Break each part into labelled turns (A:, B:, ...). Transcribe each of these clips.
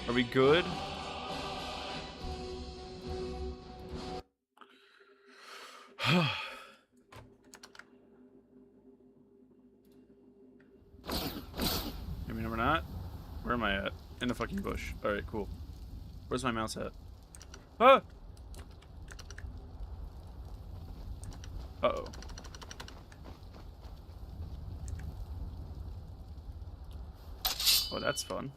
A: Are we good? Maybe we're not. Where am I at? In the fucking bush. Alright, cool. Where's my mouse at? Ah! Uh-oh. Oh, that's fun.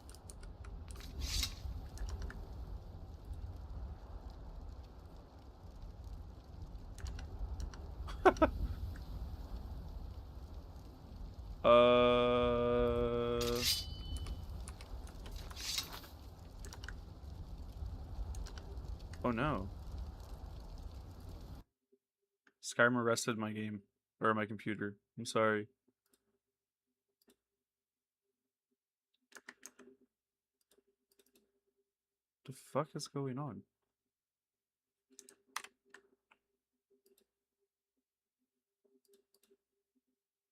A: Oh no. Skyrim arrested my game. Or my computer. I'm sorry. The fuck is going on?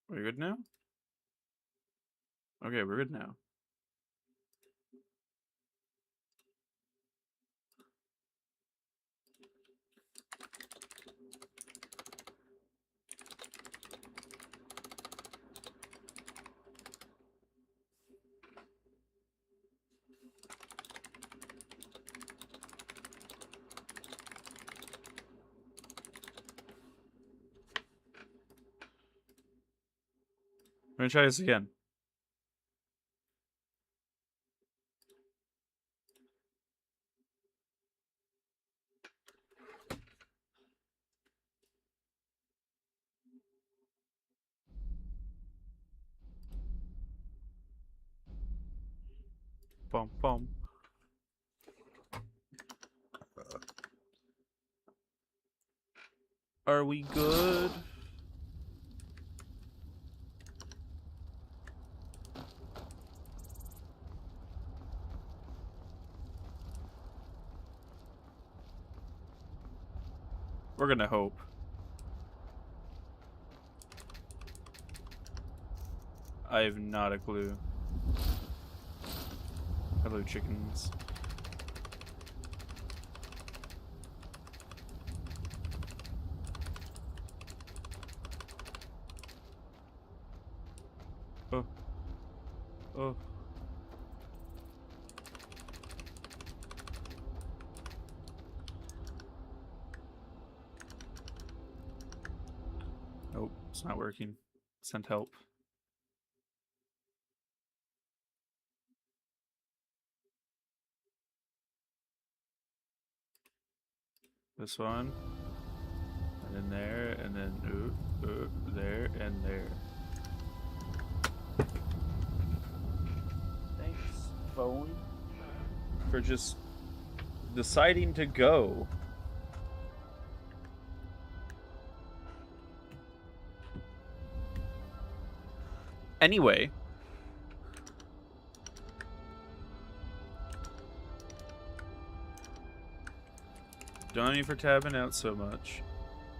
A: Are we good now? Okay, we're good now. We're gonna try this again. Bum bum. Are we good? We're gonna hope. I have not a clue. Hello, chickens. Oh. Oh. Nope, it's not working. Send help. This one. And then there, and then there, and there. Thanks, phone, for just deciding to go. Anyway. Don't need for tabbing out so much.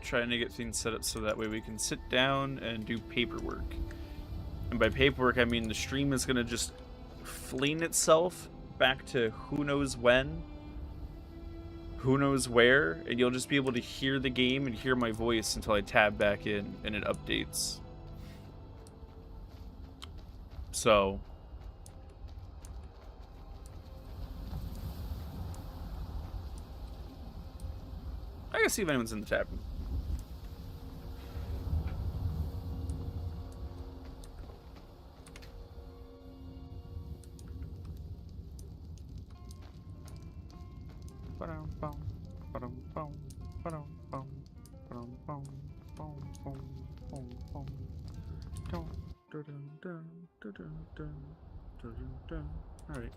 A: Trying to get things set up so that way we can sit down and do paperwork. And by paperwork, I mean the stream is going to just fling itself back to who knows when, who knows where, and you'll just be able to hear the game and hear my voice until I tab back in and it updates. So I gotta see if anyone's in the tab room. All right.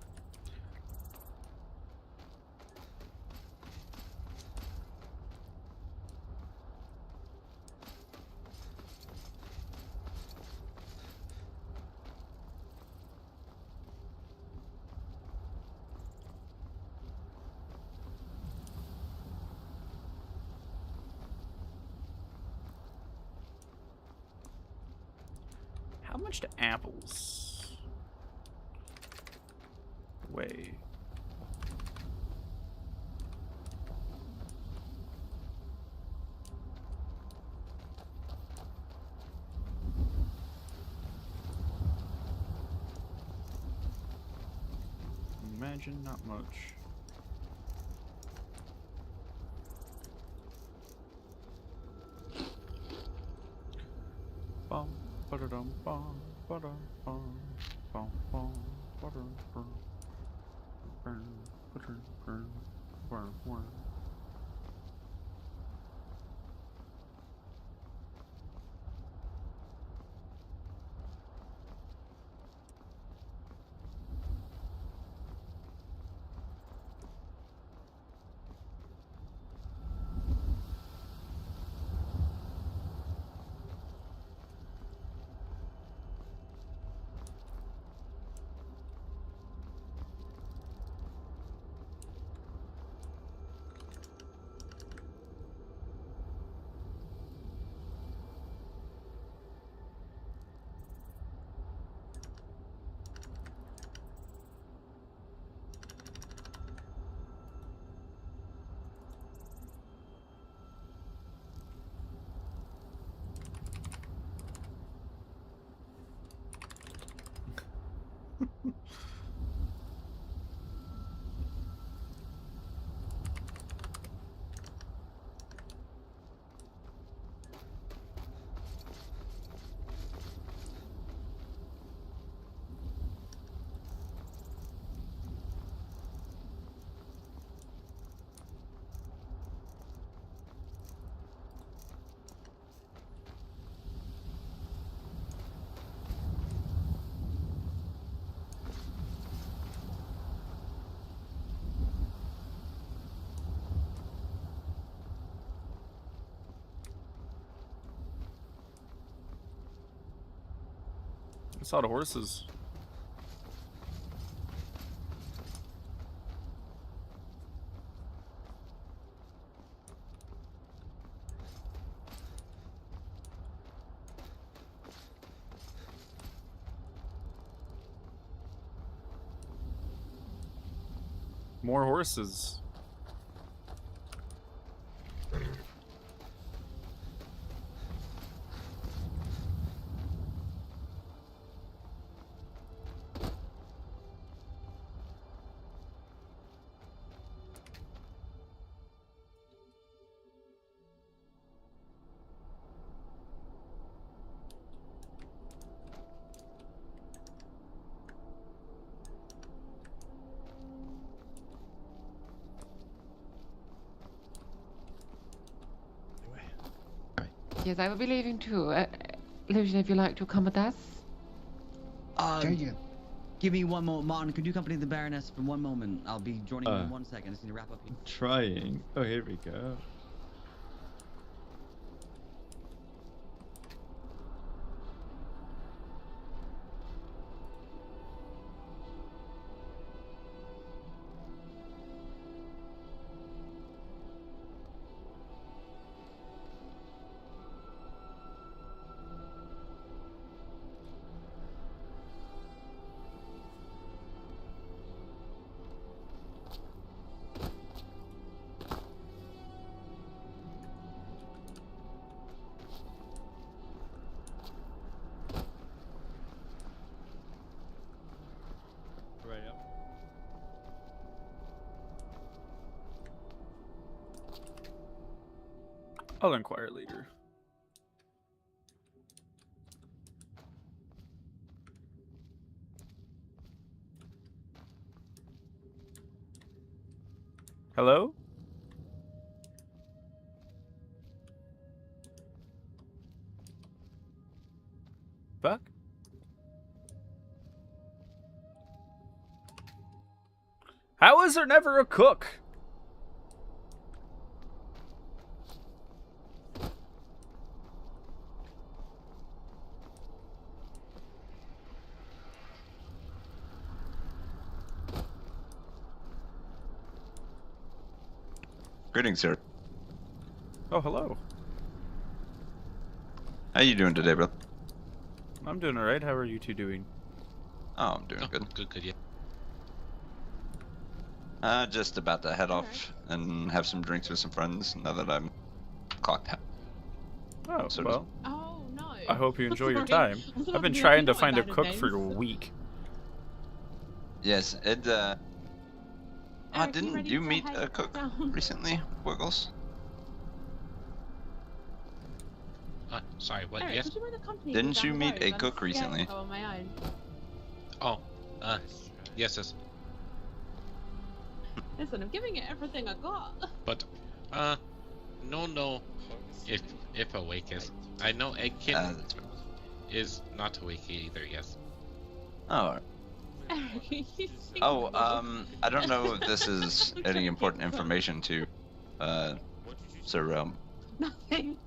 A: How much do apples weigh? imagine, not much. Bum, ba-da-dum, bum, ba-dum, bum, bum, bum, ba-dum, bum, bum, ba-dum, bum, bum, bum. I saw the horses. More horses.
B: Yes, I will be leaving too. Lucian, if you'd like to come with us.
C: Give me one more. Martin, could you accompany the Baroness for one moment? I'll be joining you in 1 second. I just need to wrap up here.
D: Trying. Oh, here we go.
A: I'll inquire later. Hello? Fuck? How is there never a cook?
E: Greetings, sir.
A: Oh, hello.
E: How you doing today, bro?
A: I'm doing alright. How are you two doing?
E: Oh, I'm doing good.
F: Good, yeah.
E: Just about to head off and have some drinks with some friends now that I'm clocked out.
A: Oh,
E: So
A: well.
G: Oh, no.
A: I hope you enjoy your
G: Sorry.
A: time.
G: I'm
A: I've been
G: sorry,
A: trying to
G: not
A: find a
G: bad
A: cook
G: names.
A: for a week.
E: Yes,
F: Eric,
E: Didn't
F: ready
E: you
F: to
E: meet
F: head
E: a cook
F: down?
E: recently, Wiggles?
G: Sorry, what?
F: Eric,
G: Yes?
F: would you mind accompanying me
E: Didn't
F: down
E: you
F: the
E: meet
F: road?
E: a
F: I'm
E: cook
F: scared to
E: recently?
F: go on my own.
G: Oh, yes.
F: Listen, I'm giving it everything I got.
G: But, no. If awake is. I know Eggkin
E: That's right.
G: is not awake either, yes.
E: Oh,
F: Eric, you seem
E: I don't know if this is any important information to, Sir
F: Nothing.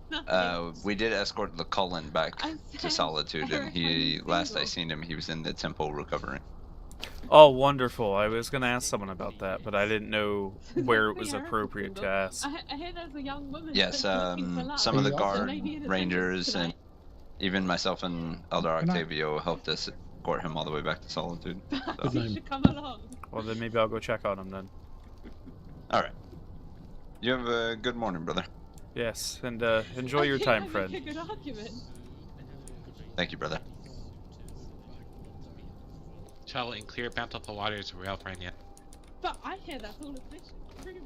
E: we did escort the Cullen back
F: I'm
E: to
F: saying,
E: Solitude, and
F: Eric,
E: he,
F: I'm
E: last I
F: single.
E: seen him, he was in the temple recovering.
A: Oh, wonderful. I was going to ask someone about that, but I didn't know where it was
F: Eric is
A: appropriate to
F: single.
A: ask.
F: I hear there's a young woman.
E: Yes,
F: that's looking for love,
E: some of the
F: so
E: guard
F: maybe an
E: rangers and
F: adventure
E: even myself and Elder
H: Good night.
E: Octavio helped us escort him all the way back to Solitude.
F: tonight.
E: So.
F: You should come along.
A: Well, then maybe I'll go check on him then.
E: Alright. You have a good morning, brother.
A: Yes, and enjoy your
F: I think
A: time,
F: I make
A: friend.
F: a good argument.
E: Thank you, brother.
G: Travel in clear, bountiful waters of Rielle, friend, yet.
F: But I hear that's all a fish rumor.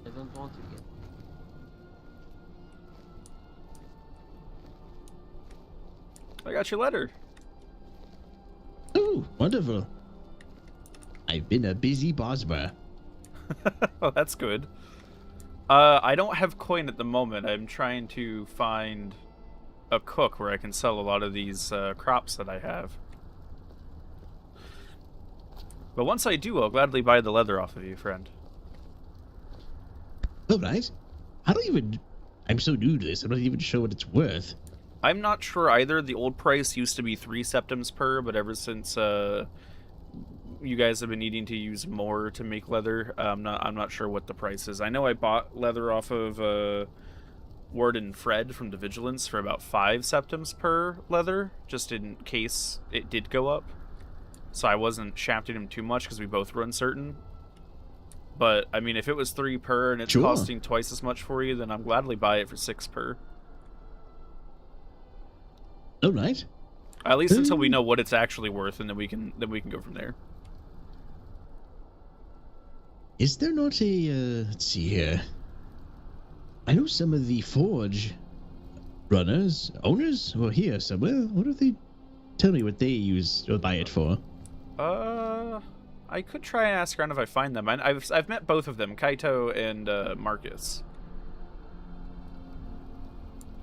I: I don't want to get.
A: I got your letter.
H: Oh, wonderful. I've been a busy bosmer.
A: Oh, that's good. I don't have coin at the moment. I'm trying to find a cook where I can sell a lot of these crops that I have. But once I do, I'll gladly buy the leather off of you, friend.
H: All right. I'm so new to this, I'm not even sure what it's worth.
A: I'm not sure either. The old price used to be 3 septims per, but ever since you guys have been needing to use more to make leather, I'm not sure what the price is. I know I bought leather off of Warden Fred from the Vigilance for about 5 septims per leather, just in case it did go up. So I wasn't shafting him too much because we both were uncertain. But I mean, if it was 3 per and it's
H: Sure.
A: costing twice as much for you, then I'm gladly buy it for 6 per.
H: All right.
A: At least until we know what it's actually worth, and then we can go from there.
H: Is there not a, let's see here. I know some of the forge owners were here somewhere. What do they tell me what they use or buy it for?
A: I could try and ask around if I find them. I've met both of them, Kaito and Marcus.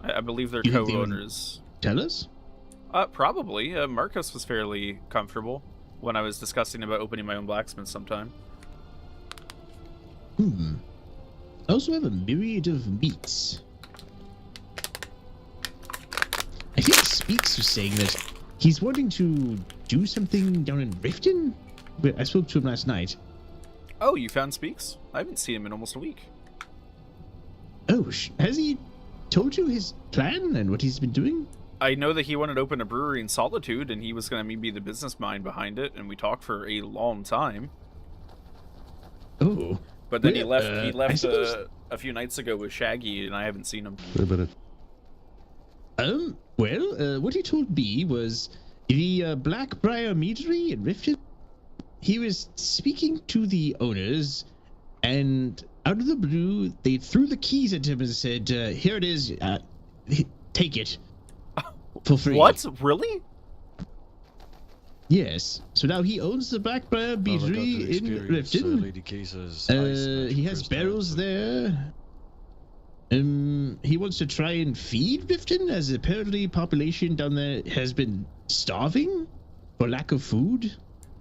A: I believe they're
H: You think they would-
A: co-owners.
H: Tell us?
A: Probably. Marcus was fairly comfortable when I was discussing about opening my own blacksmith sometime.
H: I also have a myriad of meats. I think Speaks was saying that he's wanting to do something down in Riften. I spoke to him last night.
A: Oh, you found Speaks? I haven't seen him in almost a week.
H: Oh, has he told you his plan and what he's been doing?
A: I know that he wanted to open a brewery in Solitude, and he was going to be the business mind behind it, and we talked for a long time.
H: Oh.
A: But then
H: Well,
A: he left
H: I suppose-
A: a few nights ago with Shaggy, and I haven't seen him.
H: Well, what he told me was the Blackbriar Meadery in Riften. He was speaking to the owners, and out of the blue, they threw the keys at him and said, here it is, take it. For free.
A: What? Really?
H: Yes. So now he owns the Blackbriar Meadery in Riften. He has barrels there. He wants to try and feed Riften, as apparently population down there has been starving for lack of food.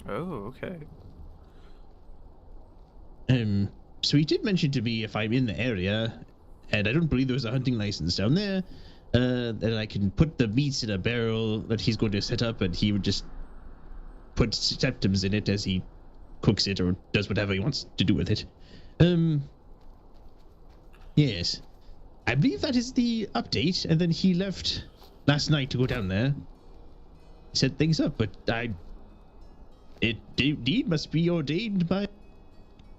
A: Oh, okay.
H: So he did mention to me if I'm in the area, and I don't believe there was a hunting license down there, that I can put the meats in a barrel that he's going to set up, and he would just put septums in it as he cooks it or does whatever he wants to do with it. Yes. I believe that is the update, and then he left last night to go down there. Set things up, but it indeed must be ordained by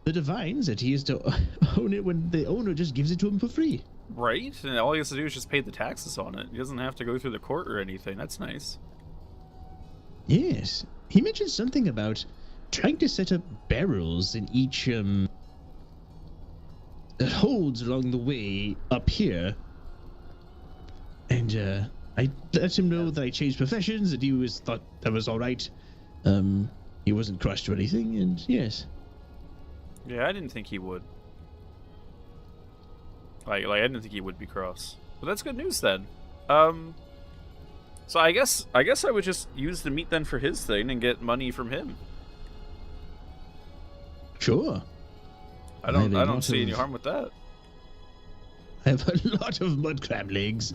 H: the divines that he is to own it when the owner just gives it to him for free.
A: Right? And all he has to do is just pay the taxes on it. He doesn't have to go through the court or anything. That's nice.
H: Yes. He mentioned something about trying to set up barrels in each holds along the way up here. And I let him know that I changed professions, and he thought that was all right. He wasn't crushed or anything, and yes.
A: Yeah, I didn't think he would. Like I didn't think he would be cross. But that's good news then. So I guess I would just use the meat then for his thing and get money from him.
H: Sure.
A: I don't see any harm with that.
H: I have a lot of mud crab legs.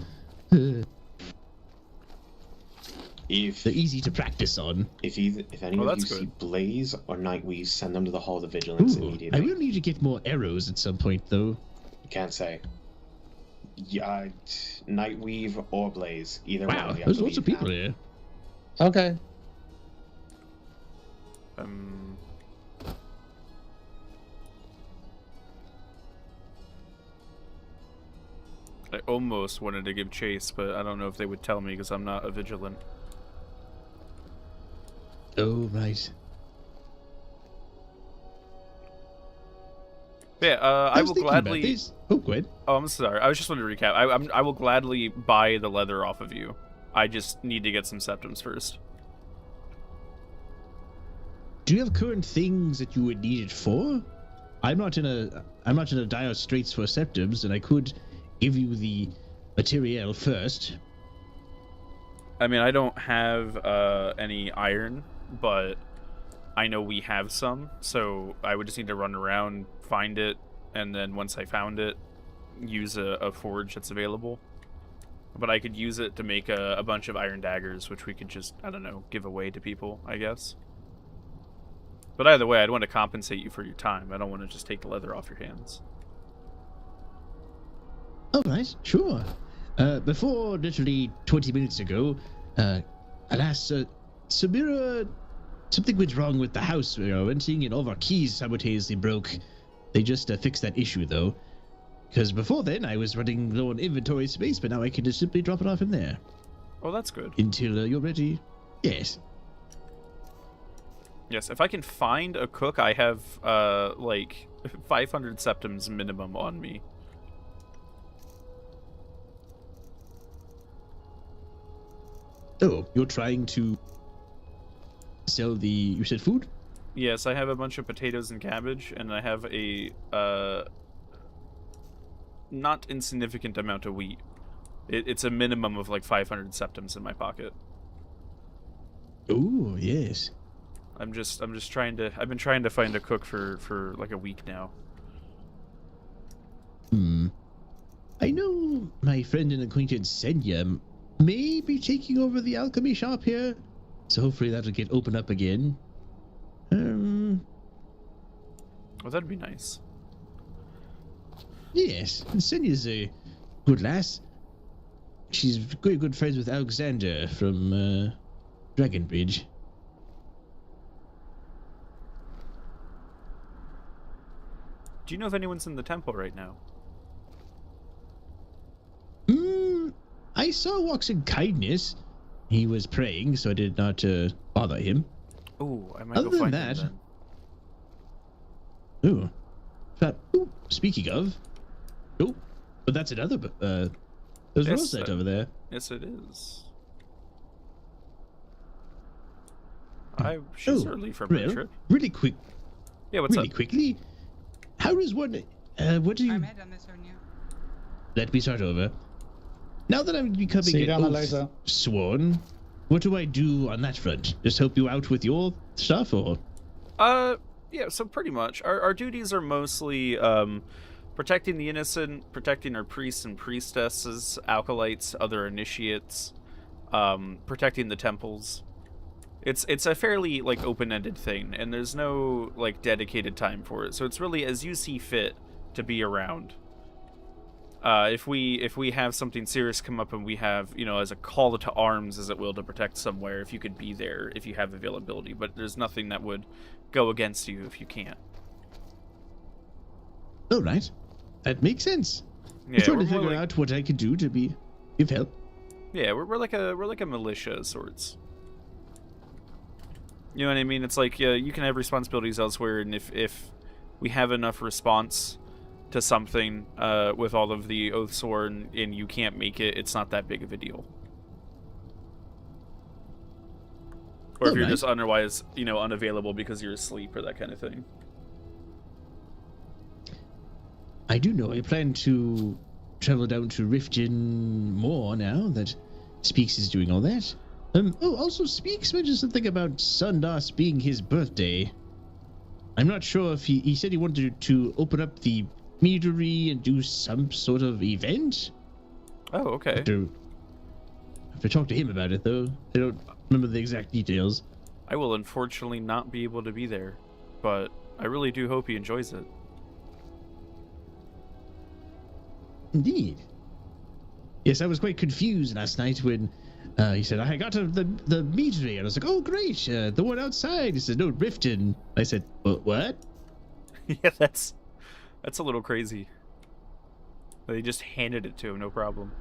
J: If
H: They're easy to practice on.
J: if any of you see Blaze or Nightweave, send them to the Hall of Vigilance
H: Ooh,
J: immediately.
H: I will need to get more arrows at some point, though.
J: Can't say. Yeah, Nightweave or Blaze, either
H: Wow,
J: one. You have
H: there's
J: to
H: lots of
J: leave
H: people
J: town.
H: here.
I: Okay.
A: I almost wanted to give chase, but I don't know if they would tell me because I'm not a vigilant.
H: Oh, right.
A: Yeah, I will
H: thinking about
A: gladly.
H: this. Oh, go ahead.
A: Oh, I'm sorry. I was just wanting to recap. I will gladly buy the leather off of you. I just need to get some septums first.
H: Do you have current things that you would need it for? I'm not in a dire straits for septums, and I could give you the material first.
A: I mean, I don't have any iron, but I know we have some, so I would just need to run around, find it, and then once I found it, use a forge that's available. But I could use it to make a bunch of iron daggers, which we could just, I don't know, give away to people, I guess. But either way, I'd want to compensate you for your time. I don't want to just take the leather off your hands.
H: All right, sure. Before literally 20 minutes ago, alas, Samira, something went wrong with the house we were renting, and all of our keys simultaneously broke. They just fixed that issue, though. Because before then, I was running low on inventory space, but now I can just simply drop it off in there.
A: Oh, that's good.
H: Until you're ready. Yes.
A: Yes, if I can find a cook, I have, like, 500 septums minimum on me.
H: Oh, you're trying to sell the, you said food?
A: Yes, I have a bunch of potatoes and cabbage, and I have a, not insignificant amount of wheat. It's a minimum of, like, 500 septums in my pocket.
H: Oh, yes.
A: I'm just trying to, I've been trying to find a cook for like a week now.
H: I know my friend and acquaintance Senya may be taking over the alchemy shop here, so hopefully that'll get opened up again.
A: Oh, that'd be nice.
H: Yes, Senya's a good lass. She's very good friends with Alexander from Dragonbridge.
A: Do you know if anyone's in the temple right now?
H: I saw walks in kindness. He was praying, so I did not bother him.
A: Oh, I might
H: Other
A: go
H: than
A: find
H: that,
A: him then.
H: Ooh. But, speaking of... Oh, but that's another... there's
A: Yes,
H: Rosette over there.
A: Yes, it is. She's early for my
H: Rielle,
A: trip.
H: really quick...
A: Yeah, what's
H: really
A: up?
H: quickly, how does one... what do you...
K: I'm head on this one, yeah.
H: Let me start over. Now that I'm becoming
L: See you
H: an
L: down the
H: oath
L: laser.
H: sworn, what do I do on that front? Just help you out with your stuff, or...?
A: Yeah, so pretty much. Our duties are mostly, protecting the innocent, protecting our priests and priestesses, acolytes, other initiates, protecting the temples. It's a fairly, like, open-ended thing, and there's no, like, dedicated time for it. So it's really as you see fit to be around. If we have something serious come up and we have, you know, as a call to arms, as it will, to protect somewhere, if you could be there, if you have availability. But there's nothing that would go against you if you can't.
H: All right. That makes sense.
A: Yeah,
H: I'm trying to
A: we're more
H: figure
A: like,
H: out what I could do to give help.
A: yeah, we're like a militia of sorts. You know what I mean? It's like you can have responsibilities elsewhere, and if we have enough response to something with all of the oath sworn and you can't make it, it's not that big of a deal. Or if you're just otherwise, unavailable because you're asleep or that kind of thing.
H: I do know I plan to travel down to Riften more now that Speaks is doing all that. Also Speaks mentioned something about Sundas being his birthday. I'm not sure if he said he wanted to open up the meadery and do some sort of event.
A: Oh, okay.
H: I have to talk to him about it, though. I don't remember the exact details.
A: I will unfortunately not be able to be there, but I really do hope he enjoys it.
H: Indeed. Yes, I was quite confused last night when he said, I got to the meadery, and I was like, oh, great, the one outside. He said, no, Riften. I said, what?
A: Yeah, that's a little crazy. They just handed it to him, no problem.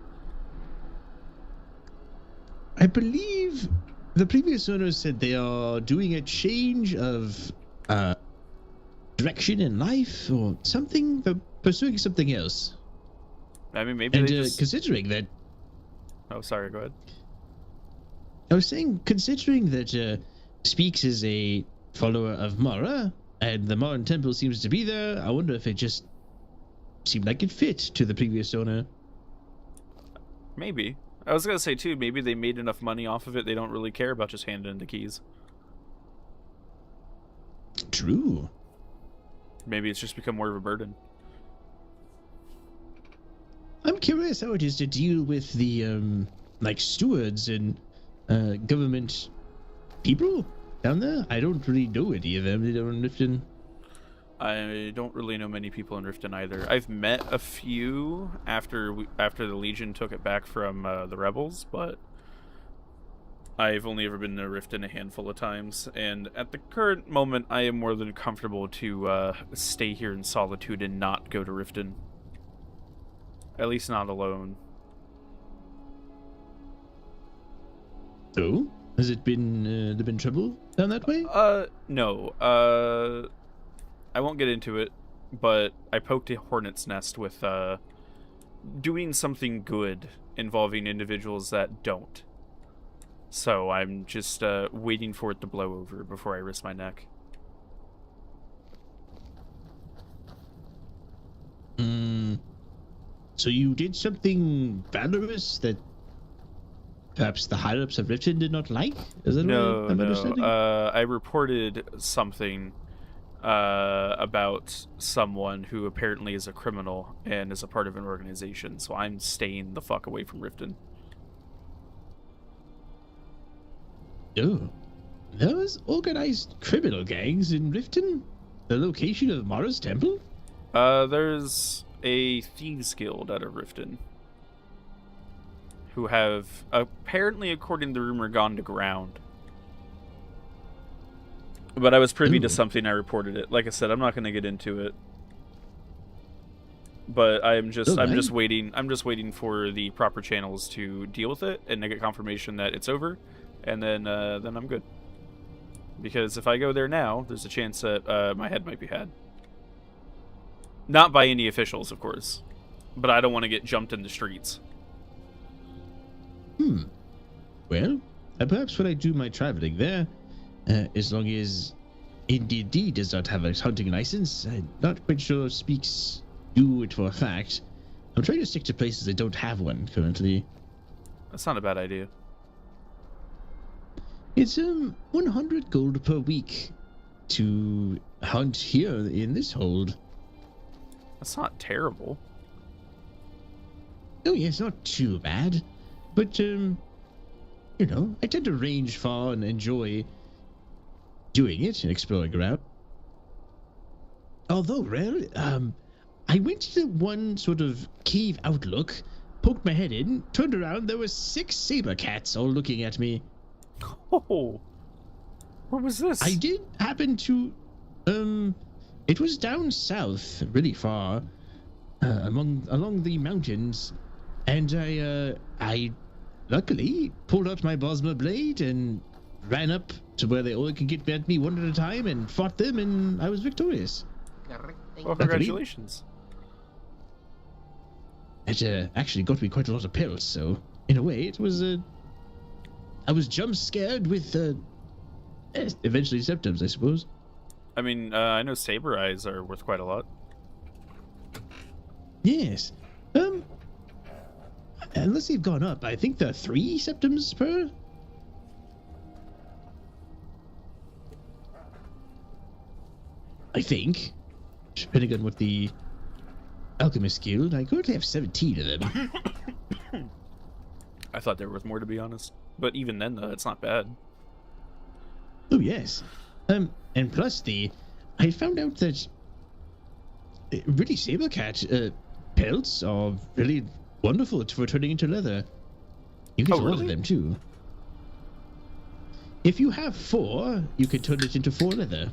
H: I believe the previous owners said they are doing a change of direction in life or something. They're pursuing something else.
A: I mean, maybe
H: and
A: they just...
H: considering that...
A: Oh, sorry, go ahead.
H: I was saying, considering that Speaks is a follower of Mara, and the Maran temple seems to be there, I wonder if it just seemed like it fit to the previous owner.
A: Maybe. I was gonna say, too, maybe they made enough money off of it, they don't really care about just handing in the keys.
H: True.
A: Maybe it's just become more of a burden.
H: I'm curious how it is to deal with the, stewards and government people down there. I don't really know any of them. They don't live in...
A: I don't really know many people in Riften either. I've met a few after the Legion took it back from the rebels, but I've only ever been to Riften a handful of times, and at the current moment I am more than comfortable to stay here in solitude and not go to Riften. At least not alone.
H: Oh? Has it been, there been trouble down that way?
A: No. I won't get into it, but I poked a hornet's nest with doing something good involving individuals that don't. So I'm just waiting for it to blow over before I risk my neck.
H: So you did something valorous that perhaps the higher-ups of Riften did not like? Is that
A: No.
H: understanding?
A: I reported something about someone who apparently is a criminal and is a part of an organization, so I'm staying the fuck away from Riften.
H: Oh. Those organized criminal gangs in Riften? The location of Mara's temple?
A: There's a thieves guild out of Riften who have, apparently according to the rumor, gone to ground. But I was privy to something, I reported it. Like I said, I'm not going to get into it. But I'm just waiting for the proper channels to deal with it and to get confirmation that it's over, and then I'm good. Because if I go there now, there's a chance that my head might be had. Not by any officials, of course, but I don't want to get jumped in the streets.
H: Well, perhaps when I do my traveling there, as long as NDD does not have a hunting license, I'm not quite sure Speaks do it for a fact. I'm trying to stick to places that don't have one currently.
A: That's not a bad idea.
H: It's 100 gold per week to hunt here in this hold.
A: That's not terrible.
H: Oh yes, not too bad. But I tend to range far and enjoy doing it and exploring around. Although rarely, I went to one sort of cave outlook, poked my head in, turned around, there were 6 saber cats all looking at me.
A: Oh, where was this?
H: I did happen to, it was down south, really far, along the mountains, and I luckily pulled out my Bosma blade and ran up to where they only could get at me one at a time and fought them, and I was victorious.
I: Correct. Thank
A: Well,
I: you.
A: congratulations.
H: It actually got me quite a lot of pills, so in a way, it was I was jump scared with eventually symptoms, I suppose.
A: I mean, I know saber eyes are worth quite a lot.
H: Yes. Unless they've gone up, I think there are 3 symptoms per. I think, depending on what the alchemist guild, I currently have 17 of them.
A: I thought there was more, to be honest. But even then, though, it's not bad.
H: Oh yes. And plus I found out that really sabercat pelts are really wonderful for turning into leather. You get a lot of them too. If you have 4, you can turn it into 4 leather.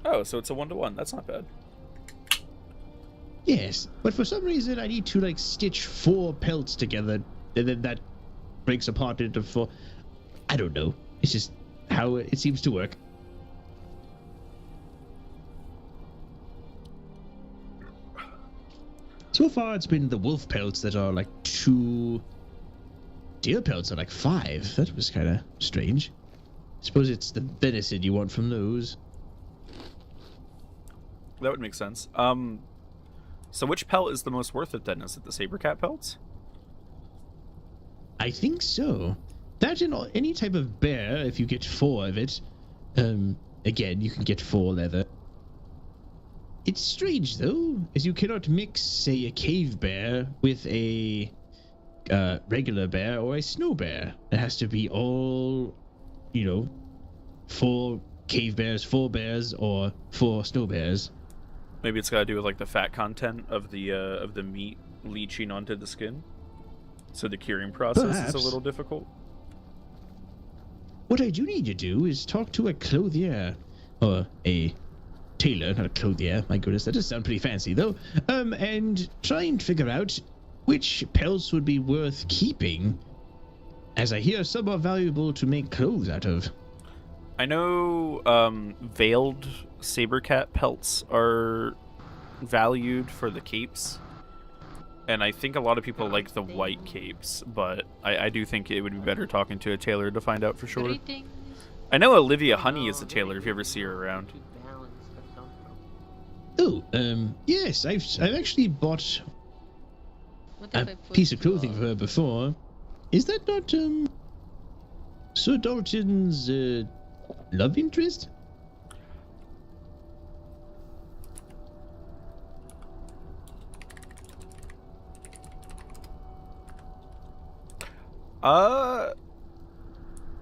A: Oh, so it's a 1-to-1. That's not bad.
H: Yes, but for some reason I need to like stitch 4 pelts together, and then that breaks apart into 4. I don't know. It's just how it seems to work. So far, it's been the wolf pelts that are like 2. Deer pelts are like 5. That was kind of strange. Suppose it's the venison you want from those.
A: That would make sense. So which pelt is the most worth it then? Is it the sabercat pelts?
H: I think so. That and any type of bear, if you get 4 of it, again, you can get 4 leather. It's strange, though, as you cannot mix, say, a cave bear with a regular bear or a snow bear. It has to be all, 4 cave bears, 4 bears, or 4 snow bears.
A: Maybe it's got to do with like the fat content of the meat leaching onto the skin, so the curing process is
H: Perhaps.
A: a little difficult.
H: What I do need to do is talk to a clothier, or a tailor, not a clothier. My goodness, that does sound pretty fancy, though. And try and figure out which pelts would be worth keeping, as I hear some are valuable to make clothes out of.
A: I know veiled sabercat pelts are valued for the capes, and I think a lot of people like the white capes, but I do think it would be better talking to a tailor to find out for sure.
I: Greetings.
A: I know Olivia Honey is a tailor if you ever see her around.
H: Oh, yes, I've actually bought
I: What
H: a
I: if I put
H: piece of clothing
I: your-
H: for her before. Is that not, Sir Dalton's, love interest?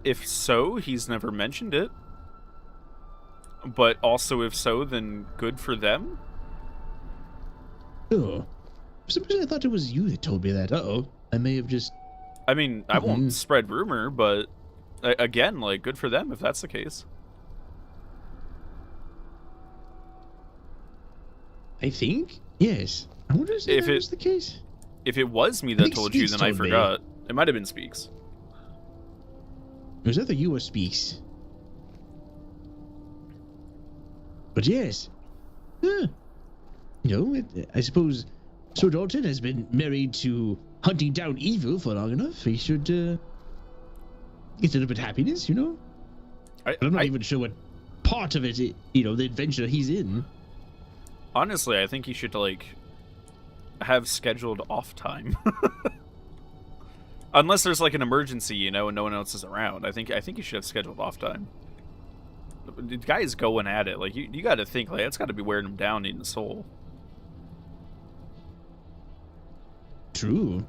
A: If so, he's never mentioned it. But also, if so, then good for them.
H: Oh. For some reason I thought it was you that told me that. Uh-oh. I may have just...
A: I mean, I won't spread rumor, but again, like, good for them if that's the case.
H: I think? Yes. I wonder if that was the case.
A: If it was me that
H: think
A: told you,
H: Speaks
A: then I
H: told me.
A: forgot. It might have been Speaks.
H: It was either you or Speaks. But yes. Huh. I suppose Sir Dalton has been married to hunting down evil for long enough. He should get a little bit of happiness, But I'm not even sure what part of it, the adventure he's in.
A: Honestly, I think he should, like, have scheduled off time. Unless there's, like, an emergency, and no one else is around. I think he should have scheduled off time. The guy's going at it. Like, you gotta think, like, that's gotta be wearing him down in the soul.
H: True.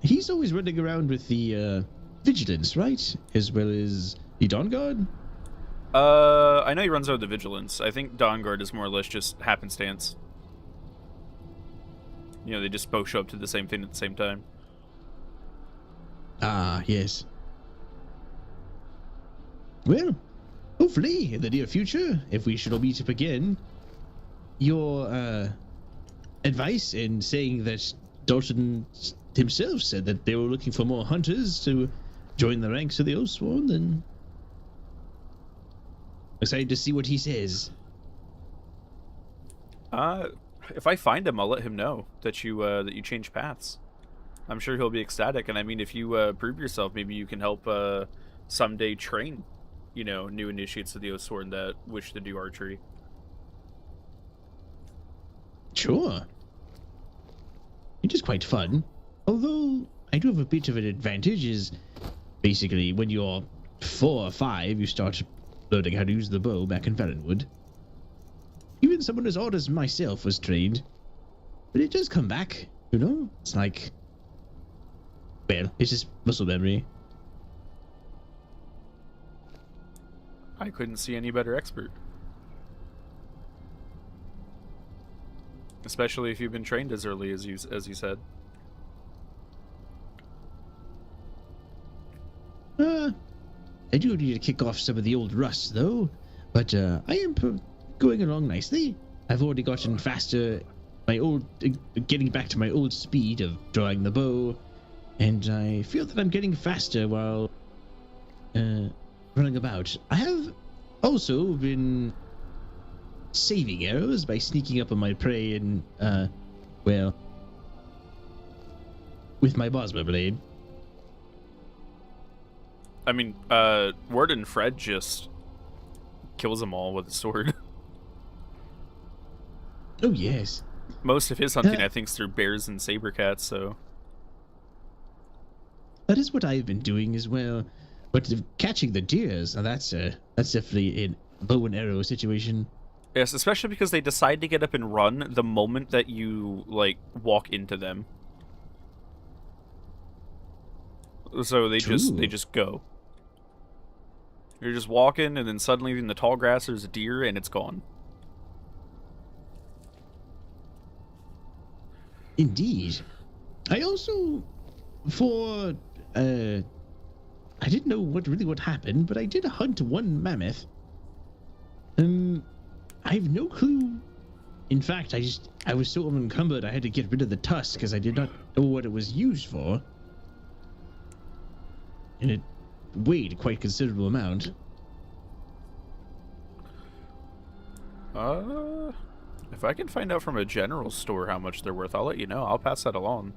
H: He's always running around with the vigilance, right? As well as the Dawn Guard?
A: I know he runs out of the vigilance. I think Dawn Guard is more or less just happenstance. They just both show up to the same thing at the same time.
H: Ah, yes. Well, hopefully, in the near future, if we should all meet up again, your advice in saying that Dalton himself said that they were looking for more hunters to join the ranks of the Oathsworn, then excited to see what he says.
A: If I find him, I'll let him know that you change paths. I'm sure he'll be ecstatic, and I mean, if you prove yourself, maybe you can help someday train, new initiates of the Oathsworn that wish to do archery.
H: Sure. It is quite fun. Although, I do have a bit of an advantage, is basically when you're 4 or 5, you start learning how to use the bow back in Valenwood. Even someone as odd as myself was trained. But it does come back, It's like... Well, it's just muscle memory.
A: I couldn't see any better expert. Especially if you've been trained as early as you said.
H: I do need to kick off some of the old rust, though. But I am going along nicely. I've already gotten faster. Getting back to my old speed of drawing the bow, and I feel that I'm getting faster while running about. I have also been saving arrows by sneaking up on my prey and, with my Bosma blade.
A: I mean, Warden Fred just kills them all with a sword.
H: Oh, yes.
A: Most of his hunting, I think, is through bears and saber cats, so...
H: That is what I've been doing as well. But catching the deers, that's definitely a bow and arrow situation.
A: Yes, especially because they decide to get up and run the moment that you, walk into them. So they just go. You're just walking, and then suddenly in the tall grass there's a deer, and it's gone.
H: Indeed. I also, I didn't know what happened, but I did hunt one mammoth. I have no clue. In fact, I was so unencumbered I had to get rid of the tusk because I did not know what it was used for. And it weighed quite a considerable amount.
A: If I can find out from a general store how much they're worth, I'll let you know. I'll pass that along.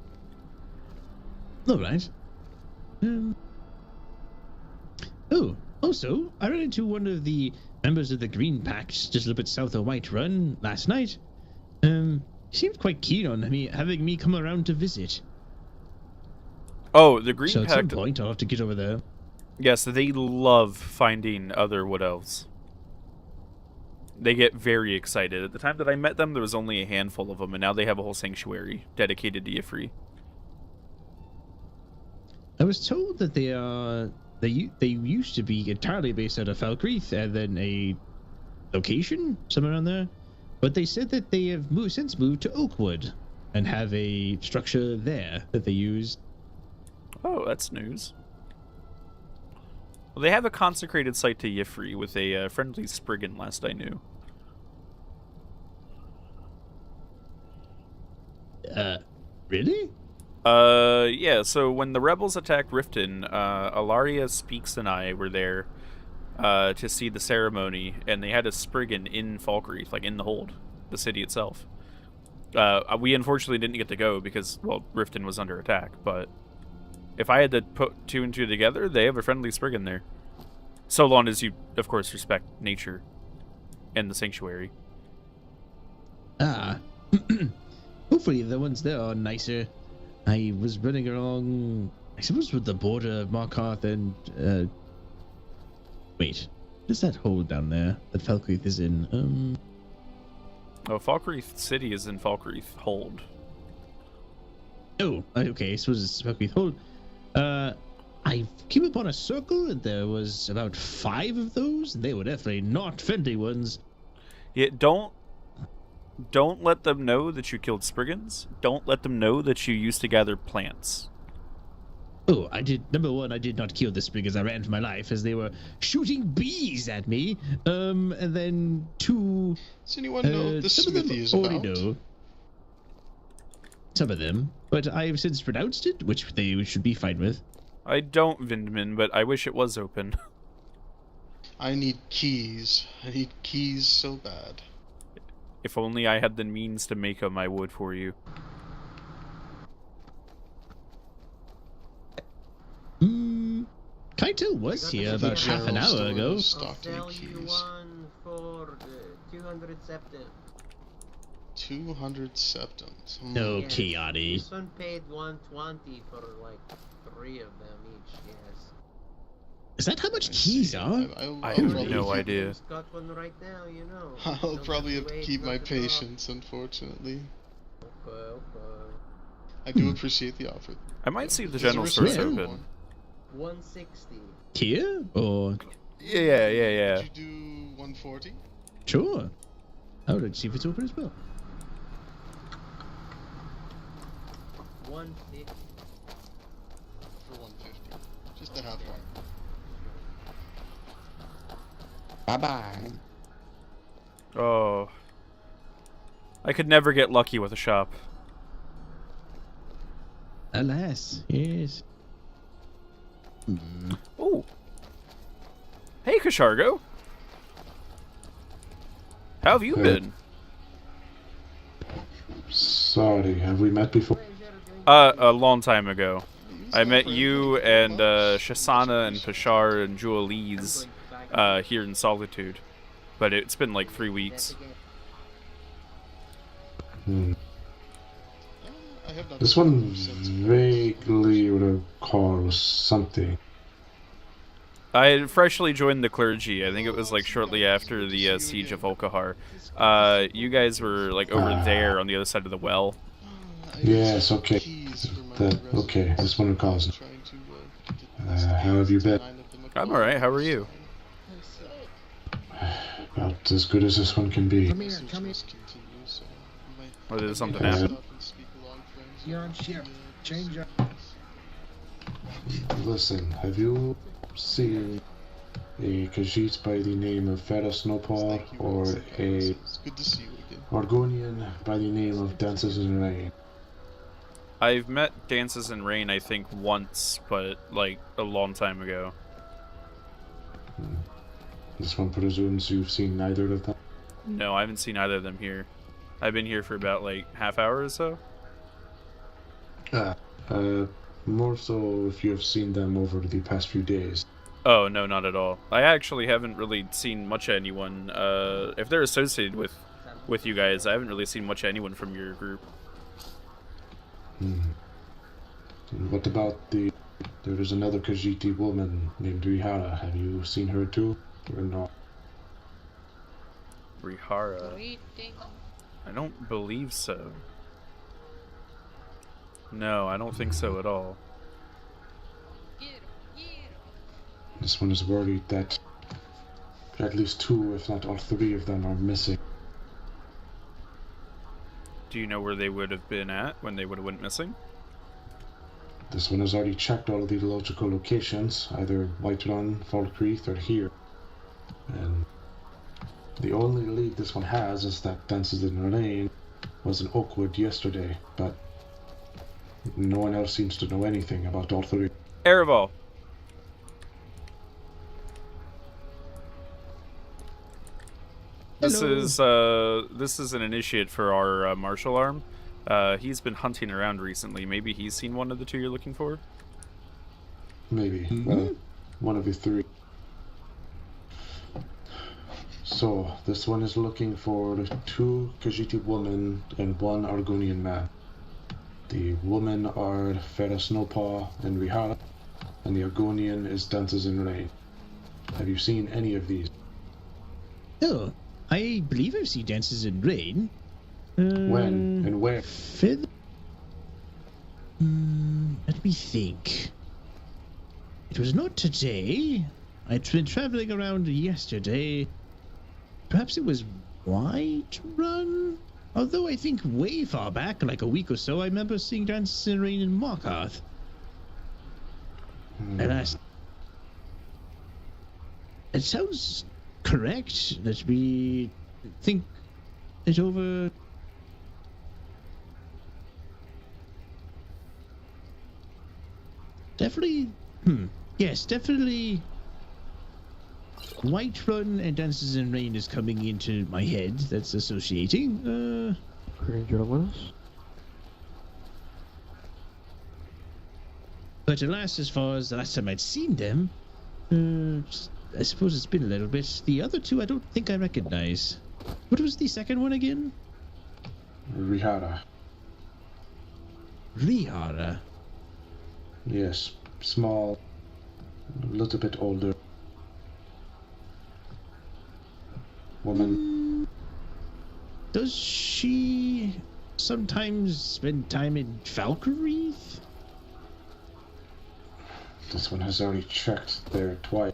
H: All right. Oh, also, I ran into one of the members of the Green Pact just a little bit south of White Run last night. He seemed quite keen on having me come around to visit.
A: Oh, the Green
H: Pact. So
A: Pact.
H: at some point, I'll have to get over there.
A: Yes, they love finding other wood elves. They get very excited. At the time that I met them, there was only a handful of them, and now they have a whole sanctuary dedicated to Y'ffre.
H: I was told that they used to be entirely based out of Falkreath and then a location somewhere around there, but they said that they have since moved to Oakwood and have a structure there that they use.
A: Oh, that's news. Well, they have a consecrated site to Y'ffre with a friendly Spriggan, last I knew.
H: Really?
A: Yeah, so when the rebels attacked Riften, Alaria, Speaks, and I were there to see the ceremony, and they had a Spriggan in Falkreath, in the hold, the city itself. We unfortunately didn't get to go because, well, Riften was under attack, but if I had to put 2 and 2 together, they have a friendly Spriggan there. So long as you, of course, respect nature and the sanctuary.
H: Hopefully the ones there are nicer. I was running along, I suppose, with the border of Markarth and, wait, what is that hole down there that Falkreath is in?
A: Oh, Falkreath City is in Falkreath Hold.
H: Oh, okay, so it's Falkreath Hold. I came upon a circle, and there was about 5 of those, and they were definitely not friendly ones.
A: Yeah, don't let them know that you killed Spriggans. Don't let them know that you used to gather plants.
H: Oh, number 1, I did not kill the Spriggans. I ran for my life as they were shooting bees at me. And then 2...
K: Does anyone know what the smithy is about?
H: Know. Some of them, but I have since pronounced it, which they should be fine with.
A: I don't, Vindman, but I wish it was open.
K: I need keys. I need keys so bad.
A: If only I had the means to make them, I would for you.
H: Keizaal was here about half an hour ago.
I: I'll sell you one for 200 septim.
K: 200 septums.
H: No,
I: Yes,
H: Kiani.
I: This one paid 120 for like 3 of them each, yes.
H: Is that how much keys are?
A: I have no idea.
I: Just got one right now, you know.
K: I'll
I: Don't
K: probably
I: have
K: have
I: to
K: to
I: wait
K: keep
I: not
K: my
I: to talk.
K: patience, unfortunately.
I: Okay.
K: I do appreciate the offer.
A: I might see if the
K: There's a
A: general
K: risk
A: store's
K: for
A: open.
K: everyone.
I: 160.
H: Here? Or...
A: Yeah.
K: Could you do 140?
H: Sure. I would see if it's open as well.
I: 150.
K: For 150. Just to have one.
D: Bye-bye.
A: Oh. I could never get lucky with a shop.
H: Alas, yes.
A: Oh. Hey, Kashargo. How have you been?
J: Sorry, have we met before?
A: A long time ago. I met you and Shasana and Pashar and Jualise here in Solitude. But it's been like 3 weeks.
J: This one vaguely recalls something.
A: I had freshly joined the clergy. I think it was like shortly after the siege of Volkahar. You guys were like over there on the other side of the well.
J: Yes, okay. Okay, this one recalls. How have you been?
A: I'm alright, how are you?
J: About as good as this one can be.
I: Come here.
A: Or did something happen?
I: You're on ship. Change up.
J: Listen, have you seen a Khajiit by the name of Ferris Snowpaw or a Argonian by the name of Dances in Rain?
A: I've met Dances in Rain, I think, once, but like a long time ago.
J: This one presumes you've seen neither of them?
A: No, I haven't seen either of them here. I've been here for about like half hour or so.
J: More so if you have seen them over the past few days.
A: Oh, no, not at all. I actually haven't really seen much of anyone. If they're associated with you guys, I haven't really seen much of anyone from your group.
J: And what about there is another Khajiiti woman named Rihara. Have you seen her too, or not?
A: Rihara? I don't believe so. No, I don't think so at all.
J: This one is worried that at least 2, if not all 3 of them are missing.
A: Do you know where they would have been at when they would have went missing?
J: This one has already checked all of the logical locations, either Whiterun, Falkreath, or here. And the only lead this one has is that Dances in the Rain was in Oakwood yesterday, but no one else seems to know anything about all 3.
A: Ereval. This is an initiate for our martial arm. He's been hunting around recently. Maybe he's seen one of the 2 you're looking for?
J: Maybe. One of the 3. So, this one is looking for 2 Khajiiti women and 1 Argonian man. The women are Ferris Snowpaw and Rihara, and the Argonian is Dances in Rain. Have you seen any of these?
H: Oh, I believe I've seen Dances in Rain.
J: When and where?
H: Let me think. It was not today. I'd been traveling around yesterday. Perhaps it was Whiterun? Although I think way far back, like a week or so, I remember seeing Dances in Rain in Markarth. And it sounds correct. Let me think it over. Definitely. Yes, definitely. Whiterun and Dances in Rain is coming into my head. That's associating. But alas, as far as the last time I'd seen them, I suppose it's been a little bit. The other two I don't think I recognize. What was the second one again?
J: Rihara.
H: Rihara.
J: Yes, small, a little bit older woman.
H: Does she sometimes spend time in Valkyrie?
J: This one has already checked there twice.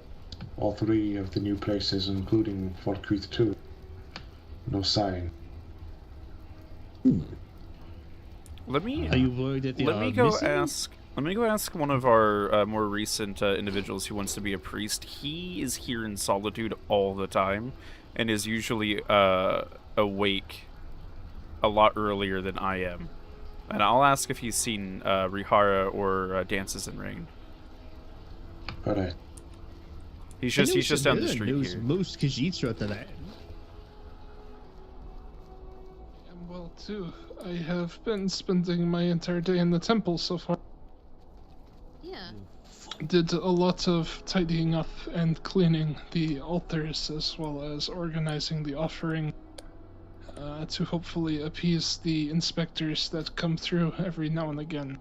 J: All three of the new places, including Valkyrie 2. No sign.
A: Let me.
H: Are you worried that they
A: Let
H: are
A: me go
H: missing?
A: ask. Let me go ask one of our more recent individuals who wants to be a priest. He is here in Solitude all the time, and is usually awake a lot earlier than I am. And I'll ask if he's seen Rihara or Dances in Rain.
J: Alright.
A: He's just down the street
H: knows
A: here.
H: most Khajiits throughout the land.
L: I'm well too. I have been spending my entire day in the temple so far.
M: Yeah.
L: Did a lot of tidying up and cleaning the altars, as well as organizing the offering to hopefully appease the inspectors that come through every now and again.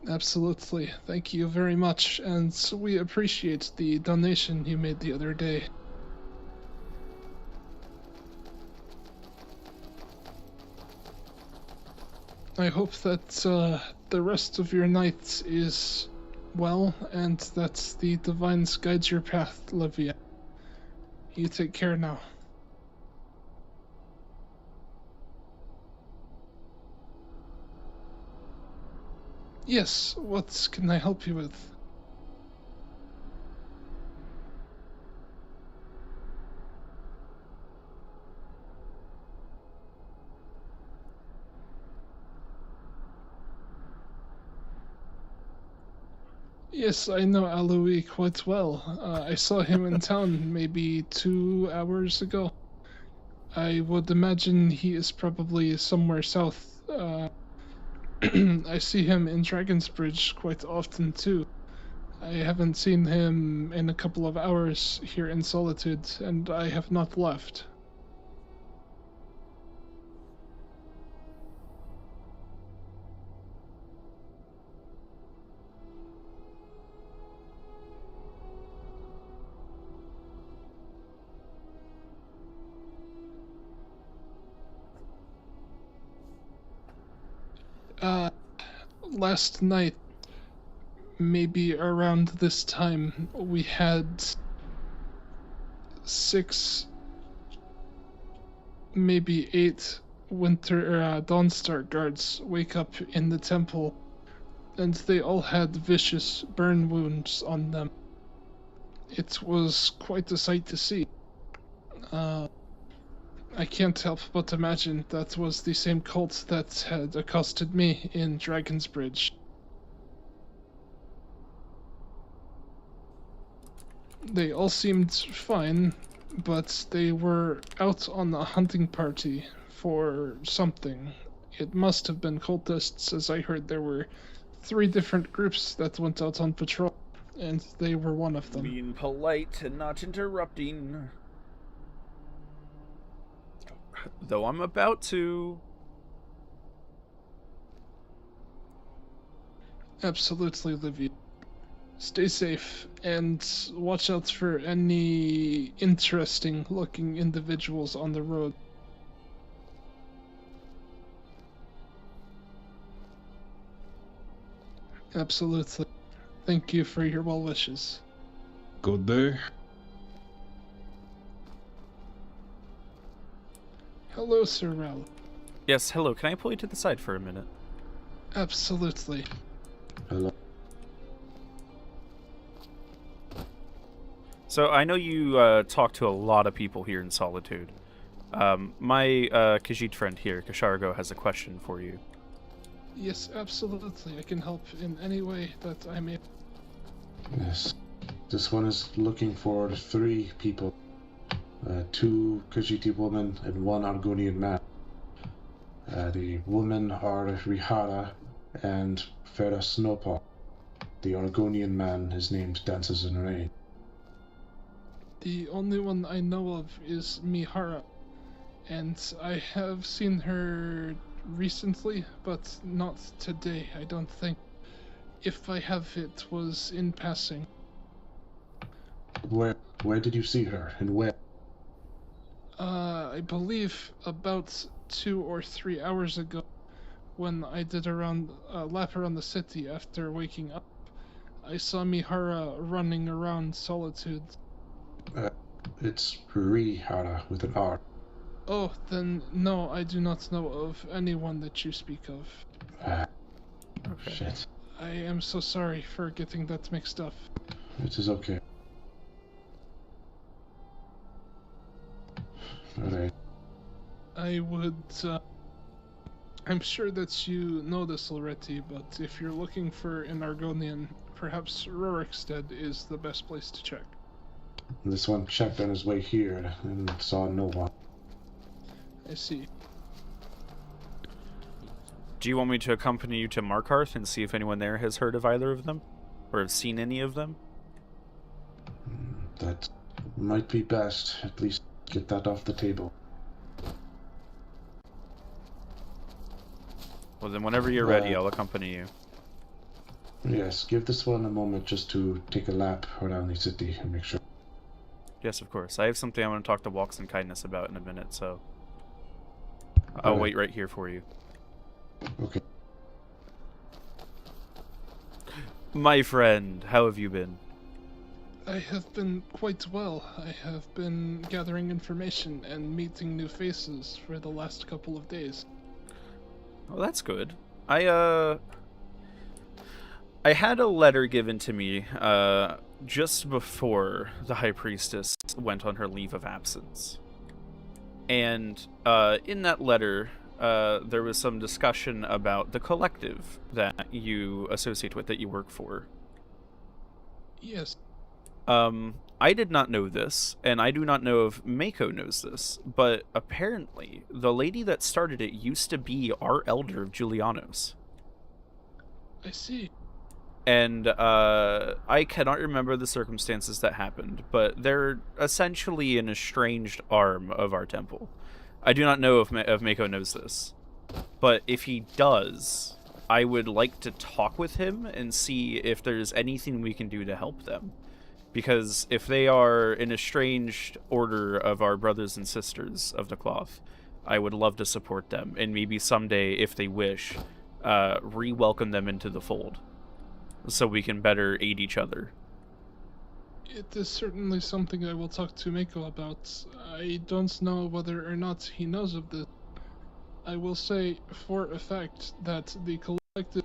L: Absolutely. Thank you very much, and we appreciate the donation you made the other day. I hope that the rest of your night is well, and that the Divines guides your path, Livia. You take care now. Yes, what can I help you with? Yes, I know Aloy quite well. I saw him in town maybe 2 hours ago. I would imagine he is probably somewhere south. I see him in Dragon's Bridge quite often too. I haven't seen him in a couple of hours here in Solitude, and I have not left. Last night, maybe around this time, we had 6, maybe 8 winter Dawnstar guards wake up in the temple, and they all had vicious burn wounds on them. It was quite a sight to see. I can't help but imagine that was the same cult that had accosted me in Dragon's Bridge. They all seemed fine, but they were out on a hunting party for something. It must have been cultists, as I heard there were 3 different groups that went out on patrol, and they were one of them.
A: Being polite and not interrupting. Though I'm about to.
L: Absolutely, Livia. Stay safe, and watch out for any interesting-looking individuals on the road. Absolutely. Thank you for your well wishes.
H: Good day.
L: Hello, Sir Rielle.
A: Yes, hello. Can I pull you to the side for a minute?
L: Absolutely.
J: Hello.
A: So I know you talk to a lot of people here in Solitude. My Khajiit friend here, Kashargo, has a question for you.
L: Yes, absolutely. I can help in any way that I may.
J: Yes. This one is looking for 3 people. 2 Khajiiti women and 1 Argonian man. The women are Rihara and Farah Snowpaw. The Argonian man, his name Dances in Rain.
L: The only one I know of is Mihara, and I have seen her recently, but not today, I don't think. If I have, it was in passing.
J: Where did you see her, and where?
L: I believe about 2 or 3 hours ago, when I did a lap around the city after waking up. I saw Mihara running around Solitude.
J: It's Rihara with an R.
L: Oh, then no, I do not know of anyone that you speak of.
A: Okay.
J: Shit.
L: I am so sorry for getting that mixed up.
J: It is okay. Alright.
L: I would, I'm sure that you know this already, but if you're looking for an Argonian, perhaps Rorikstead is the best place to check.
J: This one checked on his way here and saw no one.
L: I see.
A: Do you want me to accompany you to Markarth and see if anyone there has heard of either of them? Or have seen any of them?
J: That might be best. At least get that off the table.
A: Well, then whenever you're ready, I'll accompany you.
J: Yes, give this one a moment just to take a lap around the city and make sure.
A: Yes, of course. I have something I want to talk to Walks and Kindness about in a minute, so I'll
J: Okay.
A: wait right here for you.
J: Okay.
A: My friend, how have you been?
L: I have been quite well. I have been gathering information and meeting new faces for the last couple of days.
A: Oh, that's good. I had a letter given to me just before the High Priestess went on her leave of absence. And in that letter, there was some discussion about the collective that you associate with, that you work for.
L: Yes.
A: I did not know this, and I do not know if Mako knows this, but apparently the lady that started it used to be our elder of Julianos.
L: I see.
A: And I cannot remember the circumstances that happened, but they're essentially an estranged arm of our temple. I do not know if Mako knows this, but if he does, I would like to talk with him and see if there's anything we can do to help them. Because if they are an estranged order of our brothers and sisters of the cloth, I would love to support them, and maybe someday, if they wish, re-welcome them into the fold, so we can better aid each other.
L: It is certainly something I will talk to Mako about. I don't know whether or not he knows of this. I will say for a fact that the collective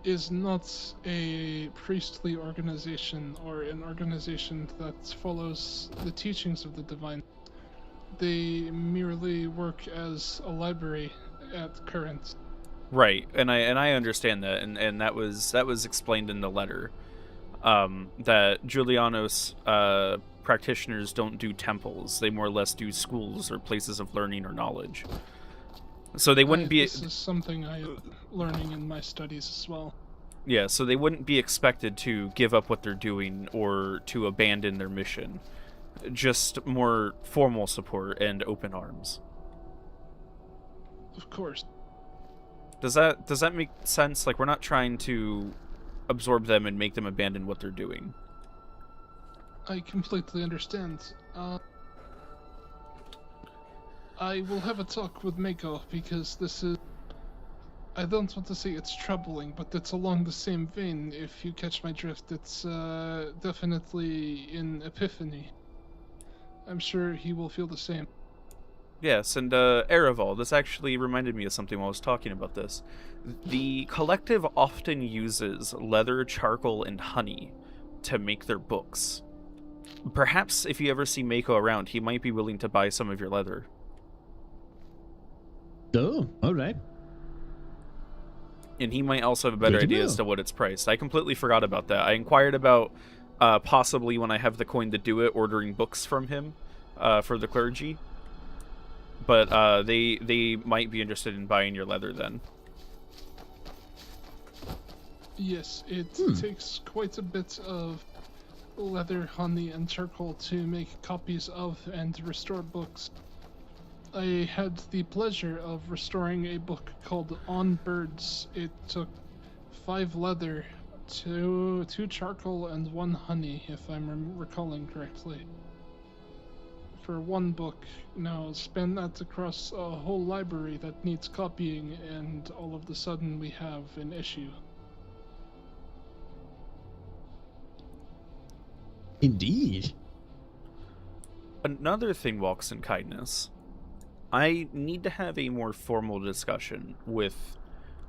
L: is not a priestly organization or an organization that follows the teachings of the divine. They merely work as a library at current.
A: Right, and I understand that, and that was explained in the letter. That Julianos practitioners don't do temples; they more or less do schools or places of learning or knowledge. So they wouldn't be.
L: This is something I'm learning in my studies as well.
A: Yeah, so they wouldn't be expected to give up what they're doing or to abandon their mission. Just more formal support and open arms.
L: Of course.
A: Does that make sense? Like, we're not trying to absorb them and make them abandon what they're doing.
L: I completely understand. I will have a talk with Mako, because this is... I don't want to say it's troubling, but it's along the same vein, if you catch my drift. It's definitely in Epiphany. I'm sure he will feel the same.
A: Yes, and Ereval, this actually reminded me of something while I was talking about this. The collective often uses leather, charcoal, and honey to make their books. Perhaps if you ever see Mako around, he might be willing to buy some of your leather.
H: Oh, alright.
A: And he might also have a better
H: Good to
A: idea as
H: know.
A: to what it's priced. I completely forgot about that. I inquired about possibly, when I have the coin to do it, ordering books from him for the clergy. But they might be interested in buying your leather then.
L: Yes, it takes quite a bit of leather, honey, and charcoal to make copies of and restore books. I had the pleasure of restoring a book called On Birds. It took 5 leather, 2 charcoal, and 1 honey, if I'm recalling correctly. For 1 book. Now span that across a whole library that needs copying, and all of a sudden we have an issue.
H: Indeed.
A: Another thing, Walks in Kindness. I need to have a more formal discussion with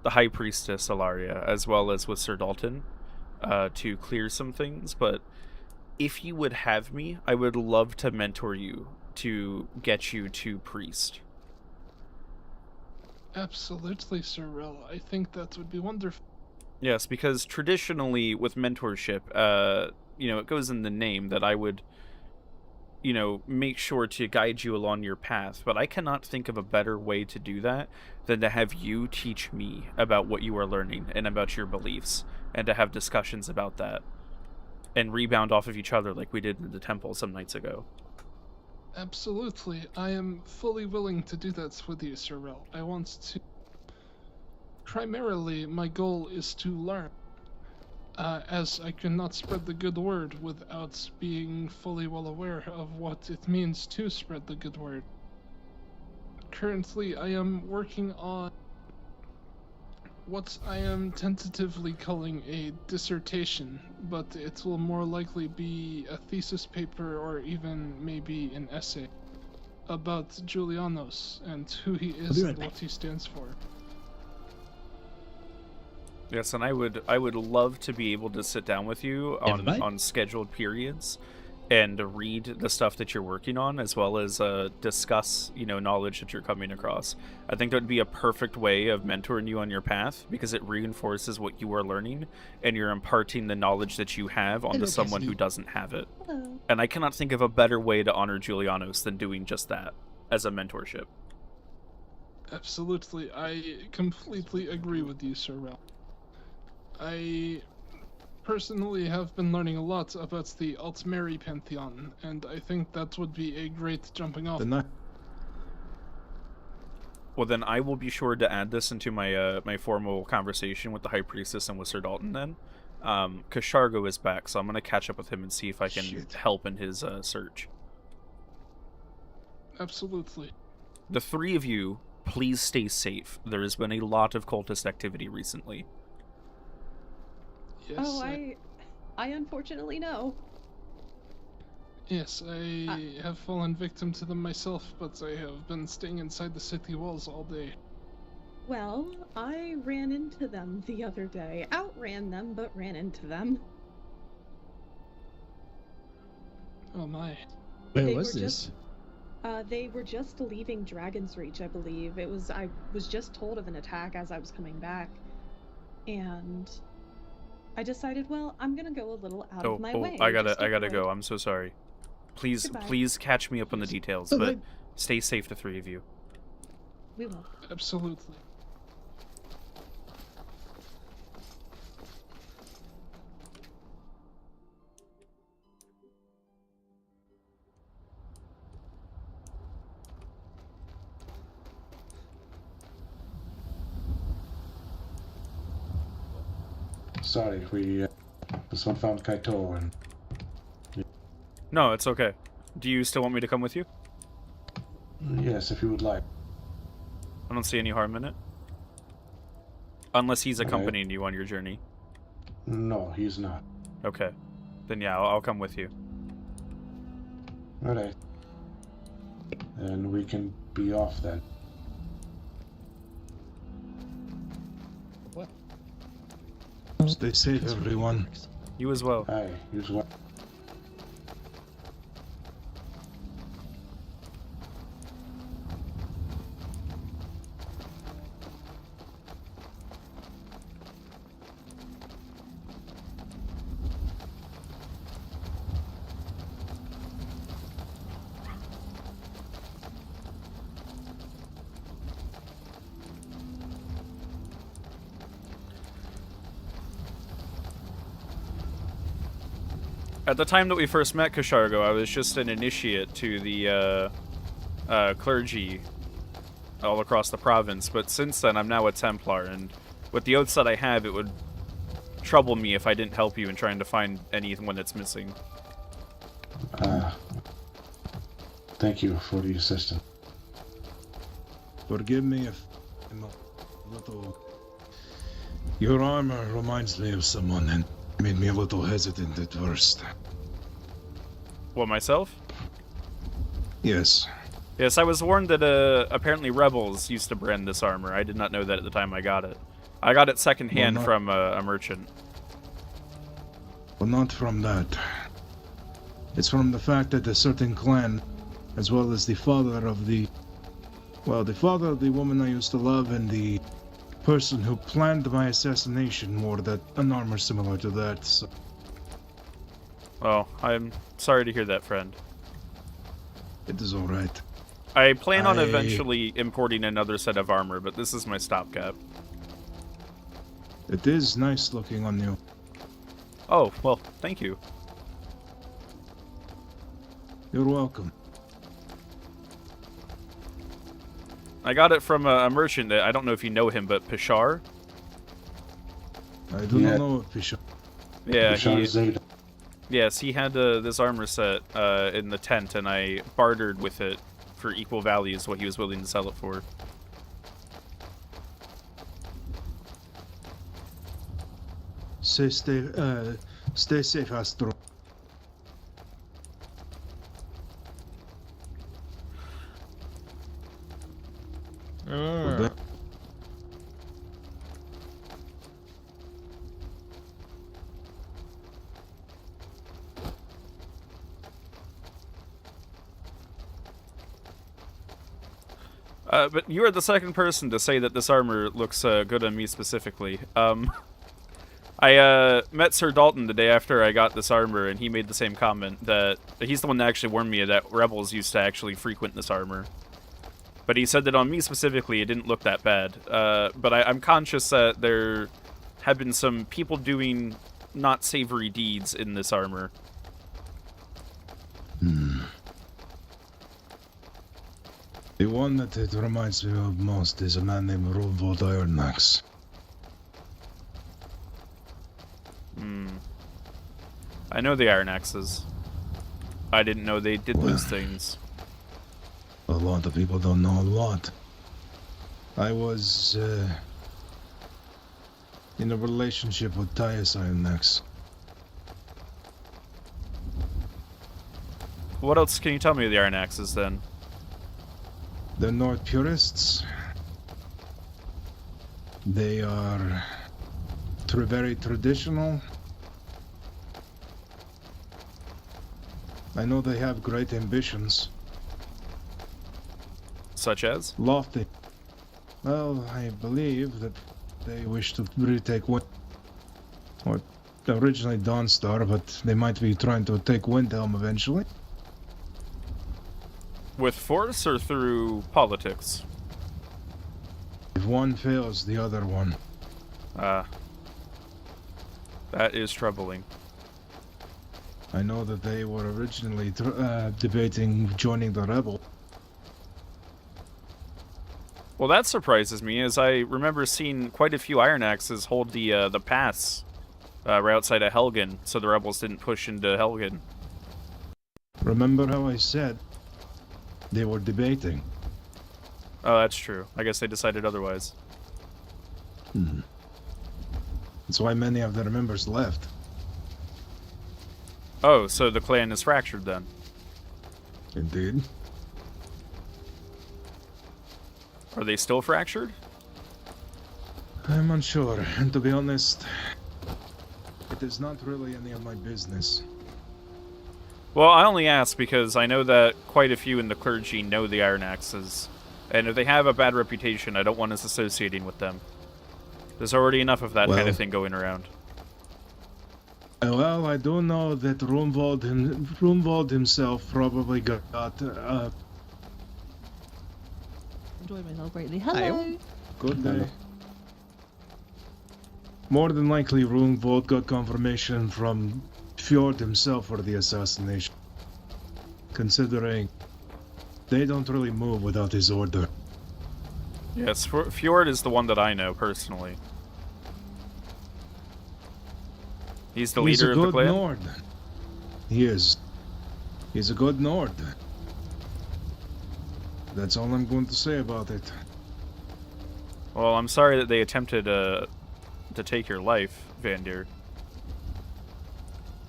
A: the High Priestess Ilaria, as well as with Sir Dalton, to clear some things, but if you would have me, I would love to mentor you to get you to Priest.
L: Absolutely, Sir Rielle. I think that would be wonderful.
A: Yes, because traditionally with mentorship, it goes in the name that I would, make sure to guide you along your path, but I cannot think of a better way to do that than to have you teach me about what you are learning and about your beliefs, and to have discussions about that, and rebound off of each other like we did in the temple some nights ago.
L: Absolutely. I am fully willing to do that with you, Sir Rielle. I want to... Primarily, my goal is to learn, as I cannot spread the good word without being fully well aware of what it means to spread the good word. Currently, I am working on what I am tentatively calling a dissertation, but it will more likely be a thesis paper or even maybe an essay about Julianos and who he is and what he stands for.
A: Yes, and I would love to be able to sit down with you on scheduled periods and read the stuff that you're working on, as well as discuss, knowledge that you're coming across. I think that would be a perfect way of mentoring you on your path, because it reinforces what you are learning, and you're imparting the knowledge that you have onto someone who doesn't have it.
M: Hello.
A: And I cannot think of a better way to honor Julianos than doing just that as a mentorship.
L: Absolutely. I completely agree with you, Sir Rielle. I personally have been learning a lot about the Altmeri Pantheon, and I think that would be a great jumping off.
A: Well, then I will be sure to add this into my my formal conversation with the High Priestess and with Sir Dalton then. Because Shargo is back, so I'm going to catch up with him and see if I can help in his search.
L: Absolutely.
A: The 3 of you, please stay safe. There has been a lot of cultist activity recently.
L: Yes,
M: Oh, I unfortunately know.
L: Yes, I have fallen victim to them myself, but I have been staying inside the city walls all day.
M: Well, I ran into them the other day. Outran them, but ran into them.
L: Oh my.
H: Where was this?
M: They were just leaving Dragon's Reach, I believe. I was just told of an attack as I was coming back. And I decided, well, I'm gonna go a little out of my way.
A: I gotta go. I'm so sorry. Please,
M: Goodbye.
A: please catch me up on the details, but stay safe, the 3 of you.
M: We will.
L: Absolutely.
J: Sorry, this one found Kaito and...
A: No, it's okay. Do you still want me to come with you?
J: Yes, if you would like.
A: I don't see any harm in it. Unless he's accompanying you on your journey.
J: No, he's not.
A: Okay. Then yeah, I'll come with you.
J: Alright. And we can be off then.
N: Stay safe, everyone.
A: You as well.
J: Aye, you as well.
A: At the time that we first met Kashargo, I was just an initiate to the clergy all across the province, but since then I'm now a Templar, and with the oaths that I have, it would trouble me if I didn't help you in trying to find anyone that's missing.
J: Thank you for the assistance.
N: Forgive me if I'm a little... Your armor reminds me of someone and made me a little hesitant at first.
A: What, myself?
N: Yes.
A: Yes, I was warned that apparently rebels used to brand this armor. I did not know that at the time I got it. I got it secondhand from a merchant.
N: Well, not from that. It's from the fact that a certain clan, as well as the father of the... Well, the father of the woman I used to love and the person who planned my assassination wore an armor similar to that, so...
A: Well, I'm sorry to hear that, friend.
N: It is alright.
A: I plan on eventually importing another set of armor, but this is my stopgap.
N: It is nice looking on you.
A: Oh, well, thank you.
N: You're welcome.
A: I got it from a merchant that I don't know if you know him, but Pishar.
N: I do not know of Pishar.
A: Yeah,
J: Zeta.
A: Yes, he had this armor set in the tent, and I bartered with it for equal values what he was willing to sell it for.
N: Stay safe, Astro.
A: But you are the second person to say that this armor looks good on me specifically. I met Sir Dalton the day after I got this armor, and he made the same comment that he's the one that actually warned me that rebels used to actually frequent this armor. But he said that on me specifically, it didn't look that bad. But I'm conscious that there have been some people doing not savory deeds in this armor.
N: The one that it reminds me of most is a man named Rovod Ironmax.
A: I know the Iron Axes. I didn't know they did those things.
N: A lot of people don't know a lot. I was in a relationship with Tyus Ironmax.
A: What else can you tell me of the Iron Axes then?
N: They're North purists. They are very traditional. I know they have great ambitions.
A: Such as?
N: Lofty. Well, I believe that they wish to retake Or originally Dawnstar, but they might be trying to take Windhelm eventually.
A: With force or through politics?
N: If one fails, the other one.
A: That is troubling.
N: I know that they were originally debating joining the rebel.
A: Well, that surprises me, as I remember seeing quite a few Iron Axes hold the pass right outside of Helgen, so the rebels didn't push into Helgen.
N: Remember how I said they were debating?
A: Oh, that's true. I guess they decided otherwise.
N: That's why many of their members left.
A: Oh, so the clan is fractured then?
N: Indeed.
A: Are they still fractured?
N: I'm unsure, and to be honest, it is not really any of my business.
A: Well, I only ask because I know that quite a few in the clergy know the Iron Axes, and if they have a bad reputation, I don't want us associating with them. There's already enough of that kind of thing going around.
N: Well, I do know that Roomwald himself probably got
O: Enjoy myself greatly. Hello.
N: Good day. More than likely, Roomwald got confirmation from Fjord himself for the assassination, considering they don't really move without his order.
A: Yes, Fjord is the one that I know personally. He's the leader of the clan?
N: He's a good Nord. He is. He's a good Nord. That's all I'm going to say about it.
A: Well, I'm sorry that they attempted to take your life, Vandir.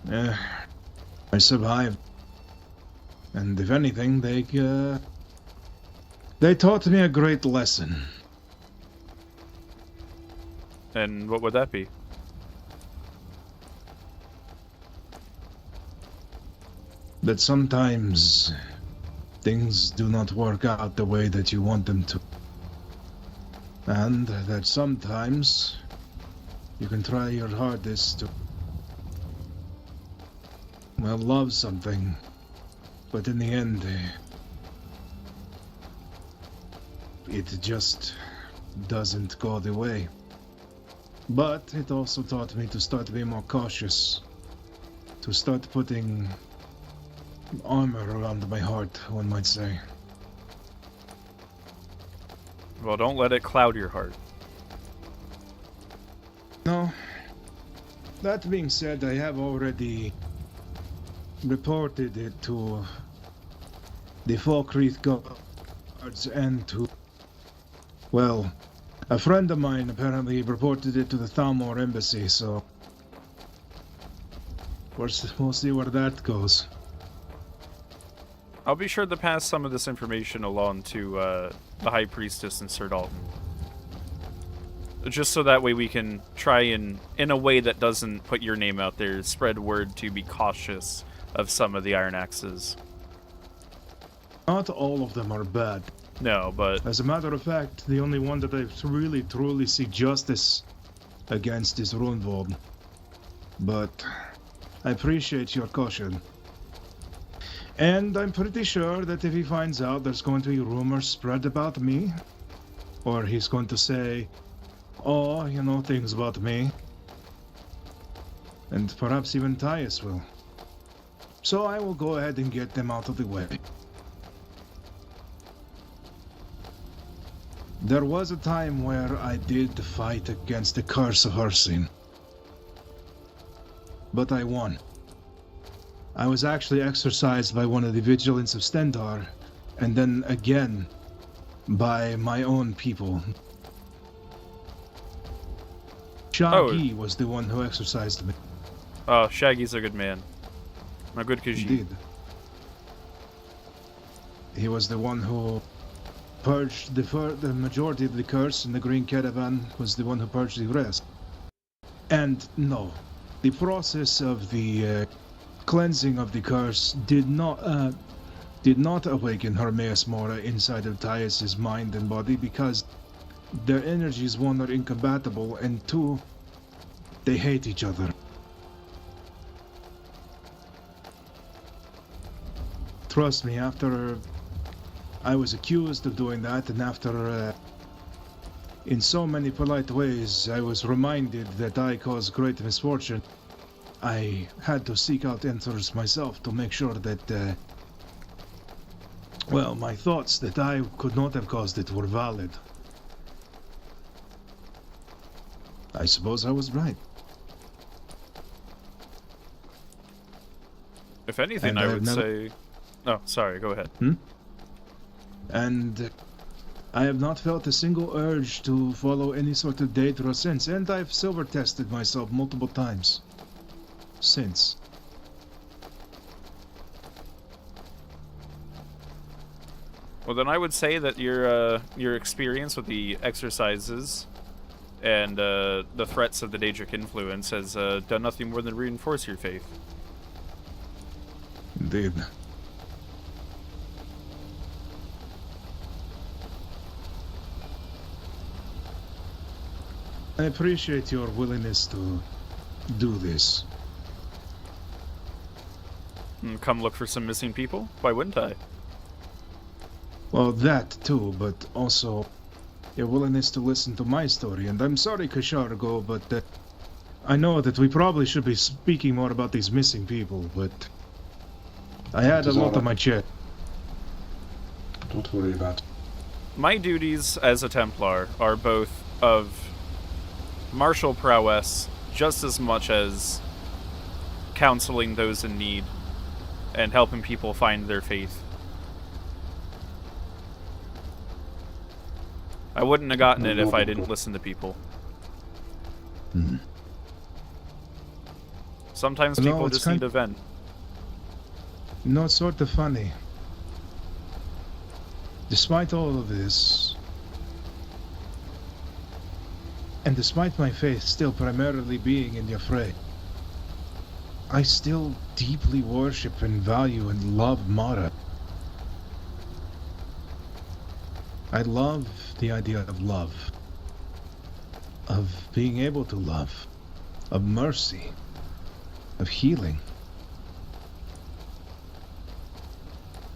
N: I survived. And if anything, they taught me a great lesson.
A: And what would that be?
N: That sometimes things do not work out the way that you want them to. And that sometimes you can try your hardest to, well, love something, but in the end, it just doesn't go the way. But it also taught me to start being more cautious, to start putting armor around my heart, one might say.
A: Well, don't let it cloud your heart.
N: No. That being said, I have already reported it to the Falkreath guards and to, well, a friend of mine apparently reported it to the Thalmor embassy, so we'll see where that goes.
A: I'll be sure to pass some of this information along to the High Priestess and Sir Dalton. Just so that way we can try and, in a way that doesn't put your name out there, spread word to be cautious of some of the Iron Axes.
N: Not all of them are bad.
A: No, but...
N: As a matter of fact, the only one that I really truly see justice against is Runvold. But I appreciate your caution. And I'm pretty sure that if he finds out there's going to be rumors spread about me, or he's going to say, oh, you know, things about me, and perhaps even Tyus will. So I will go ahead and get them out of the way. There was a time where I did fight against the curse of Hircine, but I won. I was actually exorcised by one of the Vigilants of Stendarr, and then again by my own people. Shaggy was the one who exorcised me.
A: Oh, Shaggy's a good man. A good Khajiit.
N: Indeed. He was the one who purged the majority of the curse, and the Green Caravan was the one who purged the rest. And no, the process of the cleansing of the curse did not awaken Hermaeus Mora inside of Tyus' mind and body, because their energies, one, are incompatible, and two, they hate each other. Trust me, after I was accused of doing that, and after in so many polite ways I was reminded that I caused great misfortune, I had to seek out answers myself to make sure that, well, my thoughts that I could not have caused it were valid. I suppose I was right.
A: If anything,
N: And
A: I would say... Oh, sorry, go ahead.
N: And I have not felt a single urge to follow any sort of Daedra since, and I've silver tested myself multiple times since.
A: Well, then I would say that your experience with the exercises and the threats of the Daedric influence has done nothing more than reinforce your faith.
N: Indeed. I appreciate your willingness to do this.
A: Come look for some missing people? Why wouldn't I?
N: Well, that too, but also your willingness to listen to my story. And I'm sorry, Kashargo, but I know that we probably should be speaking more about these missing people, but I had a lot on my chest.
J: Don't worry about it.
A: My duties as a Templar are both of martial prowess just as much as counseling those in need and helping people find their faith. I wouldn't have gotten it if I didn't listen to people. Sometimes people just need a vent.
N: No, it's sort of funny. Despite all of this, and despite my faith still primarily being in the fray, I still deeply worship and value and love Mara. I love the idea of love, of being able to love, of mercy, of healing.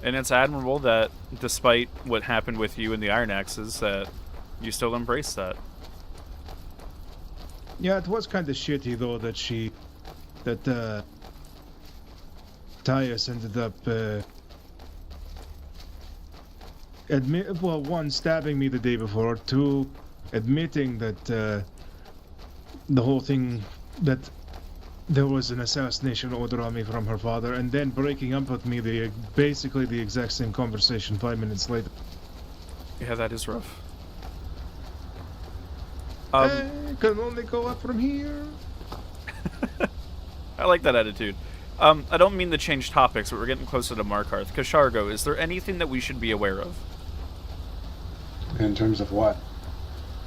A: And it's admirable that, despite what happened with you and the Iron Axes, that you still embrace that.
N: Yeah, it was kind of shitty though that Tyus ended up one, stabbing me the day before, two, admitting that the whole thing, that there was an assassination order on me from her father, and then breaking up with me basically the exact same conversation 5 minutes later.
A: Yeah, that is rough.
N: Can only go up from here.
A: I like that attitude. I don't mean to change topics, but we're getting closer to Markarth. Kashargo, is there anything that we should be aware of?
J: In terms of what?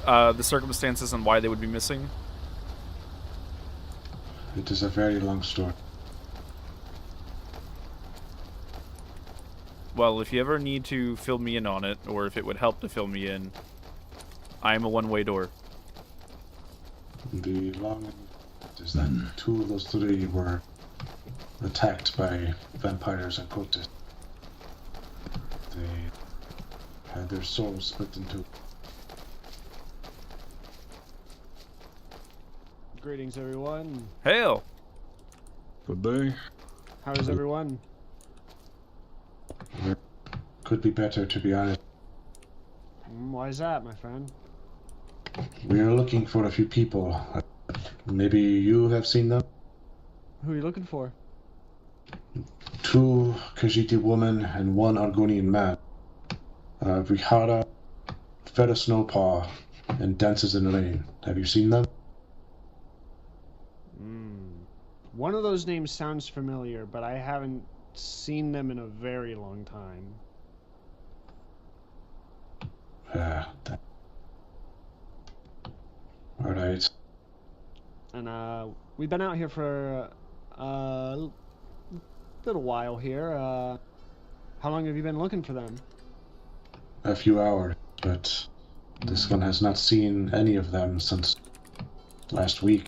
A: The circumstances and why they would be missing?
J: It is a very long story.
A: Well, if you ever need to fill me in on it, or if it would help to fill me in, I am a one-way door.
J: The long is that two of those three were attacked by vampires and cultists. They had their souls split in two.
P: Greetings, everyone.
A: Hail!
N: Good day.
P: How is everyone?
J: Could be better, to be honest.
P: Why is that, my friend?
J: We are looking for a few people. Maybe you have seen them?
P: Who are you looking for?
J: Two Khajiiti women and one Argonian man. Rihara, fed a snowpaw, and dances in the rain. Have you seen them?
P: One of those names sounds familiar, but I haven't seen them in a very long time.
J: Alright.
P: And we've been out here for a little while here. How long have you been looking for them?
J: A few hours, but this one has not seen any of them since last week.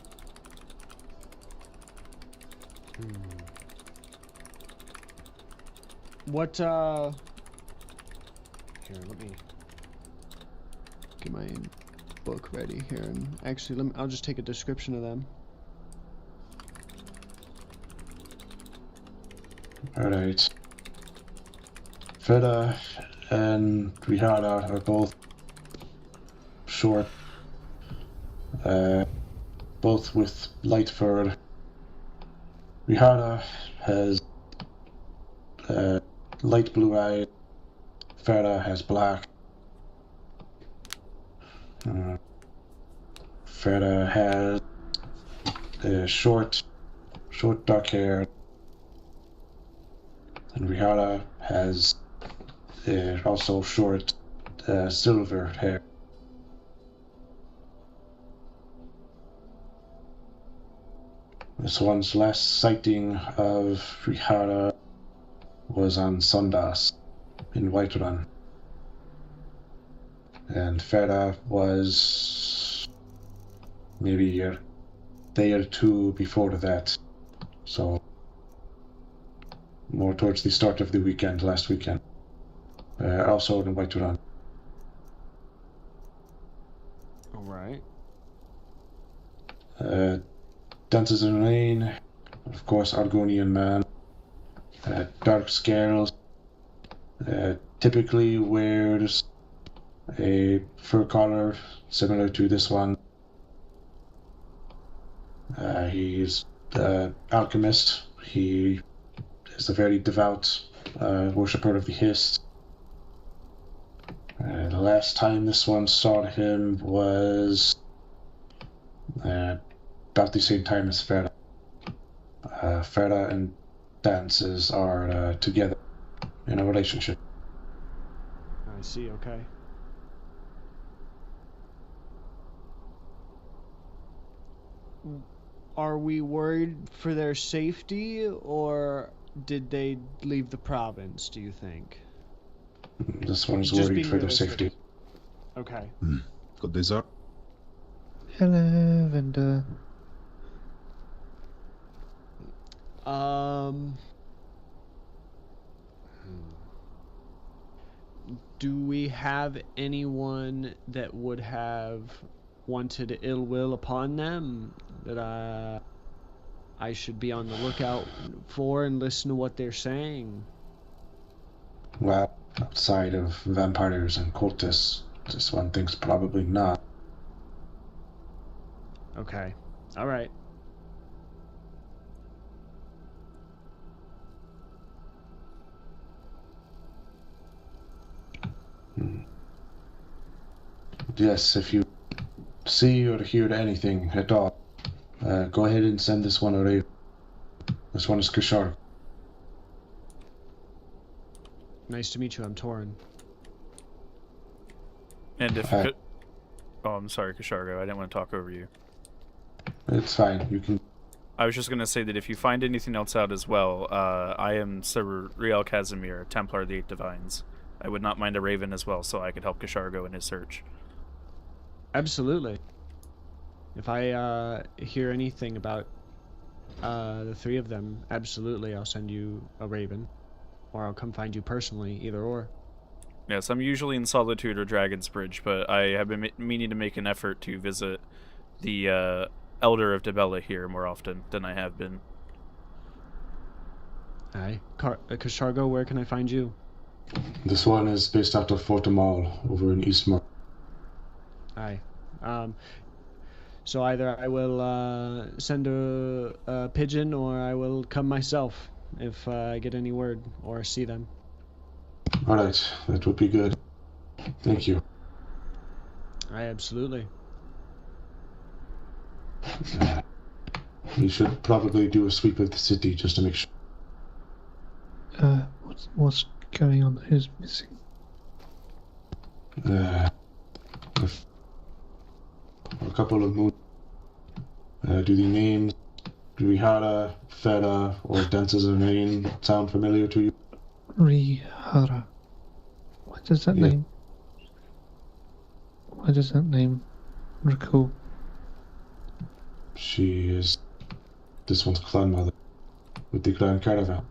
P: What, here, let me get my book ready here, and actually, I'll just take a description of them.
J: Alright. Feda and Rihara are both short, both with light fur. Rihara has light blue eyes. Feda has black. Feda has short dark hair. And Rihara has also short silver hair. This one's last sighting of Rihara was on Sundas in Whiterun. And Feda was maybe a day or two before that. So more towards the start of the weekend, last weekend. Also in Whiterun.
P: Alright.
J: Dances in Rain, of course, Argonian Man, Dark Scales, typically wears a fur collar similar to this one. He's alchemist. He is a very devout worshipper of the Hist. The last time this one saw him was about the same time as Farah. Farah and Dances are together in a relationship.
P: I see, okay. Are we worried for their safety, or did they leave the province, do you think?
J: This one's
P: Just
J: worried
P: being
J: for their
P: realistic.
J: safety.
P: Okay.
N: Good days are.
H: Hello, Vendor.
P: Do we have anyone that would have wanted ill will upon them that I should be on the lookout for and listen to what they're saying?
J: Well, outside of vampires and cultists, this one thinks probably not.
P: Okay. All right.
J: Yes, if you see or hear anything at all, go ahead and send this one a raven. This one is Kishar.
P: Nice to meet you. I'm Torin.
A: And if you could... Oh, I'm sorry, Kashargo. I didn't want to talk over you.
J: It's fine. You can...
A: I was just going to say that if you find anything else out as well, I am Sir Rielle Casimire, Templar of the Eight Divines. I would not mind a raven as well, so I could help Kashargo in his search.
P: Absolutely. If I hear anything about the three of them, absolutely, I'll send you a raven. Or I'll come find you personally, either or.
A: Yes, I'm usually in Solitude or Dragon's Bridge, but I have been meaning to make an effort to visit the Elder of Debella here more often than I have been.
P: Aye. Kashargo, where can I find you?
J: This one is based out of Fort Amal over in Eastmore.
P: Aye. So either I will send a pigeon or I will come myself if I get any word or see them.
J: Alright, that would be good. Thank you.
P: Aye, absolutely.
J: We should probably do a sweep of the city just to make sure.
H: What's going on? Who's missing?
J: A couple of moon. Do the names Rihara, Fera, or Dances in Rain sound familiar to you?
H: Rihara. What does that name? Why does that name recall?
J: She is this one's clan mother with the Grand Caravan.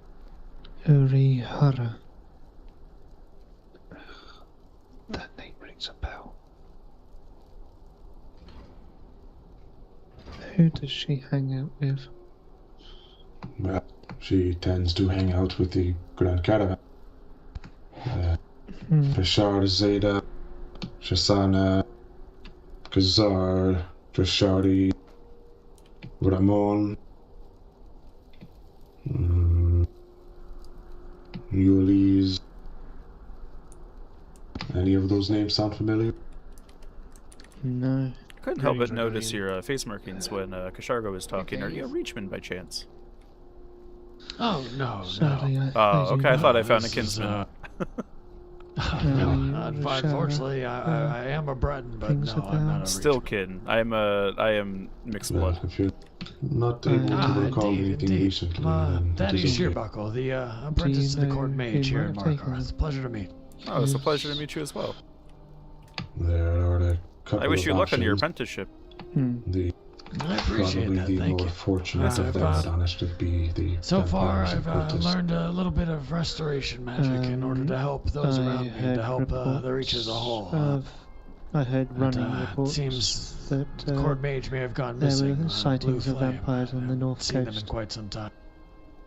H: Rihara. That name rings a bell. Who does she hang out with?
J: Well, she tends to hang out with the Grand Caravan. Bashar, Zeta, Shasana, Keizaal, Drashari, Ramon, Ulysses. Any of those names sound familiar?
H: No.
A: Couldn't help but notice your face markings when Kashargo was talking. Are you a Reachman by chance?
K: Oh, no,
H: Sadly,
K: no.
A: Oh, okay, I thought I found a kinsman.
K: No, unfortunately, I am a Breton, but no, I'm not a
A: Still kidding. I am mixed blood.
J: If you're not able to recall anything recently, then
K: Danny
J: it is okay.
K: Shearbuckle, the apprentice to the court mage here in Markar. It's a pleasure to meet.
A: Oh, it's a pleasure to meet you as well.
J: There are a couple
A: I wish
J: of
A: you luck on your
J: options.
A: apprenticeship.
J: The
K: I appreciate
J: probably
K: that,
J: the
K: thank
J: more
K: you.
J: fortunate of them would honestly be the
K: So far,
J: vampires and
K: I've
J: cultists.
K: learned a little bit of restoration magic in order to help those around me, to help the Reach as a whole.
Q: I heard running reports
P: seems
Q: that
P: the court mage may have gone
Q: there
P: missing.
Q: were sightings of vampires on the north
P: Seen them in
Q: coast.
P: quite some time.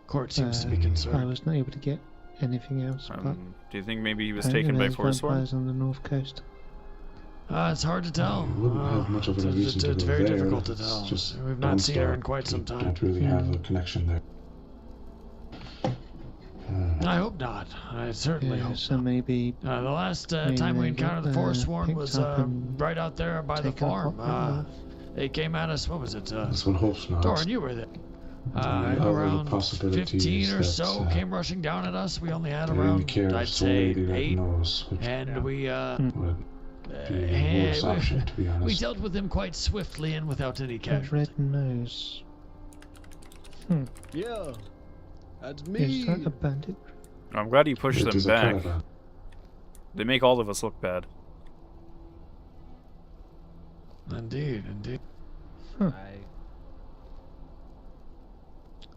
P: Court seems to be
Q: I
P: concerned.
Q: was not able to get anything else, but
A: Do you think maybe he was
Q: apparently
A: taken by
Q: there's
A: Forsworn?
Q: vampires on the north coast.
P: It's hard to tell.
J: You wouldn't have much of a reason to
P: it's
J: go
P: very
J: there.
P: difficult to
J: It's
P: tell.
J: just
P: We've not seen her in
J: Dualstream.
P: quite some time.
J: Don't really have a connection there.
P: I hope not. I certainly hope
Q: so maybe
P: the last
Q: maybe
P: time we
Q: they
P: encountered the
Q: got,
P: Forsworn
Q: picked
P: was
Q: up and
P: right out there by the
Q: taken
P: farm.
Q: apart.
P: They came at us, what was it?
J: That's what hopes not.
P: Doran, you were there.
J: only other
P: Around
J: possibility
P: 15
J: is
P: or
J: that,
P: so came rushing down at us. We only had
J: the only
P: around,
J: care
P: I'd
J: of some
P: say,
J: lady that
P: 8.
J: knows, which
P: And we,
J: would be the worst option, to be honest.
P: we dealt with him quite swiftly and without any
Q: A
P: casualty.
Q: red nose.
P: Yeah, that's
Q: Is that a bandit?
A: I'm glad he pushed
J: It
A: them
J: is a
A: back.
J: caravan.
A: They make all of us look bad.
P: Indeed.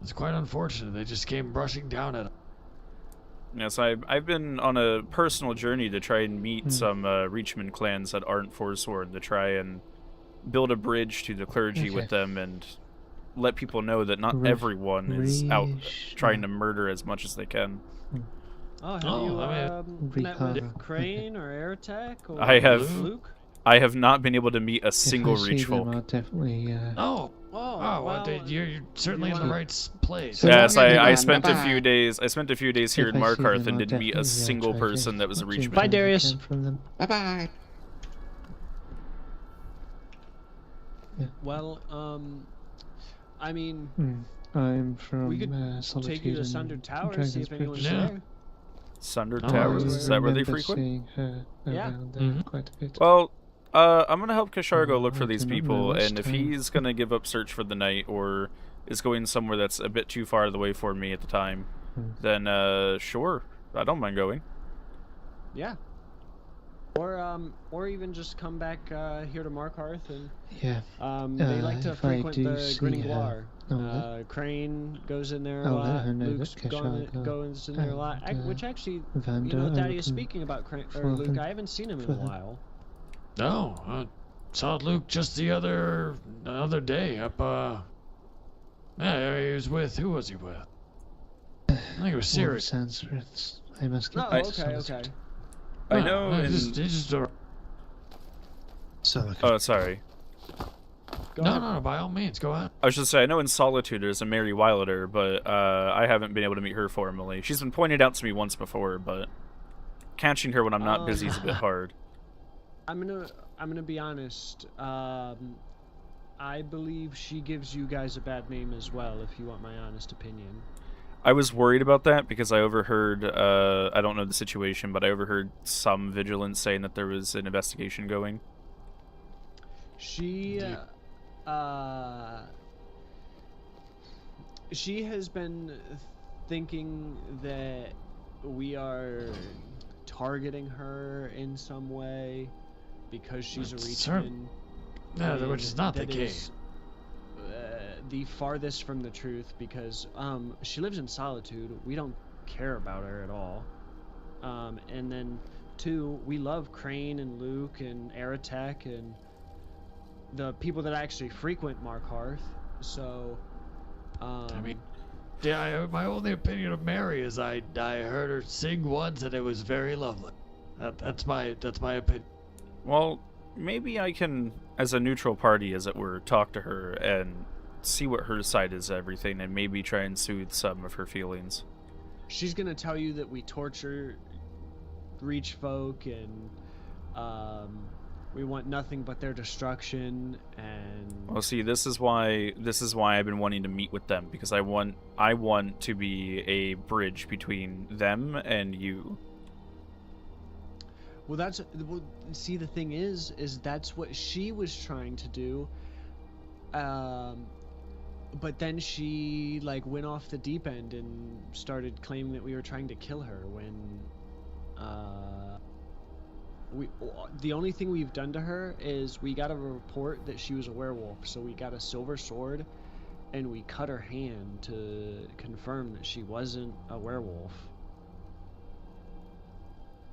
P: It's quite unfortunate. They just came rushing down at us.
A: Yes, I've been on a personal journey to try and meet some Reachman clans that aren't Forsworn, to try and build a bridge to the clergy with them and let people know that not everyone is out trying to murder as much as they can.
P: Oh,
Q: I mean,
P: met with Crane or Airtech or
A: I have
P: Luke?
A: I have not been able to meet a single
Q: if I see
A: Reach
Q: them,
A: folk.
Q: I'll definitely.
P: Well, you're certainly in the right place.
Q: So
A: Yes,
Q: long as
A: I
Q: you
A: spent a
Q: remember-
A: few days. I spent a few days here
Q: If
A: in
Q: I see
A: Markarth
Q: them,
A: and
Q: I'll
A: didn't meet a
Q: definitely,
A: single
Q: try to
A: person that was a
Q: watch
A: Reachman.
Q: everything I can From them.
D: Bye bye.
P: Well, I mean,
Q: I'm from
P: we could
Q: Solitude
P: take you to
Q: and
P: Sundered Tower,
Q: Dragon's
P: see if anyone's
Q: Bridge.
P: there.
A: Sundered
Q: I
A: Towers? Is that where they
Q: remember
A: frequent?
Q: seeing her
P: Yeah.
Q: around there quite a bit.
A: Well, I'm gonna help Kishar go look for
Q: I
A: these
Q: do not know
A: people,
Q: which
A: and if
Q: time.
A: he's gonna give up search for the night or is going somewhere that's a bit too far away for me at the time, then sure, I don't mind going.
P: Yeah. Or even just come back here to Markarth and
Q: Yeah.
P: they like to
Q: if I
P: frequent
Q: do
P: the
Q: see
P: Grinning
Q: her,
P: Guar. Crane goes in there a
Q: I'll let
P: lot.
Q: her know
P: Luke's
Q: that Keshal
P: goes in there a lot.
Q: and,
P: Which actually,
Q: Vanda
P: you know,
Q: are
P: Daddy is
Q: looking
P: speaking about Crane or
Q: for
P: Luke.
Q: them-
P: I haven't seen him in
Q: for
P: a
Q: them.
P: while. No, saw Luke just the other day up. Yeah, he was with. Who was he with? I think it was
Q: All the
P: Sirius.
Q: Sandsworths. I must
P: No,
Q: get
P: okay, okay.
A: I know.
P: No,
A: in-
P: just
A: Oh, sorry.
P: no, by all means, go ahead.
A: I was just say I know in Solitude there's a Mary Wilder, but I haven't been able to meet her formally. She's been pointed out to me once before, but catching her when I'm not busy is a bit hard.
P: I'm gonna be honest. I believe she gives you guys a bad name as well. If you want my honest opinion.
A: I was worried about that because I overheard, I don't know the situation, but I overheard some vigilance saying that there was an investigation going.
P: She has been thinking that we are targeting her in some way because she's a Reachman.
L: No, which is not the
P: That
L: case.
P: The farthest from the truth, because she lives in Solitude. We don't care about her at all. And then 2, we love Crane and Luke and Aratech and the people that actually frequent Markarth. So,
L: I mean, yeah, my only opinion of Mary is I heard her sing once and it was very lovely. That's my opinion.
A: Well, maybe I can, as a neutral party, as it were, talk to her and see what her side is of everything and maybe try and soothe some of her feelings.
P: she's gonna tell you that we torture Reach folk and we want nothing but their destruction. And
A: Well, see, this is why I've been wanting to meet with them, because I want to be a bridge between them and you.
P: well, see, the thing is that's what she was trying to do. But then she went off the deep end and started claiming that we were trying to kill her when the only thing we've done to her is we got a report that she was a werewolf, so we got a silver sword and we cut her hand to confirm that she wasn't a werewolf.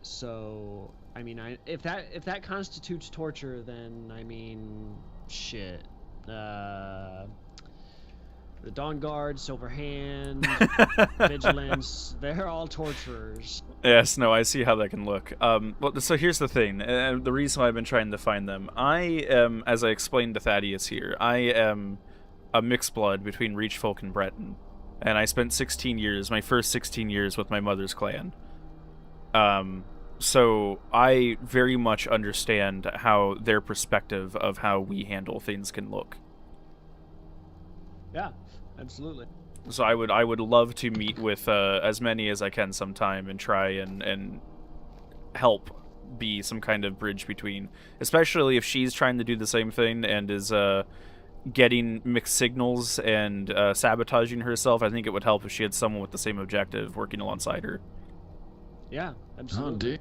P: So I mean, if that constitutes torture, then I mean, shit. The Dawn Guard, Silver Hand, Vigilance, they're all torturers.
A: Yes, no, I see how that can look. Well, so here's the thing, and the reason why I've been trying to find them. I am, as I explained to Thaddeus here, I am a mixed blood between Reachfolk and Breton. And I spent 16 years, my first 16 years, with my mother's clan. So I very much understand how their perspective of how we handle things can look.
P: Yeah, absolutely.
A: So I would love to meet with as many as I can sometime and try and help be some kind of bridge between, especially if she's trying to do the same thing and is getting mixed signals and sabotaging herself. I think it would help if she had someone with the same objective working alongside her.
P: Yeah, absolutely.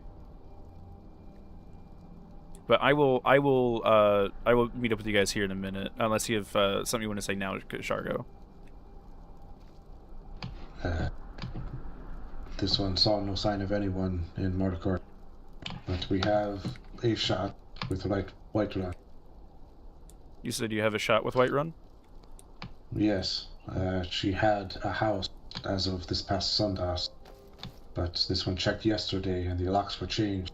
A: But I will meet up with you guys here in a minute, unless you have something you want to say now, Shargo.
J: This one saw no sign of anyone in Murdercourt, but we have a shot with Whiterun.
A: You said you have a shot with Whiterun?
J: Yes, she had a house as of this past Sundas, but this one checked yesterday and the locks were changed.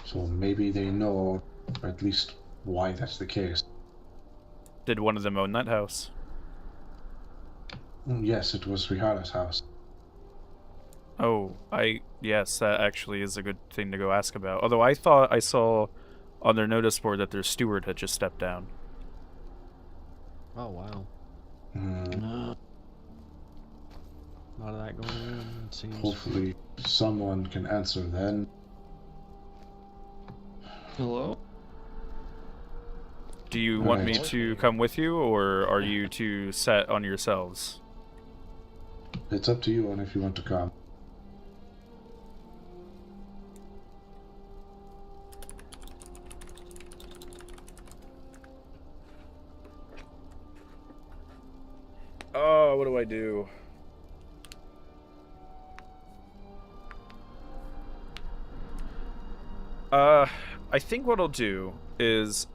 J: So maybe they know, or at least why that's the case.
A: Did one of them own that house?
J: Yes, it was Rihara's house.
A: Oh, yes, that actually is a good thing to go ask about. Although I thought I saw on their notice board that their steward had just stepped down.
P: Oh, wow.
J: Mm.
P: A lot of that going on, it seems.
J: Hopefully someone can answer then.
Q: Hello?
A: Do you want me to come with you, or are you too set on yourselves?
J: It's up to you on if you want to come.
A: Oh, what do I do? I think what I'll do is,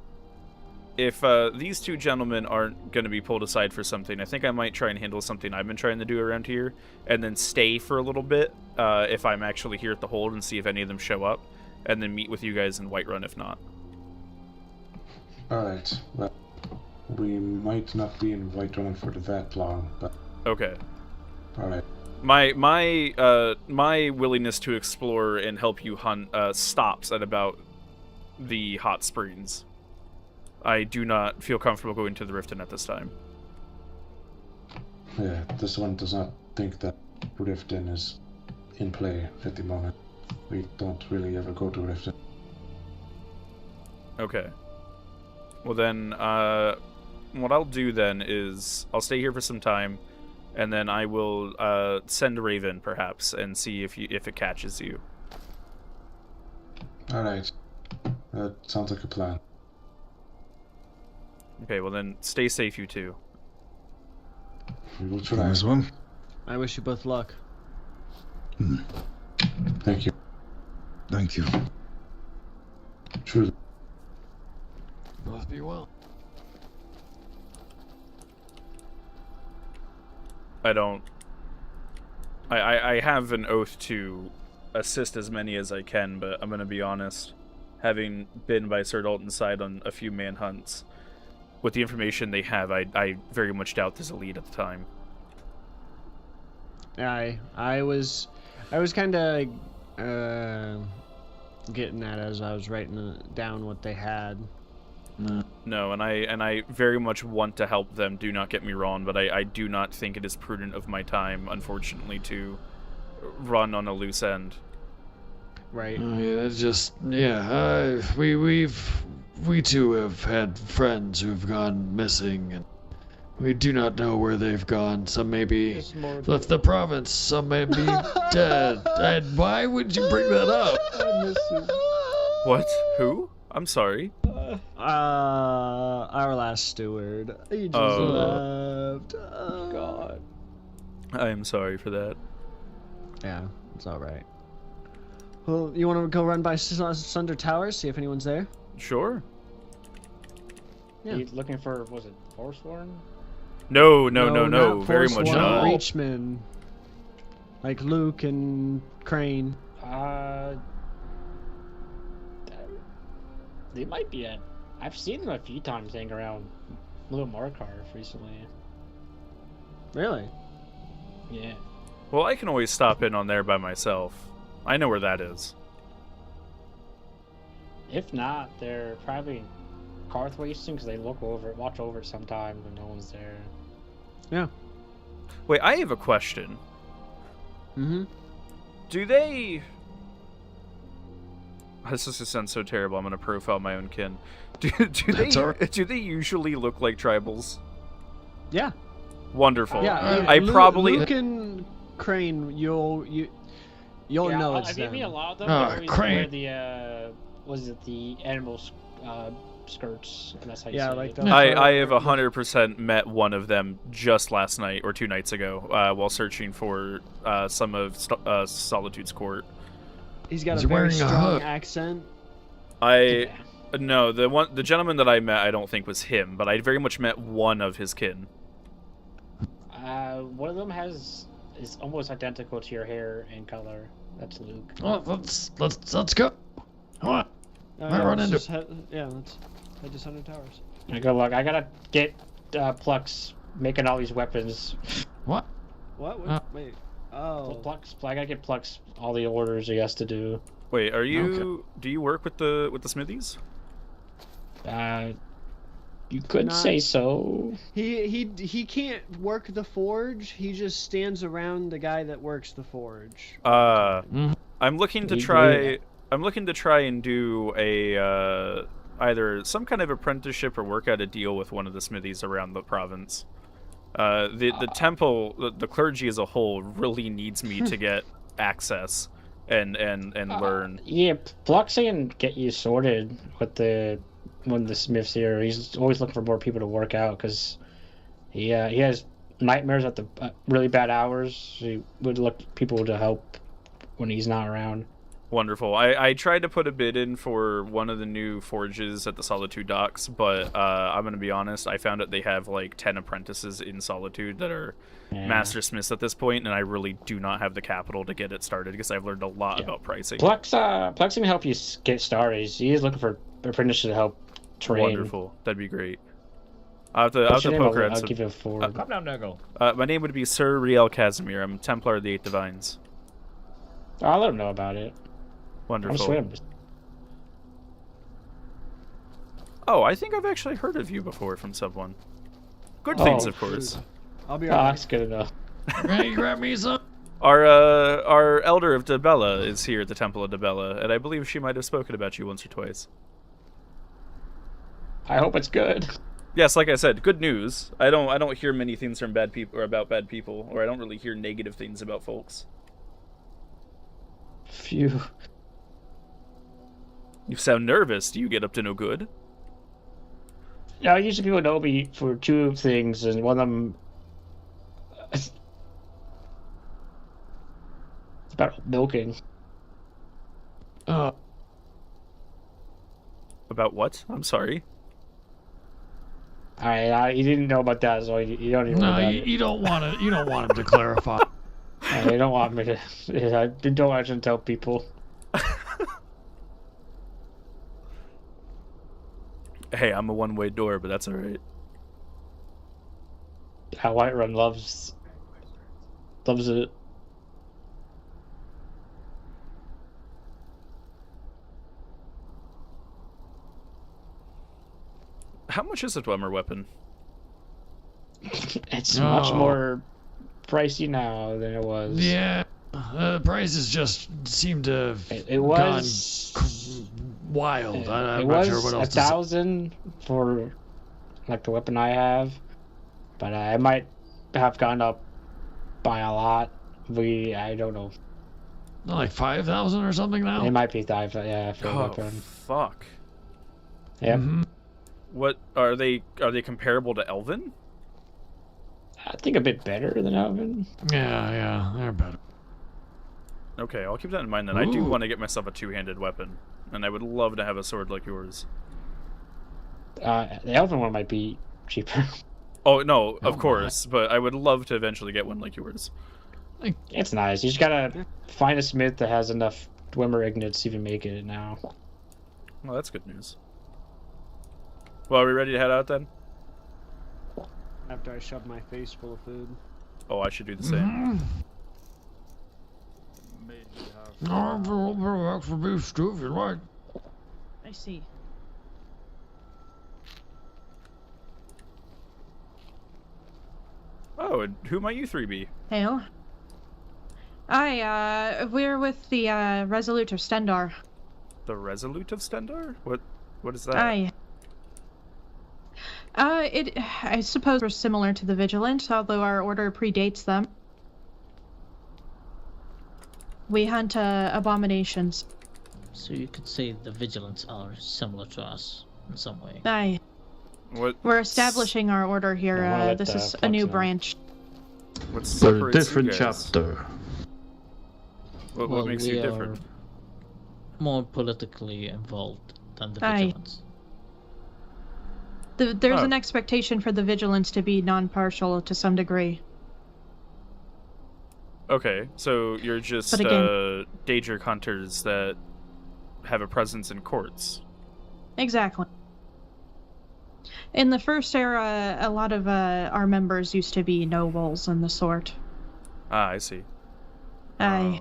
A: if these two gentlemen aren't going to be pulled aside for something, I think I might try and handle something I've been trying to do around here, and then stay for a little bit if I'm actually here at the hold and see if any of them show up, and then meet with you guys in Whiterun if not.
J: Alright, well, we might not be in Whiterun for that long, but...
A: Okay.
J: Alright.
A: My willingness to explore and help you hunt stops at about the hot springs. I do not feel comfortable going to the Riften at this time.
J: Yeah, this one does not think that Riften is in play at the moment. We don't really ever go to Riften.
A: Okay. Well then, what I'll do then is I'll stay here for some time, and then I will send Raven perhaps and see if it catches you.
J: All right, that sounds like a plan.
A: Okay, well then, stay safe, you two.
J: We will try
N: as well.
P: I wish you both luck.
J: Thank you.
N: Thank you.
J: Truly.
Q: Both be well.
A: I have an oath to assist as many as I can, but I'm gonna be honest. Having been by Sir Dalton's side on a few manhunts, with the information they have, I very much doubt there's a lead at the time.
P: I was kind of getting that as I was writing down what they had.
A: No, and I very much want to help them, do not get me wrong, but I do not think it is prudent of my time, unfortunately, to run on a loose end.
P: Right.
Q: Yeah, that's just we too have had friends who've gone missing, and we do not know where they've gone. Some may be left the province, some may be dead. And why would you bring that up?
L: I miss you.
A: What? Who? I'm sorry.
P: Our last steward. He just left. Oh,
L: God.
A: I am sorry for that.
P: Yeah, it's alright. Well, you want to go run by Sunder Towers, see if anyone's there?
A: Sure.
P: Yeah.
R: You looking for, was it Forsworn?
A: No.
P: Not
A: Very
P: Force
A: much
P: One,
A: not.
P: Reachman. Like Luke and Crane.
R: They might be at. I've seen them a few times hanging around Little Markarth recently.
P: Really?
R: Yeah.
A: Well, I can always stop in on there by myself. I know where that is.
R: If not, they're probably Karth wasting because they watch over it sometimes when no one's there.
P: Yeah.
A: Wait, I have a question.
P: Mm-hmm.
A: Do they... This is gonna sound so terrible. I'm gonna profile my own kin. Do they usually look like tribals?
P: Yeah.
A: Wonderful.
P: Yeah.
A: I probably
P: Luke and Crane. You'll know it's
R: I've
P: them.
R: seen a lot of them. They always wear the was it the animal skirts? And that's how you say
P: like
R: it.
P: the
A: I have 100% met one of them just last night or 2 nights ago while searching for some of Solitude's court.
P: He's got a very strong accent.
A: No, the gentleman that I met I don't think was him, but I very much met one of his kin.
R: One of them is almost identical to your hair and color. That's Luke.
Q: Well, let's go. Come on. Might run into.
P: Let's head to Sunder Towers.
R: Good luck. I gotta get Plux making all these weapons.
Q: What?
P: What? Wait. Oh.
R: Plux. I gotta get Plux all the orders he has to do.
A: Wait, are you? Okay. Do you work with the smithies?
R: You could say so.
P: He can't work the forge. He just stands around the guy that works the forge.
A: I'm looking to try. I'm looking to try and do a either some kind of apprenticeship or work out a deal with one of the smithies around the province. The temple, the clergy as a whole, really needs me to get access and learn.
R: Yeah, Plux can get you sorted with one of the smiths here. He's always looking for more people to work out because he has nightmares at the really bad hours. He would look people to help when he's not around.
A: Wonderful. I tried to put a bid in for one of the new forges at the Solitude docks, but I'm going to be honest, I found out they have like 10 apprentices in Solitude that are master smiths at this point, and I really do not have the capital to get it started because I've learned a lot about pricing.
R: Plux can help you get started. He is looking for apprentices to help train.
A: Wonderful. That'd be great. I'll have to poke around.
R: I'll give you a forward.
K: Come down, Nuggle.
A: My name would be Sir Rielle Casimire. I'm Templar of the Eight Divines.
R: I'll let him know about it.
A: Wonderful. Oh, I think I've actually heard of you before from someone. Good things, of course.
P: I'll be alright.
R: That's good enough.
Q: Ready to grab me some?
A: Our elder of Debella is here at the Temple of Debella, and I believe she might have spoken about you once or twice.
R: I hope it's good.
A: Yes, like I said, good news. I don't hear many things from bad people or about bad people, or I don't really hear negative things about folks.
R: Phew.
A: You sound nervous. Do you get up to no good?
R: Yeah, usually people know me for 2 things, and one of them it's about milking.
A: About what? I'm sorry.
R: Alright, you didn't know about that, so you don't even.
Q: No, you don't want to. You don't want him to clarify.
R: They don't want me to. I don't actually tell people.
A: Hey, I'm a one-way door, but that's all right.
R: How Whiterun loves it.
A: How much is a Dwemer weapon?
R: It's much more pricey now than it was.
Q: Yeah, the prices just seem to have
R: it was
Q: gone wild. I'm
R: it
Q: not
R: was
Q: sure what else
R: 1,000 for like the weapon I have, but I might have gone up by a lot. I don't know.
Q: Not like 5,000 or something now.
R: It might be 5,000. Yeah, for a weapon.
A: Fuck.
R: Yeah.
Q: Mm-hmm.
A: What are they? Are they comparable to Elven?
R: I think a bit better than Elven.
Q: Yeah, they're better.
A: Okay, I'll keep that in mind then. I do want to get myself a two-handed weapon, and I would love to have a sword like yours.
R: The elven one might be cheaper.
A: Oh, no, of course, but I would love to eventually get one like yours.
R: It's nice. You just gotta find a smith that has enough Dwemer Ignits to even make it now.
A: Well, that's good news. Well, are we ready to head out then?
P: After I shove my face full of food.
A: Oh, I should do the same.
Q: I'll for beef stew if you like.
B: I see.
A: Oh, and who might you three be?
M: Hail. We're with the Resolute of Stendar.
A: The Resolute of Stendar? What is that?
M: Aye. I suppose we're similar to the Vigilant, although our order predates them. We hunt abominations.
S: So you could say the Vigilants are similar to us in some way.
M: Aye. We're establishing our order here. This is a new branch.
A: What
Q: But a
A: separates
Q: different
A: you guys?
Q: chapter.
A: What makes you different?
S: More politically involved than the
M: Aye.
S: Vigilants.
M: There's an expectation for the Vigilants to be non-partial to some degree.
A: Okay, so you're just
M: But again-
A: Daedric hunters that have a presence in courts.
M: Exactly. In the first era, a lot of our members used to be nobles and the sort.
A: Ah, I see.
M: Aye.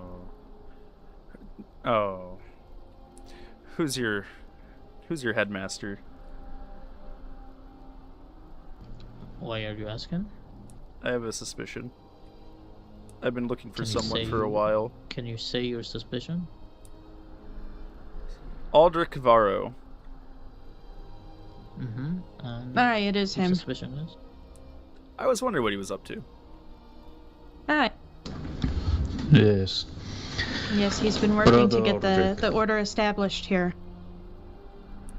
A: Oh. Who's your headmaster?
S: Why are you asking?
A: I have a suspicion. I've been looking for
S: Can you
A: someone
S: say-
A: for a while.
S: Can you say your suspicion?
A: Aldrich Varro.
S: Mm-hmm.
M: Aye, it is
S: your
M: him.
S: Suspicion is?
A: I was wondering what he was up to.
M: Aye.
Q: Yes.
M: Yes, he's been working to
Q: Brother
M: get the
Q: Aldrich.
M: order established here.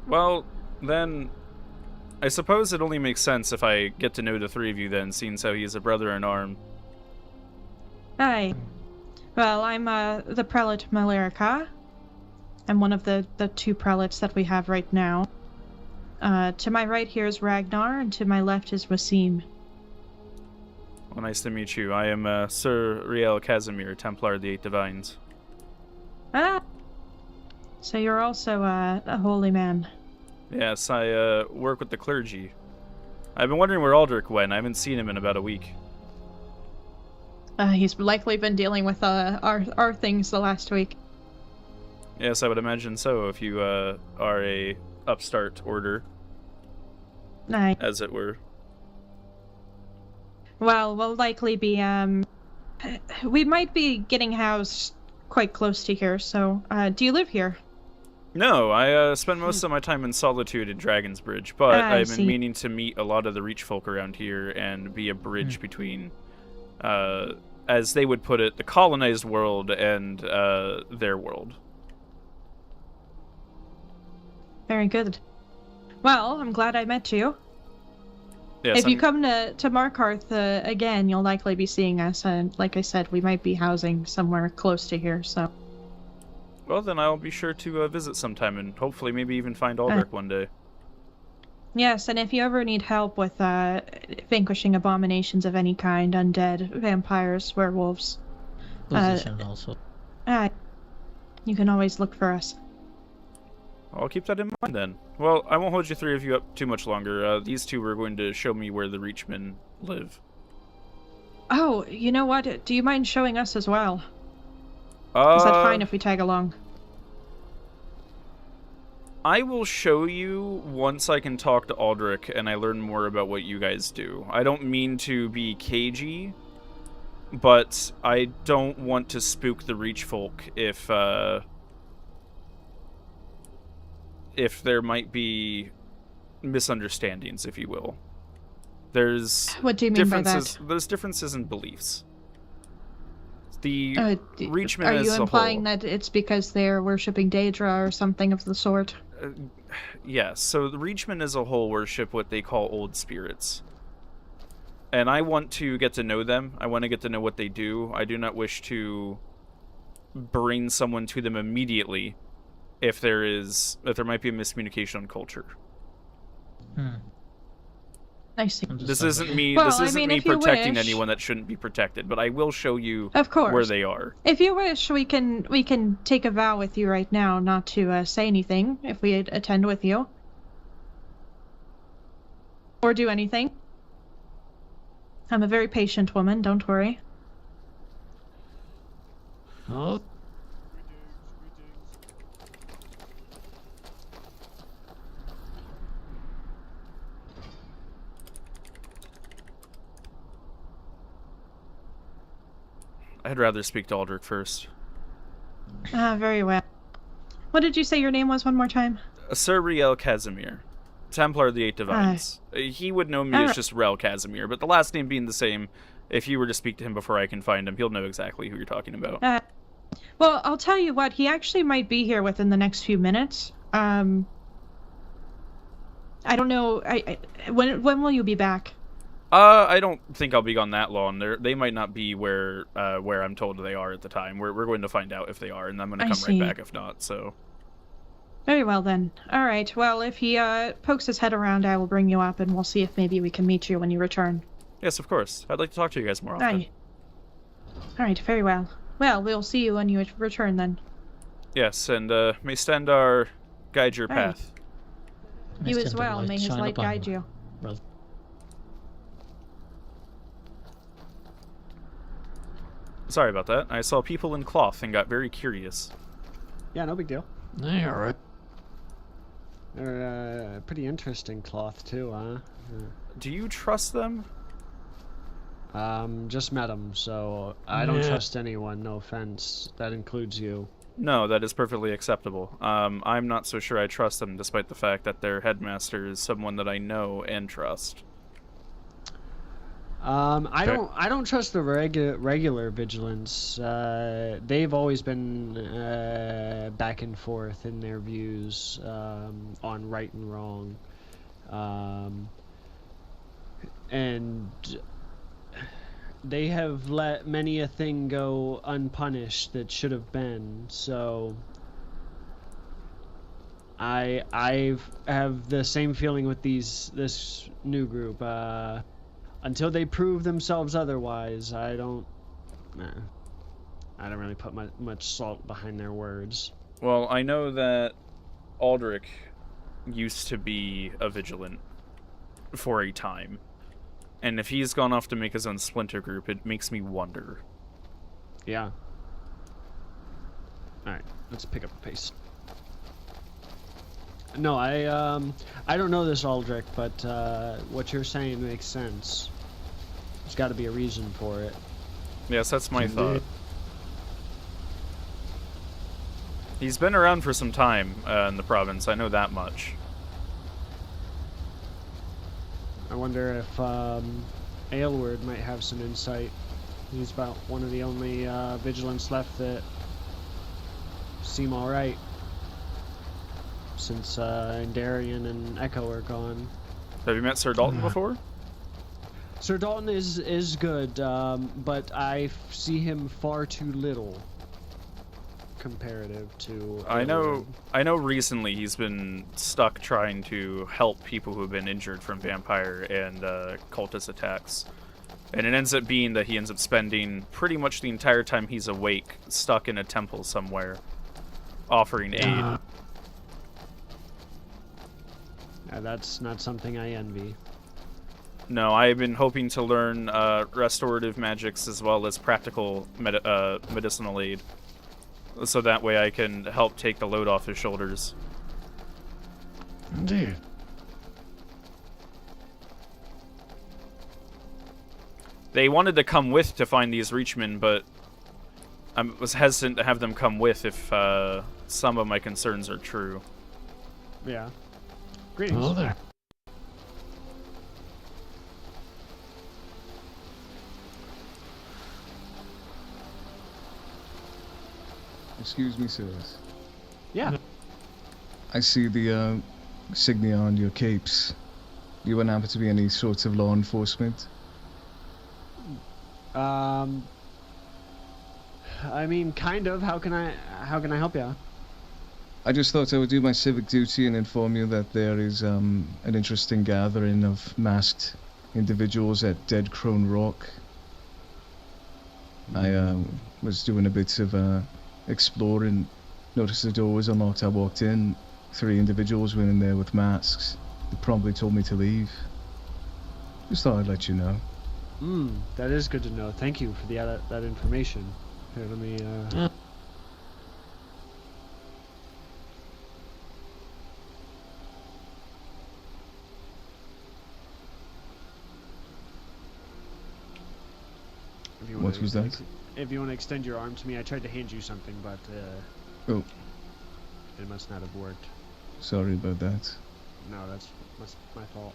A: Well, then, I suppose it only makes sense if I get to know the three of you then, seeing how he is a brother in arm.
M: Aye. Well, I'm the Prelate Malerica. I'm one of the two prelates that we have right now. To my right here is Ragnar, and to my left is Wasim.
A: Well, nice to meet you. I am Sir Rielle Casimire, Templar of the Eight Divines.
M: Ah! So you're also a holy man.
A: Yes, I work with the clergy. I've been wondering where Aldrich went. I haven't seen him in about a week.
M: He's likely been dealing with our things the last week.
A: Yes, I would imagine so, if you are a upstart order,
M: Aye.
A: as it were.
M: Well, we'll likely be, we might be getting housed quite close to here, so, do you live here?
A: No, I spend most of my time in solitude in Dragon's Bridge, but
M: I
A: I've been
M: see.
A: meaning to meet a lot of the Reach folk around here and be a bridge between, as they would put it, the colonized world and their world.
M: Very good. Well, I'm glad I met you.
A: Yes,
M: If you come to Markarth again, you'll likely be seeing us, and like I said, we might be housing somewhere close to here, so...
A: Well, then I'll be sure to visit sometime and hopefully maybe even find Aldrich one day.
M: Yes, and if you ever need help with vanquishing abominations of any kind, undead, vampires, werewolves...
S: Position also.
M: You can always look for us.
A: I'll keep that in mind then. Well, I won't hold you three of you up too much longer. These two are going to show me where the Reachmen live.
M: Oh, you know what? Do you mind showing us as well? Is that fine if we tag along?
A: I will show you once I can talk to Aldrich and I learn more about what you guys do. I don't mean to be cagey, but I don't want to spook the Reach folk if there might be misunderstandings, if you will. There's
M: What do you mean by that?
A: There's differences in beliefs. The Reachmen
M: Are
A: as
M: you
A: a
M: implying
A: whole.
M: that it's because they're worshipping Daedra or something of the sort?
A: Yes, so the Reachmen as a whole worship what they call old spirits. And I want to get to know them. I want to get to know what they do. I do not wish to bring someone to them immediately if there might be a miscommunication on culture.
B: I see.
A: This isn't me.
B: Well,
A: this isn't me protecting
B: wish,
A: anyone that shouldn't be protected, but I will show you
T: Of course.
A: where they are.
T: If you wish, we can take a vow with you right now not to say anything if we attend with you. Or do anything. I'm a very patient woman, don't worry.
Q: Oh.
A: I'd rather speak to Aldrich first.
T: Very well. What did you say your name was one more time?
A: Sir Rielle Casimire, Templar of the Eight Divines. He would know me as just Rielle Casimire, but the last name being the same, if you were to speak to him before I can find him, he'll know exactly who you're talking about.
T: Well, I'll tell you what, he actually might be here within the next few minutes. I don't know, when will you be back?
A: I don't think I'll be gone that long. They might not be where I'm told they are at the time. We're going to find out if they are, and I'm going to come right back if not, so...
T: Very well then. Alright, well, if he pokes his head around, I will bring you up, and we'll see if maybe we can meet you when you return.
A: Yes, of course. I'd like to talk to you guys more often.
T: Alright, very well. Well, we'll see you when you return then.
A: Yes, and may Standar guide your path.
T: You as well, may his light guide you.
A: Sorry about that. I saw people in cloth and got very curious.
P: Yeah, no big deal.
Q: Hey, alright.
P: They're pretty interesting cloth too, huh?
A: Do you trust them?
P: Just met them, so I don't trust anyone, no offense. That includes you.
A: No, that is perfectly acceptable. I'm not so sure I trust them, despite the fact that their headmaster is someone that I know and trust.
P: I don't trust the regular vigilance. They've always been back and forth in their views on right and wrong, and they have let many a thing go unpunished that should have been. So I have the same feeling with this new group. Until they prove themselves otherwise, I don't really put much salt behind their words.
A: Well, I know that Aldrich used to be a vigilant for a time. And if he's gone off to make his own splinter group, it makes me wonder.
P: Yeah. Alright, let's pick up the pace. No, I don't know this Aldrich, but what you're saying makes sense. There's got to be a reason for it.
A: Yes, that's my thought. He's been around for some time in the province, I know that much.
P: I wonder if Aylward might have some insight. He's about one of the only vigilants left that seem alright. Since Darian and Echo are gone.
A: Have you met Sir Dalton before?
P: Sir Dalton is good, but I see him far too little comparative to...
A: I know recently he's been stuck trying to help people who have been injured from vampire and cultist attacks. And it ends up being that he ends up spending pretty much the entire time he's awake stuck in a temple somewhere, offering aid.
P: That's not something I envy.
A: No, I've been hoping to learn restorative magics as well as practical medicinal aid. So that way I can help take the load off his shoulders.
Q: Indeed.
A: They wanted to come with to find these Reachmen, but I was hesitant to have them come with if some of my concerns are true.
P: Yeah. Greetings.
Q: Hello there.
U: Excuse me, sirs.
P: Yeah.
U: I see the insignia on your capes. You wouldn't happen to be any sorts of law enforcement?
P: I mean, kind of. How can I help you?
U: I just thought I would do my civic duty and inform you that there is an interesting gathering of masked individuals at Dead Crone Rock. I was doing a bit of exploring, noticed the door was unlocked. I walked in, 3 individuals went in there with masks. They promptly told me to leave. Just thought I'd let you know.
P: That is good to know. Thank you for that information. Here, let me.
U: What was that?
P: If you want to extend your arm to me, I tried to hand you something, but
U: oh,
P: it must not have worked.
U: Sorry about that.
P: No, that's my fault.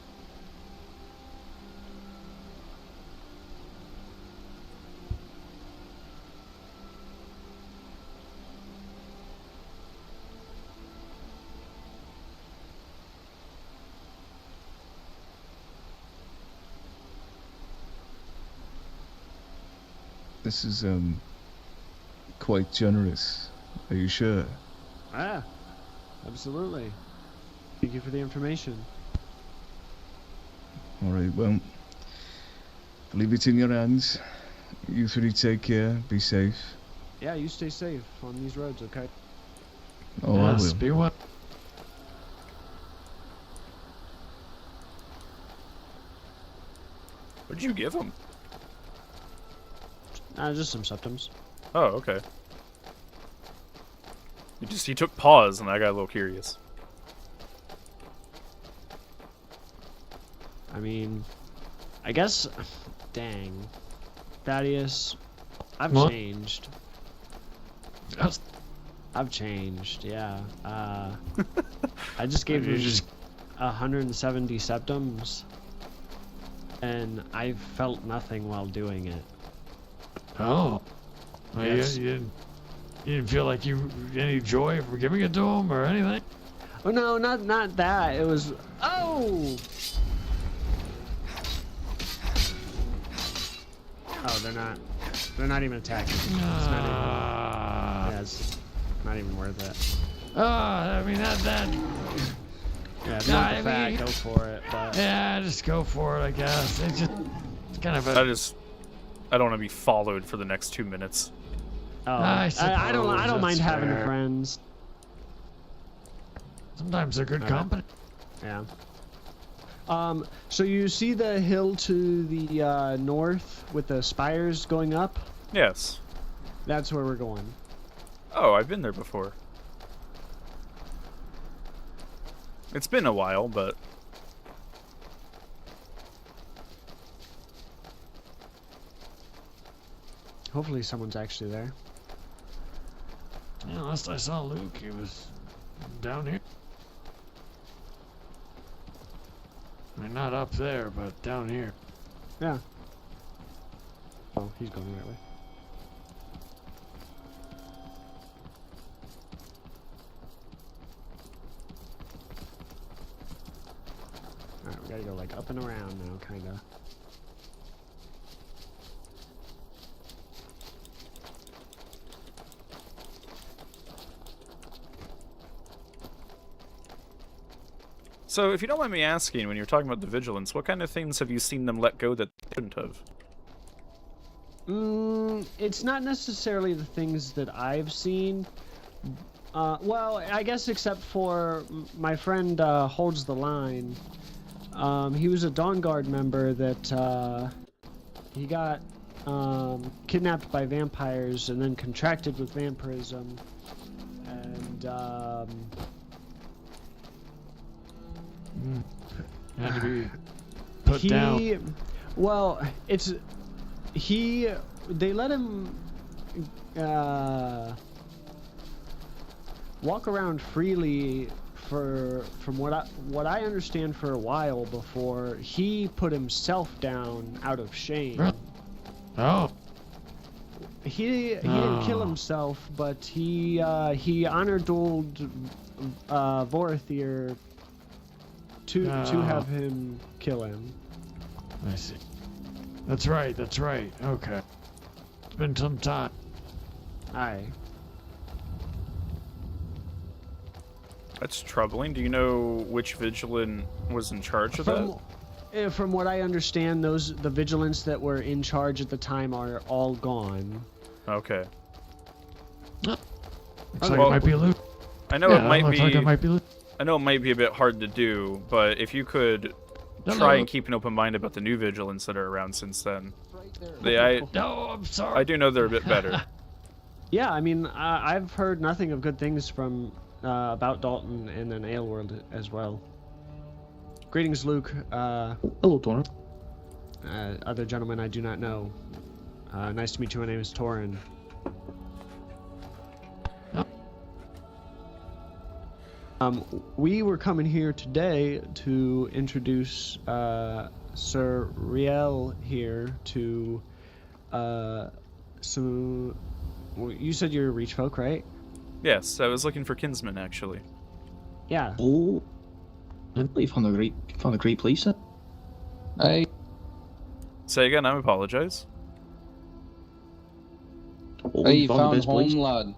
U: This is quite generous. Are you sure?
P: Ah, absolutely. Thank you for the information.
U: Alright, well, I'll leave it in your hands. You 3 take care, be safe.
P: Yeah, you stay safe on these roads, okay?
U: Oh, I will.
Q: Be what?
A: What'd you give him?
P: Just some septums.
A: Oh, okay. He took pause, and I got a little curious.
P: I mean, I guess, dang, Thaddeus, I've
Q: What?
P: changed. I've changed, yeah. I just gave him 170 septums, and I felt nothing while doing it.
Q: Oh. Well,
P: Yes.
Q: you didn't feel like any joy for giving it to him or anything?
P: Oh no, not that. It was oh. Oh, they're not even attacking. It's not even worth it.
Q: I mean that.
P: Yeah, if you want the fat, go for it. But
Q: Yeah, just go for it, I guess. It's kind of a.
A: I don't want to be followed for the next 2 minutes.
P: oh, I don't mind having friends.
Q: Sometimes they're good company.
P: Yeah. So you see the hill to the north with the spires going up?
A: Yes.
P: That's where we're going.
A: Oh, I've been there before. It's been a while, but...
P: Hopefully someone's actually there.
Q: Yeah, last I saw Luke, he was down here. I mean, not up there, but down here.
P: Yeah. Oh, he's going the right way. Alright, we gotta go like up and around now, kinda.
A: So, if you don't mind me asking, when you're talking about the vigilance, what kind of things have you seen them let go that they shouldn't have?
P: It's not necessarily the things that I've seen. Well, I guess except for my friend Holds the Line. He was a Dawn Guard member that he got kidnapped by vampires and then contracted with vampirism. And
Q: had to be put down.
P: Well, they let him walk around freely from what I understand for a while before he put himself down out of shame.
Q: Oh.
P: He didn't kill himself, but he honored old Vorthir to have him kill him.
Q: I see. That's right. Okay. It's been some time.
P: Aye.
A: That's troubling. Do you know which vigilant was in charge of that?
P: From what I understand, the vigilants that were in charge at the time are all gone.
A: Okay.
Q: Looks like it might be a loot.
A: I know
Q: Yeah,
A: it might
Q: looks
A: be.
Q: like it might be loot.
A: I know it might be a bit hard to do, but if you could try and keep an open mind about the new vigilants that are around since then.
Q: No, I'm sorry.
A: I do know they're a bit better.
P: Yeah, I mean, I've heard nothing of good things from about Dalton and then Aelworld as well. Greetings, Luke.
C: Hello, Torin.
P: Other gentlemen I do not know. Nice to meet you. My name is Torin. We were coming here today to introduce Sir Rielle here to some. Well, you said you're Reach folk, right?
A: Yes, I was looking for kinsmen actually.
P: Yeah.
C: Oh, I believe found a great place.
A: Say again. I apologize.
C: Oh,
K: Hey, you
C: the
K: found
C: best
K: home,
C: place.
K: lad.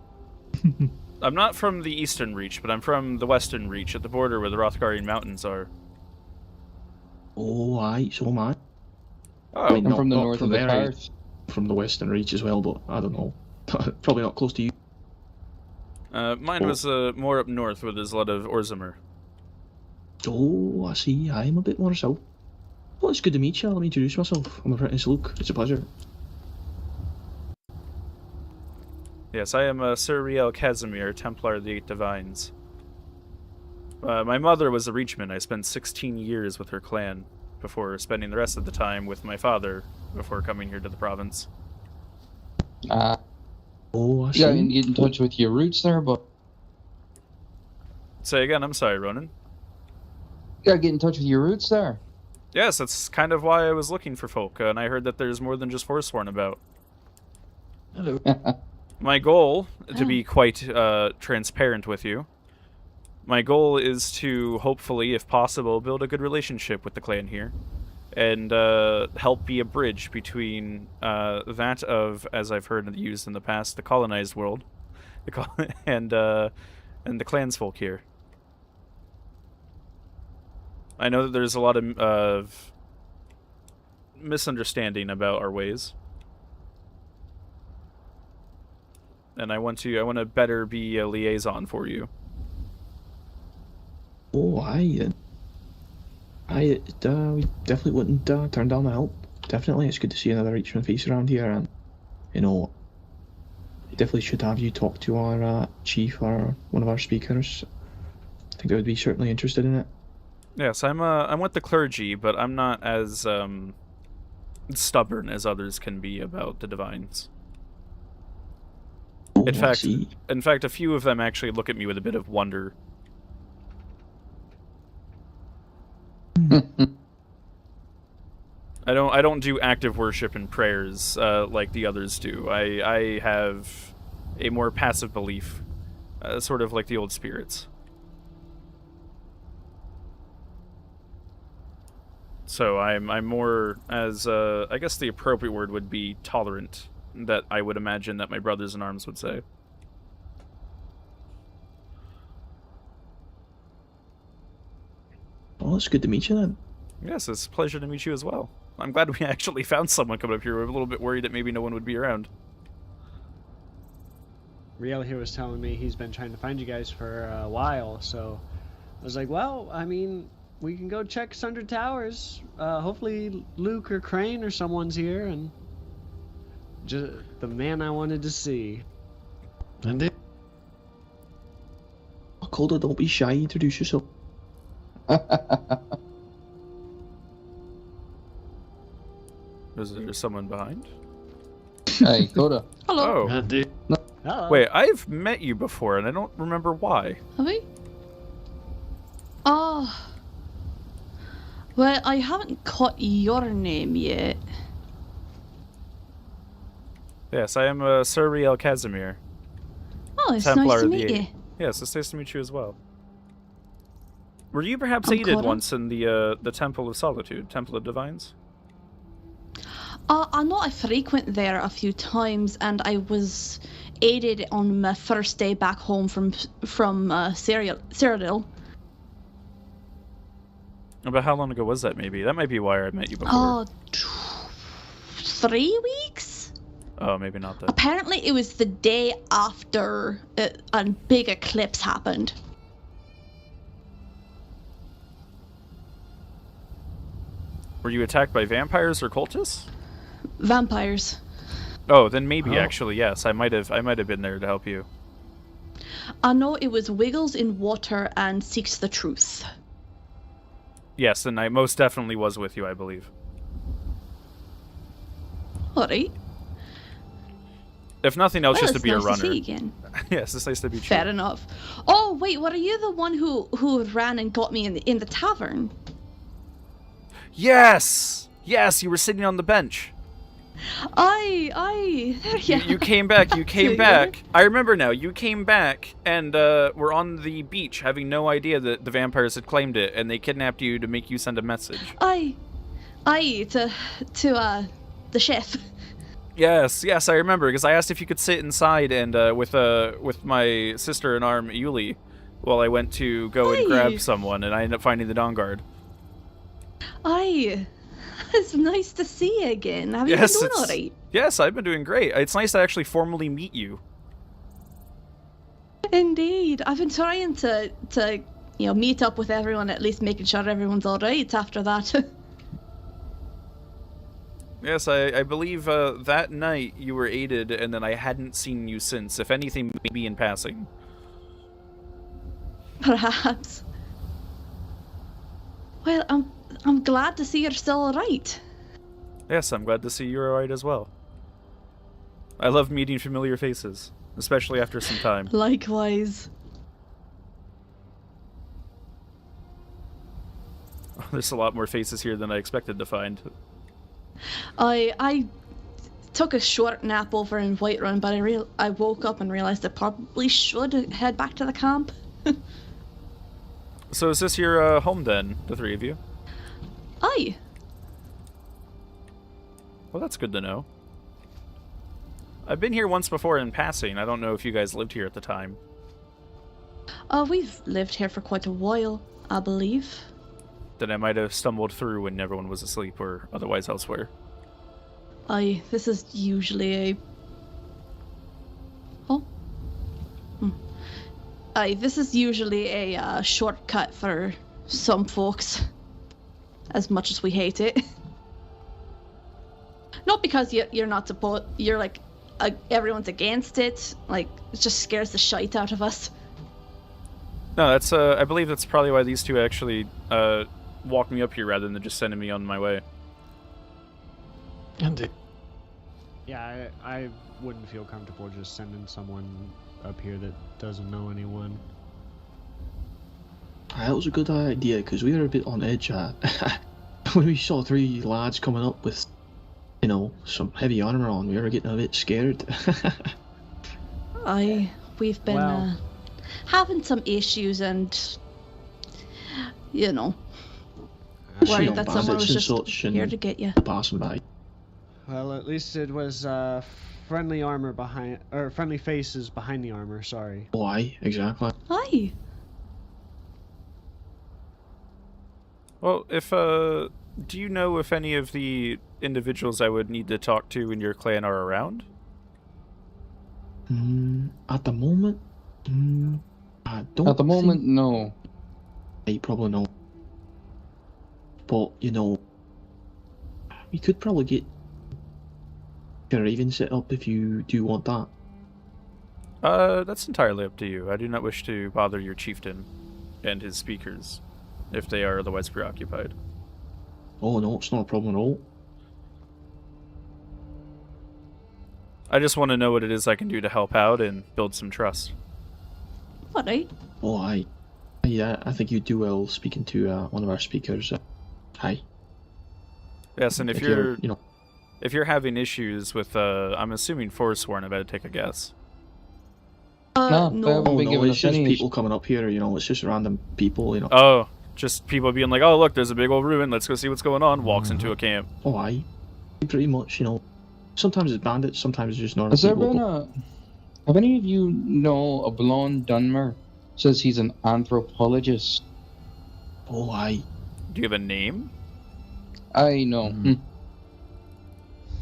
A: I'm not from the Eastern Reach, but I'm from the Western Reach at the border where the Rothgarian Mountains are.
C: Oh, aye, so am I.
A: Oh,
C: I mean,
K: I'm
C: not,
K: from the
C: not
K: north
C: from
K: of the
C: there,
K: Carth.
C: from the Western Reach as well, but I don't know. Probably not close to you.
A: Mine was more up north where there's a lot of Orzamer.
C: Oh, I see. I'm a bit more south. Well, it's good to meet you. Let me introduce myself. I'm apprentice Luke. It's a pleasure.
A: Yes, I am Sir Rielle Casimire, Templar of the Eight Divines. My mother was a Reachman. I spent 16 years with her clan before spending the rest of the time with my father before coming here to the province.
C: Oh, I see.
K: Yeah, and get in touch with your roots there, but
A: Say again, I'm sorry, Ronan.
K: yeah, get in touch with your roots there.
A: Yes, that's kind of why I was looking for folk, and I heard that there's more than just Forsworn about.
C: Hello.
A: My goal, to be quite transparent with you, my goal is to hopefully, if possible, build a good relationship with the clan here, and help be a bridge between that of, as I've heard used in the past, the colonized world, and the clansfolk here. I know that there's a lot of misunderstanding about our ways. And I want to better be a liaison for you.
C: Oh, we definitely wouldn't turn down the help. Definitely, it's good to see another Reachman face around here, and you know, we definitely should have you talk to our chief or one of our speakers. I think they would be certainly interested in it.
A: Yes, I'm with the clergy, but I'm not as stubborn as others can be about the divines.
C: Oh,
A: In fact, a few of them actually look at me with a bit of wonder. I don't do active worship and prayers like the others do. I have a more passive belief, sort of like the old spirits. So I'm more, as I guess the appropriate word would be tolerant, that I would imagine that my brothers in arms would say.
C: Oh, it's good to meet you then.
A: Yes, it's a pleasure to meet you as well. I'm glad we actually found someone coming up here. We're a little bit worried that maybe no one would be around.
P: Rielle here was telling me he's been trying to find you guys for a while, so I was like, well, I mean, we can go check Sunder Towers. Hopefully Luke or Crane or someone's here, and just the man I wanted to see.
C: Indeed. Calder, don't be shy. Introduce yourself.
A: Is there someone behind?
K: Hey, Coda.
B: Hello.
A: Oh.
P: Hello.
A: Wait, I've met you before, and I don't remember why.
B: Have we? Oh. Well, I haven't caught your name yet.
A: Yes, I am Sir Rielle Casimire.
B: Oh, it's
A: Templar
B: nice to
A: of the
B: meet
A: Eight.
B: you.
A: Yes, it's nice to meet you as well. Were you perhaps
B: I'm
A: aided
B: Cora.
A: once in the Temple of Solitude, Temple of Divines?
B: I know I frequent there a few times, and I was
E: aided on my first day back home from Cyrodiil.
A: But how long ago was that, maybe? That might be why I met you before.
E: Oh, 3 weeks?
A: Oh, maybe not that.
E: Apparently it was the day after a big eclipse happened.
A: Were you attacked by vampires or cultists?
E: Vampires.
A: Oh, then maybe
E: Oh.
A: actually, yes. I might have been there to help you.
E: I know it was Wiggles in Water and Seeks the Truth.
A: Yes, then I most definitely was with you, I believe.
E: Alright.
A: If nothing else,
E: Well,
A: just to
E: it's
A: be
E: nice
A: a runner.
E: to see you again.
A: Yes, it's nice to be
E: Fair enough. Oh wait, were you the one who ran and got me in the tavern?
A: Yes! Yes, you were sitting on the bench.
E: Aye, there you
A: You came back, you came
E: See?
A: back. I remember now, you came back and were on the beach having no idea that the vampires had claimed it and they kidnapped you to make you send a message.
E: Aye, to the chef.
A: Yes, I remember, because I asked if you could sit inside and with my sister-in-arm, Yuli, while I went to go and grab someone, and I ended up finding the Dawn Guard.
E: Aye, it's nice to see you again. Have you
A: Yes,
E: been doing
A: it's-
E: alright?
A: Yes, I've been doing great. It's nice to actually formally meet you.
E: Indeed, I've been trying to meet up with everyone, at least making sure everyone's alright after that.
A: Yes, I believe that night you were aided, and then I hadn't seen you since. If anything, maybe in passing.
E: Perhaps. Well, I'm glad to see you're still alright.
A: Yes, I'm glad to see you're alright as well. I love meeting familiar faces, especially after some time.
E: Likewise.
A: There's a lot more faces here than I expected to find.
E: I took a short nap over in Whiterun, but I woke up and realized I probably should head back to the camp.
A: So is this your home then, the three of you?
E: Aye.
A: Well, that's good to know. I've been here once before in passing. I don't know if you guys lived here at the time.
E: We've lived here for quite a while, I believe.
A: Then I might have stumbled through when everyone was asleep or otherwise elsewhere.
E: Aye, this is usually a... Oh? Aye, this is usually a shortcut for some folks. As much as we hate it. Not because you're not supposed... You're like... everyone's against it. Like, it just scares the shite out of us.
A: No, that's, I believe that's probably why these two actually, walked me up here rather than just sending me on my way.
P: Yeah, I wouldn't feel comfortable just sending someone up here that doesn't know anyone.
C: That was a good idea, because we were a bit on edge when we saw three lads coming up with, you know, some heavy armor on. We were getting a bit scared.
E: Aye, we've been having some issues and, you know, worried that someone was just here to get you.
C: Passing by.
P: Well, at least it was friendly armor behind, or friendly faces behind the armor. Sorry.
C: Oh, aye, exactly.
E: Aye.
A: Well, if, do you know if any of the individuals I would need to talk to in your clan are around?
C: At the moment, I don't.
K: At the moment, no.
C: You probably know. But, you know, we could probably get a raven set up if you do want that.
A: That's entirely up to you. I do not wish to bother your chieftain and his speakers, if they are otherwise preoccupied.
C: Oh no, it's not a problem at all.
A: I just want to know what it is I can do to help out and build some trust.
E: Alright.
C: Oh, aye. Yeah, I think you do well speaking to one of our speakers. Hi.
A: Yes, and if
C: you're,
A: you're,
C: you know,
A: if you're having issues with, I'm assuming Forsworn, I better take a guess.
K: No, they haven't
C: oh
K: been
C: no,
K: giving
C: it's
K: us
C: just
K: any.
C: people coming up here. You know, it's just random people. You know.
A: Oh, just people being like, oh look, there's a big old ruin. Let's go see what's going on. Walks into a camp.
C: Oh, aye. Pretty much, you know. Sometimes it's bandits, sometimes it's just normal
K: Has there
C: people.
K: been a
D: Have any of you know a blonde Dunmer? Says he's an anthropologist.
C: Oh, aye.
A: Do you have a name?
D: I know.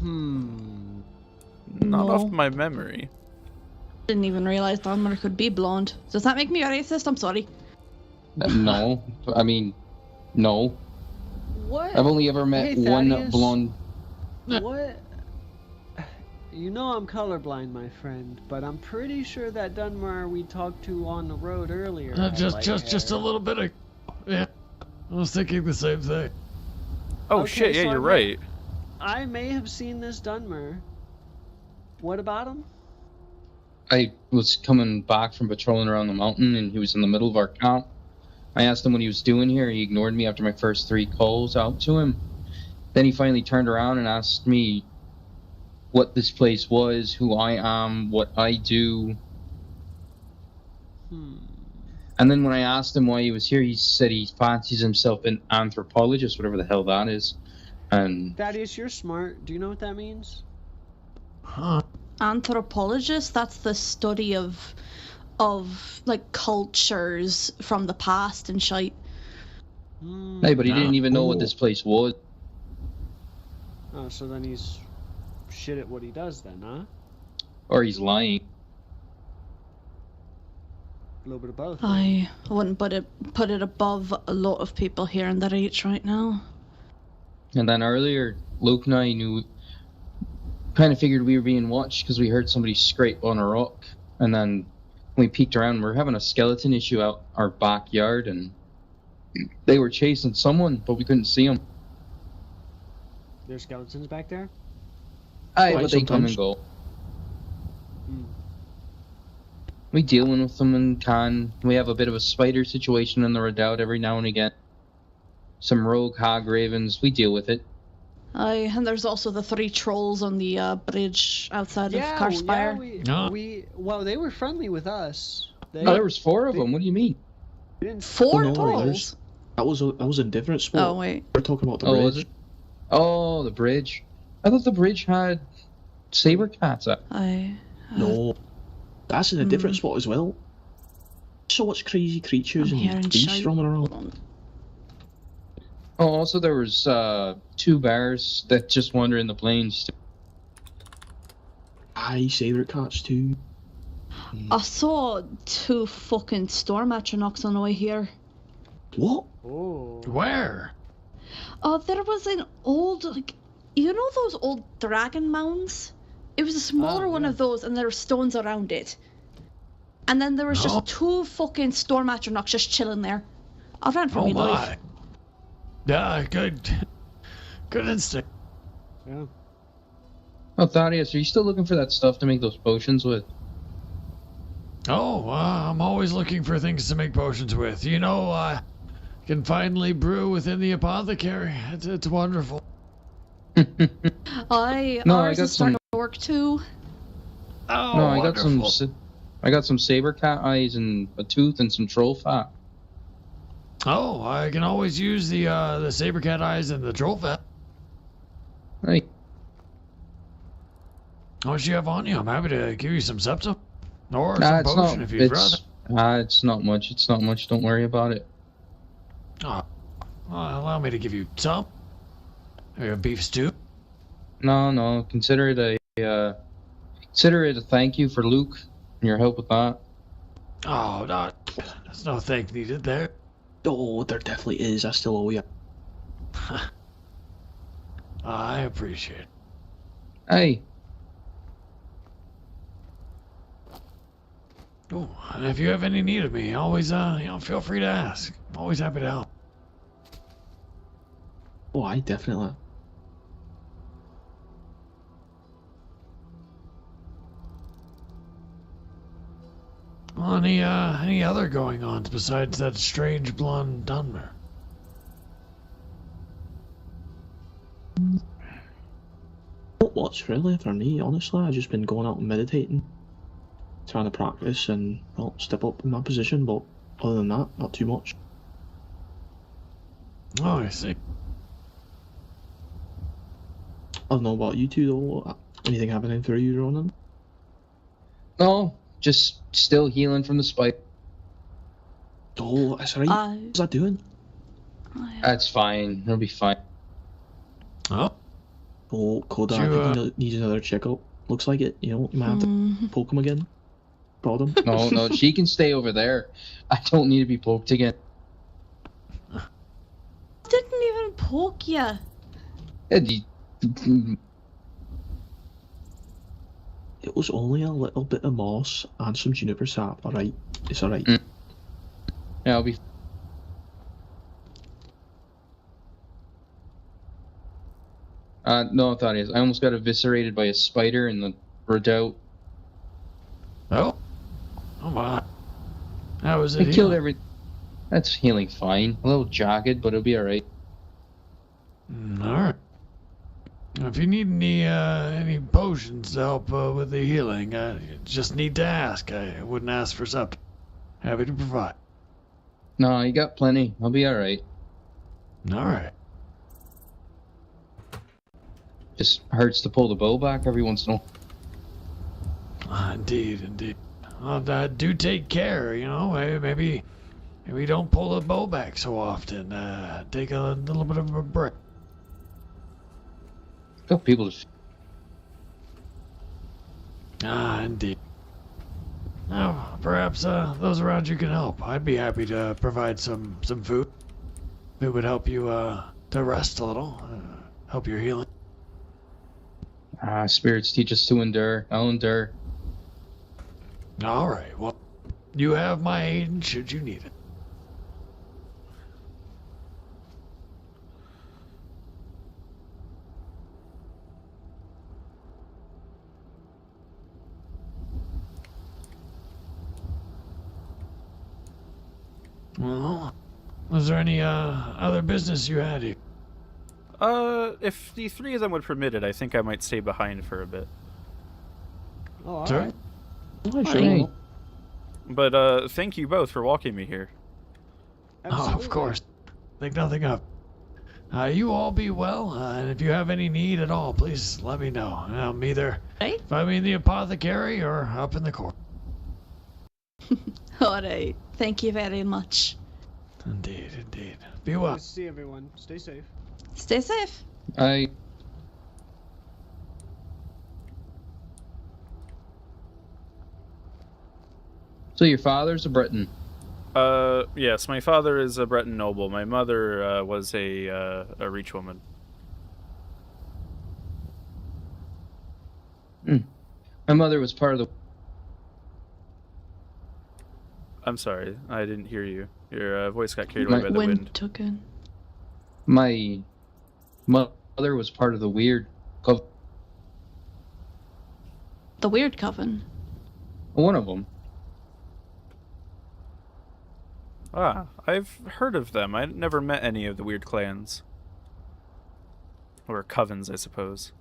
A: Not off my memory.
E: Didn't even realize Dunmer could be blonde. Does that make me a racist? I'm sorry.
D: No. I mean, no.
P: What?
D: I've only ever met
P: Hey,
D: one
P: Thaddeus.
D: blonde.
P: What? You know I'm colorblind, my friend, but I'm pretty sure that Dunmar we talked to on the road earlier. had
Q: Just a little bit of. Yeah, I was thinking the same thing.
A: Oh
P: Okay,
A: shit! Yeah,
P: so
A: you're
P: I
A: right.
P: I may have seen this Dunmer. What about him?
D: I was coming back from patrolling around the mountain, and he was in the middle of our camp. I asked him what he was doing here. He ignored me after my first 3 calls out to him. Then he finally turned around and asked me what this place was, who I am, what I do. And then when I asked him why he was here, he said he fancies himself an anthropologist, whatever the hell that is. And
P: Thaddeus, you're smart. Do you know what that means?
E: Anthropologist? That's the study of like cultures from the past and shite.
D: hey, but he didn't even know what this place was.
P: Oh, so then he's shit at what he does then, huh?
D: Or he's lying.
P: A little bit of both.
E: I wouldn't put it above a lot of people here in the Reach right now.
D: And then earlier, Luke and I kind of figured we were being watched because we heard somebody scrape on a rock. And then we peeked around, we were having a skeleton issue out our backyard, and they were chasing someone, but we couldn't see them.
P: There's skeletons back there?
D: Aye, but they come and go. We dealing with them and can. We have a bit of a spider situation in the redoubt every now and again. Some rogue hog ravens. We deal with it.
E: Aye, and there's also the 3 trolls on the bridge outside of Karspire.
P: Well, they were friendly with us.
D: There was 4 of them. What do you mean?
E: 4
C: no,
E: trolls?
C: That was a different spot.
E: Oh, wait.
C: We're talking about the
D: Oh, was
C: bridge.
D: it? Oh, the bridge. I thought the bridge had saber cats up.
E: Aye.
C: No. That's in a different spot as well. So much crazy creatures and beasts roaming around.
D: Oh, also there was 2 bears that just wander in the plains.
C: Aye, saber cats too.
E: I saw 2 fucking storm atronachs on the way here.
C: What?
P: Oh.
Q: Where?
E: There was an old, like, you know those old dragon mounds? It was a smaller one of those, and there were stones around it. And then there was just 2 fucking storm atronachs just chilling there. I ran for my life.
Q: Yeah, good instinct.
P: Yeah.
D: Oh, Thaddeus, are you still looking for that stuff to make those potions with?
Q: Oh, I'm always looking for things to make potions with. You know, I can finally brew within the apothecary. It's wonderful.
E: Ours is starting to work too.
Q: Oh,
D: no,
Q: wonderful.
D: I got some saber cat eyes and a tooth and some troll fat.
Q: Oh, I can always use the saber cat eyes and the troll fat.
D: Hey.
Q: What you have on you? I'm happy to give you some septum. Or some potion if you'd rather.
D: It's not much. It's not much. Don't worry about it.
Q: Oh, well, allow me to give you some. Maybe a beef stew.
D: No. Consider it a thank you for Luke and your help with that.
Q: Oh, there's no thank needed there.
C: Oh, there definitely is. I still owe you.
Q: I appreciate it.
D: Hey.
Q: Oh, and if you have any need of me, always feel free to ask. I'm always happy to help.
C: Oh, I definitely.
Q: Well, any other going-ons besides that strange blonde Dunmer?
C: Not much really for me, honestly. I've just been going out and meditating, trying to practice and step up in my position, but other than that, not too much.
Q: Oh, I see.
C: I don't know about you two though. Anything happening for you, Ronan?
D: No, just still healing from the spike.
C: Oh, that's right. What's that doing?
D: That's fine. It'll be fine.
H: Oh.
C: Oh, Coda, I think he needs another checkup. Looks like it. You know, you might have to poke him again. Prod him.
D: No, she can stay over there. I don't need to be poked again.
E: Didn't even poke you.
C: It was only a little bit of moss and some juniper sap, alright? It's alright.
D: Yeah, I'll be... no, Thaddeus. I almost got eviscerated by a spider in the redoubt.
Q: Oh? Oh my. How was it?
D: I killed every... That's healing fine. A little jagged, but it'll be alright.
Q: Alright. If you need any potions to help with the healing, you just need to ask. I wouldn't ask for something. Happy to provide.
D: No, you got plenty. I'll be alright.
Q: Alright.
D: Just hurts to pull the bow back every once in a while.
Q: Indeed, indeed. Well, do take care, you know. Maybe don't pull the bow back so often. Take a little bit of a break.
D: Got people to...
Q: Indeed. Now, perhaps those around you can help. I'd be happy to provide some food. It would help you to rest a little, help your healing.
D: Spirits teach us to endure. I'll endure.
Q: Alright, well, you have my aid should you need it. Well, was there any other business you had here?
A: If the three of them would permit it, I think I might stay behind for a bit.
P: Oh, all
Q: Sorry?
P: right.
C: Sure.
A: But thank you both for walking me here.
Q: Oh, of course. Think nothing of. You all be well, and if you have any need at all, please let me know. I'm either find me in the apothecary or up in the court.
E: Alright, thank you very much.
Q: Indeed, indeed. Be well.
P: Nice to see everyone. Stay safe.
E: Stay safe.
D: So your father's a Breton?
A: Yes, my father is a Breton noble. My mother was a Reach woman.
D: My mother was part of the...
A: I'm sorry, I didn't hear you. Your voice got carried away by the wind.
E: Took in.
D: My mother was part of the Weird Coven.
E: The Weird Coven?
D: One of them.
A: Ah, I've heard of them. I never met any of the weird clans. Or covens, I suppose.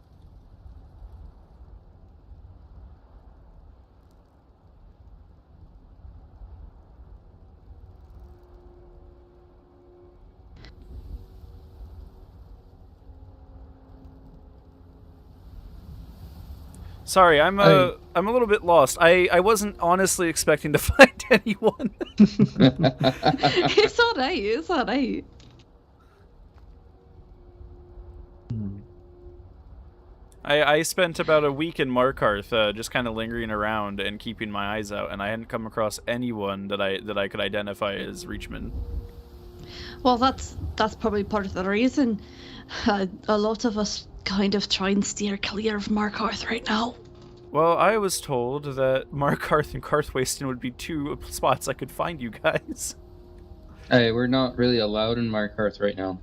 A: Sorry, I'm a little bit lost. I wasn't honestly expecting to find anyone.
E: It's alright, it's alright.
A: I spent about a week in Markarth, just kind of lingering around and keeping my eyes out, and I hadn't come across anyone that I could identify as Reachman.
E: Well, that's probably part of the reason. A lot of us kind of try and steer clear of Markarth right now.
A: Well, I was told that Markarth and Karthwasten would be two spots I could find you guys.
D: Hey, we're not really allowed in Markarth right now.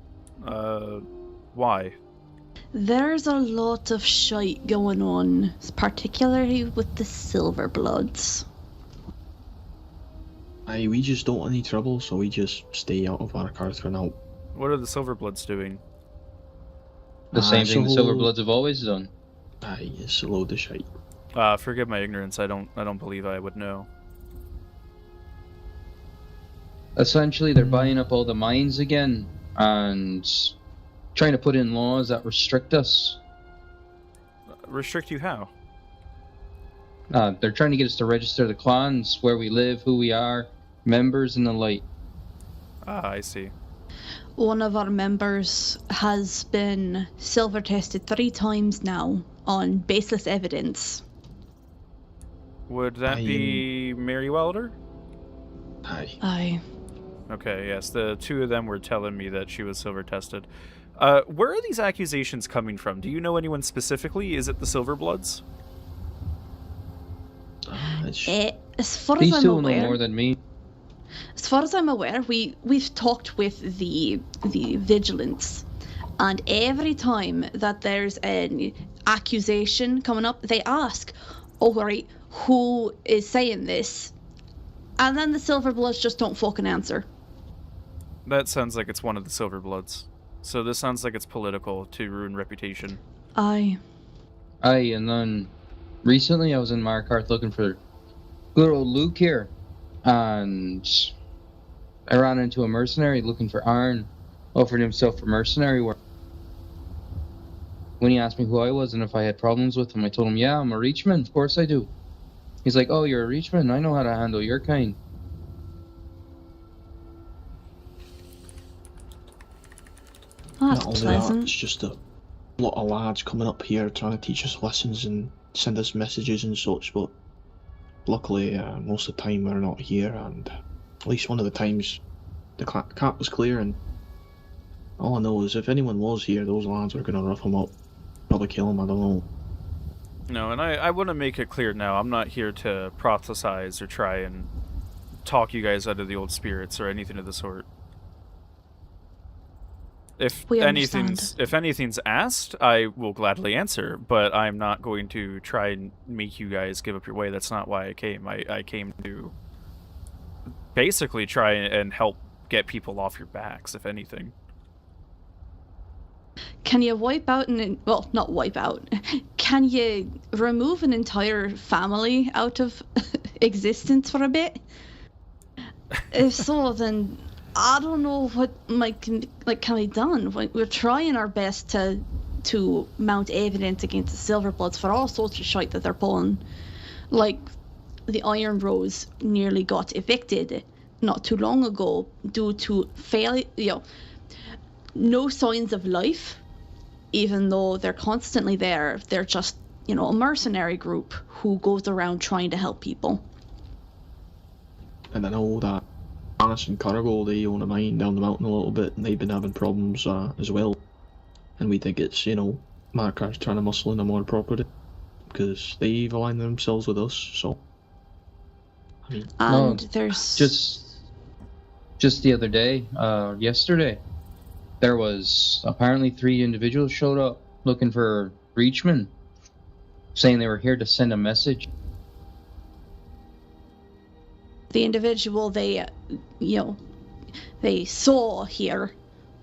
A: Why?
E: There's a lot of shite going on, particularly with the Silverbloods.
C: Aye, we just don't want any trouble, so we just stay out of Markarth for now.
A: What are the Silverbloods doing?
D: The same thing the Silverbloods have always done.
C: Aye, it's a load of shite.
A: Forgive my ignorance. I don't believe I would know.
D: Essentially, they're buying up all the mines again and trying to put in laws that restrict us.
A: Restrict you how?
D: They're trying to get us to register the clans, where we live, who we are, members, and the like.
A: Ah, I see.
E: One of our members has been silver tested 3 times now on baseless evidence.
A: Would that be Mary Wilder?
E: Aye.
A: Okay, yes. The 2 of them were telling me that she was silver tested. Where are these accusations coming from? Do you know anyone specifically? Is it the Silverbloods?
E: As far as
D: These
E: I'm
D: 2
E: aware,
D: know more than me.
E: As far as I'm aware, we've talked with the vigilance, and every time that there's an accusation coming up, they ask, "Oh, right, who is saying this?" And then the Silverbloods just don't fucking answer.
A: That sounds like it's one of the Silverbloods. So this sounds like it's political to ruin reputation.
E: Aye.
D: Aye, and then recently I was in Markarth looking for good old Luke here, and I ran into a mercenary looking for iron, offered himself for mercenary work. When he asked me who I was and if I had problems with him, I told him, yeah, I'm a Reachman, of course I do. He's like, oh, you're a Reachman, I know how to handle your kind.
E: That's
C: Not only
E: pleasant.
C: that, it's just a lot of lads coming up here trying to teach us lessons and send us messages and such, but luckily most of the time we're not here, and at least one of the times the cap was clear, and all I know is if anyone was here, those lads were going to rough him up, probably kill him, I don't know.
A: No, and I want to make it clear now, I'm not here to prophesize or try and talk you guys out of the old spirits or anything of the sort. If anything's asked, I will gladly answer, but I'm not going to try and make you guys give up your way. That's not why I came. I came to basically try and help get people off your backs, if anything.
E: Can you wipe out well, not wipe out. Can you remove an entire family out of existence for a bit? If so, then I don't know what can be done. We're trying our best to mount evidence against the Silverbloods for all sorts of shite that they're pulling. Like, the Iron Rose nearly got evicted not too long ago due to no signs of life, even though they're constantly there. They're just, a mercenary group who goes around trying to help people.
C: And I know that Annis and Cargo, they own a mine down the mountain a little bit, and they've been having problems as well. And we think it's, Markar's trying to muscle in on more property, because they've aligned themselves with us, so... I mean...
E: And there's...
D: Just the other day, yesterday, there was apparently 3 individuals showed up looking for Reachman, saying they were here to send a message.
E: The individual they saw here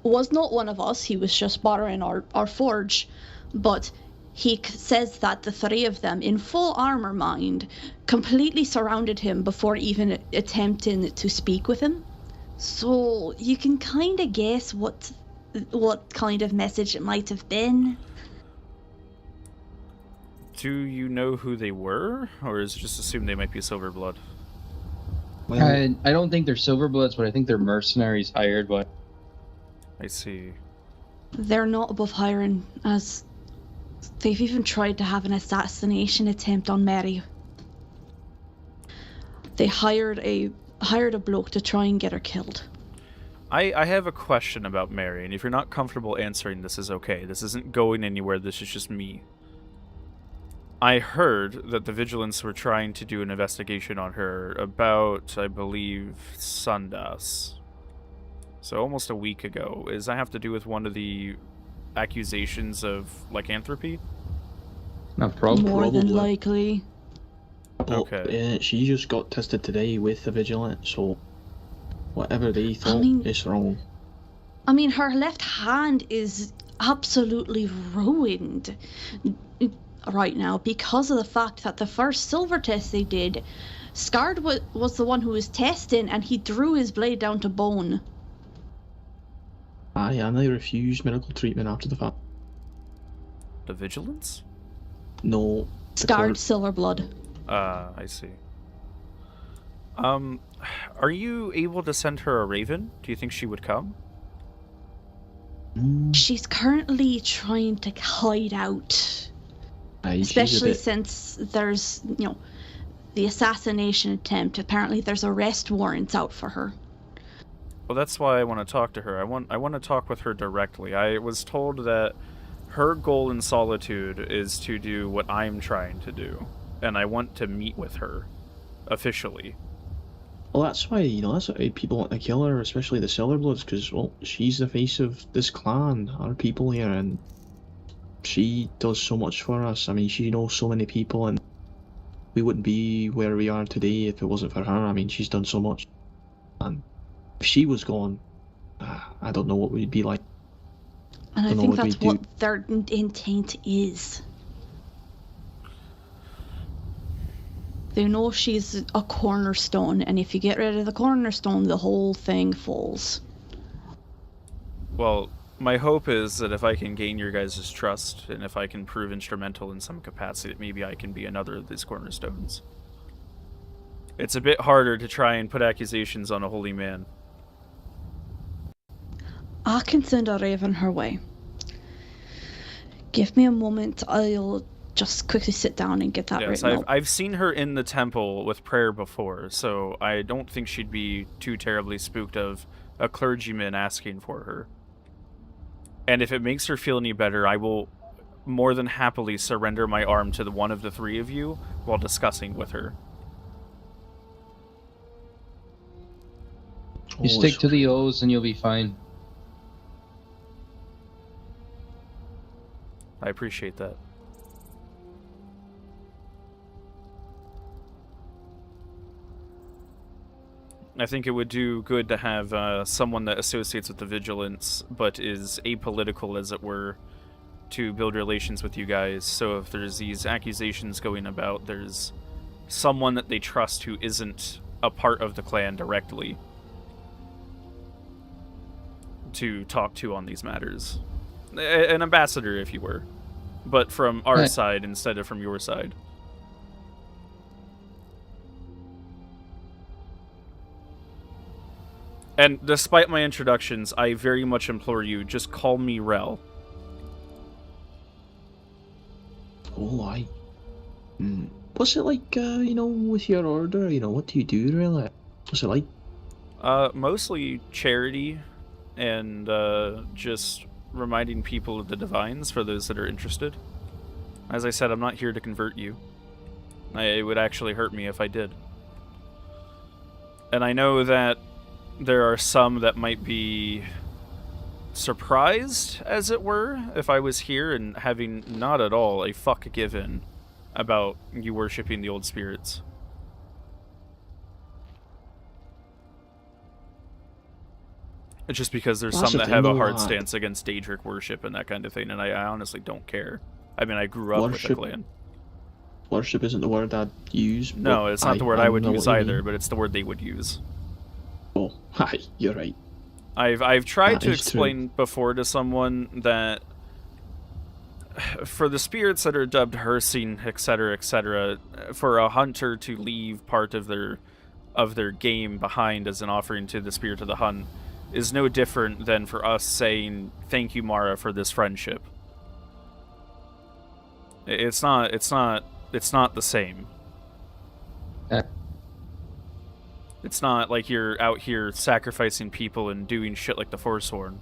E: was not one of us. He was just borrowing our forge, but he says that the 3 of them, in full armor mind, completely surrounded him before even attempting to speak with him. So you can kind of guess what kind of message it might have been.
A: Do you know who they were, or is it just assumed they might be Silverblood?
D: Well, I don't think they're Silverbloods, but I think they're mercenaries hired by...
A: I see.
E: They're not above hiring, as they've even tried to have an assassination attempt on Mary. They hired a bloke to try and get her killed.
A: I have a question about Mary, and if you're not comfortable answering, this is okay. This isn't going anywhere, this is just me. I heard that the Vigilance were trying to do an investigation on her about, I believe, Sundas. So almost a week ago. Does that have to do with one of the accusations of lycanthropy?
D: Not probably.
E: More than likely.
C: But,
A: okay.
C: She just got tested today with the Vigilance, so whatever they thought is wrong.
E: I mean, her left hand is absolutely ruined right now because of the fact that the first silver test they did, Scarred was the one who was testing, and he drew his blade down to bone.
C: Aye, and they refused medical treatment after the fact.
A: The Vigilance?
C: No.
E: Scarred Silverblood.
A: I see. Are you able to send her a raven? Do you think she would come?
E: She's currently trying to hide out. Especially since there's, the assassination attempt. Apparently there's arrest warrants out for her.
A: Well, that's why I want to talk to her. I want to talk with her directly. I was told that her goal in Solitude is to do what I'm trying to do, and I want to meet with her officially.
C: Well, that's why, that's why people want to kill her, especially the Silverbloods, because, well, she's the face of this clan, our people here, and she does so much for us. I mean, she knows so many people, and we wouldn't be where we are today if it wasn't for her. I mean, she's done so much. And if she was gone, I don't know what we'd be like.
E: And I think that's what their intent is. They know she's a cornerstone, and if you get rid of the cornerstone, the whole thing falls.
A: Well, my hope is that if I can gain your guys' trust, and if I can prove instrumental in some capacity, that maybe I can be another of these cornerstones. It's a bit harder to try and put accusations on a holy man.
E: I can send a raven her way. Give me a moment, I'll just quickly sit down and get that written up.
A: I've seen her in the temple with prayer before, so I don't think she'd be too terribly spooked of a clergyman asking for her. And if it makes her feel any better, I will more than happily surrender my arm to one of the three of you while discussing with her.
D: You stick to the O's and you'll be fine.
A: I appreciate that. I think it would do good to have someone that associates with the Vigilance, but is apolitical, as it were, to build relations with you guys. So if there's these accusations going about, there's someone that they trust who isn't a part of the clan directly to talk to on these matters. An ambassador, if you were, but from our side instead of from your side. And despite my introductions, I very much implore you, just call me Rielle.
C: Oh, aye. What's it like, with your order? What do you do, really? What's it like?
A: Mostly charity, and just reminding people of the Divines for those that are interested. As I said, I'm not here to convert you. It would actually hurt me if I did. And I know that there are some that might be surprised, as it were, if I was here and having not at all a fuck given about you worshipping the old spirits. It's just because there's some that have a hard stance against Daedric worship and that kind of thing, and I honestly don't care. I mean, I grew up with the clan.
C: Worship isn't the word I'd use.
A: No, it's not the word I would use either, but it's the word they would use.
C: Oh, hi, you're right.
A: I've tried to explain before to someone that for the spirits that are dubbed Hersing, etc., for a hunter to leave part of their game behind as an offering to the spirit of the hunt is no different than for us saying thank you, Mara, for this friendship. It's not the same. It's not like you're out here sacrificing people and doing shit like the Forsworn.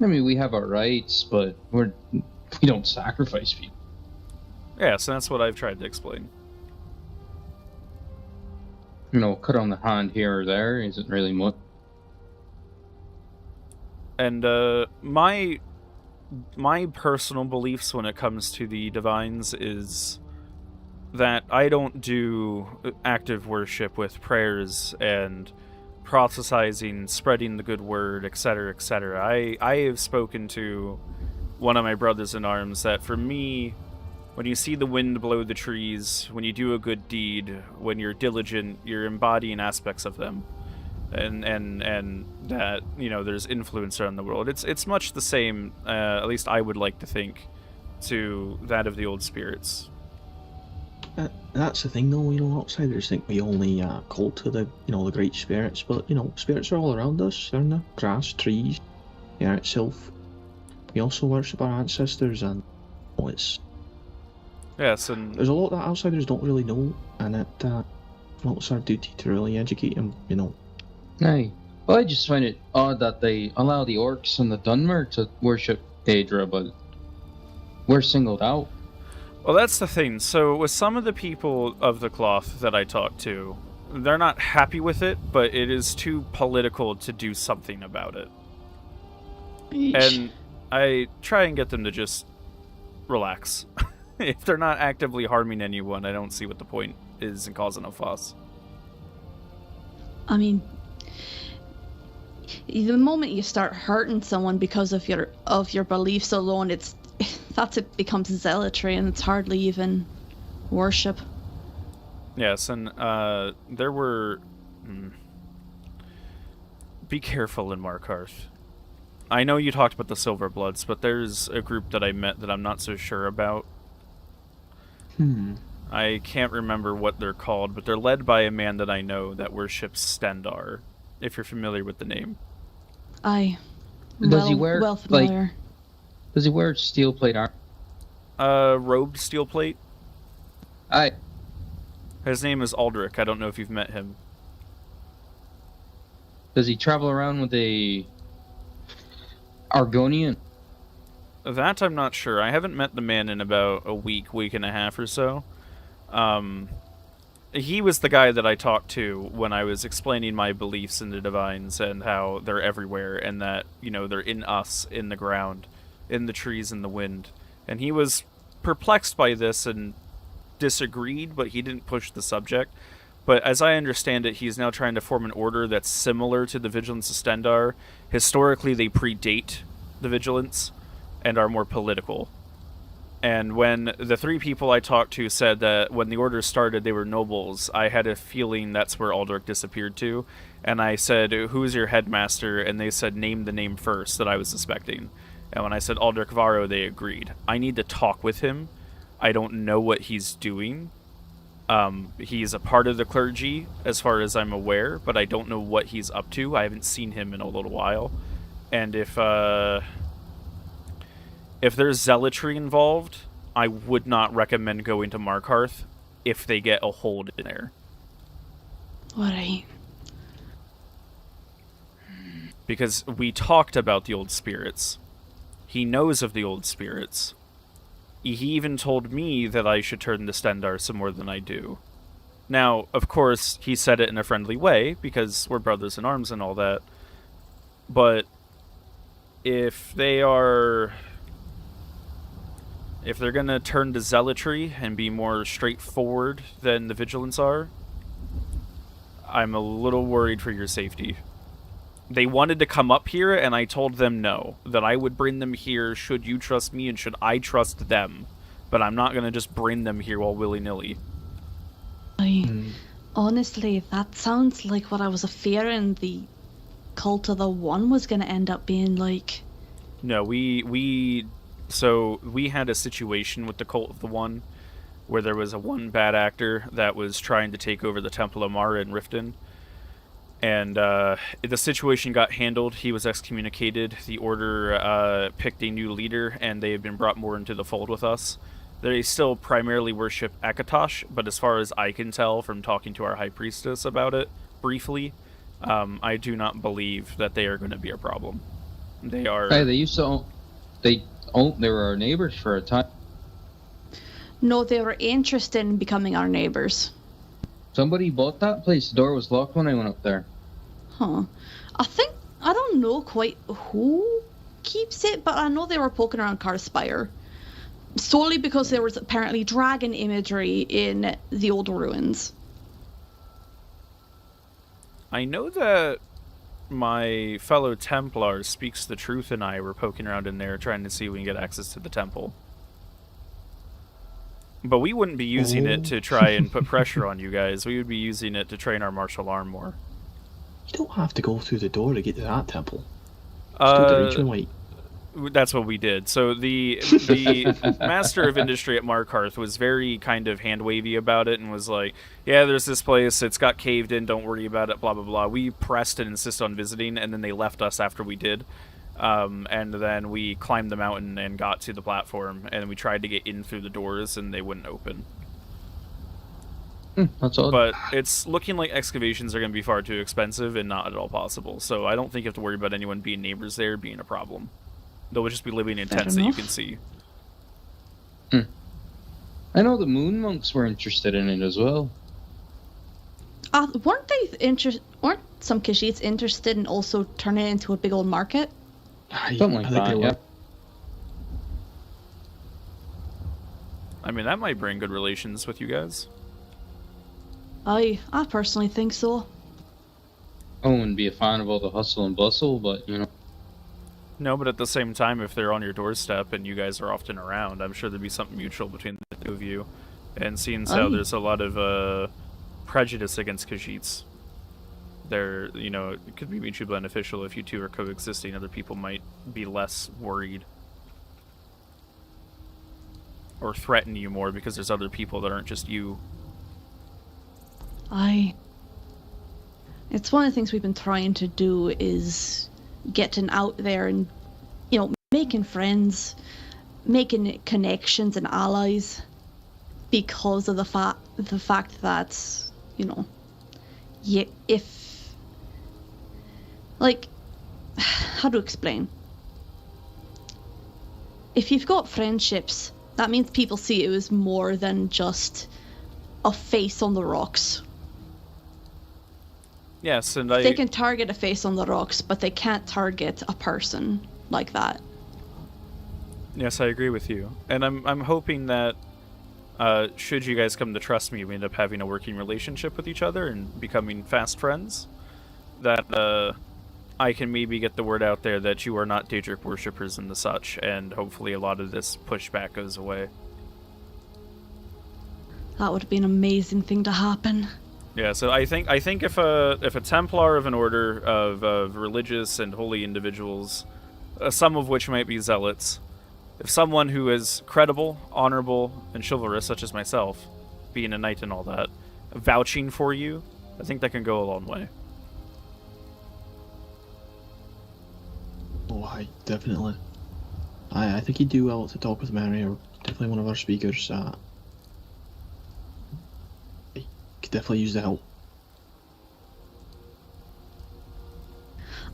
D: I mean, we have our rights, but we don't sacrifice people.
A: Yeah, so that's what I've tried to explain.
D: Cut on the hand here or there isn't really much.
A: And my personal beliefs when it comes to the Divines is that I don't do active worship with prayers and proselytizing, spreading the good word, etc., etc. I have spoken to one of my brothers in arms that for me, when you see the wind blow the trees, when you do a good deed, when you're diligent, you're embodying aspects of them. and that, you know, there's influence around the world. It's much the same, at least I would like to think, to that of the old spirits.
C: That's the thing, though. You know, outsiders think we only call to the, you know, the great spirits, but you know, spirits are all around us. They're in the grass, trees, the air itself. We also worship our ancestors, and it's
A: yes, and
C: there's a lot that outsiders don't really know, and it's our duty to really educate them. You know.
D: Aye. Well, I just find it odd that they allow the orcs and the Dunmer to worship Daedra, but we're singled out.
A: Well, that's the thing. So with some of the people of the cloth that I talk to, they're not happy with it, but it is too political to do something about it. And I try and get them to just relax. If they're not actively harming anyone, I don't see what the point is in causing a fuss.
E: I mean, the moment you start hurting someone because of your beliefs alone, it becomes zealotry, and it's hardly even worship.
A: Yes, and there were... Be careful in Markarth. I know you talked about the Silverbloods, but there's a group that I met that I'm not so sure about. I can't remember what they're called, but they're led by a man that I know that worships Stendar, if you're familiar with the name.
E: Aye.
D: Does he wear,
E: well familiar.
D: Does he wear steel plate armor?
A: Robed steel plate?
D: Aye.
A: His name is Aldrich. I don't know if you've met him.
D: Does he travel around with a Argonian?
A: That I'm not sure. I haven't met the man in about a week and a half or so. He was the guy that I talked to when I was explaining my beliefs in the Divines and how they're everywhere and that, you know, they're in us, in the ground, in the trees, in the wind. And he was perplexed by this and disagreed, but he didn't push the subject. But as I understand it, he's now trying to form an order that's similar to the Vigilance of Stendar. Historically, they predate the Vigilance and are more political. And when the three people I talked to said that when the order started they were nobles, I had a feeling that's where Aldrich disappeared to. And I said, who's your headmaster? And they said, name the name first that I was suspecting. And when I said Aldrich Varro, they agreed. I need to talk with him. I don't know what he's doing. He's a part of the clergy, as far as I'm aware, but I don't know what he's up to. I haven't seen him in a little while. And if there's zealotry involved, I would not recommend going to Markarth if they get a hold in there.
E: Alright.
A: Because we talked about the old spirits. He knows of the old spirits. He even told me that I should turn to Stendar some more than I do. Now, of course, he said it in a friendly way, because we're brothers in arms and all that. But if they're gonna turn to zealotry and be more straightforward than the Vigilants are, I'm a little worried for your safety. They wanted to come up here, and I told them no. That I would bring them here should you trust me and should I trust them. But I'm not going to just bring them here all willy-nilly.
E: Honestly, that sounds like what I was fearing the Cult of the One was going to end up being like.
A: No, we had a situation with the Cult of the One where there was one bad actor that was trying to take over the Temple of Mara in Riften. And the situation got handled. He was excommunicated. The Order picked a new leader, and they have been brought more into the fold with us. They still primarily worship Akatosh, but as far as I can tell from talking to our High Priestess about it briefly, I do not believe that they are going to be a problem. They are...
D: Hey, they used to they were our neighbors for a time.
E: No, they were interested in becoming our neighbors.
D: Somebody bought that place. The door was locked when I went up there.
E: Huh. I don't know quite who keeps it, but I know they were poking around Karspire. Solely because there was apparently dragon imagery in the old ruins.
A: I know that my fellow Templar Speaks the Truth and I were poking around in there trying to see if we can get access to the temple. But we wouldn't be using it to try and put pressure on you guys. We would be using it to train our martial arm more.
C: You don't have to go through the door to get to that temple. Just go to Reachman White.
A: That's what we did. So the master of industry at Markarth was very kind of hand wavy about it and was like, "Yeah, there's this place. It's got caved in. Don't worry about it." Blah blah blah. We pressed and insisted on visiting, and then they left us after we did. And then we climbed the mountain and got to the platform, and we tried to get in through the doors, and they wouldn't open.
D: That's all.
A: But it's looking like excavations are going to be far too expensive and not at all possible. So I don't think you have to worry about anyone being neighbors there being a problem. They'll just be living in tents that you can see.
D: I know the moon monks were interested in it as well.
E: Weren't some Kashyyyts interested in also turning it into a big old market?
D: Something like that, yeah.
A: I mean, that might bring good relations with you guys.
E: I personally think so.
D: I wouldn't be a fan of all the hustle and bustle, but, you know.
A: No, but at the same time, if they're on your doorstep and you guys are often around, I'm sure there'd be something mutual between the two of you. And seeing how there's a lot of prejudice against Kashyyyts, it could be mutually beneficial if you two are coexisting. Other people might be less worried or threaten you more because there's other people that aren't just you.
E: It's one of the things we've been trying to do is getting out there and, making friends, making connections and allies because of the fact that, how to explain? If you've got friendships, that means people see you as more than just a face on the rocks.
A: Yes, and
E: They can target a face on the rocks, but they can't target a person like that.
A: Yes, I agree with you. And I'm hoping that should you guys come to trust me, we end up having a working relationship with each other and becoming fast friends, that I can maybe get the word out there that you are not Daedric worshippers and the such, and hopefully a lot of this pushback goes away.
E: That would be an amazing thing to happen.
A: Yeah, so I think if a Templar of an order of religious and holy individuals, some of which might be zealots, if someone who is credible, honorable, and chivalrous, such as myself, being a knight and all that, vouching for you, I think that can go a long way.
C: Oh, definitely. I think he'd do well to talk with Mary, or definitely one of our speakers. Could definitely use the help.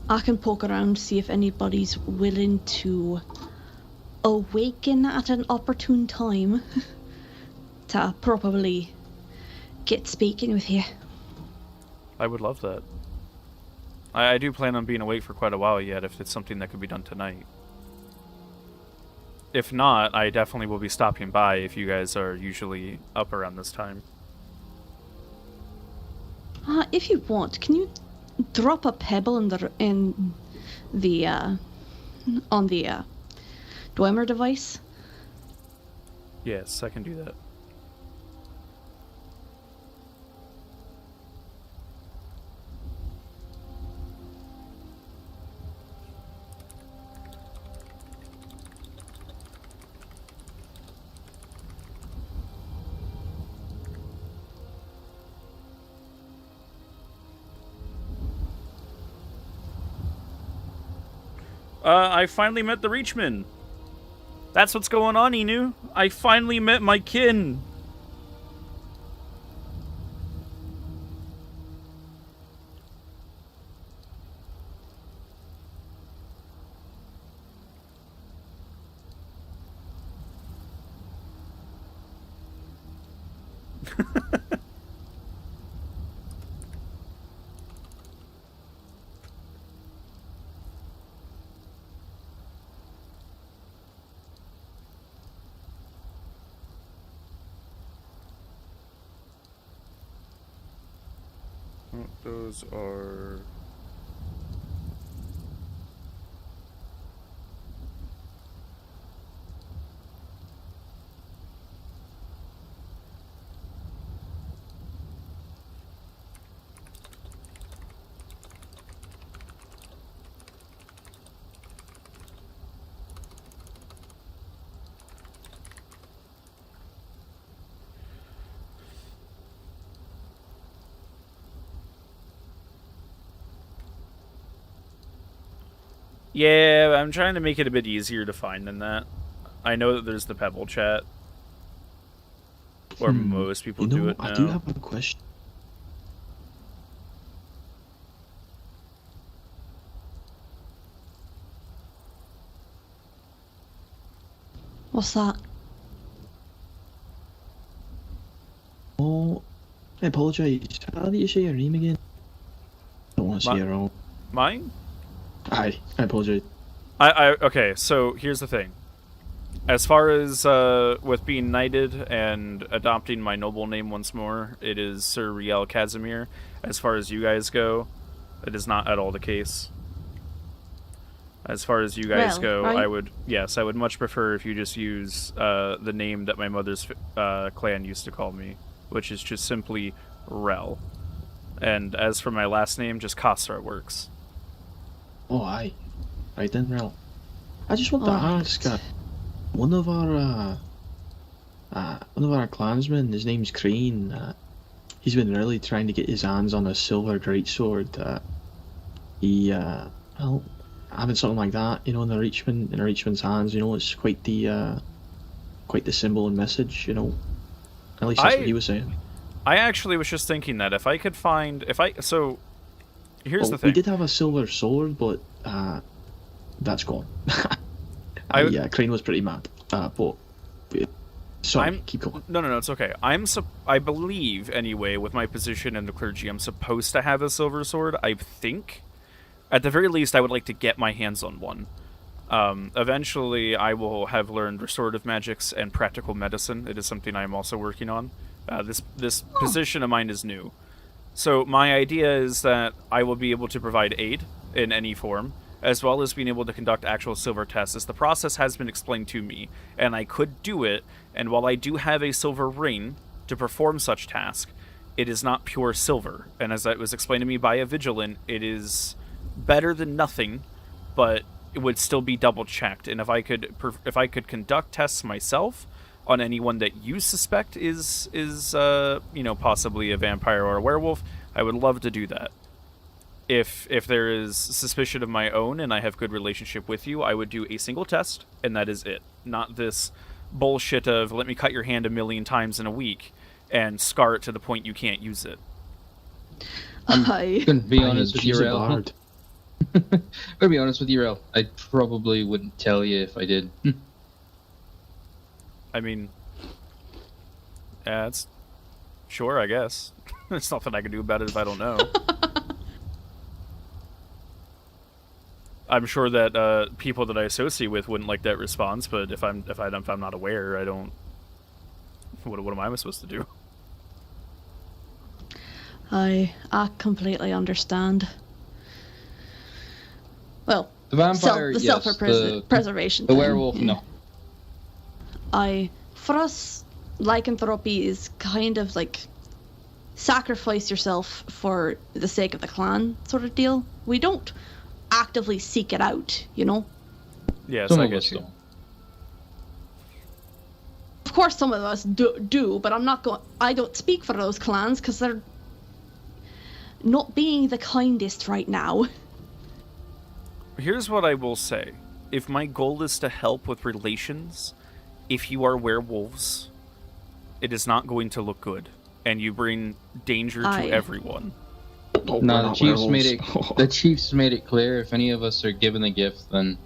E: I can poke around, see if anybody's willing to awaken at an opportune time to probably get speaking with you.
A: I would love that. I do plan on being awake for quite a while yet, if it's something that could be done tonight. If not, I definitely will be stopping by if you guys are usually up around this time.
E: If you want, can you drop a pebble on the Dwemer device?
A: Yes, I can do that. I finally met the Reachman. That's what's going on, Inu. I finally met my kin. Those are... Yeah, I'm trying to make it a bit easier to find than that. I know that there's the Pebble chat. Or most people do it now.
C: I do have a question.
E: What's that?
C: Oh, I apologise. How do you say your name again? I don't want to say it wrong.
A: Mine?
C: Aye, I apologise.
A: Okay, so here's the thing. As far as with being knighted and adopting my noble name once more, it is Sir Rielle Casimire. As far as you guys go, it is not at all the case. As far as you guys go,
E: right?
A: I would much prefer if you just use the name that my mother's clan used to call me, which is just simply Rielle. And as for my last name, just Keizaal works.
C: Oh, aye. Right then, Rielle. I just want to ask, one of our clansmen, his name's Crane, he's been really trying to get his hands on a silver greatsword. Well, having something like that, in a Reachman's hands, it's quite the symbol and message, At least that's what he was saying.
A: I actually was just thinking that if I could find, here's the thing.
C: We did have a silver sword, but that's gone. Crane was pretty mad. But sorry, keep going.
A: No, it's okay. I believe anyway, with my position in the clergy, I'm supposed to have a silver sword. I think, at the very least, I would like to get my hands on one. Eventually, I will have learned restorative magics and practical medicine. It is something I am also working on. This position of mine is new. So my idea is that I will be able to provide aid in any form, as well as being able to conduct actual silver tests, as the process has been explained to me, and I could do it, and while I do have a silver ring to perform such task, it is not pure silver, and as it was explained to me by a vigilant, it is better than nothing, but it would still be double-checked, and if I could conduct tests myself on anyone that you suspect is possibly a vampire or a werewolf, I would love to do that. If there is suspicion of my own and I have good relationship with you, I would do a single test, and that is it. Not this bullshit of let me cut your hand 1,000,000 times in a week and scar it to the point you can't use it.
D: I'm gonna be honest with you, Rielle. I'm gonna be honest with you, Rielle. I probably wouldn't tell you if I did.
A: I mean, it's sure, I guess. There's nothing I can do about it if I don't know. I'm sure that people that I associate with wouldn't like that response, but if I'm not aware, I don't. What am I supposed to do?
E: I completely understand. Well,
D: the vampire,
E: the
D: yes.
E: self-preservation.
D: The werewolf, no.
E: For us, lycanthropy is kind of like sacrifice yourself for the sake of the clan sort of deal. We don't actively seek it out,
A: Yes, I guess so.
E: Of course, some of us do, but I don't speak for those clans because they're not being the kindest right now.
A: Here's what I will say: if my goal is to help with relations, if you are werewolves, it is not going to look good, and you bring danger to everyone.
D: No, the chiefs made it clear. If any of us are given a gift, then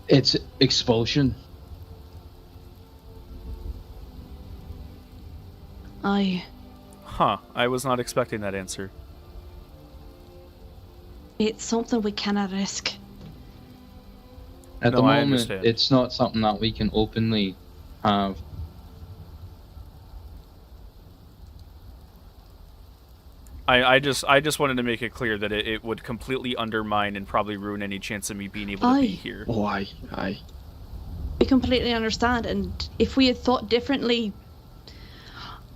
D: it's expulsion.
A: Huh, I was not expecting that answer.
E: It's something we cannot risk.
D: At the moment, it's not something that we can openly have.
A: I just wanted to make it clear that it would completely undermine and probably ruin any chance of me being able to be here.
C: Oh, aye.
E: We completely understand, and if we had thought differently,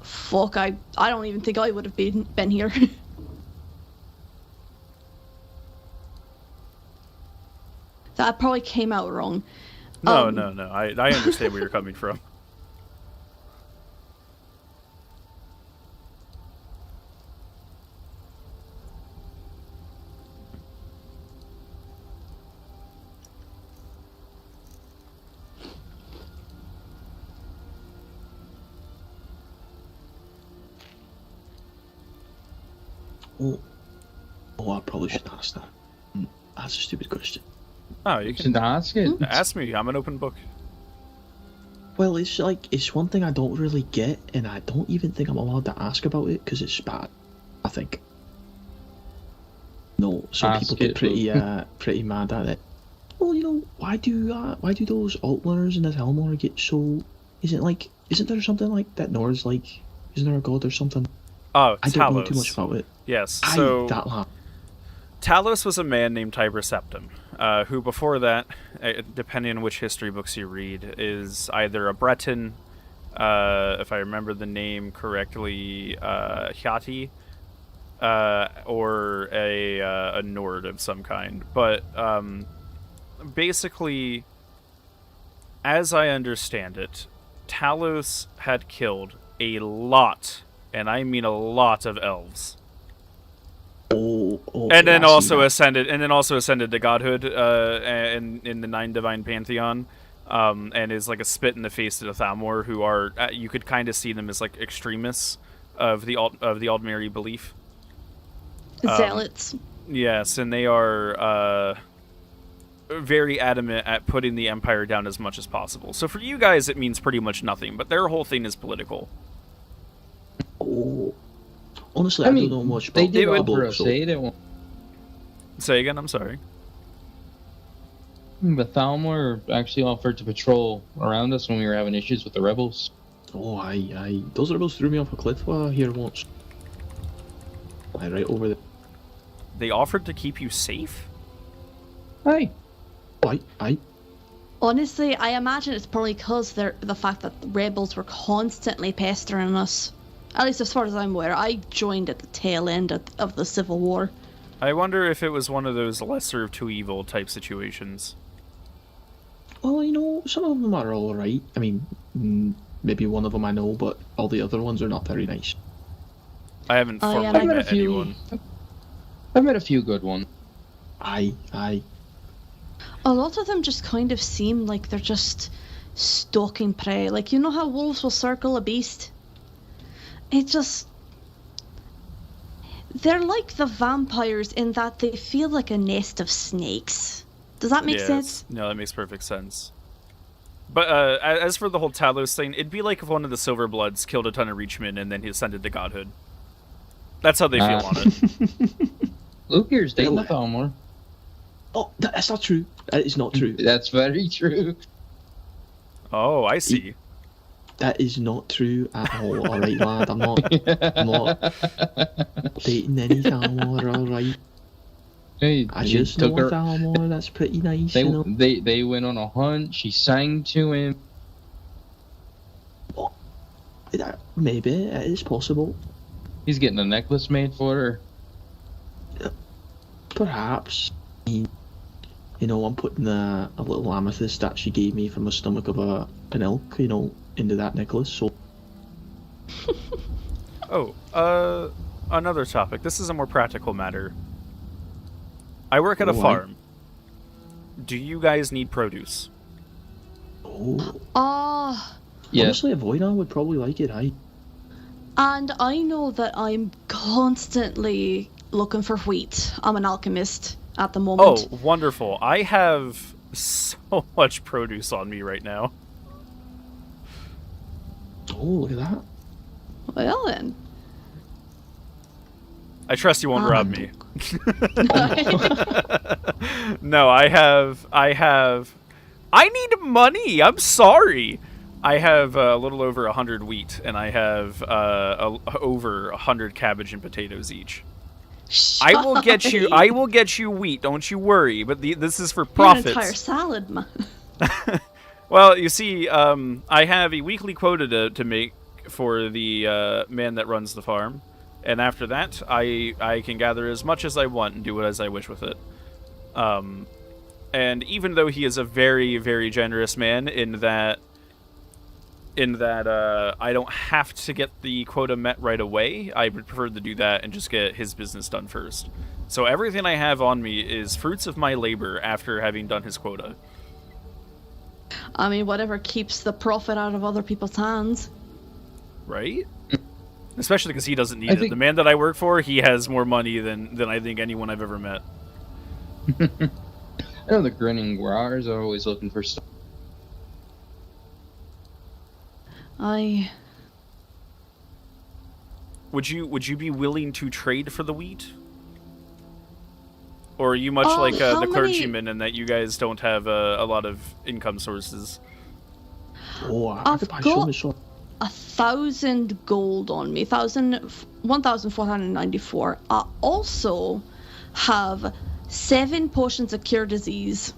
E: fuck, I don't even think I would have been here. That probably came out wrong.
A: No. I understand where you're coming from.
C: Oh, I probably should ask that. That's a stupid question.
A: Oh, you can
D: ask it.
A: Ask me. I'm an open book.
C: Well, it's one thing I don't really get, and I don't even think I'm allowed to ask about it because it's bad. I think. No, some
D: Ask
C: people get
D: it,
C: pretty mad at it. Well, why do those Altrunners in the Talmor get so? Isn't there something like that? Nords like, isn't there a god or something?
A: Oh,
C: I
A: Talos.
C: don't know too much about it.
A: Yes.
C: Aye,
A: So
C: that lad.
A: Talos was a man named Tiber Septim, who before that, depending on which history books you read, is either a Breton, if I remember the name correctly, Hati, or a Nord of some kind. But basically, as I understand it, Talos had killed a lot, and I mean a lot, of elves. And then also ascended to godhood in the Nine Divine Pantheon, and is like a spit in the face to the Thalmor, who are you could kind of see them as like extremists of the Aldmeri belief.
E: Zealots.
A: Yes, and they are very adamant at putting the Empire down as much as possible. So for you guys, it means pretty much nothing, but their whole thing is political.
C: Oh. Honestly, I don't know much about
D: they did
C: the
D: offer
C: book,
D: us
C: so...
D: aid at one.
A: Say again, I'm sorry.
D: But Thalmor actually offered to patrol around us when we were having issues with the rebels.
C: Oh, aye. Those rebels threw me off a cliff here once. Aye, right over there.
A: They offered to keep you safe?
D: Aye.
C: Aye.
E: Honestly, I imagine it's probably because the fact that the rebels were constantly pestering us. At least as far as I'm aware. I joined at the tail end of the Civil War.
A: I wonder if it was one of those lesser of two evil type situations.
C: Well, some of them are alright. I mean, maybe one of them I know, but all the other ones are not very nice.
A: I haven't formally met anyone.
D: I've met a few good ones.
C: Aye.
E: A lot of them just kind of seem like they're just stalking prey. Like, you know how wolves will circle a beast? They're like the vampires in that they feel like a nest of snakes. Does that make sense?
A: No, that makes perfect sense. But as for the whole Talos thing, it'd be like if one of the Silverbloods killed a ton of Reachmen and then he ascended to godhood. That's how they feel on it.
D: Luke here's dating the Thalmor.
C: Oh, that's not true. That is not true.
D: That's very true.
A: Oh, I see.
C: That is not true at all. Alright, lad, I'm not dating any Thalmor, alright.
D: Hey,
C: I just know a Thalmor that's pretty nice,
D: They went on a hunt, she sang to him.
C: What? Maybe, it is possible.
D: He's getting a necklace made for her.
C: Perhaps. I'm putting a little amethyst that she gave me from the stomach of an elk, into that necklace, so...
A: Another topic. This is a more practical matter. I work at a farm. Do you guys need produce?
C: Oh. Honestly, a Voidon would probably like it, aye.
E: And I know that I'm constantly looking for wheat. I'm an alchemist at the moment.
A: Oh, wonderful. I have so much produce on me right now.
C: Oh, look at that.
E: Well then.
A: I trust you won't rob me. No, I need money. I'm sorry. I have a little over 100 wheat, and I have over 100 cabbage and potatoes each. I will get you wheat. Don't you worry. But this is for profits.
E: An entire salad, man.
A: Well, you see, I have a weekly quota to make for the man that runs the farm, and after that, I can gather as much as I want and do as I wish with it. And even though he is a very, very generous man in that I don't have to get the quota met right away, I would prefer to do that and just get his business done first. So everything I have on me is fruits of my labor after having done his quota.
E: I mean, whatever keeps the profit out of other people's hands.
A: Right? Especially because he doesn't need it. The man that I work for, he has more money than I think anyone I've ever met.
D: I know the grinning growers are always looking for stuff.
A: Would you be willing to trade for the wheat? Or are you much like the clergyman in that you guys don't have a lot of income sources?
C: Oh,
E: I've got 1,000 gold on me, 1,494. I also have 7 potions of cure disease.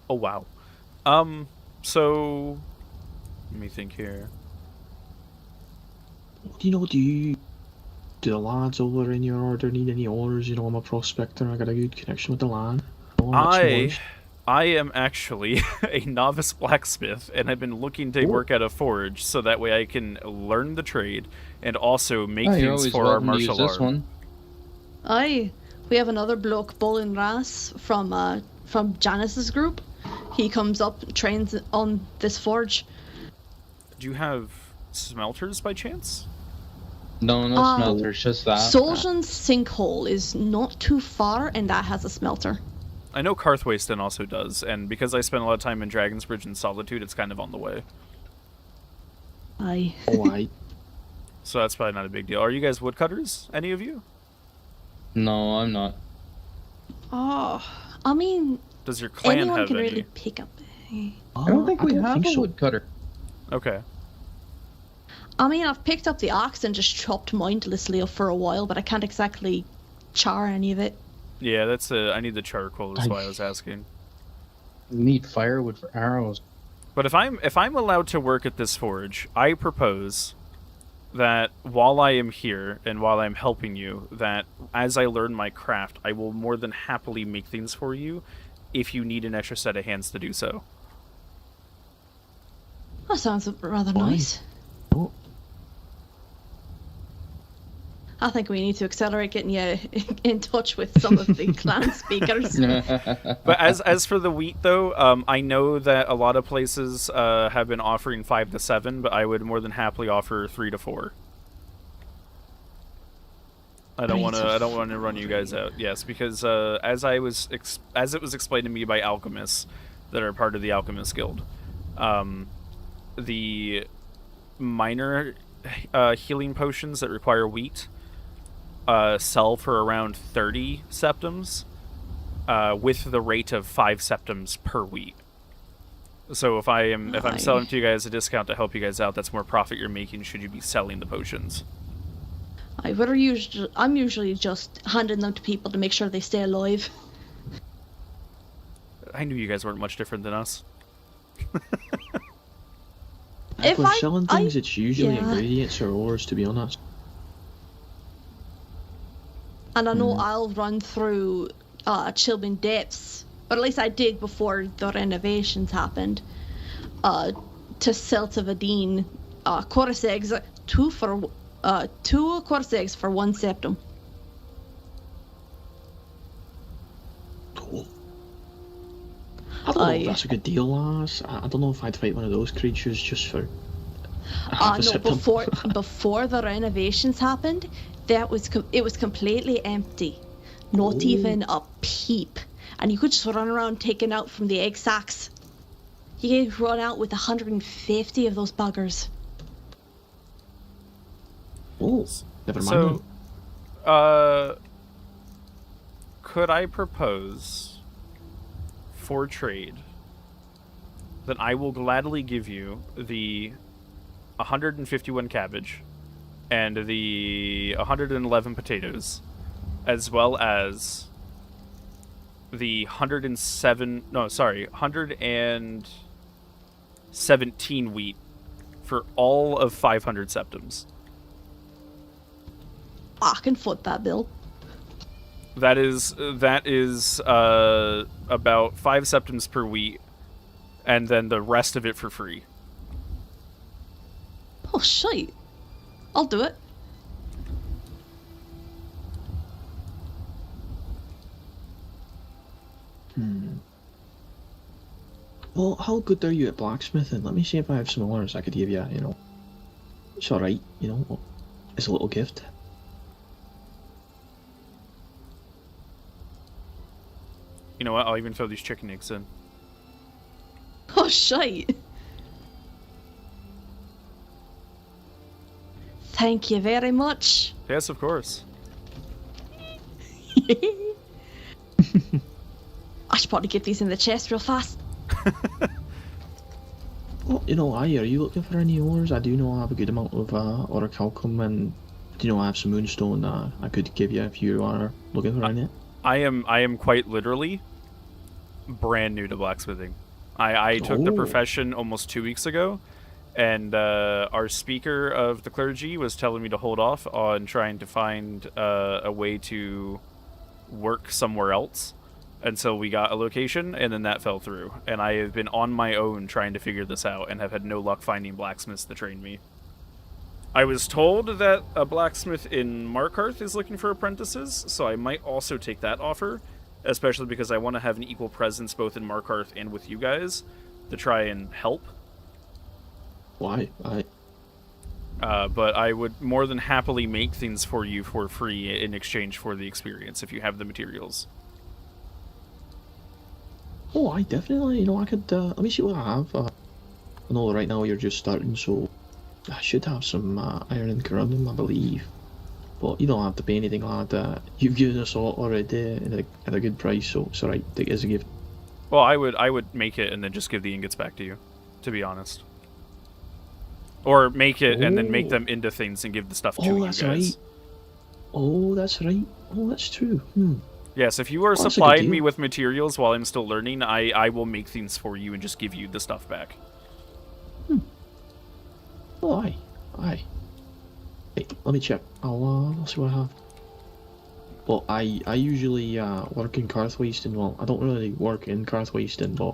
A: Oh wow. So let me think here.
C: Do the lads over in your order need any orders? I'm a prospector. I got a good connection with the land.
A: I am actually a novice blacksmith, and I've been looking to work at a forge, so that way I can learn the trade and also make things for our martial art.
E: Aye, we have another bloke, Bolin Ras, from Janice's group. He comes up, trains on this forge.
A: Do you have smelters by chance?
D: No smelters, just that.
E: Soljan's sinkhole is not too far, and that has a smelter.
A: I know Karthwasten also does, and because I spent a lot of time in Dragonsbridge and Solitude, it's kind of on the way.
E: Aye.
C: Oh, aye.
A: So that's probably not a big deal. Are you guys woodcutters? Any of you?
D: No, I'm not.
E: Oh, I mean,
A: does your clan
E: anyone
A: have
E: can
A: any?
E: really pick up.
D: I don't think we have a woodcutter.
A: Okay.
E: I mean, I've picked up the axe and just chopped mindlessly for a while, but I can't exactly char any of it.
A: Yeah, that's I need the charcoal. That's why I was asking.
D: Need firewood for arrows.
A: But if I'm allowed to work at this forge, I propose that while I am here and while I'm helping you, that as I learn my craft, I will more than happily make things for you if you need an extra set of hands to do so.
E: That sounds rather nice.
C: Oh.
E: I think we need to accelerate getting you in touch with some of the clan speakers.
A: But as for the wheat, though, I know that a lot of places have been offering 5 to 7, but I would more than happily offer 3 to 4. I don't want to run you guys out. Yes, because as it was explained to me by alchemists that are part of the Alchemist Guild, the minor healing potions that require wheat sell for around 30 septums, with the rate of 5 septums per wheat. So if I'm selling to you guys a discount to help you guys out, that's more profit you're making should you be selling the potions.
E: I'm usually just handing them to people to make sure they stay alive.
A: I knew you guys weren't much different than us.
C: If we're selling things, it's usually ingredients or ores, to be honest.
E: And I know I'll run through Chilbin Depths, or at least I did before the renovations happened, to Celta Vadine, chorus eggs, 2 chorus eggs for 1 septum.
C: Cool. I don't know if that's a good deal, lass. I don't know if I'd fight one of those creatures just for half a septum.
E: Before the renovations happened, it was completely empty, not even a peep, and you could just run around taking out from the egg sacs. You could run out with 150 of those buggers.
C: Oh, never mind.
A: So, could I propose for trade that I will gladly give you the 151 cabbage and the 111 potatoes, as well as the 117 wheat for all of 500 septums.
E: I can foot that bill.
A: That is about 5 septums per wheat, and then the rest of it for free.
E: Oh shite! I'll do it.
C: Well, how good are you at blacksmithing? Let me see if I have some orders I could give you, It's alright, you know. It's a little gift.
A: You know what? I'll even throw these chicken eggs in.
E: Oh, shite. Thank you very much.
A: Yes, of course.
E: I should probably get these in the chest real fast.
C: Well, you know, are you looking for any ores? I do know I have a good amount of orichalcum, and do you know I have some moonstone I could give you if you are looking for any.
A: I am quite literally brand new to blacksmithing. I took the profession almost 2 weeks ago, and our speaker of the clergy was telling me to hold off on trying to find a way to work somewhere else until we got a location, and then that fell through. And I have been on my own trying to figure this out and have had no luck finding blacksmiths to train me. I was told that a blacksmith in Markarth is looking for apprentices, so I might also take that offer, especially because I want to have an equal presence both in Markarth and with you guys to try and help.
C: Why?
A: But I would more than happily make things for you for free in exchange for the experience if you have the materials.
C: Oh, I definitely, you know, I could, let me see what I have. I know right now you're just starting, so I should have some iron and corundum, I believe. But you don't have to pay anything, lad. You've given us all already at a good price, so it's alright, take it as a gift.
A: Well, I would make it and then just give the ingots back to you, to be honest. Or make it and then make them into things and give the stuff to you guys.
C: Right. Oh, that's right. Oh, that's true.
A: Yes, if you are supplying me with materials while I'm still learning, I will make things for you and just give you the stuff back.
C: Oh, aye. Hey, let me check. I'll see what I have. Well, I usually work in Carthwasten. Well, I don't really work in Carthwasten, but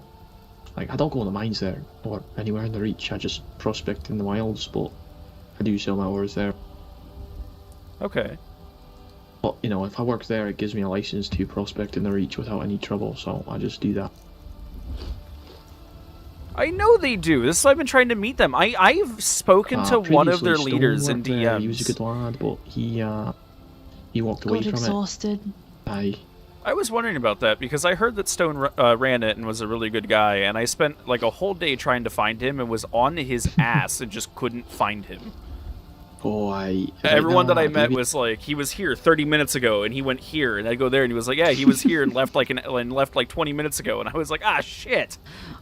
C: like I don't go in the mines there or anywhere in the Reach. I just prospect in the wilds, but I do sell my ores there.
A: Okay.
C: But you know, if I work there, it gives me a license to prospect in the Reach without any trouble, so I just do that.
A: I know they do. This is why I've been trying to meet them. I've spoken to one of their leaders in DMs.
C: He was a good lad, but he walked away from
E: exhausted.
C: it.
A: I was wondering about that because I heard that Stone ran it and was a really good guy, and I spent like a whole day trying to find him and was on his ass and just couldn't find him.
C: Oh,
A: everyone that I met was like, he was here 30 minutes ago, and he went here, and I go there, and he was like, yeah, he was here and left like 20 minutes ago, and I was like, ah, shit.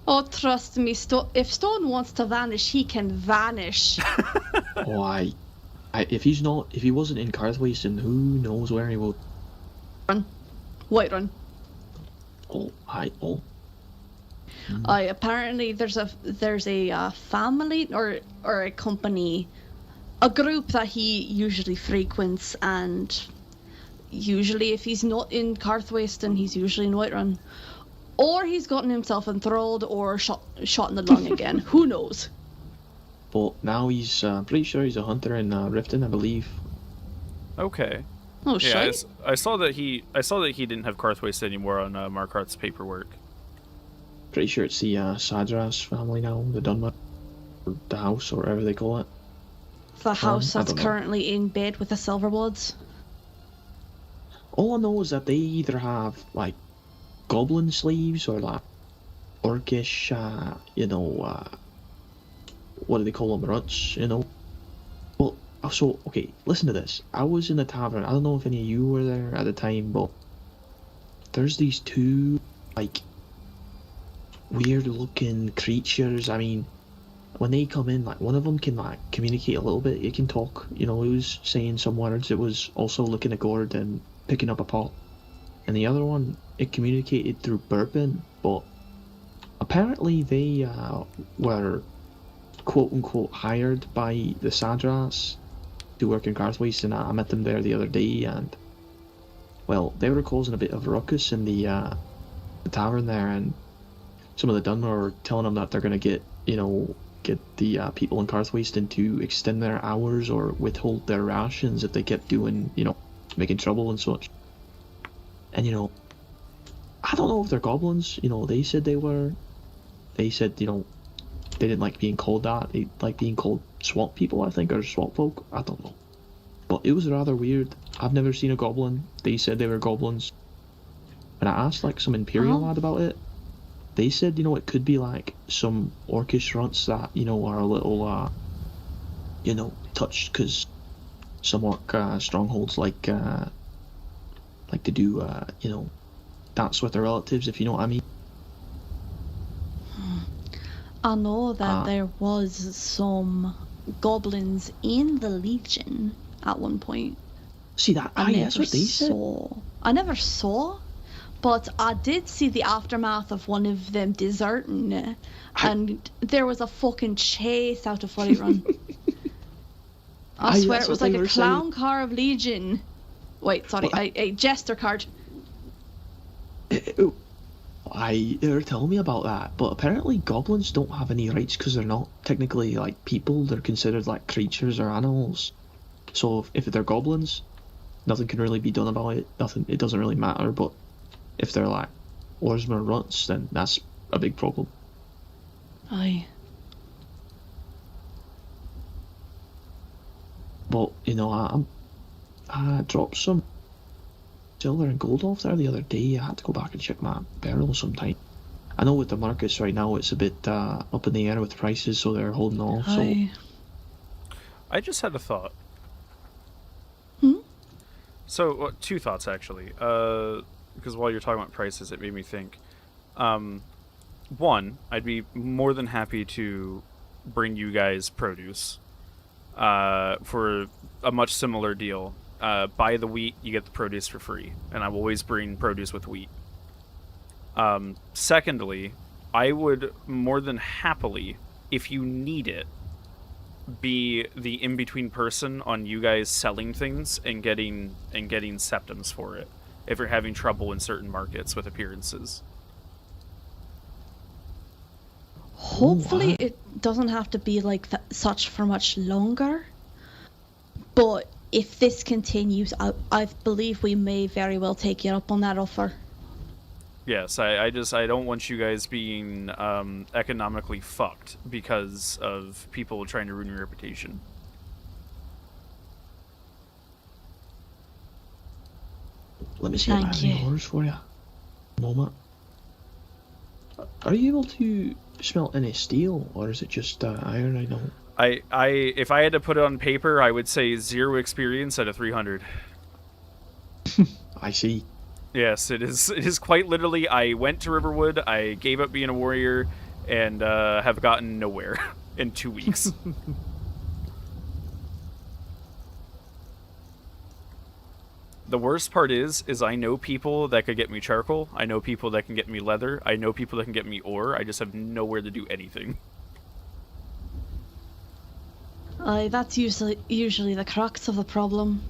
E: Oh, trust me, if Stone wants to vanish, he can vanish.
C: Oh, if he wasn't in Carthwasten, who knows where he will.
E: Run, Whiterun.
C: Oh.
E: Apparently there's a family or a company. A group that he usually frequents, and usually if he's not in Carthwasten, he's usually in Whiterun. Or he's gotten himself enthralled or shot in the lung again. Who knows?
C: But now he's pretty sure he's a hunter in Riften, I believe.
A: Okay.
E: Oh,
A: yeah,
E: shit.
A: I saw that he didn't have Carthwasten anymore on Markarth's paperwork.
C: Pretty sure it's the Sadras family now, the Dunmer, or the house, or whatever they call it.
E: The house that's currently in bed with the Silverbloods.
C: All I know is that they either have like goblin slaves or like orcish, what do they call them, ruts, you know? Well, so okay, listen to this. I was in the tavern. I don't know if any of you were there at the time, but there's these two like weird-looking creatures. I mean, when they come in, like, one of them can, like, communicate a little bit. It can talk, you know, it was saying some words. It was also looking a gourd and picking up a pot. And the other one, it communicated through burping, but apparently they were, quote-unquote, hired by the Sadras to work in Carthwasten. I met them there the other day, and, well, they were causing a bit of a ruckus in the tavern there, and some of the Dunmer were telling them that they're going to get the people in Carthwasten to extend their hours or withhold their rations if they kept doing, making trouble and such. And, I don't know if they're goblins. They said they were. They said, they didn't like being called that. They like being called swamp people, I think, or swamp folk. I don't know. But it was rather weird. I've never seen a goblin. They said they were goblins. When I asked like some Imperial lad about it, they said, you know, it could be like some orcish runts that, you know, are a little, you know, touched because some orc strongholds like to do, you know, dance with their relatives, if you know what I mean.
E: I know that there was some goblins in the Legion at one point.
C: See that? That's what they said.
E: I never saw, but I did see the aftermath of one of them deserting, and there was a fucking chase out of Furry Run. I swear it was like a clown car of Legion. Wait, sorry, a jester card.
C: They're telling me about that, but apparently goblins don't have any rights because they're not technically like people. They're considered like creatures or animals. So if they're goblins, nothing can really be done about it. It doesn't really matter. But if they're like Orsmer runts, then that's a big problem.
E: Aye.
C: But you know, I dropped some silver and gold off there the other day. I had to go back and check my barrel sometime. I know with the markets right now it's a bit up in the air with prices, so they're holding off.
E: Aye.
C: So
A: I just had a thought. So, two thoughts actually. Because while you're talking about prices, it made me think. One, I'd be more than happy to bring you guys produce for a much similar deal. Buy the wheat, you get the produce for free, and I will always bring produce with wheat. Secondly, I would more than happily, if you need it, be the in-between person on you guys selling things and getting septums for it if you're having trouble in certain markets with appearances.
E: Hopefully it doesn't have to be like such for much longer, but if this continues, I believe we may very well take you up on that offer.
A: Yes, I don't want you guys being economically fucked because of people trying to ruin your reputation.
C: Let me see if I have any orders for you. Moment. Are you able to smelt any steel, or is it just iron? I know.
A: If I had to put it on paper, I would say 0 experience out of 300.
C: I see.
A: Yes, it is quite literally. I went to Riverwood, I gave up being a warrior, and have gotten nowhere in 2 weeks. The worst part is I know people that could get me charcoal, I know people that can get me leather, I know people that can get me ore, I just have nowhere to do anything.
E: That's usually the crux of the problem.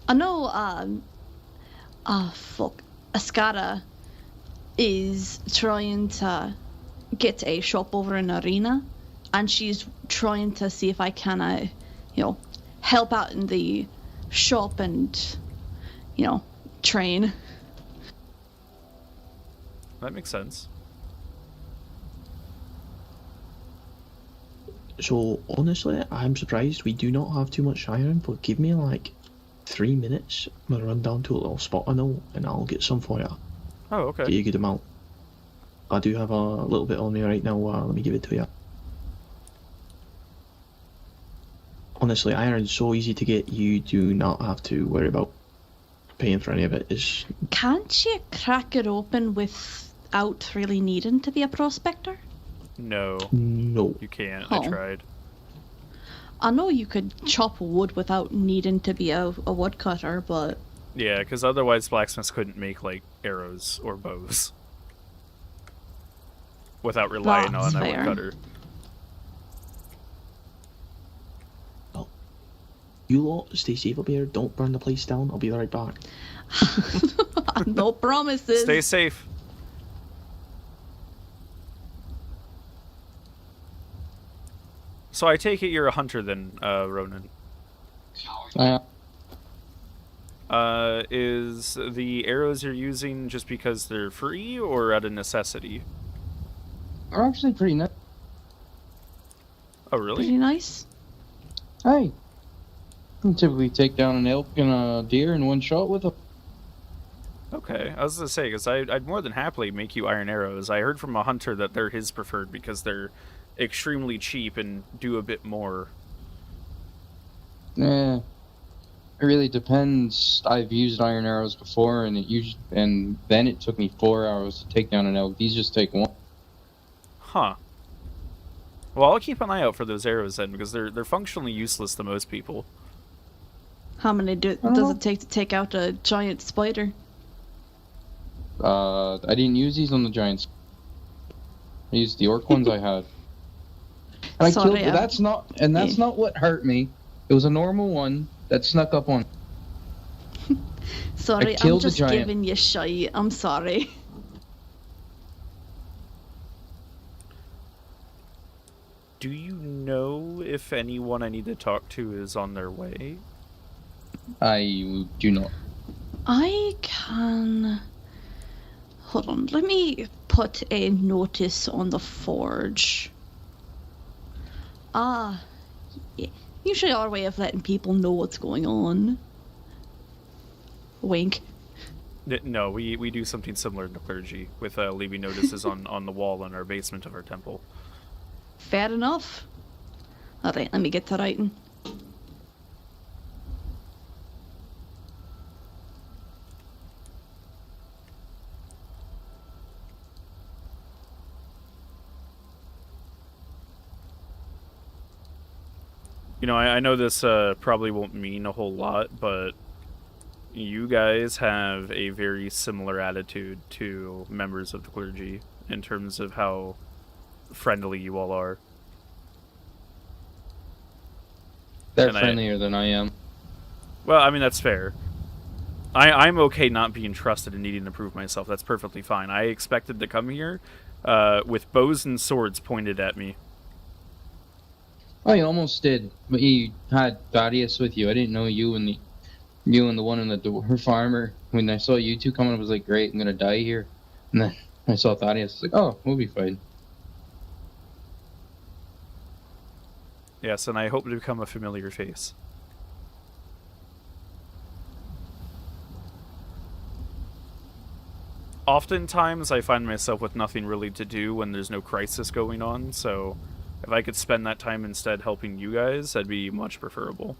E: I know, Ascara is trying to get a shop over in Arena, and she's trying to see if I can, help out in the shop and, train.
A: That makes sense.
C: So, honestly, I'm surprised we do not have too much iron, but give me like 3 minutes. I'm gonna run down to a little spot I know, and I'll get some for you.
A: Oh, okay.
C: Get you a good amount. I do have a little bit on me right now, let me give it to you. Honestly, iron's so easy to get, you do not have to worry about paying for any of it.
E: Can't you crack it open without really needing to be a prospector?
A: No.
C: No.
A: You can't.
E: Oh.
A: I tried.
E: I know you could chop wood without needing to be a woodcutter, but...
A: Yeah, because otherwise blacksmiths couldn't make, like, arrows or bows. Without relying on a woodcutter.
C: Well, you lot stay safe up here. Don't burn the place down. I'll be right back.
E: No promises.
A: Stay safe. So I take it you're a hunter then, Ronan? Is the arrows you're using just because they're free or out of necessity?
D: They're actually pretty nice.
A: Oh, really?
E: Pretty nice?
D: Hey, you typically take down an elk and a deer in one shot with them.
A: Okay, I was gonna say, because I'd more than happily make you iron arrows. I heard from a hunter that they're his preferred because they're extremely cheap and do a bit more.
D: Yeah, it really depends. I've used iron arrows before, and then it took me 4 hours to take down an elk. These just take one.
A: Huh. Well, I'll keep an eye out for those arrows then, because they're functionally useless to most people.
E: How many does it take to take out a giant spider?
D: I didn't use these on the giants. I used the orc ones I had. And I killed. That's not what hurt me. It was a normal one that snuck up on.
E: Sorry, I'm just giving you shite. I'm sorry.
A: Do you know if anyone I need to talk to is on their way?
D: I do not.
E: I can... Hold on, let me put a notice on the forge. Yeah. Usually our way of letting people know what's going on. Wink.
A: No, we do something similar in the clergy, with leaving notices on the wall in our basement of our temple.
E: Fair enough. Alright, let me get to writing.
A: You know, I know this probably won't mean a whole lot, but you guys have a very similar attitude to members of the clergy in terms of how friendly you all are.
D: They're friendlier than I am.
A: Well, I mean, that's fair. I'm okay not being trusted and needing to prove myself. That's perfectly fine. I expected to come here with bows and swords pointed at me.
D: Oh, you almost did, but you had Thaddeus with you. I didn't know you and the one in the door farmer. When I saw you two coming, I was like, great, I'm gonna die here. And then I saw Thaddeus. I was like, oh, we'll be fine.
A: Yes, and I hope to become a familiar face. Oftentimes, I find myself with nothing really to do when there's no crisis going on, so if I could spend that time instead helping you guys, that'd be much preferable.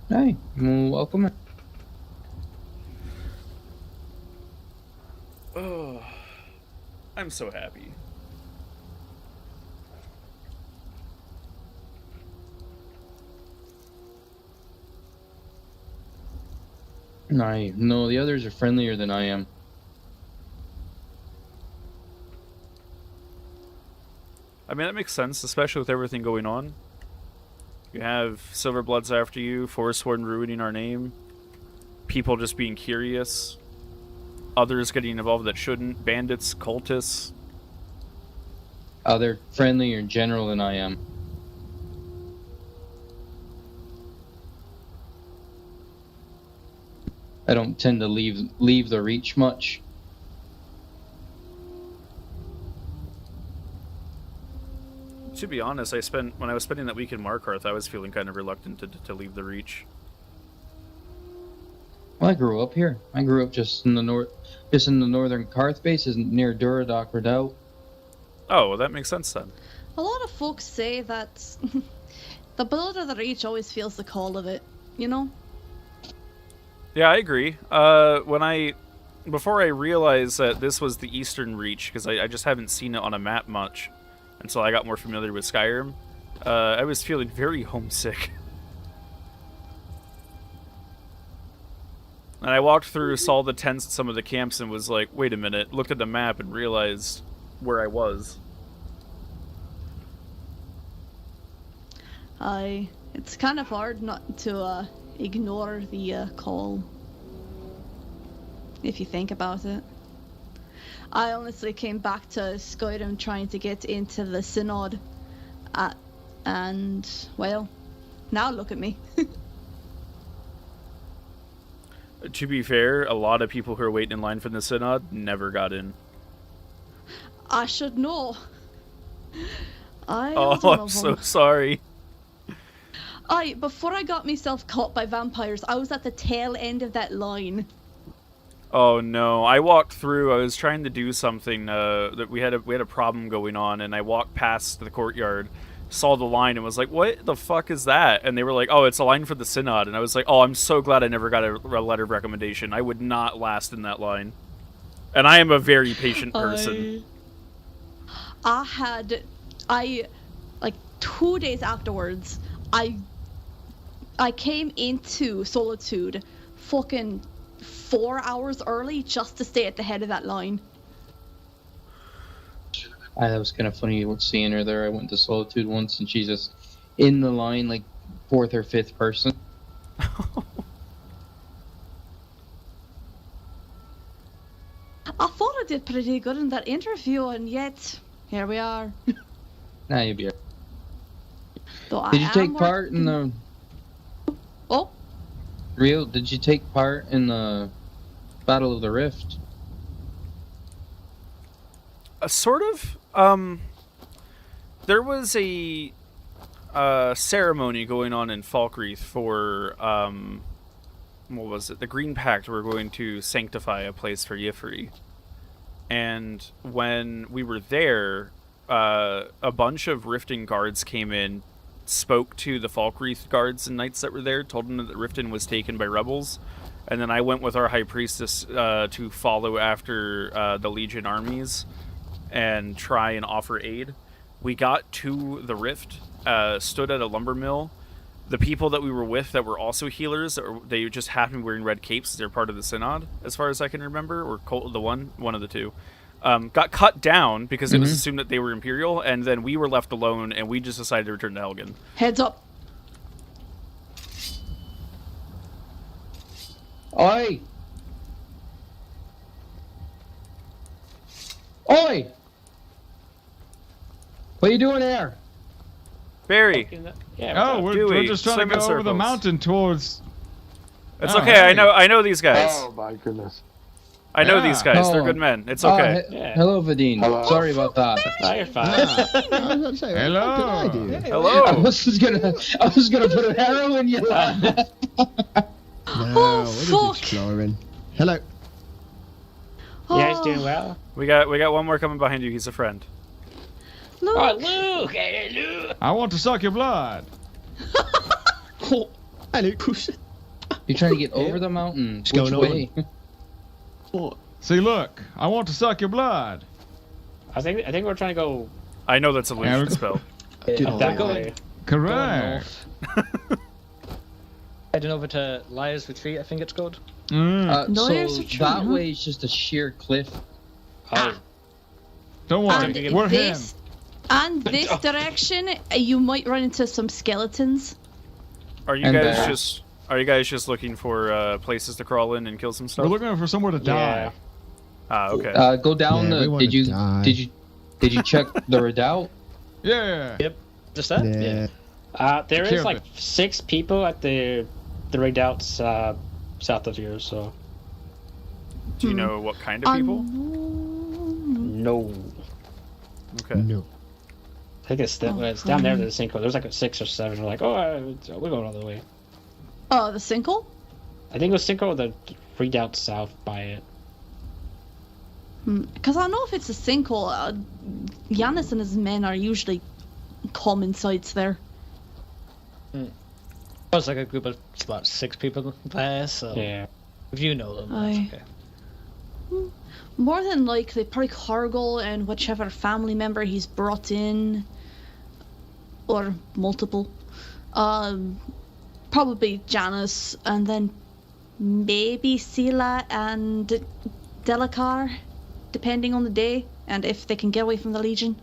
D: Hey, welcome.
A: Oh, I'm so happy.
D: No, the others are friendlier than I am.
A: I mean, that makes sense, especially with everything going on. You have Silverbloods after you, Forsworn ruining our name, people just being curious, others getting involved that shouldn't, bandits, cultists.
D: They're friendlier in general than I am. I don't tend to leave the reach much.
A: To be honest, when I was spending that week in Markarth, I was feeling kind of reluctant to leave the Reach.
D: Well, I grew up here. I grew up just in the northern Karth base, near Duradoc Redoubt.
A: Oh, well, that makes sense then.
E: A lot of folks say that the Blood of the Reach always feels the call of it, you know?
A: Yeah, I agree. Before I realized that this was the Eastern Reach, because I just haven't seen it on a map much until I got more familiar with Skyrim, I was feeling very homesick. And I walked through, saw the tents at some of the camps, and was like, wait a minute, looked at the map and realized where I was.
E: It's kind of hard not to ignore the call, if you think about it. I honestly came back to Skyrim trying to get into the Synod, and, well, now look at me.
A: To be fair, a lot of people who are waiting in line for the Synod never got in.
E: I should know.
A: I'm so sorry.
E: Before I got myself caught by vampires, I was at the tail end of that line.
A: Oh no! I walked through. I was trying to do something. That we had a problem going on, and I walked past the courtyard, saw the line, and was like, "What the fuck is that?" And they were like, "Oh, it's a line for the Synod." And I was like, "Oh, I'm so glad I never got a letter of recommendation. I would not last in that line." And I am a very patient person.
E: Like 2 days afterwards, I came into Solitude fucking 4 hours early just to stay at the head of that line.
D: That was kind of funny seeing her there. I went to Solitude once, and she's just in the line, like 4th or 5th person.
E: I thought I did pretty good in that interview, and yet here we are.
D: Nah, you'll be.
E: Though
D: Did you take part in the?
E: Oh.
D: Rielle, did you take part in the Battle of the Rift?
A: Sort of. There was a ceremony going on in Falkreath for what was it? The Green Pact were going to sanctify a place for Y'ffre. And when we were there, a bunch of Riften guards came in, spoke to the Falkreath guards and knights that were there, told them that Riften was taken by rebels, and then I went with our high priestess to follow after the Legion armies and try and offer aid. We got to the Rift, stood at a lumber mill. The people that we were with that were also healers, they just happened to be wearing red capes. They're part of the Synod, as far as I can remember, or one of the two. Got cut down because it was assumed that they were Imperial, and then we were left alone, and we just decided to return to Helgen.
E: Heads up.
D: Oi! Oi! What are you doing there?
A: Barry.
G: Oh, we're just trying to go over the mountain towards.
A: It's okay. Hey. I know these guys.
G: Oh my goodness.
A: I know these guys. They're good men. It's okay.
D: Hello, Vadim.
A: Hello.
D: Sorry about that.
R: No, you're fine.
G: Hello.
A: Hello.
D: I was gonna put an arrow in you.
V: No, we're just exploring. Hello.
R: You guys doing well?
A: We got one more coming behind you. He's a friend.
E: Luke.
R: Oh, Luke! Hey, Luke!
G: I want to suck your blood.
V: Oh, hi, Luke.
D: You're trying to get over the mountain.
V: What's
D: Which
V: going
D: way?
V: What?
G: See, look. I want to suck your blood.
R: I think we're trying to go.
A: I know that's a illusion spell.
R: That way.
G: Correct.
S: Heading over to Liar's Retreat, I think it's called.
D: So that way is just a sheer cliff.
R: Oh.
G: Don't worry, we're him.
E: And this direction, you might run into some skeletons.
A: Are you guys just looking for places to crawl in and kill some stuff?
G: We're looking for somewhere to die.
A: Ah, okay.
D: Go down the. Did you check the redoubt?
G: Yeah.
S: Yep. Just that.
V: Yeah.
R: There is like 6 people at the redoubt south of here. So.
A: Do you know what kind of people?
R: No.
V: Okay. No.
R: I think it's down there to the sinkhole. There's like a 6 or 7. We're like, we're going all the way.
E: Oh, the sinkhole?
R: I think it was sinkhole or the redoubt south by it.
E: Because I know if it's a sinkhole, Giannis and his men are usually common sites there.
S: There's like a group of about 6 people there, so
R: yeah.
S: If you know them, that's okay.
E: More than likely, probably Cargill and whichever family member he's brought in, or multiple. Probably Janice, and then maybe Sela and Delacar, depending on the day and if they can get away from the Legion.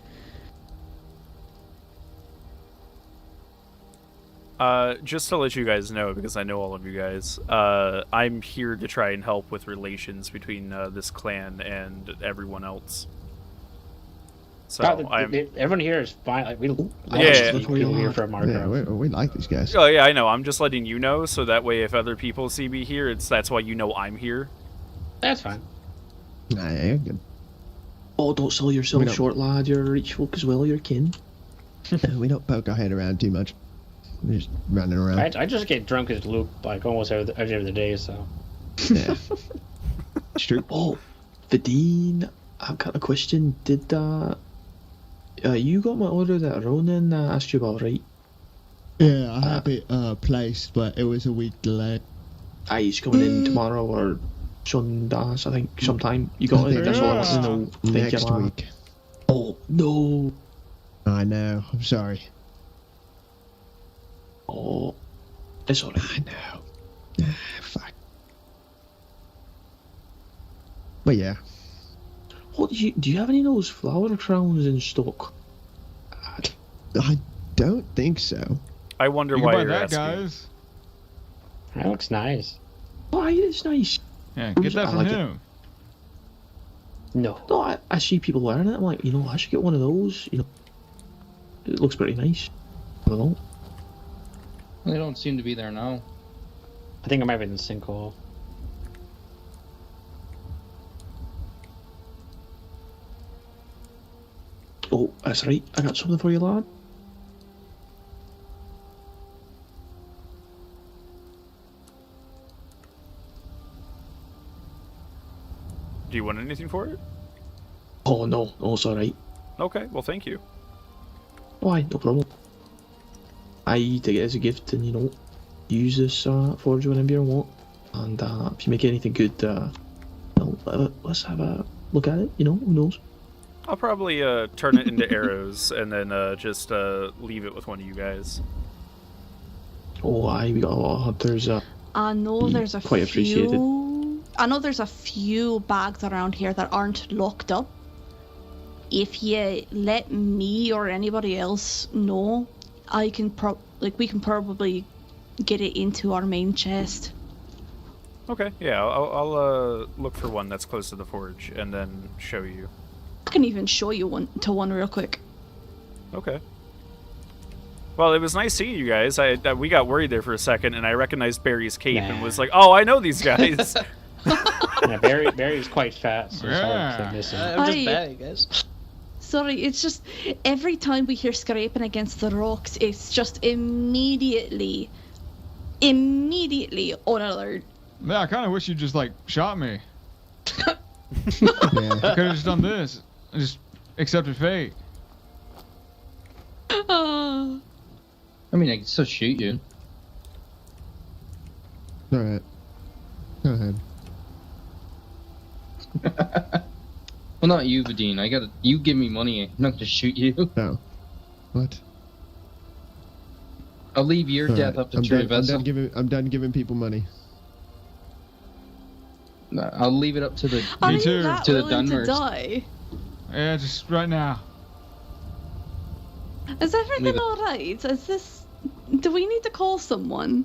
A: Just to let you guys know, because I know all of you guys, I'm here to try and help with relations between this clan and everyone else. So
R: everyone here is fine. Like, we
A: people
V: here from our we like these guys.
A: Oh yeah, I know. I'm just letting you know, so that way if other people see me here, that's why you know I'm here.
R: That's fine.
V: Nah, yeah, you're good.
C: Oh, don't sell yourself short, lad. You're rich folk as well. You're kin.
V: We don't poke our head around too much. Just running around.
R: I just get drunk as Luke like almost every other day, so.
V: Yeah. It's true.
C: Oh, Vidine, I've got a question. Did you got my order that Ronan asked you about, right?
V: Yeah, I have it placed, but it was a week delay.
C: He's coming in tomorrow or Sundas, I think, sometime. You got it? That's all I want to know. Thank
V: Next
C: you,
V: week.
C: Oh, no.
V: I know. I'm sorry.
C: Oh, it's alright.
V: I know. Fuck. But yeah.
C: What do you have any of those flower crowns in stock?
V: I don't think so.
A: I wonder
G: You
A: why
G: can buy
A: you're
G: that,
A: asking.
G: guys.
R: That looks nice.
C: Why, it's nice.
G: Yeah, get that
C: I
G: from
C: like
G: him.
R: No.
C: No, I see people wearing it. I'm like, I should get one of those. It looks pretty nice. I don't know.
D: They don't seem to be there now.
R: I think I might be in the sinkhole.
C: Oh, that's right. I got something for you, lad.
A: Do you want anything for it?
C: Oh, no. Oh, it's alright.
A: Okay, well, thank you.
C: Why? No problem. I take it as a gift and, use this forge whenever you want. And if you make anything good, let's have a look at it, who knows?
A: I'll probably turn it into arrows and then just leave it with one of you guys.
C: Oh, aye, we got a lot of hunters.
E: I know there's a
C: quite appreciated.
E: I know there's a few bags around here that aren't locked up. If you let me or anybody else know, we can probably get it into our main chest.
A: Okay, yeah, I'll look for one that's close to the forge and then show you.
E: I can even show you one real quick.
A: Okay. Well, it was nice seeing you guys. We got worried there for a second, and I recognized Barry's cape and was like, "Oh, I know these guys."
R: Yeah, Barry's quite fat, so it's hard to miss him.
S: I'm just bad, guys.
E: Sorry, it's just every time we hear scraping against the rocks, it's just immediately on alert.
G: Yeah, I kind of wish you just shot me. I could have just done this. I just accepted fate.
D: I mean, I can still shoot you.
V: Alright. Go ahead.
D: Well, not you, Vidine. You give me money. I'm not gonna shoot you.
V: No. What?
D: I'll leave your death up to Trievessa.
V: I'm done giving people money.
D: I'll leave it up to the
E: Are you
D: to
E: that
D: the
E: willing to
D: Dunmers.
E: die?
G: Yeah, just right now.
E: Is everything alright? Do we need to call someone?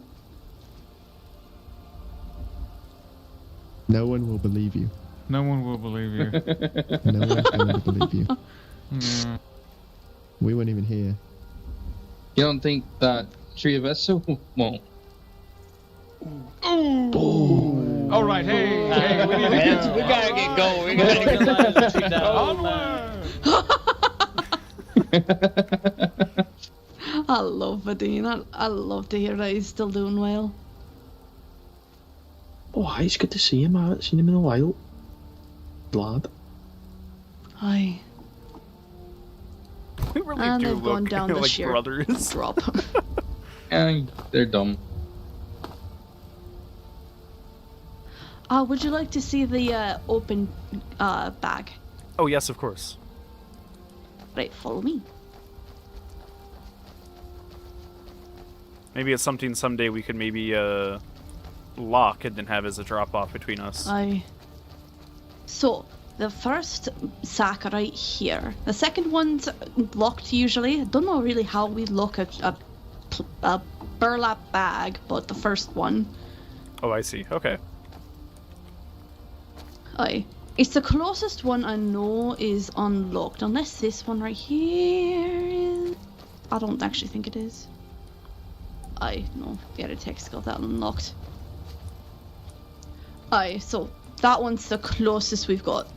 V: No one will believe you.
G: No one will believe you.
V: No one's going to believe you.
G: Yeah.
V: We weren't even here.
D: You don't think that Trievessa won't?
G: Ooh. All right, hey, we need to go.
R: We gotta get going. We gotta get
G: Onward.
E: I love Vadine. I love to hear that he's still doing well.
C: Oh, it's good to see him. I haven't seen him in a while. Lad.
E: Aye.
A: We really
E: And
A: do
E: they've gone
A: look
E: down the
A: like
E: sheer
A: brothers.
E: drop.
D: They're dumb.
E: Would you like to see the open bag?
A: Oh, yes, of course.
E: Right, follow me.
A: Maybe it's something someday we could maybe lock and then have as a drop-off between us.
E: Aye. So, the first sack right here. The second one's locked usually. I don't know really how we lock a burlap bag, but the first one.
A: Oh, I see. Okay.
E: Aye. It's the closest one I know is unlocked, unless this one right here is... I don't actually think it is. Aye, no, the other text got that unlocked. Aye, so that one's the closest we've got.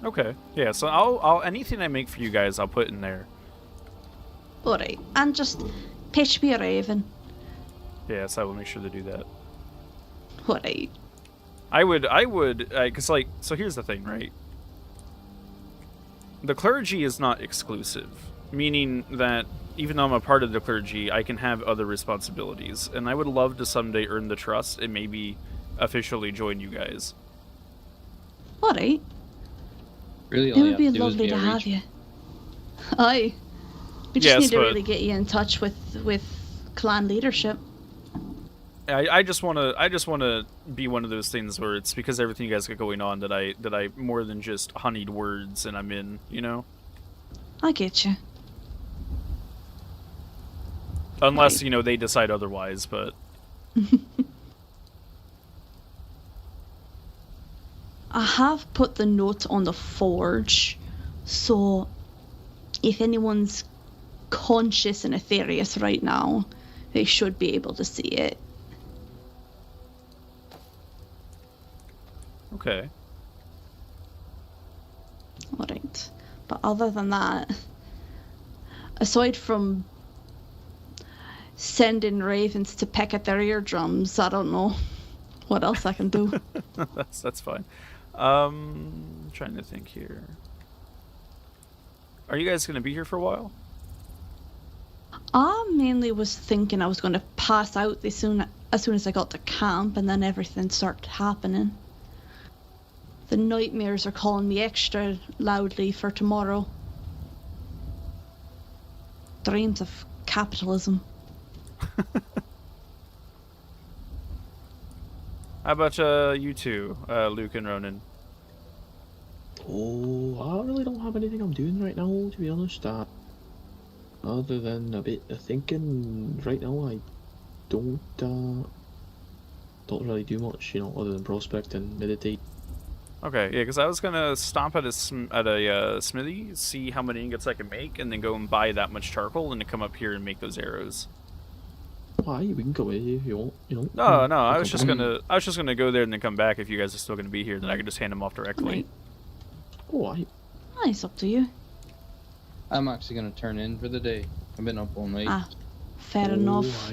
A: Okay. Yeah, so I'll anything I make for you guys, I'll put in there.
E: Alright, and just Pitch me a raven.
A: Yes, I will make sure to do that.
E: Alright.
A: I would, because, like, so here's the thing, right? The clergy is not exclusive, meaning that even though I'm a part of the clergy, I can have other responsibilities, and I would love to someday earn the trust and maybe officially join you guys.
E: Alright.
D: Really,
E: It would be lovely to have you. Aye. We just need to really get you in touch with clan leadership.
A: I just want to be one of those things where it's because everything you guys got going on that I more than just honeyed words and I'm in, you know?
E: I get you.
A: Unless, you know, they decide otherwise, but...
E: I have put the note on the forge, so if anyone's conscious and Aetherius right now, they should be able to see it.
A: Okay.
E: Alright. But other than that, aside from sending ravens to peck at their eardrums, I don't know what else I can do.
A: That's fine. Trying to think here. Are you guys going to be here for a while?
E: I mainly was thinking I was going to pass out as soon as I got to camp, and then everything started happening. The nightmares are calling me extra loudly for tomorrow. Dreams of capitalism.
A: How about you two, Luke and Ronan?
C: Oh, I really don't have anything I'm doing right now, to be honest. Other than a bit of thinking, right now I don't really do much, you know, other than prospect and meditate.
A: Okay, yeah, because I was gonna stop at a smithy, see how many ingots I can make, and then go and buy that much charcoal, and then come up here and make those arrows.
C: Why? We can go with you if you want, you know.
A: No, I was just gonna go there and then come back. If you guys are still gonna be here, then I could just hand them off directly.
C: Oh,
E: It's up to you.
D: I'm actually gonna turn in for the day. I've been up all night.
E: Fair enough.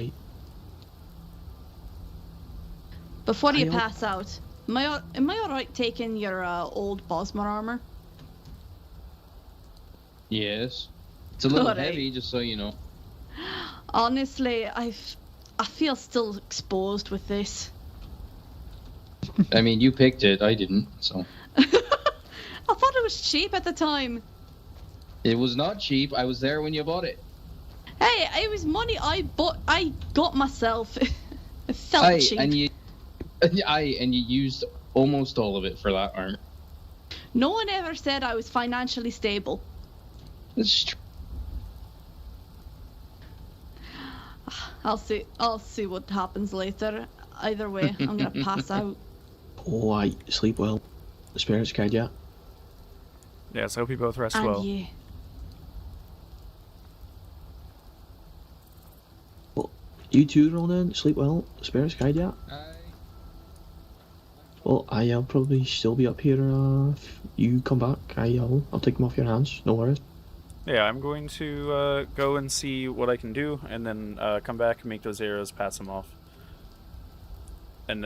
E: Before you pass out, am I alright taking your old Bosmer armor?
D: Yes. It's a little
E: Alright.
D: heavy, just so you know.
E: Honestly, I feel still exposed with this.
D: I mean, you picked it, I didn't, so.
E: I thought it was cheap at the time.
D: It was not cheap. I was there when you bought it.
E: Hey, it was money I got myself. It felt cheap.
D: And you used almost all of it for that armor.
E: No one ever said I was financially stable.
D: That's true.
E: I'll see what happens later. Either way, I'm gonna pass out.
C: Oh, sleep well. The spirits guide ya.
A: Yes, I hope you both rest
E: And
A: well.
E: you.
C: Well, you too, Ronan. Sleep well. The spirits guide ya. Well, I'll probably still be up here if you come back. I'll take them off your hands. No worries.
A: Yeah, I'm going to go and see what I can do, and then come back and make those arrows, pass them off. And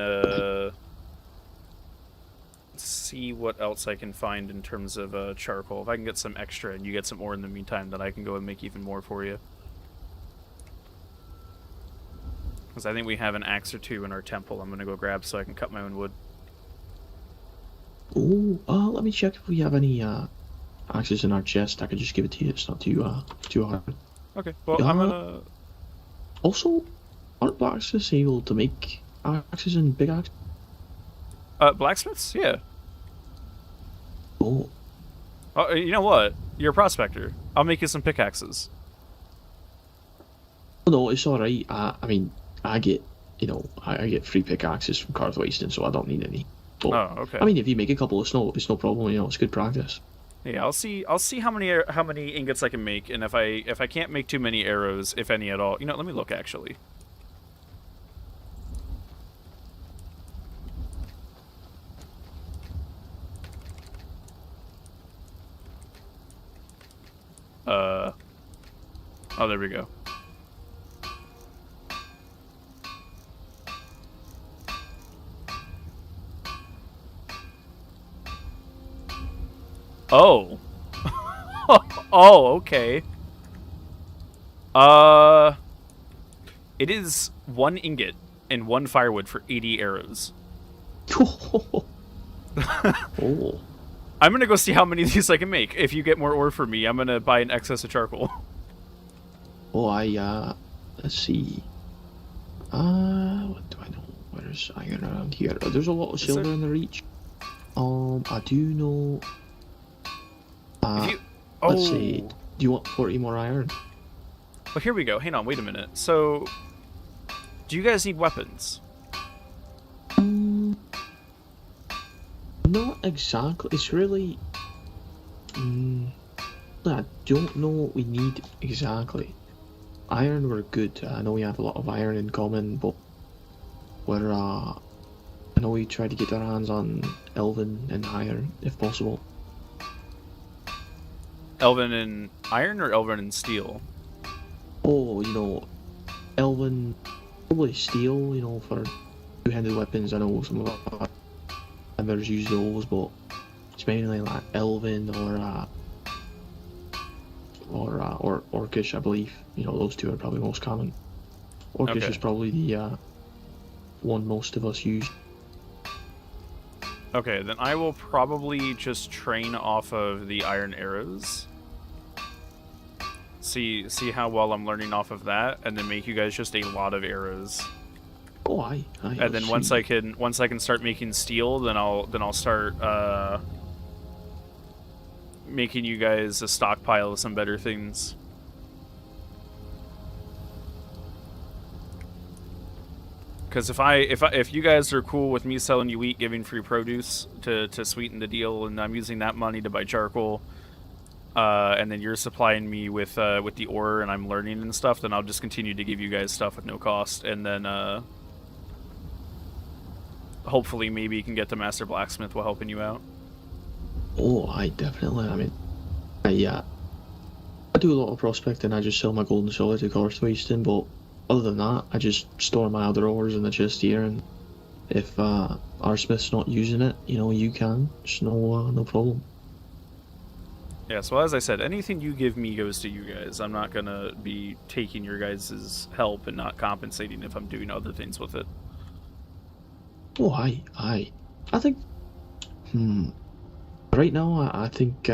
A: see what else I can find in terms of charcoal. If I can get some extra and you get some more in the meantime, then I can go and make even more for you. Because I think we have an axe or two in our temple I'm going to go grab so I can cut my own wood.
C: Oh, let me check if we have any axes in our chest. I could just give it to you. It's not too hard.
A: Okay, well, I'm gonna...
C: Also, aren't blacksmiths able to make axes and big axes?
A: Blacksmiths? Yeah.
C: Oh.
A: You know what? You're a prospector. I'll make you some pickaxes.
C: Oh, no, it's alright. I mean, I get free pickaxes from Carth Wasting, so I don't need any. But,
A: oh, okay.
C: I mean, if you make a couple, it's no problem. You know, it's good practice.
A: Yeah, I'll see how many ingots I can make, and if I can't make too many arrows, if any at all, you know, let me look actually. Oh, there we go. Oh. Oh, okay. It is 1 ingot and 1 firewood for 80 arrows.
C: Oh.
A: I'm gonna go see how many of these I can make. If you get more ore for me, I'm gonna buy an excess of charcoal.
C: Oh, let's see. What do I know? Where's iron around here? There's a lot of silver in the reach. I do know. Let's see. Do you want 40 more iron?
A: Well, here we go. Hang on, wait a minute. So, do you guys need weapons?
C: Not exactly. It's really. I don't know what we need exactly. Iron, we're good. I know we have a lot of iron in common, but we're. I know we try to get our hands on Elven and iron if possible.
A: Elven and iron or Elven and steel?
C: Oh, Elven, probably steel, for two-handed weapons. I know some of our members use those, but it's mainly like Elven or Orcish, I believe. Those two are probably most common. Orcish is probably the one most of us use.
A: Okay, then I will probably just train off of the iron arrows. See how well I'm learning off of that, and then make you guys just a lot of arrows.
C: Oh, aye.
A: And then once I can start making steel, then I'll start making you guys a stockpile of some better things. Because if you guys are cool with me selling you wheat, giving free produce to sweeten the deal, and I'm using that money to buy charcoal, and then you're supplying me with the ore, and I'm learning and stuff, then I'll just continue to give you guys stuff with no cost, and then hopefully maybe you can get the master blacksmith while helping you out.
C: Oh, I definitely. I mean, I do a lot of prospecting. I just sell my gold and silver to cost wasting, but other than that, I just store my other ores in the chest here, and if our smith's not using it, you can. It's no problem.
A: Yeah, so as I said, anything you give me goes to you guys. I'm not gonna be taking your guys' help and not compensating if I'm doing other things with it.
C: Oh, aye. I think. Right now, I think.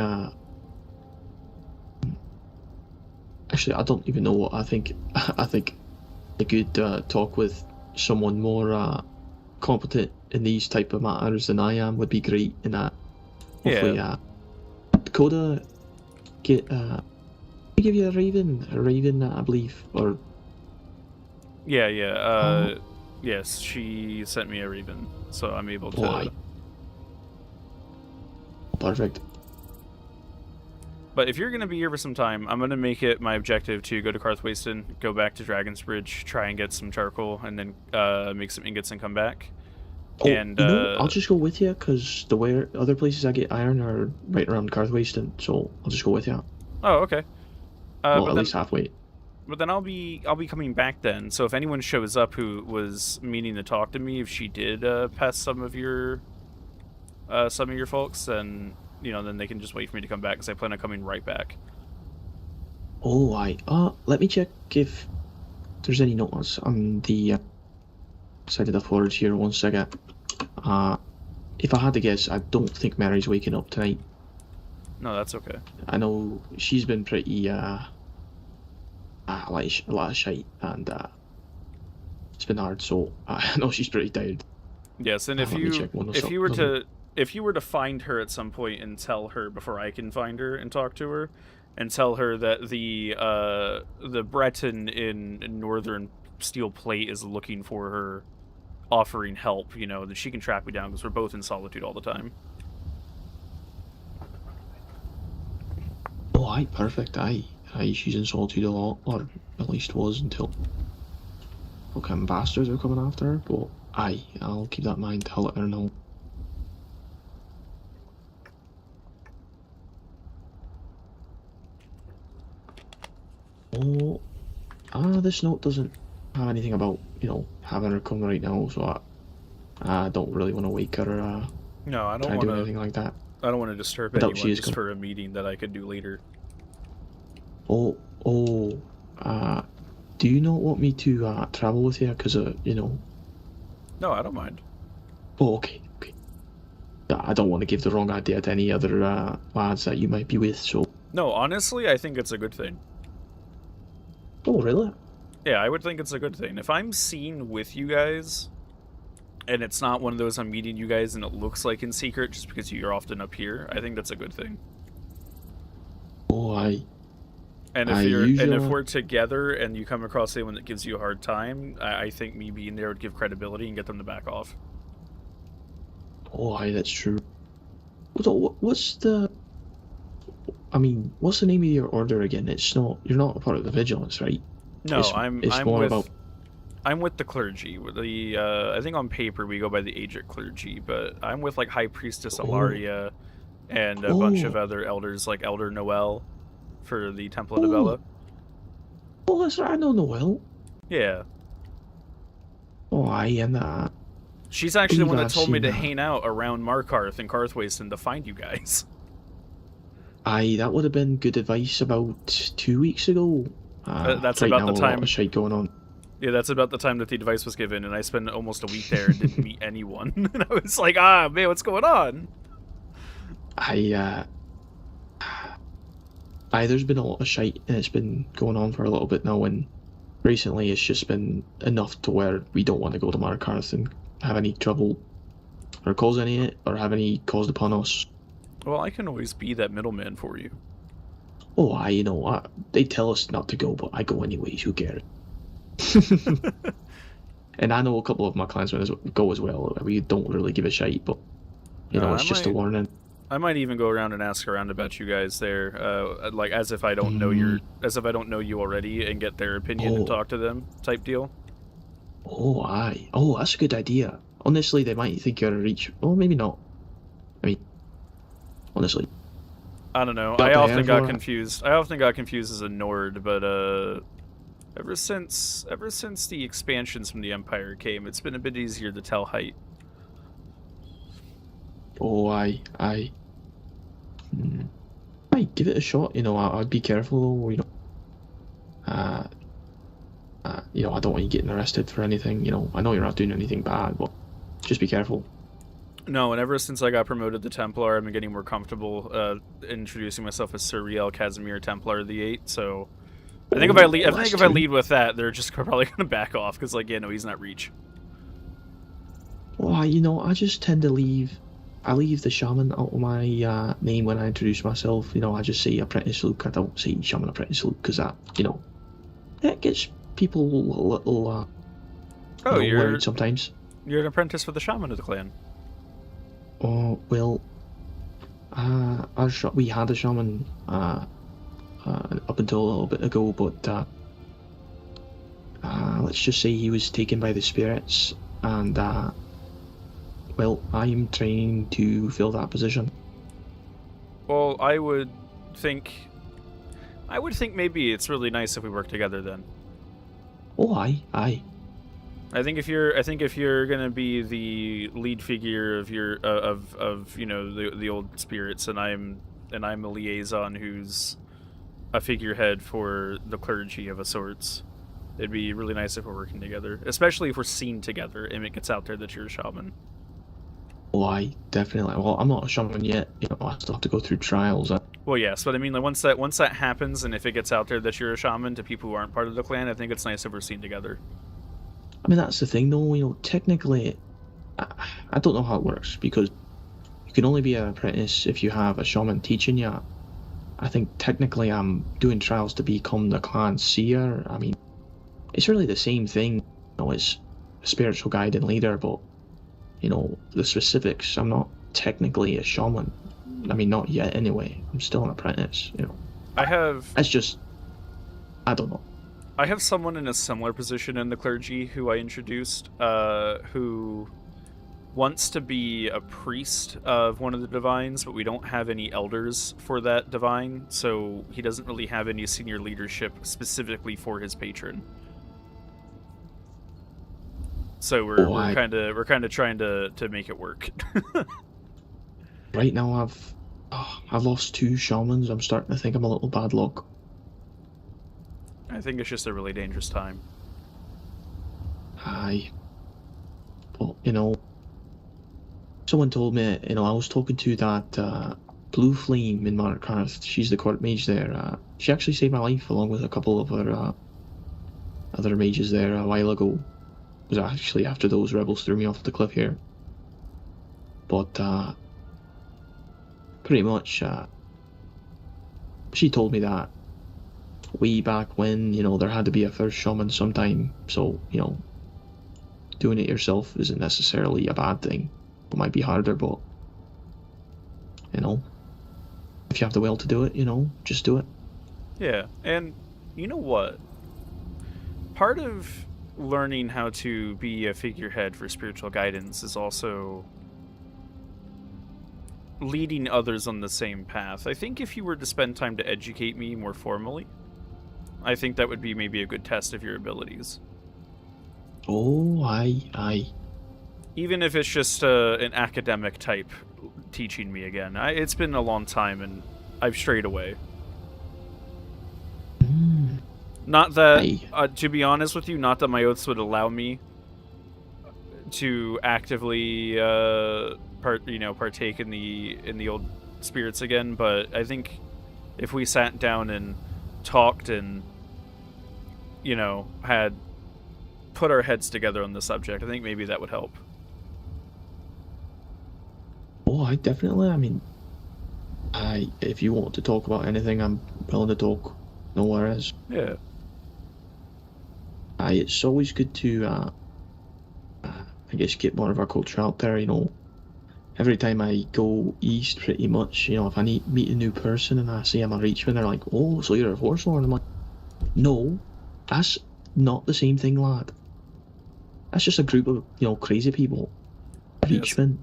C: Actually, I don't even know what I think. I think a good talk with someone more competent in these type of matters than I am would be great. In that, hopefully, Dakota, give you a raven, I believe, or.
A: Yeah. Yes, she sent me a raven, so I'm able to.
C: Perfect.
A: But if you're going to be here for some time, I'm going to make it my objective to go to Karthwasten, go back to Dragon's Bridge, try and get some charcoal, and then make some ingots and come back.
C: Oh, and I'll just go with you, because the other places I get iron are right around Karthwasten, so I'll just go with you.
A: Oh, okay.
C: Well, at least halfway.
A: But then I'll be coming back then, so if anyone shows up who was meaning to talk to me, if she did pass some of your folks, then then they can just wait for me to come back, because I plan on coming right back.
C: Oh, let me check if there's any notes on the side of the forge here. 1 second. If I had to guess, I don't think Mary's waking up tonight.
A: No, that's okay.
C: I know she's been pretty a lot of shite, and it's been hard. So I know she's pretty tired.
A: Yes, and if you were to find her at some point and tell her before I can find her and talk to her, and tell her that the Breton in Northern Steel Plate is looking for her, offering help, then she can track me down, because we're both in Solitude all the time.
C: Oh, aye, perfect. Aye, she's in Solitude a lot, or at least was until fucking bastards are coming after her. But aye, I'll keep that in mind. I'll let her know. Oh, this note doesn't have anything about, having her come right now, so I don't really want to wake her,
A: no, I don't
C: want to do
A: anything
C: like that.
A: I don't want to disturb
C: I doubt
A: anyone
C: she is
A: just for a meeting that I could do later.
C: Do you not want me to travel with you? Because, you know...
A: No, I don't mind.
C: Oh, okay. I don't want to give the wrong idea to any other lads that you might be with, so...
A: No, honestly, I think it's a good thing.
C: Oh, really?
A: Yeah, I would think it's a good thing. If I'm seen with you guys, and it's not one of those I'm meeting you guys and it looks like in secret just because you're often up here, I think that's a good thing.
C: Oh,
A: And if we're together and you come across anyone that gives you a hard time, I think me being there would give credibility and get them to back off.
C: Oh, that's true. What's the... I mean, what's the name of your order again? It's not... You're not a part of the Vigilance, right?
A: No,
C: I'm
A: with the clergy. I think on paper we go by the aged clergy, but I'm with like High Priestess Ilaria and a bunch of other elders, like Elder Noel for the Temple of Bella.
C: Oh, that's right. I know Noel.
A: Yeah.
C: Oh, and that.
A: She's actually the one that told me to hang out around Markarth and Karthwasten to find you guys.
C: That would have been good advice about 2 weeks ago.
A: That's
C: right
A: about
C: now,
A: the
C: a lot
A: time.
C: of shit going on.
A: Yeah, that's about the time that the advice was given, and I spent almost a week there and didn't meet anyone. And I was like, man, what's going on?
C: There's been a lot of shite, and it's been going on for a little bit now, and recently it's just been enough to where we don't want to go to Markarth and have any trouble, or cause any, or have any caused upon us.
A: Well, I can always be that middleman for you.
C: Oh, they tell us not to go, but I go anyways, who cares? And I know a couple of my clansmen go as well. We don't really give a shite, but, it's just a warning.
A: I might even go around and ask around about you guys there, like as if I don't know you already, and get their opinion and talk to them, type deal.
C: Oh, that's a good idea. Honestly, they might think you're a reach. Oh, maybe not. I mean, honestly.
A: I don't know. I often got confused as a Nord, but ever since the expansions from the Empire came, it's been a bit easier to tell height.
C: Oh, I might give it a shot. I'd be careful. I don't want you getting arrested for anything. I know you're not doing anything bad, but just be careful.
A: No, and ever since I got promoted to Templar, I've been getting more comfortable introducing myself as Sir Rielle Casimire, Templar the 8. So I think if I lead with that, they're just probably going to back off because, he's not Reach.
C: Well, I just tend to leave. I leave the shaman out of my name when I introduce myself. I just say Apprentice Luke. I don't say Shaman Apprentice Luke because that, that gets people a little worried sometimes.
A: You're an apprentice for the shaman of the clan.
C: Oh, well, we had a shaman up until a little bit ago, but let's just say he was taken by the spirits, and well, I'm trying to fill that position.
A: Well, I would think maybe it's really nice if we work together then.
C: Oh, aye.
A: I think if you're gonna be the lead figure of your the old spirits, and I'm a liaison who's a figurehead for the clergy of a sorts, it'd be really nice if we're working together, especially if we're seen together and it gets out there that you're a shaman.
C: Oh, aye, definitely. Well, I'm not a shaman yet. I still have to go through trials.
A: Well, yes, but I mean, once that happens, and if it gets out there that you're a shaman to people who aren't part of the clan, I think it's nice if we're seen together.
C: I mean, that's the thing, though. Technically, I don't know how it works, because you can only be an apprentice if you have a shaman teaching you. I think technically I'm doing trials to become the clan seer. I mean, it's really the same thing. It's a spiritual guide and leader, but the specifics. I'm not technically a shaman. I mean, not yet. Anyway, I'm still an apprentice. It's just, I don't know.
A: I have someone in a similar position in the clergy who I introduced, who wants to be a priest of one of the divines, but we don't have any elders for that divine, so he doesn't really have any senior leadership specifically for his patron. So we're kind of trying to make it work.
C: right now I've lost 2 shamans. I'm starting to think I'm a little bad luck.
A: I think it's just a really dangerous time.
C: Aye. But, someone told me, I was talking to that Blue Flame in Markcraft. She's the court mage there. She actually saved my life along with a couple of her other mages there a while ago. It was actually after those rebels threw me off the cliff here. But, pretty much, she told me that way back when, there had to be a first shaman sometime, so, doing it yourself isn't necessarily a bad thing. It might be harder, but, if you have the will to do it, just do it.
A: Yeah, and you know what? Part of learning how to be a figurehead for spiritual guidance is also leading others on the same path. I think if you were to spend time to educate me more formally, I think that would be maybe a good test of your abilities.
C: Oh, aye.
A: Even if it's just an academic type teaching me again. It's been a long time and I've strayed away. Not that, to be honest with you, not that my oaths would allow me to actively partake in the old spirits again, but I think if we sat down and talked and had put our heads together on the subject, I think maybe that would help.
C: Oh, I definitely. If you want to talk about anything, I'm willing to talk. No worries.
A: Yeah.
C: It's always good to, I guess, get more of our culture out there. Every time I go east, pretty much, if I meet a new person and I say I'm a Reachman, they're like, "Oh, so you're a Forsworn?" I'm like, "No, that's not the same thing, lad. That's just a group of, crazy people. Reachmen."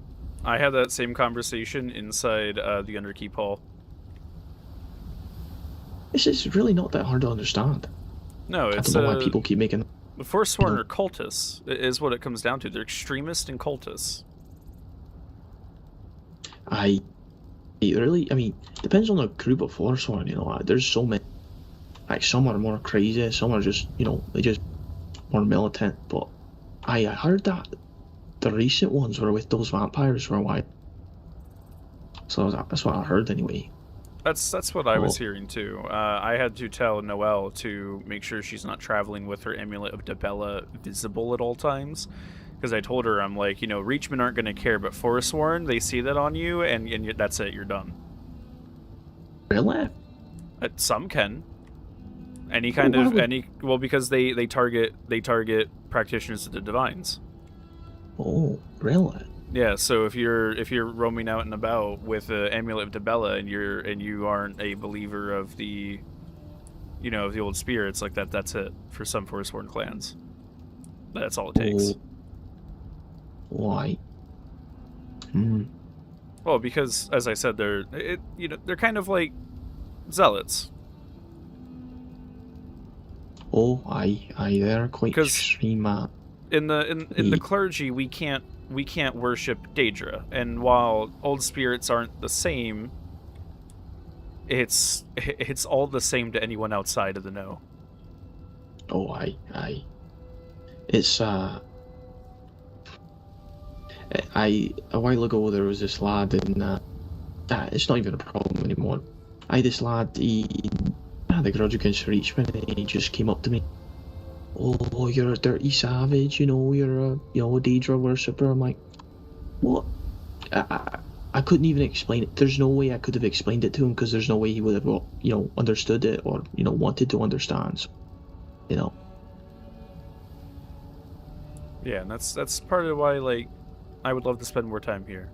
A: I had that same conversation inside the Underkeep Hall.
C: This is really not that hard to understand.
A: No, it's
C: I don't know why people keep making.
A: The Forsworn are cultists, is what it comes down to. They're extremists and cultists.
C: It really, depends on the group of Forsworn, there's so many. Like, some are more crazy, some are just, they just more militant, but I heard that the recent ones were with those vampires for a while. So that's what I heard anyway.
A: That's what I was hearing too. I had to tell Noelle to make sure she's not traveling with her amulet of Debella visible at all times. Because I told her, I'm like, Reachmen aren't going to care, but Forsworn, they see that on you, and that's it, you're done.
C: Really?
A: Some can. Any kind of well, because they target practitioners of the divines.
C: Oh, really?
A: Yeah. So if you're roaming out and about with the amulet of Debella and you aren't a believer of the, of the old spirits like that, that's it for some Forsworn clans. That's all it takes.
C: Why?
A: Well, because as I said, they're kind of like zealots.
C: Oh, aye, they're quite extreme.
A: In the clergy, we can't worship Daedra, and while old spirits aren't the same, it's all the same to anyone outside of the know.
C: Oh, aye. It's a while ago there was this lad and it's not even a problem anymore. This lad, he had a grudge against Reachman and he just came up to me. "Oh, you're a dirty savage, you're a Daedra worshipper." I'm like, what? I couldn't even explain it. There's no way I could have explained it to him because there's no way he would have, understood it or, wanted to understand. So,
A: Yeah, and that's part of why, I would love to spend more time here.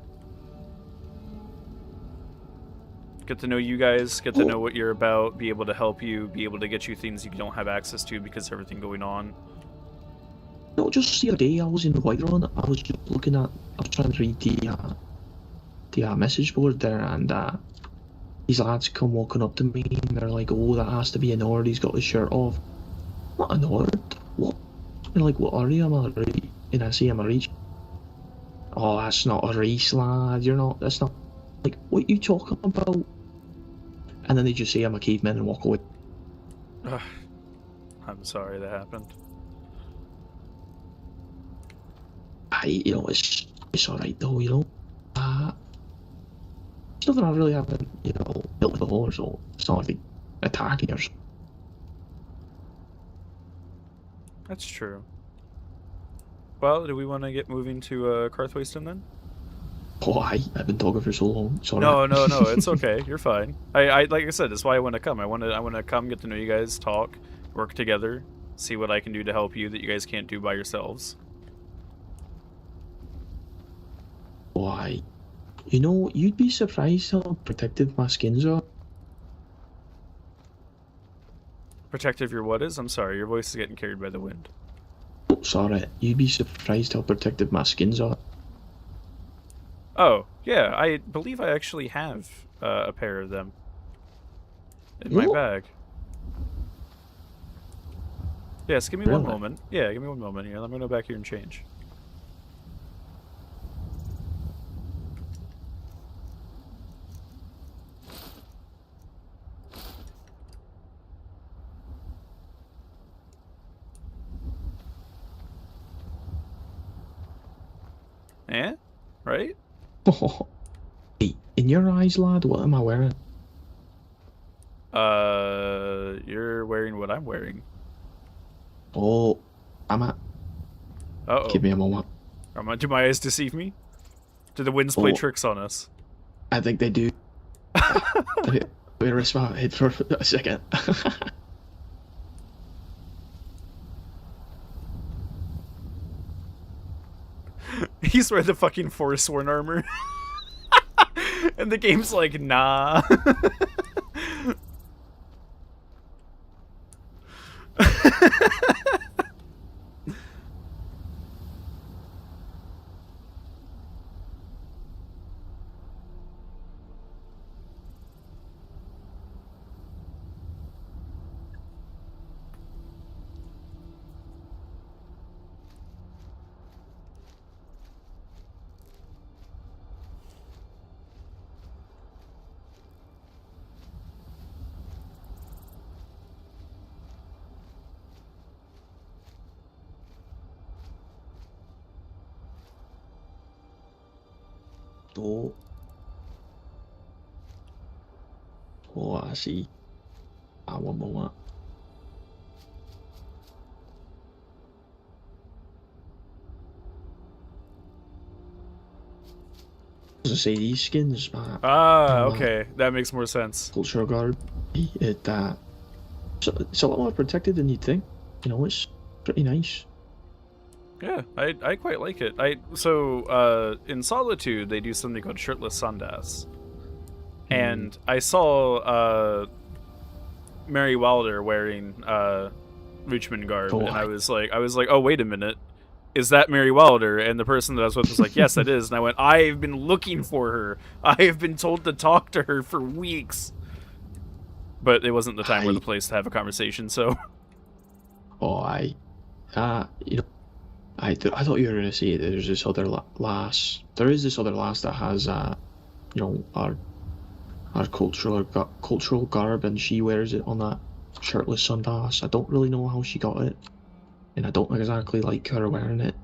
A: Get to know you guys, get to know what you're about, be able to help you, be able to get you things you don't have access to because of everything going on.
C: No, just the other day I was in Whiterun. I was just I was trying to read the message board there, and these lads come walking up to me and they're like, "Oh, that has to be a Nord, he's got his shirt off." "Not a Nord? What?" They're like, "What are you?" And I say I'm a Reach. "Oh, that's not a race, lad. That's not like, what you talking about? And then they just say I'm a caveman and walk away.
A: I'm sorry that happened.
C: It's alright though, It's nothing I really haven't, built before, so it's not like they attacking or something.
A: That's true. Well, do we want to get moving to Carthwayston then?
C: Oh, I've been talking for so long. Sorry.
A: No, it's okay. You're fine. I like I said, that's why I want to come. I want to come, get to know you guys, talk, work together, see what I can do to help you that you guys can't do by yourselves.
C: Why? You'd be surprised how protective my skins are.
A: Protective your what is? I'm sorry, your voice is getting carried by the wind.
C: Oh, sorry. You'd be surprised how protective my skins are.
A: Oh, yeah, I believe I actually have a pair of them in my bag. Yes, give me one moment. Yeah, give me one moment here. I'm going to go back here and change. Eh? Right?
C: Oh, hey, in your eyes, lad, what am I wearing?
A: You're wearing what I'm wearing.
C: Oh, am I?
A: Uh-oh.
C: Give me a moment.
A: Do my eyes deceive me? Do the winds play tricks on us?
C: I think they do. Wait, rest my head for a second.
A: He's wearing the fucking Forsworn armor. And the game's like, nah.
C: Oh, I see. One moment. As I say, these skins,
A: okay, that makes more sense.
C: Cultural garb, it's a lot more protected than you'd think. It's pretty nice.
A: Yeah, I quite like it. So in Solitude they do something called Shirtless Sundas, and I saw Mary Wilder wearing Richmond garb, and I was like, oh wait a minute, is that Mary Wilder? And the person that I was with was like, yes, that is. And I went, I've been looking for her. I have been told to talk to her for weeks, but it wasn't the time or the place to have a conversation. So,
C: I thought you were going to say that there's this other lass. There is this other lass that has, our cultural garb, and she wears it on that Shirtless Sundas. I don't really know how she got it, and I don't exactly like her wearing it,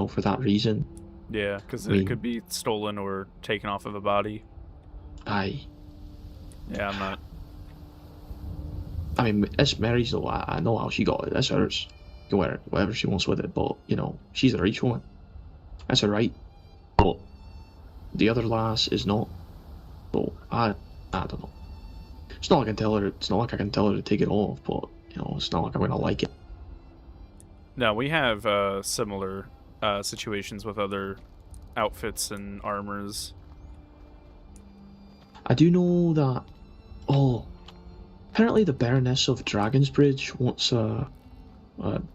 C: for that reason.
A: Yeah, because it could be stolen or taken off of a body.
C: Aye.
A: Yeah, I'm not.
C: I mean, it's Mary's though. I know how she got it. That's hers. She can wear it, whatever she wants with it, but, she's a rich woman. That's her right. But the other lass is not. So, I don't know. It's not like I can tell her to take it off, but, it's not like I'm gonna like it.
A: No, we have similar situations with other outfits and armors.
C: I do know that. Apparently the Baroness of Dragonsbridge wants a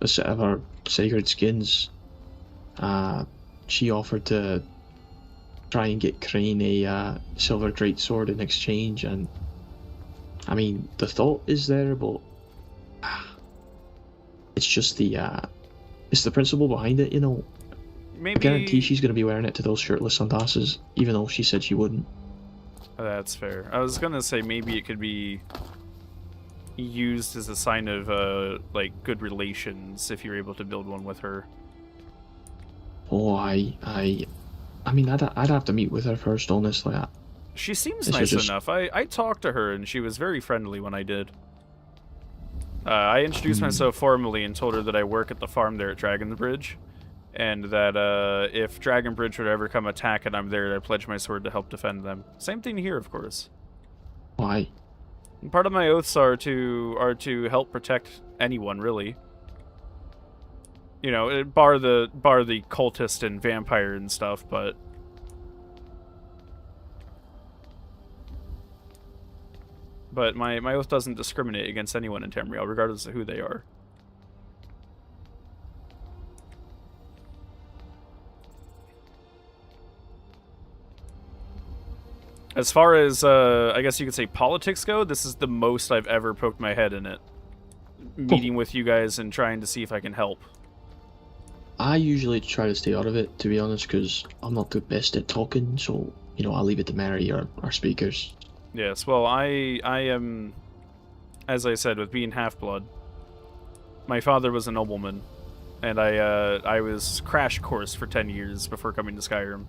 C: set of her sacred skins. She offered to try and get Crane a silver greatsword in exchange, and I mean, the thought is there, but it's just it's the principle behind it,
A: Maybe...
C: I guarantee she's going to be wearing it to those Shirtless Sundasses, even though she said she wouldn't.
A: That's fair. I was gonna say maybe it could be used as a sign of like good relations if you're able to build one with her.
C: Oh, I mean, I'd have to meet with her first, honestly.
A: She seems
C: This
A: nice
C: was just-
A: enough. I talked to her and she was very friendly when I did. I introduced myself formally and told her that I work at the farm there at Dragon's Bridge, and that if Dragon Bridge would ever come attack and I'm there, I pledge my sword to help defend them. Same thing here, of course.
C: Why?
A: And part of my oaths are to help protect anyone, really. You know, bar the cultist and vampire and stuff, but my oath doesn't discriminate against anyone in Tamriel, regardless of who they are. As far as, I guess you could say politics go, this is the most I've ever poked my head in it. Meeting with you guys and trying to see if I can help.
C: I usually try to stay out of it, to be honest, because I'm not the best at talking, so, you know, I'll leave it to Mary or our speakers.
A: Yes, well, I am, as I said, with being half-blood, my father was a nobleman, and I was crash course for 10 years before coming to Skyrim.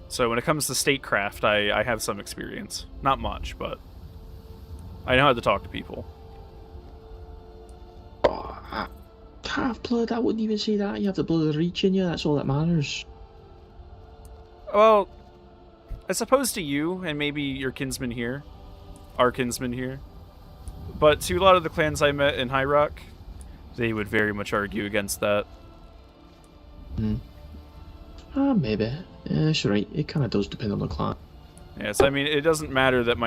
A: So when it comes to statecraft, I have some experience. Not much, but I know how to talk to people.
C: Half-blood? I wouldn't even say that. You have the blood of the Reach in you, that's all that matters.
A: Well, I suppose to you, and maybe your kinsmen here, our kinsmen here, but to a lot of the clans I met in High Rock, they would very much argue against that.
C: Maybe. Yeah, that's right. It kind of does depend on the clan.
A: Yes, I mean it doesn't matter that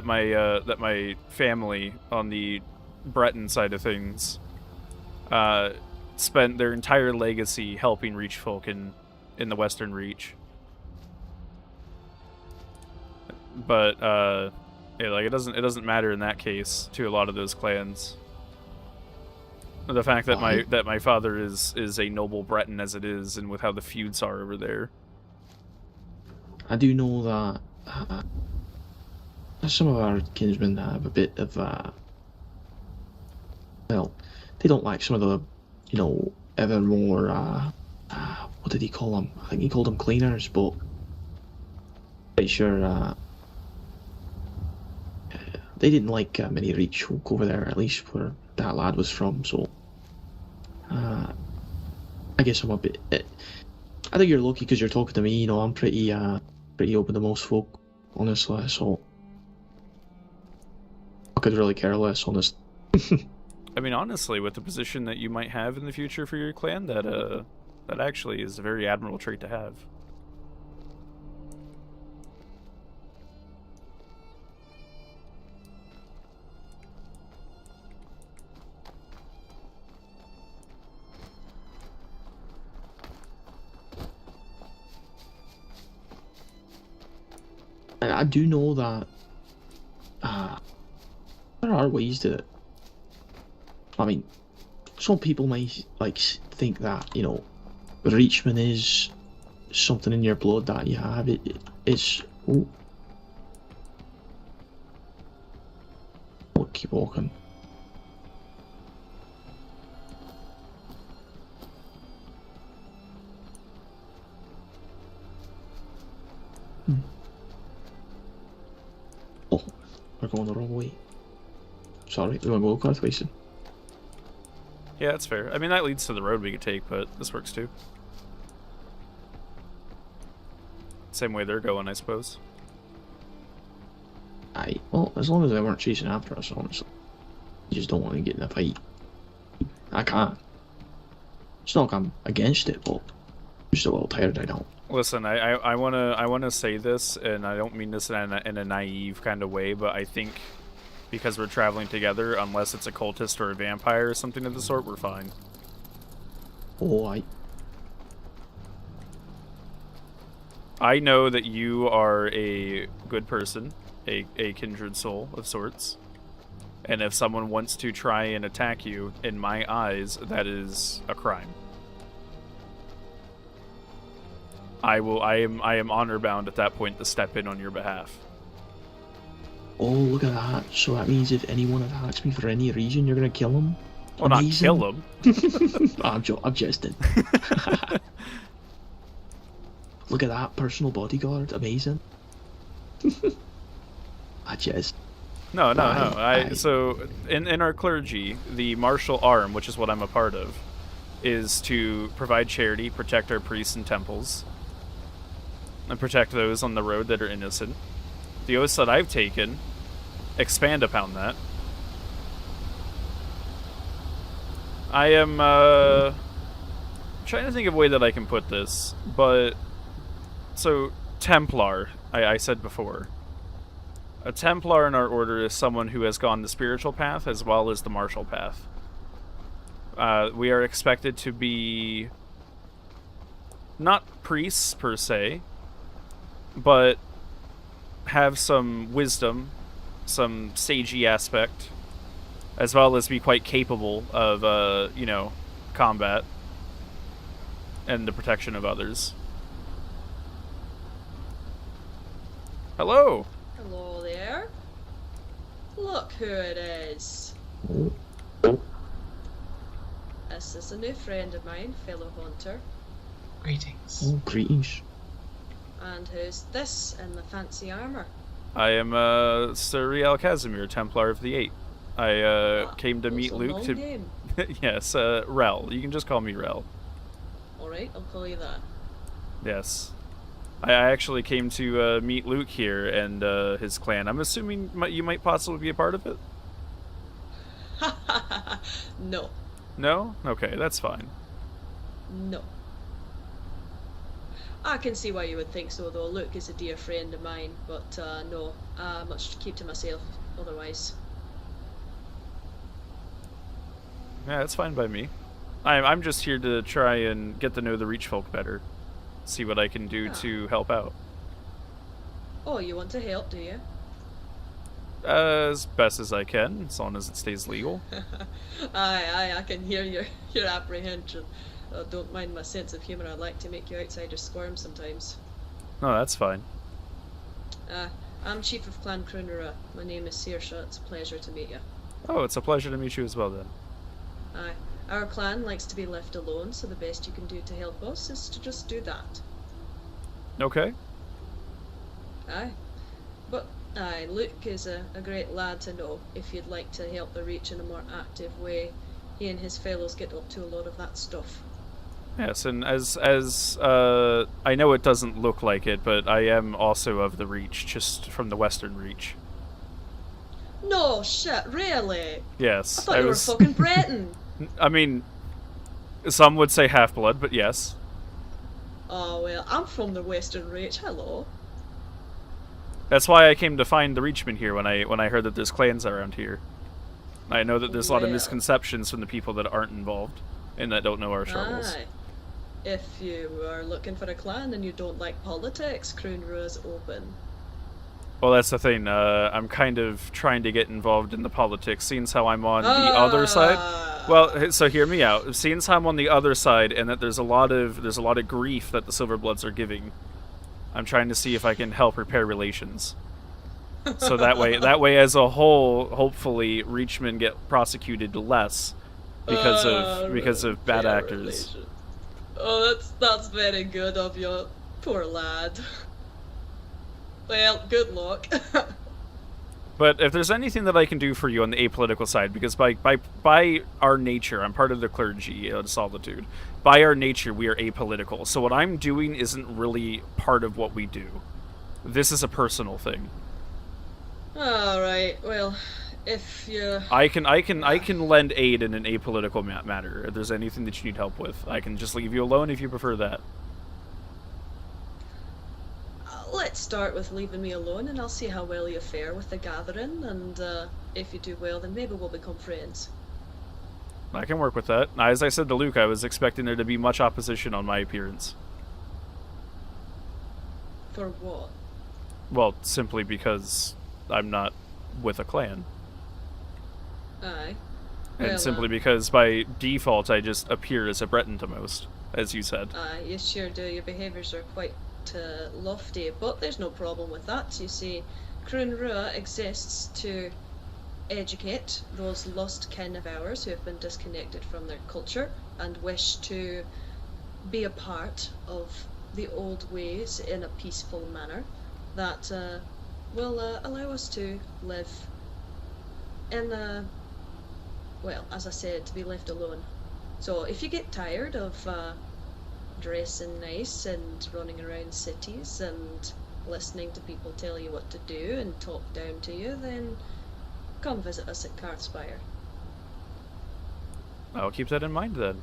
A: my family on the Breton side of things spent their entire legacy helping Reach folk in the Western Reach. But yeah, like it doesn't matter in that case to a lot of those clans. The fact that my father is a noble Breton as it is, and with how the feuds are over there.
C: I do know that some of our kinsmen have a bit of well, they don't like some of the, you know, ever more what did he call them? I think he called them cleaners, but pretty sure they didn't like many Reach folk over there, at least where that lad was from, so I guess I'm a bit I think you're lucky because you're talking to me, you know. I'm pretty open to most folk, honestly, so I could really care less, honest.
A: I mean, honestly, with the position that you might have in the future for your clan, that actually is a very admirable trait to have.
C: I do know that there are ways to. I mean, some people might like think that, you know, Reachman is something in your blood that you have. It's. Oh. I'll keep walking. Oh, we're going the wrong way. Sorry, we're going to go northwest.
A: Yeah, that's fair. I mean, that leads to the road we could take, but this works too. Same way they're going, I suppose.
C: Well, as long as they weren't chasing after us, honestly. You just don't want to get in a fight. I can't. It's not like I'm against it, but I'm just a little tired, I don't.
A: Listen, I wanna say this, and I don't mean this in a naive kind of way, but I think because we're traveling together, unless it's a cultist or a vampire or something of the sort, we're fine.
C: Oh,
A: I know that you are a good person, a kindred soul of sorts, and if someone wants to try and attack you, in my eyes, that is a crime. I am honor bound at that point to step in on your behalf.
C: Oh, look at that. So that means if anyone attacks me for any reason, you're gonna kill them?
A: Well, not kill them.
C: I'm jesting. Look at that, personal bodyguard. Amazing. I jest.
A: No. So, in our clergy, the martial arm, which is what I'm a part of, is to provide charity, protect our priests and temples, and protect those on the road that are innocent. The oaths that I've taken expand upon that. I am trying to think of a way that I can put this, but so Templar, I said before. A Templar in our order is someone who has gone the spiritual path as well as the martial path. We are expected to be not priests per se, but have some wisdom, some sagey aspect, as well as be quite capable of, combat and the protection of others. Hello!
F: Hello there. Look who it is. This is a new friend of mine, fellow hunter.
C: Greetings. Oh, greetings.
F: And who's this in the fancy armor?
A: I am Sir Rielle Casimire, Templar of the Eight. I came to meet Luke to...
F: Name.
A: Yes, Rielle. You can just call me Rielle.
F: Alright, I'll call you that.
A: Yes. I actually came to meet Luke here and his clan. I'm assuming you might possibly be a part of it?
F: No.
A: No? Okay, that's fine.
F: No. I can see why you would think so, though. Luke is a dear friend of mine, but no, much to keep to myself otherwise.
A: Yeah, that's fine by me. I'm just here to try and get to know the Reach folk better. See what I can do to help out.
F: Oh, you want to help, do you?
A: As best as I can, as long as it stays legal.
F: Aye, I can hear your apprehension. Don't mind my sense of humour. I like to make you outsiders squirm sometimes.
A: No, that's fine.
F: I'm Chief of Clan Crunera. My name is Saoirse. It's a pleasure to meet you.
A: Oh, it's a pleasure to meet you as well, then.
F: Aye. Our clan likes to be left alone, so the best you can do to help us is to just do that.
A: Okay.
F: Aye. But, Luke is a great lad to know. If you'd like to help the Reach in a more active way, he and his fellows get up to a lot of that stuff.
A: Yes, and as I know it doesn't look like it, but I am also of the Reach, just from the Western Reach.
F: No shit, really?
A: Yes.
F: I thought you were fucking Breton.
A: I mean, some would say half-blood, but yes.
F: Oh well, I'm from the Western Reach. Hello.
A: That's why I came to find the Reachmen here when I heard that there's clans around here. I know that there's a lot of misconceptions from the people that aren't involved and that don't know our struggles.
F: Aye. If you are looking for a clan and you don't like politics, Crunera is open.
A: Well, that's the thing. I'm kind of trying to get involved in the politics, seeing how I'm on the other side. Well, so hear me out. Seeing how I'm on the other side, and that there's a lot of grief that the Silverbloods are giving, I'm trying to see if I can help repair relations. So that way, as a whole, hopefully, Reachmen get prosecuted less because of bad actors.
F: Relation. Oh, that's very good of you, poor lad. Well, good luck.
A: But if there's anything that I can do for you on the apolitical side, because by our nature, I'm part of the clergy of Solitude. By our nature, we are apolitical. So what I'm doing isn't really part of what we do. This is a personal thing.
F: All right. Well, if you...
A: I can lend aid in an apolitical matter. If there's anything that you need help with, I can just leave you alone if you prefer that.
F: Let's start with leaving me alone, and I'll see how well you fare with the gathering, and if you do well, then maybe we'll become friends.
A: I can work with that. As I said to Luke, I was expecting there to be much opposition on my appearance.
F: For what?
A: Well, simply because I'm not with a clan.
F: Aye.
A: And
F: Well,
A: simply because by default I just appear as a Breton to most. as you said.
F: You sure do. Your behaviours are quite lofty, but there's no problem with that. You see, Crún Rua exists to educate those lost kin of ours who have been disconnected from their culture and wish to be a part of the old ways in a peaceful manner that will allow us to live in well, as I said, to be left alone. So if you get tired of dressing nice and running around cities and listening to people tell you what to do and talk down to you, then come visit us at Cartspire.
A: I'll keep that in mind then.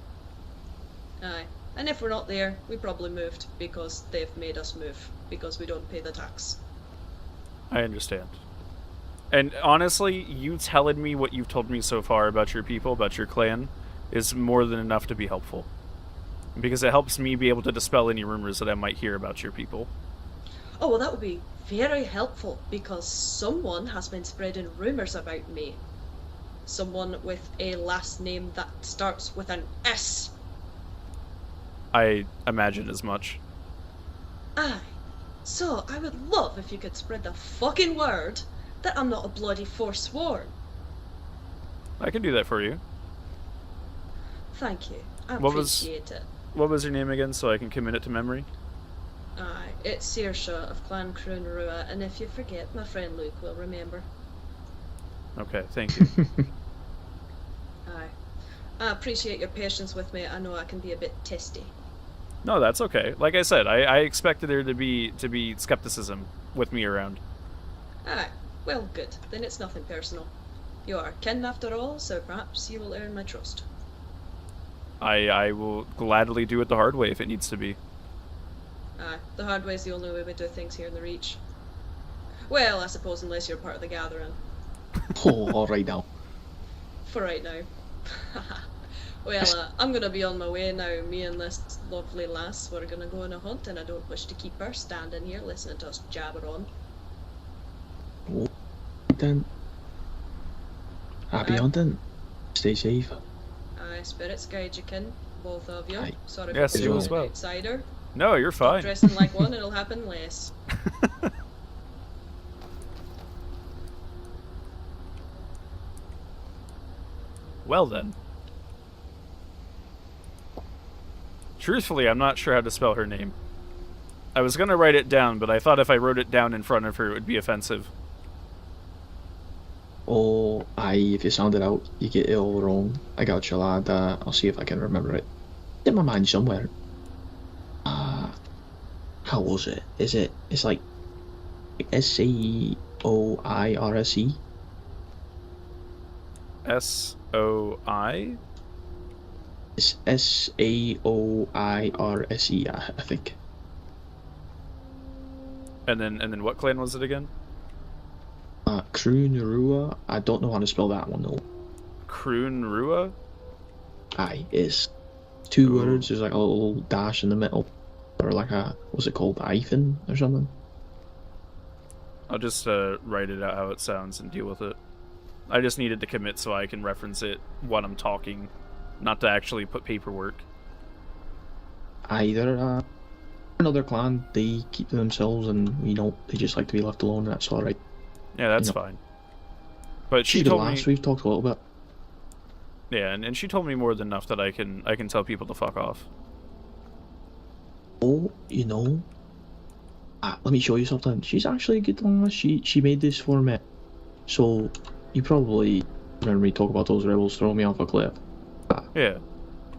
F: Aye. And if we're not there, we probably moved because they've made us move because we don't pay the tax.
A: I understand. And honestly, you telling me what you've told me so far about your people, about your clan, is more than enough to be helpful. Because it helps me be able to dispel any rumors that I might hear about your people.
F: Oh, well, that would be very helpful because someone has been spreading rumors about me. Someone with a last name that starts with an S.
A: I imagine as much.
F: Aye. So, I would love if you could spread the fucking word that I'm not a bloody forsworn.
A: I can do that for you.
F: Thank you. I
A: What
F: appreciate it.
A: What was your name again so I can commit it to memory?
F: Aye, it's Saoirse of Clan Crún Rua, and if you forget, my friend Luke will remember.
A: Okay, thank you.
F: Aye. I appreciate your patience with me. I know I can be a bit testy.
A: No, that's okay. Like I said, I expected there to be skepticism with me around.
F: Aye. Well, good. Then it's nothing personal. You are kin after all, so perhaps you will earn my trust.
A: I will gladly do it the hard way if it needs to be.
F: Aye, the hard way is the only way we do things here in the Reach. Well, I suppose unless you're part of the Gathering.
C: Oh, all right now.
F: For right now. Well, I'm gonna be on my way now. Me and this lovely lass, we're gonna go on a hunt, and I don't wish to keep her standing here listening to us jabber on.
C: Oh, then. Happy hunting. Stay safe.
F: Aye, spirits guide you, kin. Both of you.
C: Aye.
F: Sorry
A: Yes,
F: for
A: you
F: being
A: as
F: an
A: well.
F: outsider.
A: No, you're
F: Stop
A: fine.
F: dressing like one, it'll happen less.
A: Well then. Truthfully, I'm not sure how to spell her name. I was gonna write it down, but I thought if I wrote it down in front of her, it would be offensive.
C: Oh, aye, if you sound it out, you get it all wrong. I got you, lad. I'll see if I can remember it. It's in my mind somewhere. How was it? It's like S-A-O-I-R-S-E?
A: S-O-I?
C: It's S-A-O-I-R-S-E, I think.
A: And then what clan was it again?
C: Crún Rua. I don't know how to spell that one though.
A: Crún Rua?
C: Aye, it's two words. There's like a little dash in the middle, or like a, what's it called, hyphen or something.
A: I'll just write it out how it sounds and deal with it. I just needed to commit so I can reference it when I'm talking, not to actually put paperwork.
C: Either another clan, they keep to themselves, and they just like to be left alone. That's all right.
A: Yeah, that's fine. But she
C: She's the
A: told me
C: last. We've talked a little bit.
A: Yeah, and she told me more than enough that I can tell people to fuck off.
C: Oh, let me show you something. She's actually a good lass. She made this for me. So, you probably remember me talk about those rebels throwing me off a cliff.
A: Yeah.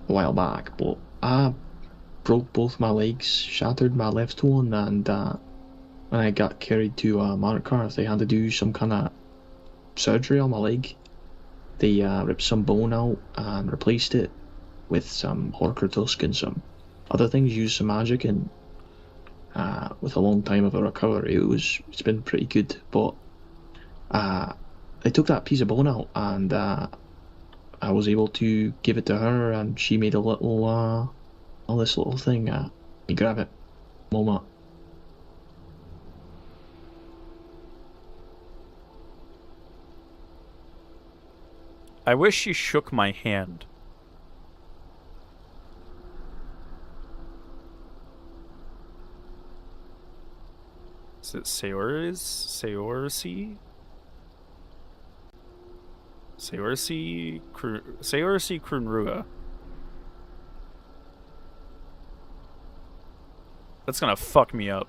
C: A while back, but I broke both my legs, shattered my left toe, and when I got carried to Markarth, they had to do some kind of surgery on my leg. They ripped some bone out and replaced it with some Horker tusk and some other things, used some magic, and with a long time of a recovery, it's been pretty good. But they took that piece of bone out, and I was able to give it to her, and she made a little this little thing. You grab it, moment.
A: I wish she shook my hand. Is it Seoris? Seorsi? Seorsi Krunrua. That's gonna fuck me up.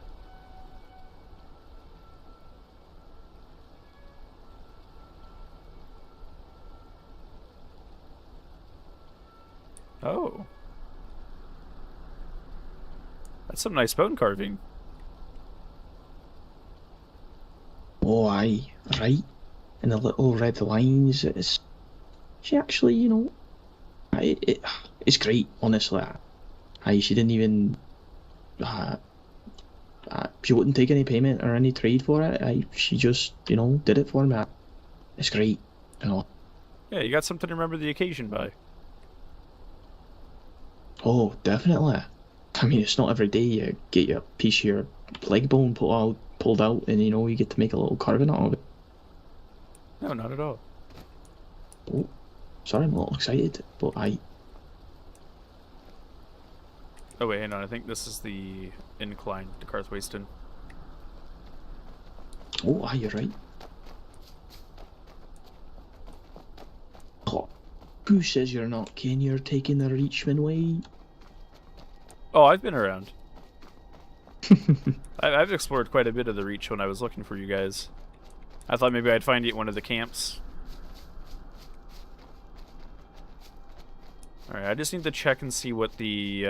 A: Oh. That's some nice bone carving.
C: Oh, aye, right. And the little red lines. She actually, you know, it's great, honestly. Aye, she didn't even. She wouldn't take any payment or any trade for it. She just, you know, did it for me. It's great, you know.
A: Yeah, you got something to remember the occasion by.
C: Oh, definitely. I mean, it's not every day you get your piece of your leg bone pulled out, and you know you get to make a little carving out of it.
A: No, not at all.
C: Oh, sorry, I'm a little excited, but
A: Oh wait, hang on. I think this is the incline to Carthwayston.
C: Oh, aye, you're right. Oh, who says you're not Ken? You're taking the Reachman way.
A: Oh, I've been around. I've explored quite a bit of the Reach when I was looking for you guys. I thought maybe I'd find you at one of the camps. Alright, I just need to check and see what the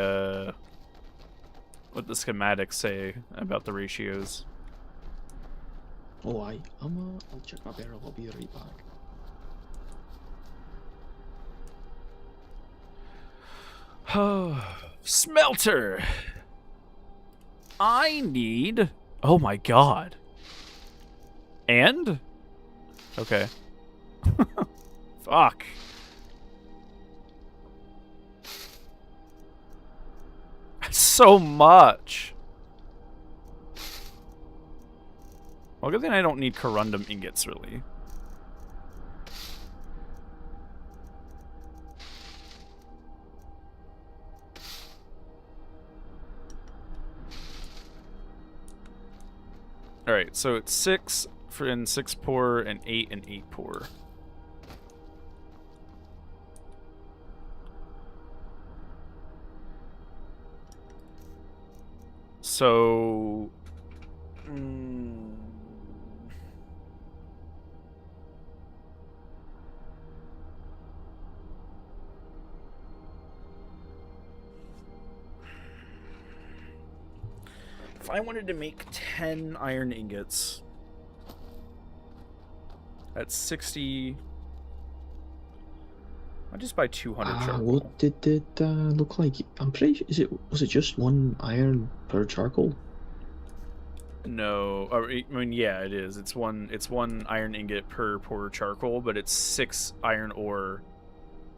A: schematics say about the ratios.
C: Oh, aye. I'll check my barrel. I'll be right back.
A: Smelter! I need... Oh my god. And? Okay. Fuck. That's so much. Well, good thing I don't need corundum ingots, really. Alright, so it's 6 in 6 pour and 8 in 8 pour. So... if I wanted to make 10 iron ingots, that's 60. I'll just buy 200 charcoal.
C: What did it look like? I'm pretty sure, was it just 1 iron per charcoal?
A: No, I mean, yeah, it is. It's one iron ingot per pour charcoal, but it's 6 iron ore.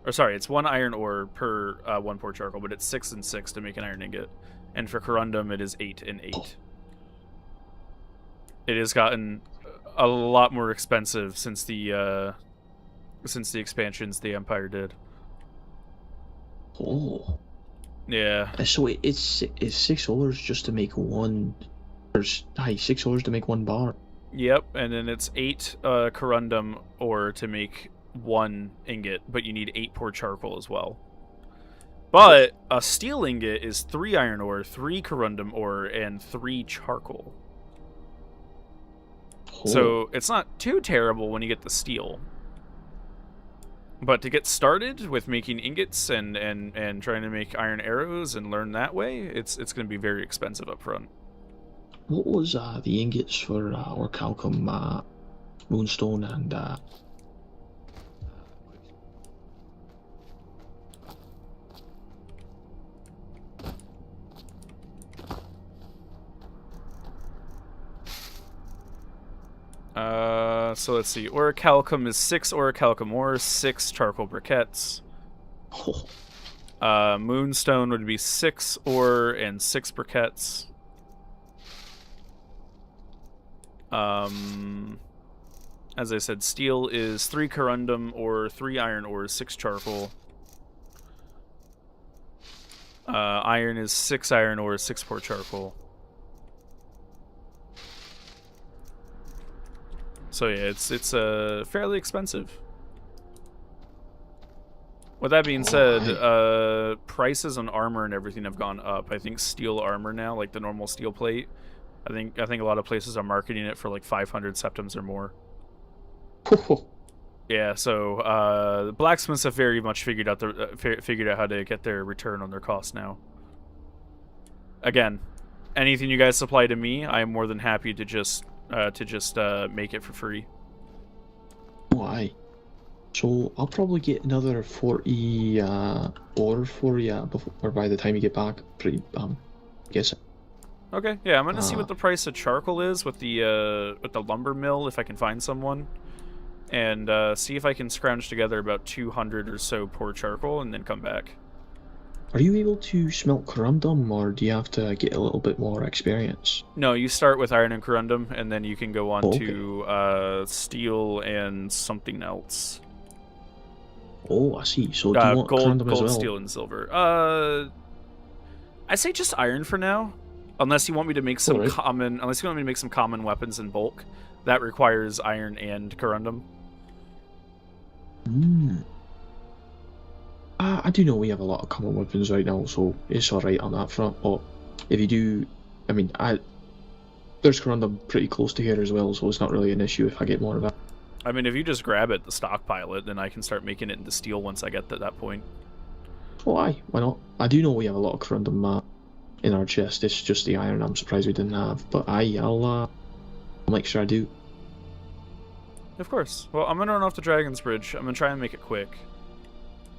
A: Or sorry, it's 1 iron ore per 1 pour charcoal, but it's 6 and 6 to make an iron ingot. And for corundum, it is 8 and 8. It has gotten a lot more expensive since the expansions the Empire did.
C: Oh.
A: Yeah.
C: So it's $6 just to make 1. Or $6 to make 1 bar.
A: Yep, and then it's 8 corundum ore to make 1 ingot, but you need 8 pour charcoal as well. But a steel ingot is 3 iron ore, 3 corundum ore, and 3 charcoal. Oh. So it's not too terrible when you get the steel. But to get started with making ingots and trying to make iron arrows and learn that way, it's going to be very expensive up front.
C: What was the ingots for orichalcum, moonstone, and
A: so let's see. Orichalcum is 6 orichalcum ore, 6 charcoal briquettes.
C: Oh.
A: Moonstone would be 6 ore and 6 briquettes. As I said, steel is 3 corundum or 3 iron ore, 6 charcoal. Iron is 6 iron ore, 6 pour charcoal. So yeah, it's fairly expensive. With that being said, prices on armor and everything have gone up. I think steel armor now, like the normal steel plate, I think a lot of places are marketing it for like 500 septims or more. Yeah, so the blacksmiths have very much figured out how to get their return on their costs now. Again, anything you guys supply to me, I am more than happy to just make it for free.
C: Why? So I'll probably get another 40 ore for you before, or by the time you get back. Pretty guessing.
A: Okay, yeah, I'm gonna see what the price of charcoal is with the lumber mill if I can find someone, and see if I can scrounge together about 200 or so pour charcoal and then come back.
C: Are you able to smelt corundum, or do you have to get a little bit more experience?
A: No, you start with iron and corundum, and then you can go on to steel and something else.
C: Oh, I see. So do you want
A: gold,
C: corundum as well?
A: steel, and silver. I say just iron for now, unless you want me to make some common weapons in bulk. That requires iron and corundum.
C: I do know we have a lot of common weapons right now, so it's alright on that front. But if you do, I mean, there's corundum pretty close to here as well, so it's not really an issue if I get more of that.
A: I mean, if you just grab it, the stockpile it, then I can start making it into steel once I get to that point.
C: Oh, aye, why not? I do know we have a lot of corundum in our chest. It's just the iron I'm surprised we didn't have. But aye, I'll make sure I do.
A: Of course. Well, I'm gonna run off the Dragon's Bridge. I'm gonna try and make it quick.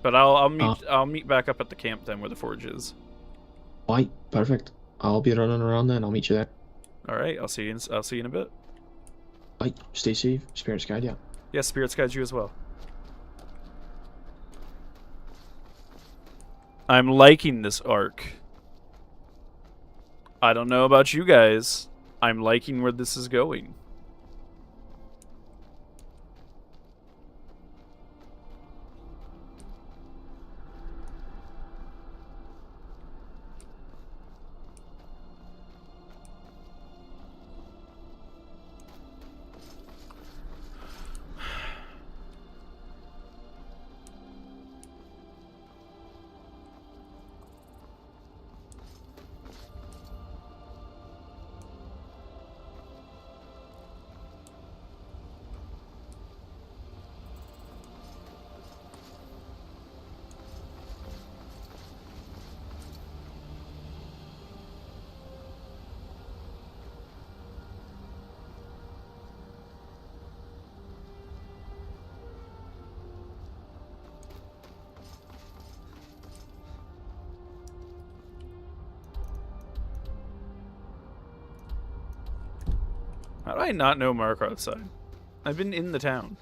A: But I'll meet back up at the camp then where the forge is.
C: Aye, perfect. I'll be running around then. I'll meet you there.
A: All right. I'll see you in a bit.
C: Aye, stay safe. Spirits guide you.
A: Yes, spirits guide you as well. I'm liking this arc. I don't know about you guys. I'm liking where this is going. How do I not know Mark outside? I've been in the town.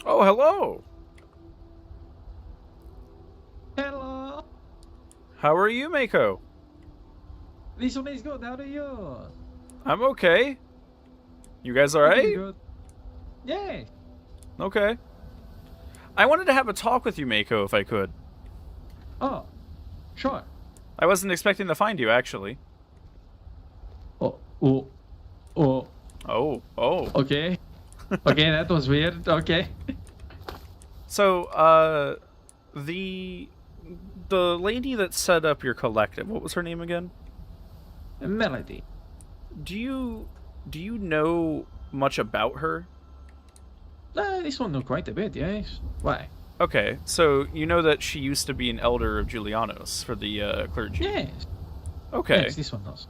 A: Oh, hello.
I: Hello.
A: How are you, Mako?
I: This one is good. How are you?
A: I'm okay. You guys alright?
I: Good. Yeah.
A: Okay. I wanted to have a talk with you, Mako, if I could.
I: Oh, sure.
A: I wasn't expecting to find you, actually.
I: Oh. Okay. Okay, that was weird. Okay.
A: So, the lady that set up your collective, what was her name again?
I: Melody.
A: Do you know much about her?
I: This one knew quite a bit, yes. Why?
A: Okay, so you know that she used to be an elder of Julianos for the clergy?
I: Yes.
A: Okay.
I: Yes, this one does.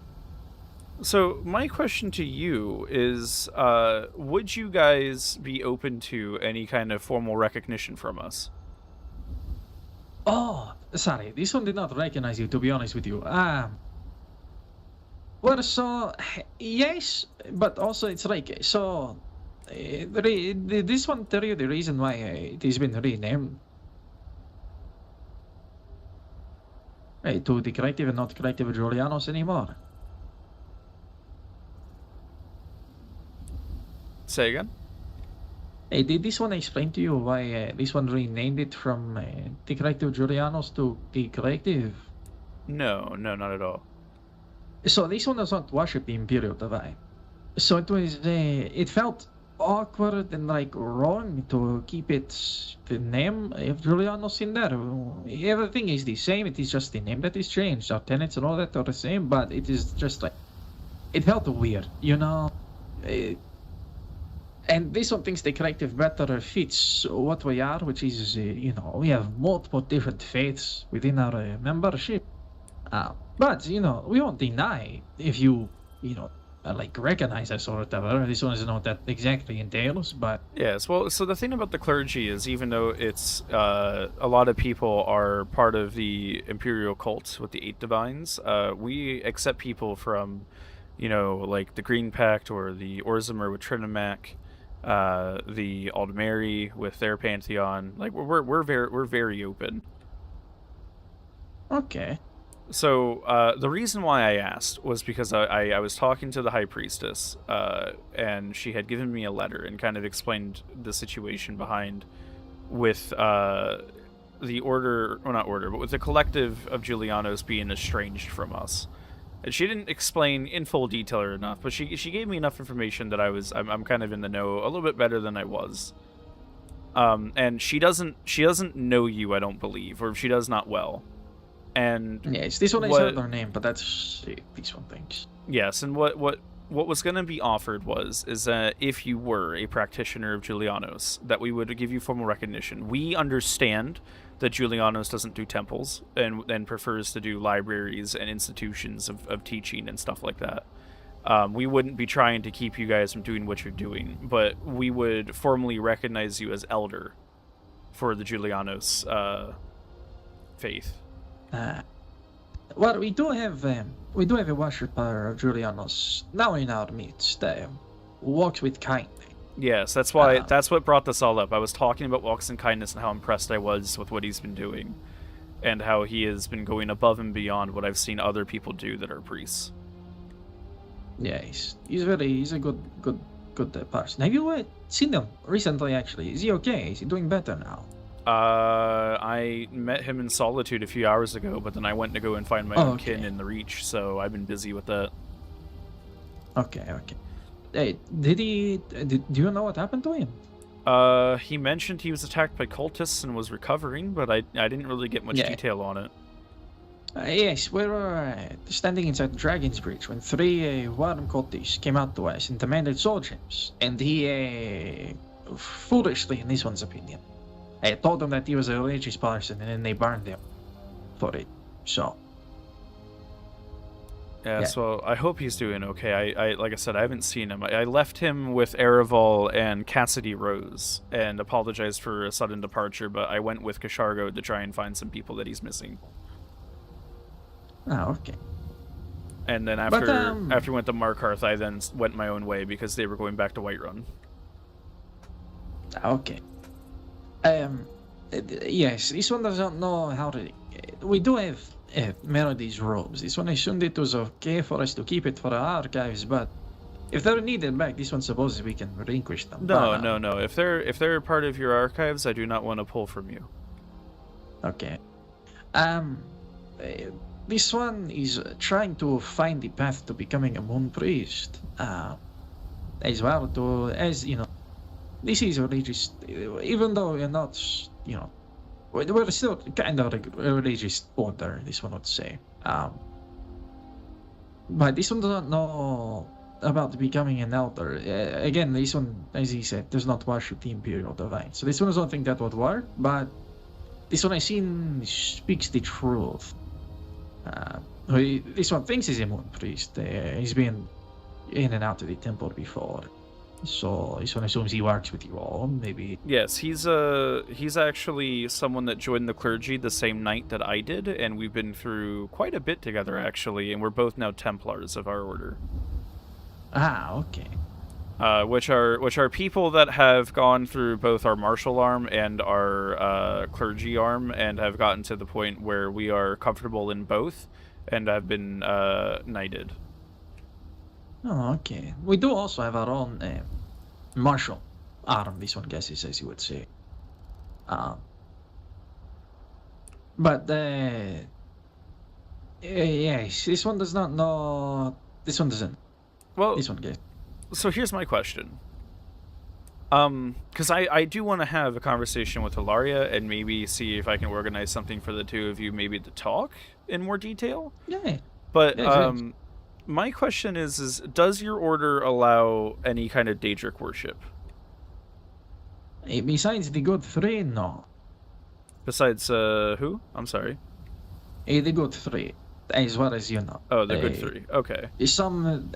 A: So my question to you is, would you guys be open to any kind of formal recognition from us?
I: Oh, sorry. This one did not recognize you, to be honest with you. Well, so, yes, but also it's like, so, this one tell you the reason why it has been renamed. To the collective and not collective Julianos anymore.
A: Say again?
I: Hey, did this one explain to you why this one renamed it from the collective Julianos to the collective?
A: No, not at all.
I: So this one does not worship the Imperial Divine. So it was, it felt awkward and like wrong to keep the name of Julianos in there. Everything is the same, it is just the name that is changed. Our tenets and all that are the same, but it is just like, it felt weird, you know? And this one thinks the collective better fits what we are, which is, you know, we have multiple different faiths within our membership. But, you know, we won't deny if you know, like recognize us or whatever. This one is not that exactly entails, but...
A: Yes, well, so the thing about the clergy is even though it's, a lot of people are part of the Imperial cult with the 8 Divines, we accept people from, you know, like the Green Pact or the Orzamer with Trinimac, the Aldmeri with their Pantheon. Like, we're very open.
I: Okay.
A: So, the reason why I asked was because I was talking to the High Priestess, and she had given me a letter and kind of explained the situation behind with, the order, well, not order, but with the collective of Julianos being estranged from us. And she didn't explain in full detail or enough, but she gave me enough information that I'm kind of in the know a little bit better than I was. And she doesn't know you, I don't believe, or if she does, not well. And
I: yes, this one is her name, but that's these one things.
A: Yes, and what was going to be offered is that if you were a practitioner of Julianos, that we would give you formal recognition. We understand that Julianos doesn't do temples and prefers to do libraries and institutions of teaching and stuff like that. We wouldn't be trying to keep you guys from doing what you're doing, but we would formally recognize you as elder for the Julianos faith.
I: Well, we do have a worshipper of Julianos now in our midst. Who walks with kindness.
A: Yes, that's why. That's what brought this all up. I was talking about walks in kindness and how impressed I was with what he's been doing, and how he has been going above and beyond what I've seen other people do that are priests.
I: Yeah, he's a good person. Have you seen him recently? Actually, is he okay? Is he doing better now?
A: I met him in Solitude a few hours ago, but then I went to go and find my own kin in the Reach, so I've been busy with that.
I: Okay. Hey, do you know what happened to him?
A: He mentioned he was attacked by cultists and was recovering, but I didn't really get much detail on it.
I: Yes, we were standing inside Dragon's Bridge when 3 worm cultists came out to us and demanded soul gems, and he, foolishly in this one's opinion, I told them that he was a religious person, and then they burned him for it. So.
A: Yeah, so I hope he's doing okay. I like I said, I haven't seen him. I left him with Ereval and Cassidy Rose and apologized for a sudden departure, but I went with Kashargo to try and find some people that he's missing.
I: Oh, okay.
A: And then after we went to Markarth, I then went my own way because they were going back to Whiterun.
I: Okay. Yes, this one doesn't know how to... We do have many of these robes. This one I assumed it was okay for us to keep it for our archives, but if they're needed back, this one supposes we can relinquish them.
A: No. If they're part of your archives, I do not want to pull from you.
I: Okay. This one is trying to find the path to becoming a moon priest. As well, as you know, this is religious. Even though we're not, you know, we're still kind of a religious order. This one would say. But this one doesn't know about becoming an elder. Again, this one, as he said, does not worship the Imperial Divine. So this one doesn't think that would work. But this one I've seen speaks the truth. This one thinks he's a moon priest. He's been in and out of the temple before. So this one assumes he works with you all, maybe.
A: Yes, he's actually someone that joined the clergy the same night that I did, and we've been through quite a bit together actually, and we're both now Templars of our order.
I: Ah, okay.
A: Which are people that have gone through both our martial arm and our clergy arm, and have gotten to the point where we are comfortable in both, and have been knighted.
I: Oh, okay. We do also have our own martial arm, this one guesses, as you would say. But, yes, this one does not know... This one doesn't.
A: Well,
I: this one gets.
A: So here's my question. Because I do want to have a conversation with Hilaria and maybe see if I can organize something for the two of you maybe to talk in more detail.
I: Yeah.
A: But, my question is does your order allow any kind of Daedric worship?
I: Besides the good three, no.
A: Besides, who? I'm sorry.
I: The good three, as well as you know.
A: Oh, the good three. Okay.
I: Some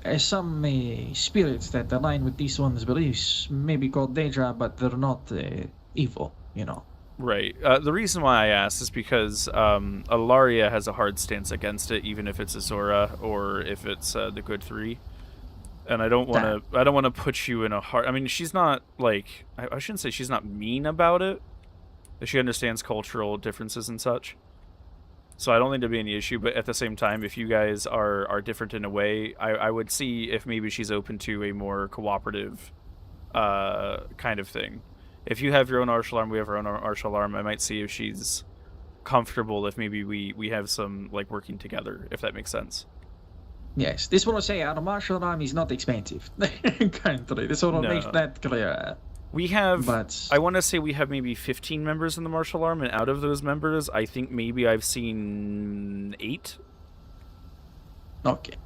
I: spirits that align with these ones' beliefs may be called Daedra, but they're not evil, you know.
A: Right. The reason why I asked is because Ilaria has a hard stance against it, even if it's Azora or if it's the Good Three, and I don't want to put you in a hard. I mean, she's not like I shouldn't say she's not mean about it. She understands cultural differences and such, so I don't think there'd be any issue. But at the same time, if you guys are different in a way, I would see if maybe she's open to a more cooperative kind of thing. If you have your own martial arm, we have our own martial arm, I might see if she's comfortable if maybe we have some, like, working together, if that makes sense.
I: Yes, this one will say our martial arm is not expensive. Currently, this one will make that clear.
A: We have, I want to say we have maybe 15 members in the martial arm, and out of those members, I think maybe I've seen 8.
I: Okay.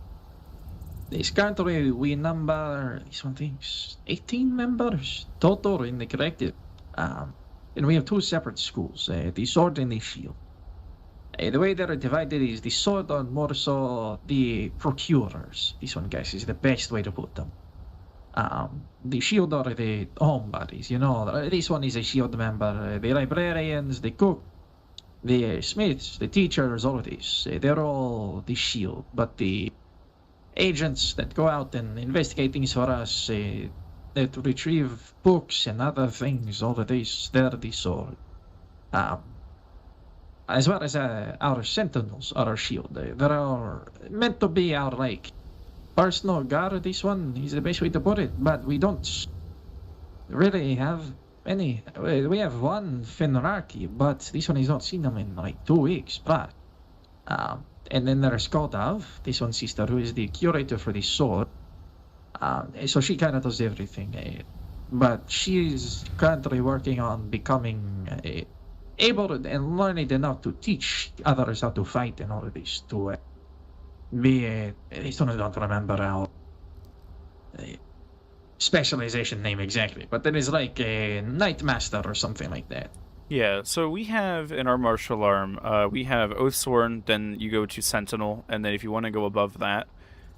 I: This currently we number 18 members total in the collective, and we have 2 separate schools, the sword and the shield. The way they're divided is the sword are more so the procurers. This one, guys, is the best way to put them. The shield are the homebodies, you know. This one is a shield member. The librarians, the cook, the smiths, the teachers, all of these, they're all the shield, but the agents that go out and investigate things for us, that retrieve books and other things, all of these, they're the sword. As well as our sentinels are our shield. They're meant to be our, like, personal guard. This one is the best way to put it, but we don't really have any. We have one Fenrarchy, but this one is not seen them in like 2 weeks, but and then there's Kodav, this one's sister, who is the curator for the sword. So she kind of does everything. But she's currently working on becoming able and learned enough to teach others how to fight and all of this. To be these ones don't remember our specialization name exactly, but it is like a Knight Master or something like that.
A: Yeah, so we have in our martial arm, we have Oathsworn, then you go to Sentinel, and then if you want to go above that,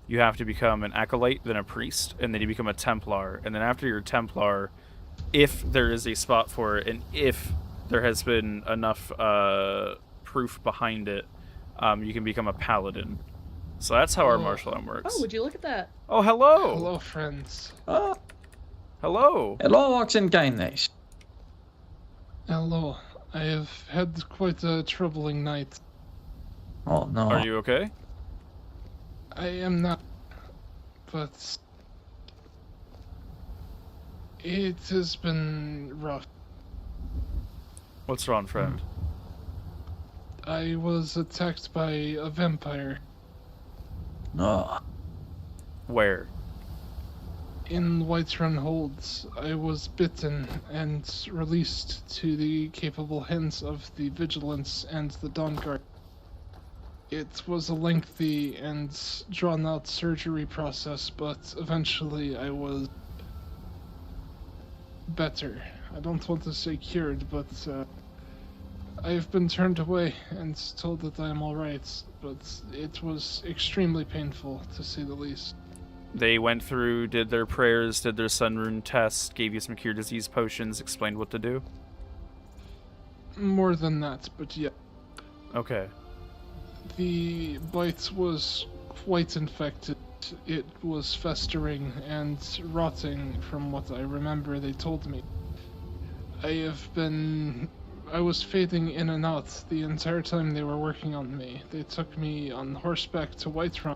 A: you have to become an Acolyte, then a Priest, and then you become a Templar. And then after you're Templar, if there is a spot for it, and if there has been enough proof behind it, you can become a Paladin. So that's how our martial arm works.
M: Oh, would you look at that?
A: Oh, hello!
L: Hello, friends.
A: Hello!
I: Hello, Ox and Kindness.
L: Hello. I have had quite a troubling night.
I: Oh no.
A: Are you okay?
L: I am not, but it has been rough.
A: What's wrong, friend?
L: I was attacked by a vampire.
I: No.
A: Where?
L: In Whiterun Holds, I was bitten and released to the capable hands of the Vigilance and the Dawn Guard. It was a lengthy and drawn-out surgery process, but eventually I was better. I don't want to say cured, but I have been turned away and told that I am alright, but it was extremely painful, to say the least.
A: They went through, did their prayers, did their sun rune test, gave you some cure disease potions, explained what to do?
L: More than that, but yeah.
A: Okay.
L: The bite was quite infected. It was festering and rotting from what I remember they told me. I was fading in and out the entire time they were working on me. They took me on horseback to Whiterun,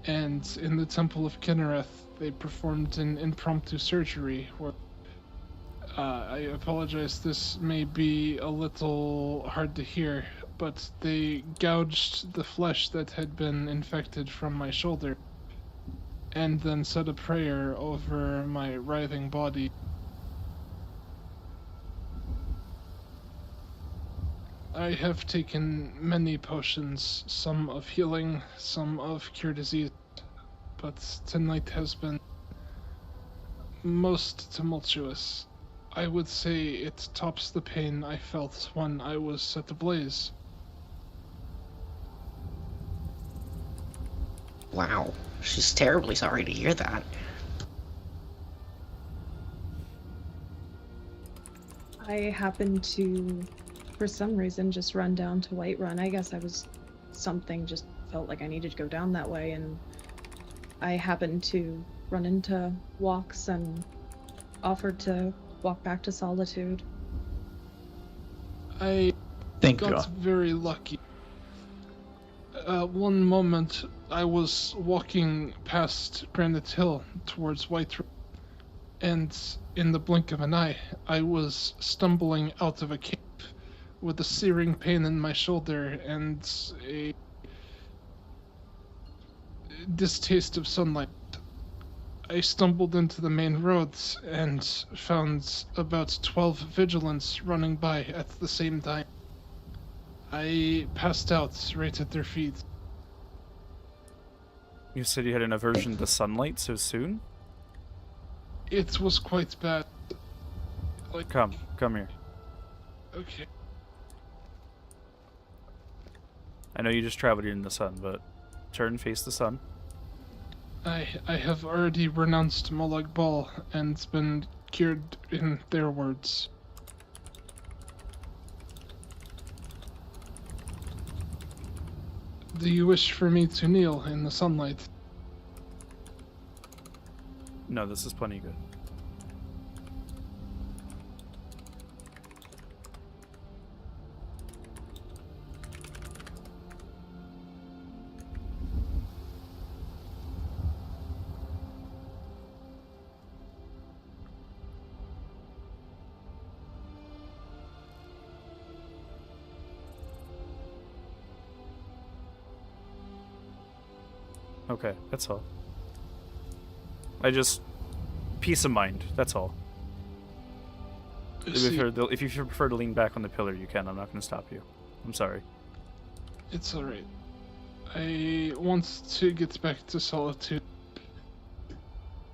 L: and in the Temple of Kinnereth they performed an impromptu surgery where I apologize, this may be a little hard to hear, but they gouged the flesh that had been infected from my shoulder, and then said a prayer over my writhing body. I have taken many potions, some of healing, some of cure disease, but tonight has been most tumultuous. I would say it tops the pain I felt when I was set ablaze.
N: Wow, she's terribly sorry to hear that.
M: I happened to, for some reason, just run down to Whiterun. I guess something just felt like I needed to go down that way, and I happened to run into Walks and offered to walk back to Solitude.
L: I got very lucky. One moment, I was walking past Granite Hill towards Whiterun, and in the blink of an eye, I was stumbling out of a cave with a searing pain in my shoulder and a distaste of sunlight. I stumbled into the main roads and found about 12 vigilants running by at the same time. I passed out right at their feet.
A: You said you had an aversion to sunlight so soon?
L: It was quite bad. Like,
A: Come here.
L: Okay.
A: I know you just traveled here in the sun, but turn, face the sun.
L: I have already renounced Molag Bal and been cured in their words. Do you wish for me to kneel in the sunlight?
A: No, this is plenty good. Okay, that's all. Peace of mind, that's all. If you prefer to lean back on the pillar, you can. I'm not going to stop you. I'm sorry.
L: It's alright. I want to get back to Solitude.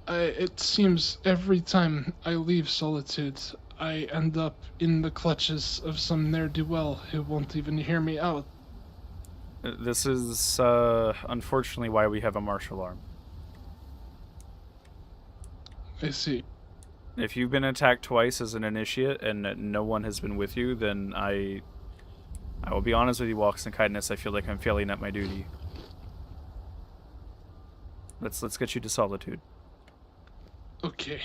L: It seems every time I leave Solitude, I end up in the clutches of some ne'er-do-well who won't even hear me out.
A: This is, unfortunately why we have a martial arm.
L: I see.
A: If you've been attacked twice as an initiate and no one has been with you, then I will be honest with you, Walks in Kindness, I feel like I'm failing at my duty. Let's get you to Solitude.
L: Okay.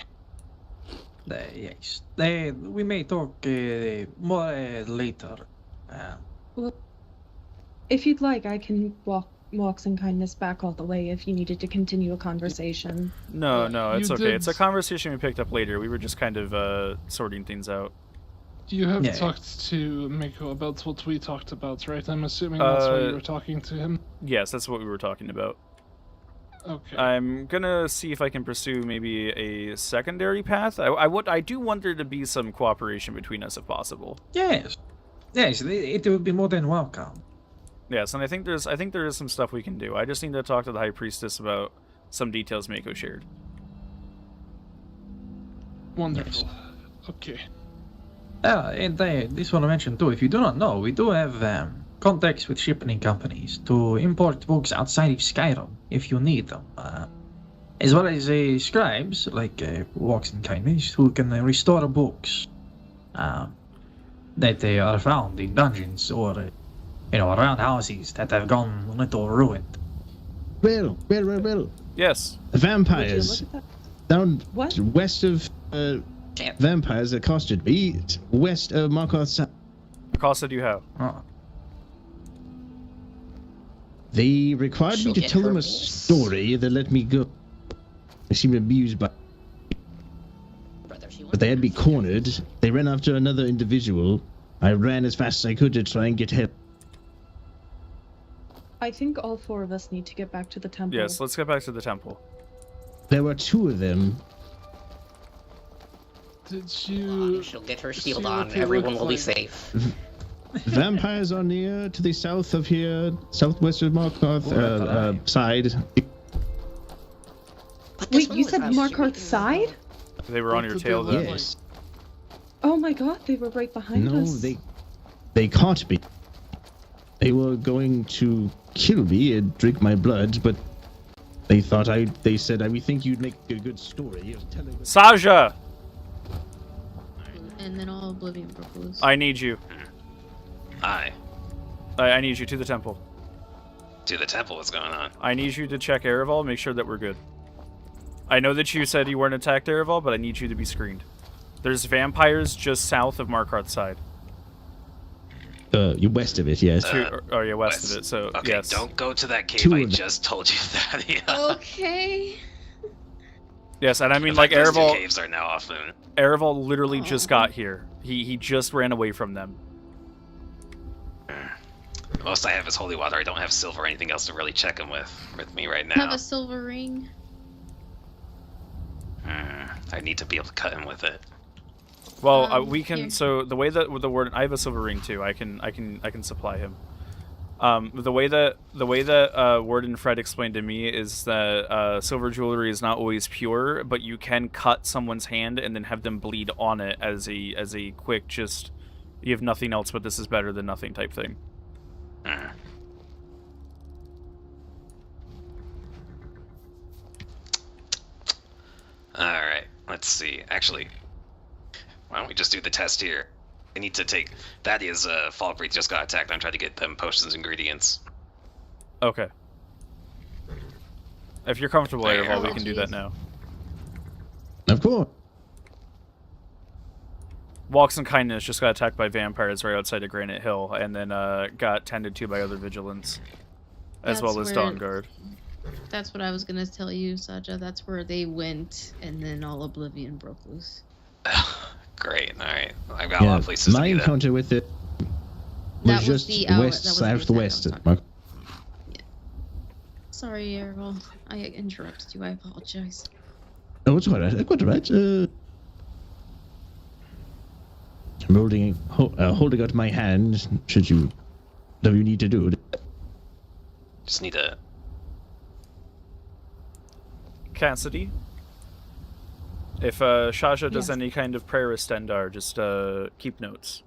I: Yes. We may talk more later.
M: Well, if you'd like, I can walk some kindness back all the way if you needed to continue a conversation.
A: No, it's
L: you
A: okay.
L: did-
A: It's a conversation we picked up later. We were just kind of sorting things out.
L: You have
I: Yeah.
L: talked to Miko about what we talked about, right? I'm assuming that's why you were talking to him.
A: Yes, that's what we were talking about.
L: Okay.
A: I'm gonna see if I can pursue maybe a secondary path. I do want there to be some cooperation between us if possible.
I: Yes. Yes, it would be more than welcome.
A: Yes, and I think there is some stuff we can do. I just need to talk to the High Priestess about some details Mako shared.
L: Wonderful. Okay.
I: And this one I mentioned too, if you do not know, we do have contacts with shipping companies to import books outside of Skyrim if you need them. As well as scribes, like Walks in Kindness, who can restore books that are found in dungeons or around houses that have gone a little ruined.
V: Well.
A: Yes.
V: Vampires. Down
M: What?
V: west of vampires accosted me. West of Markarth.
A: Accosted you how?
V: They required me
N: She'll
V: to
N: get
V: tell
N: her
V: them a
N: niece.
V: story that let me go. They seemed amused by but they had me cornered. They ran after another individual. I ran as fast as I could to try and get help.
M: I think all four of us need to get back to the temple.
A: Yes, let's get back to the temple.
V: There were two of them.
L: Did you...
N: She'll get her
L: see
N: shield
L: what
N: on.
L: they
N: Everyone
L: look
N: will be
L: like?
N: safe.
V: Vampires are near to the south of here, southwest of Markarth side.
M: Wait, you said Markarth's side?
A: They were on your tail then.
V: Yes.
M: Oh my god, they were right behind
V: No,
M: us.
V: they caught me. They were going to kill me and drink my blood, but they said, we think you'd make a good story of telling us.
A: Saja!
J: And then all Oblivion broke loose.
A: I need you.
O: Hi.
A: I need you to the temple.
O: To the temple, what's going on?
A: I need you to check Ereval, make sure that we're good. I know that you said you weren't attacked Ereval, but I need you to be screened. There's vampires just south of Markarth's side.
V: You're west of it, yes.
A: Yeah, west of it, so
O: Okay,
A: yes.
O: don't go to that cave.
V: Two
O: I
V: of them.
O: just told you that. Yeah.
J: Okay.
A: Yes, and I mean,
O: In
A: like,
O: fact, those two
A: Ereval...
O: caves are now off moon.
A: Ereval literally just got here. He just ran away from them.
O: The most I have is holy water. I don't have silver or anything else to really check him with me right
J: Have
O: now.
J: a silver ring.
O: I need to be able to cut him with it.
A: Well, we can.
J: here.
A: So the way that with the word, I have a silver ring too. I can supply him. The way that Warden Fred explained to me is that silver jewelry is not always pure, but you can cut someone's hand and then have them bleed on it as a quick just you have nothing else, but this is better than nothing type thing.
O: Alright, let's see. Actually, why don't we just do the test here? I need to take... That is, Fall Breath just got attacked. I'm trying to get them potions ingredients.
A: Okay. If you're comfortable,
O: There you
A: Ereval,
O: go.
A: we can do that now.
V: Of course.
A: Walks in Kindness just got attacked by vampires right outside of Granite Hill, and then got tended to by other vigilants, as well as Dawn Guard.
J: That's what I was gonna tell you, Saja. That's where they went, and then all Oblivion broke loose.
O: Great, alright. I've got a lot of places
V: my
O: to be then.
V: encounter with it
J: That
V: was
J: was
V: just
J: the hour- that
V: west,
J: was the
V: southwest
J: attack
V: of Markarth.
J: Sorry, Errol. I interrupted you. I apologize.
V: Oh, it's alright. It's alright. I'm holding out my hand. Should you, whatever you need to do.
O: Just need to...
A: Cassidy, if Shaja does
M: Yes.
A: any kind of prayer estendar, just keep notes.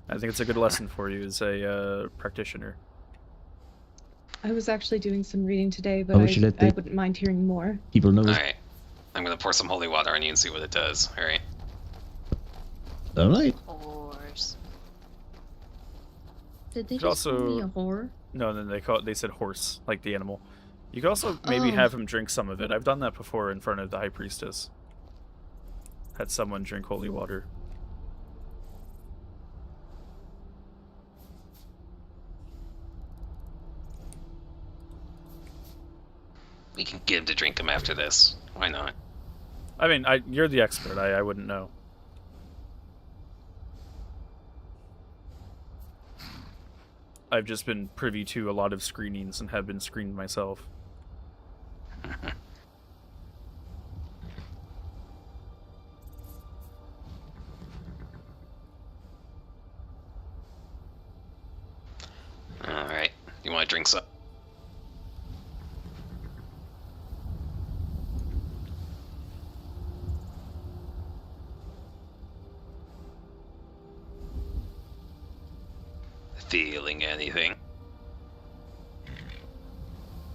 A: I think it's a good lesson for you as a practitioner.
M: I was actually doing some reading today, but
V: Oh, we should let
M: I
V: the-
M: wouldn't mind hearing more.
V: People know.
O: Alright. I'm gonna pour some holy water on you and see what it does. Alright.
V: Alright.
J: Horse. Did they
A: You
J: just
A: could
J: call me
A: also
J: a whore?
A: no, then they said horse, like the animal. You could also maybe
J: Oh.
A: have him drink some of it. I've done that before in front of the High Priestess. had someone drink holy water.
O: We can get him to drink them after this. Why not?
A: I mean, you're the expert. I wouldn't know. I've just been privy to a lot of screenings and have been screened myself.
O: Alright. You want to drink some? Feeling anything?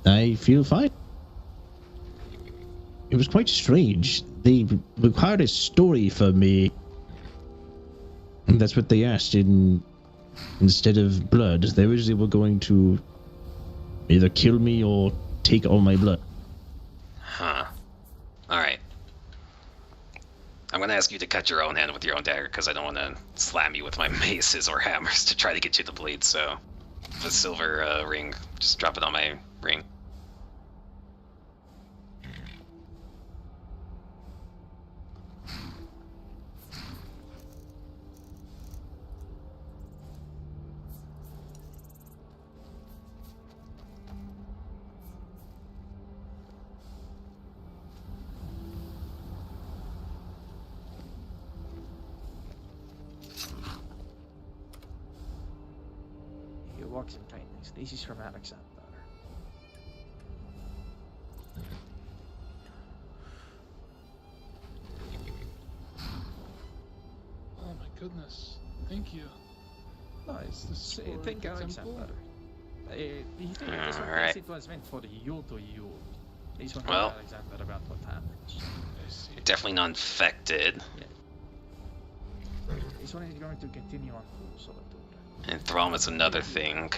V: I feel fine. It was quite strange. They required a story for me. And that's what they asked instead of blood. They originally were going to either kill me or take all my blood.
O: Huh. Alright. I'm gonna ask you to cut your own hand with your own dagger, because I don't want to slam you with my maces or hammers to try to get you to bleed, so... The silver ring, just drop it on my ring.
I: He walks in kindness. This is from Alexander.
L: Oh my goodness. Thank you.
I: Nice.
L: This for
I: Thank
L: the
I: Alexander.
L: temple?
I: This one
O: Alright.
I: it was meant for you to you. This one
O: Well.
I: from Alexander about what happened.
O: You're definitely not infected.
I: This one is going to continue on full solitude.
O: And Throm is another thing.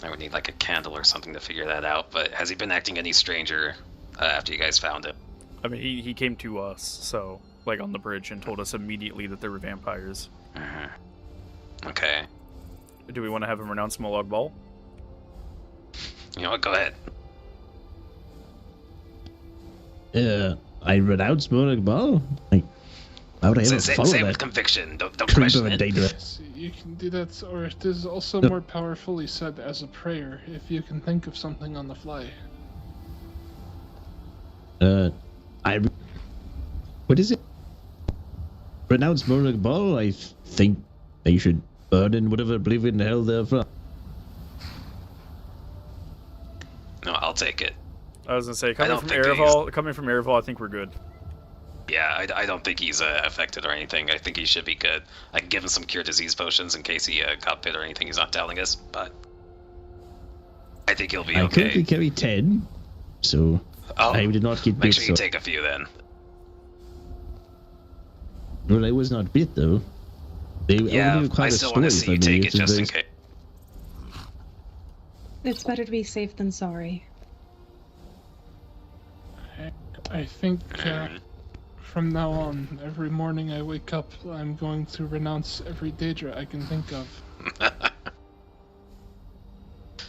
O: I would need like a candle or something to figure that out, but has he been acting any stranger after you guys found him?
A: I mean, he came to us, so, like, on the bridge and told us immediately that there were vampires.
O: Okay.
A: Do we want to have him renounce Molag Bal?
O: You know what, go ahead.
V: I renounce Molag Bal? Like, how would I ever
O: Say
V: follow
O: it
V: that?
O: with conviction, don't
V: creep
O: question
V: of a
O: it.
V: data?
L: Yes, you can do that, or it is also more powerfully said as a prayer, if you can think of something on the fly.
V: What is it? Renounce Molag Bal? I think they should burn in whatever oblivion hell they're from.
O: No, I'll take it.
A: I was gonna say,
O: I
A: coming
O: don't
A: from
O: think that
A: Ereval, I think we're good.
O: Yeah, I don't think he's affected or anything. I think he should be good. I can give him some cure disease potions in case he got bit or anything he's not telling us, but I think he'll be
V: I
O: okay.
V: currently carry 10, so I did not get bit.
O: Make sure you
V: so-
O: take a few then.
V: Well, I was not bit though. They
O: Yeah,
V: only require
O: I
V: a
O: still want to
V: story
O: see you
V: for me.
O: take it
V: It's
O: just in
V: very-
O: case.
M: It's better to be safe than sorry.
L: I think from now on, every morning I wake up, I'm going to renounce every Daedra I can think of.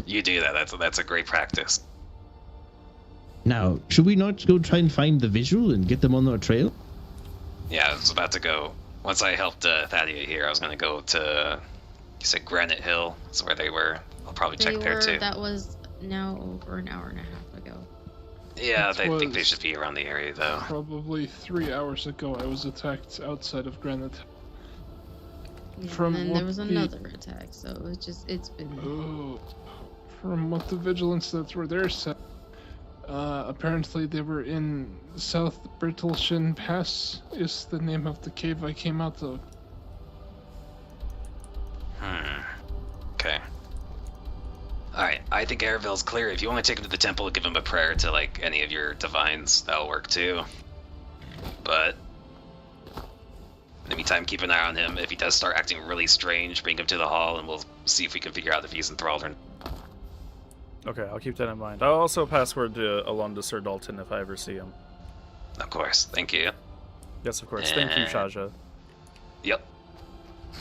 O: You do that. That's a great practice.
V: Now, should we not go try and find the visual and get them on our trail?
O: Yeah, I was about to go. Once I helped Thadia here, I was going to go to, you said Granite Hill. That's where they were. I'll probably check there too.
J: That was now over an hour and a half ago.
O: Yeah,
L: It
O: they think they
L: was
O: should be around the area though.
L: Probably 3 hours ago, I was attacked outside of Granite.
J: Yeah,
L: From
J: and then
L: what
J: there was
L: the-
J: another attack, so it was just, it's been...
L: Oh, from what the vigilance that were there said, apparently they were in South Brittleshin Pass, is the name of the cave I came out of.
O: Okay. Alright, I think Airville's clear. If you want to take him to the temple, give him a prayer to, like, any of your divines, that'll work too. But, in the meantime, keep an eye on him. If he does start acting really strange, bring him to the hall, and we'll see if we can figure out if he's enthralled or not.
A: Okay, I'll keep that in mind. I'll also pass word along to Sir Dalton if I ever see him.
O: Of course, thank you.
A: Yes, of course. Thank you, Shaja.
O: Yep.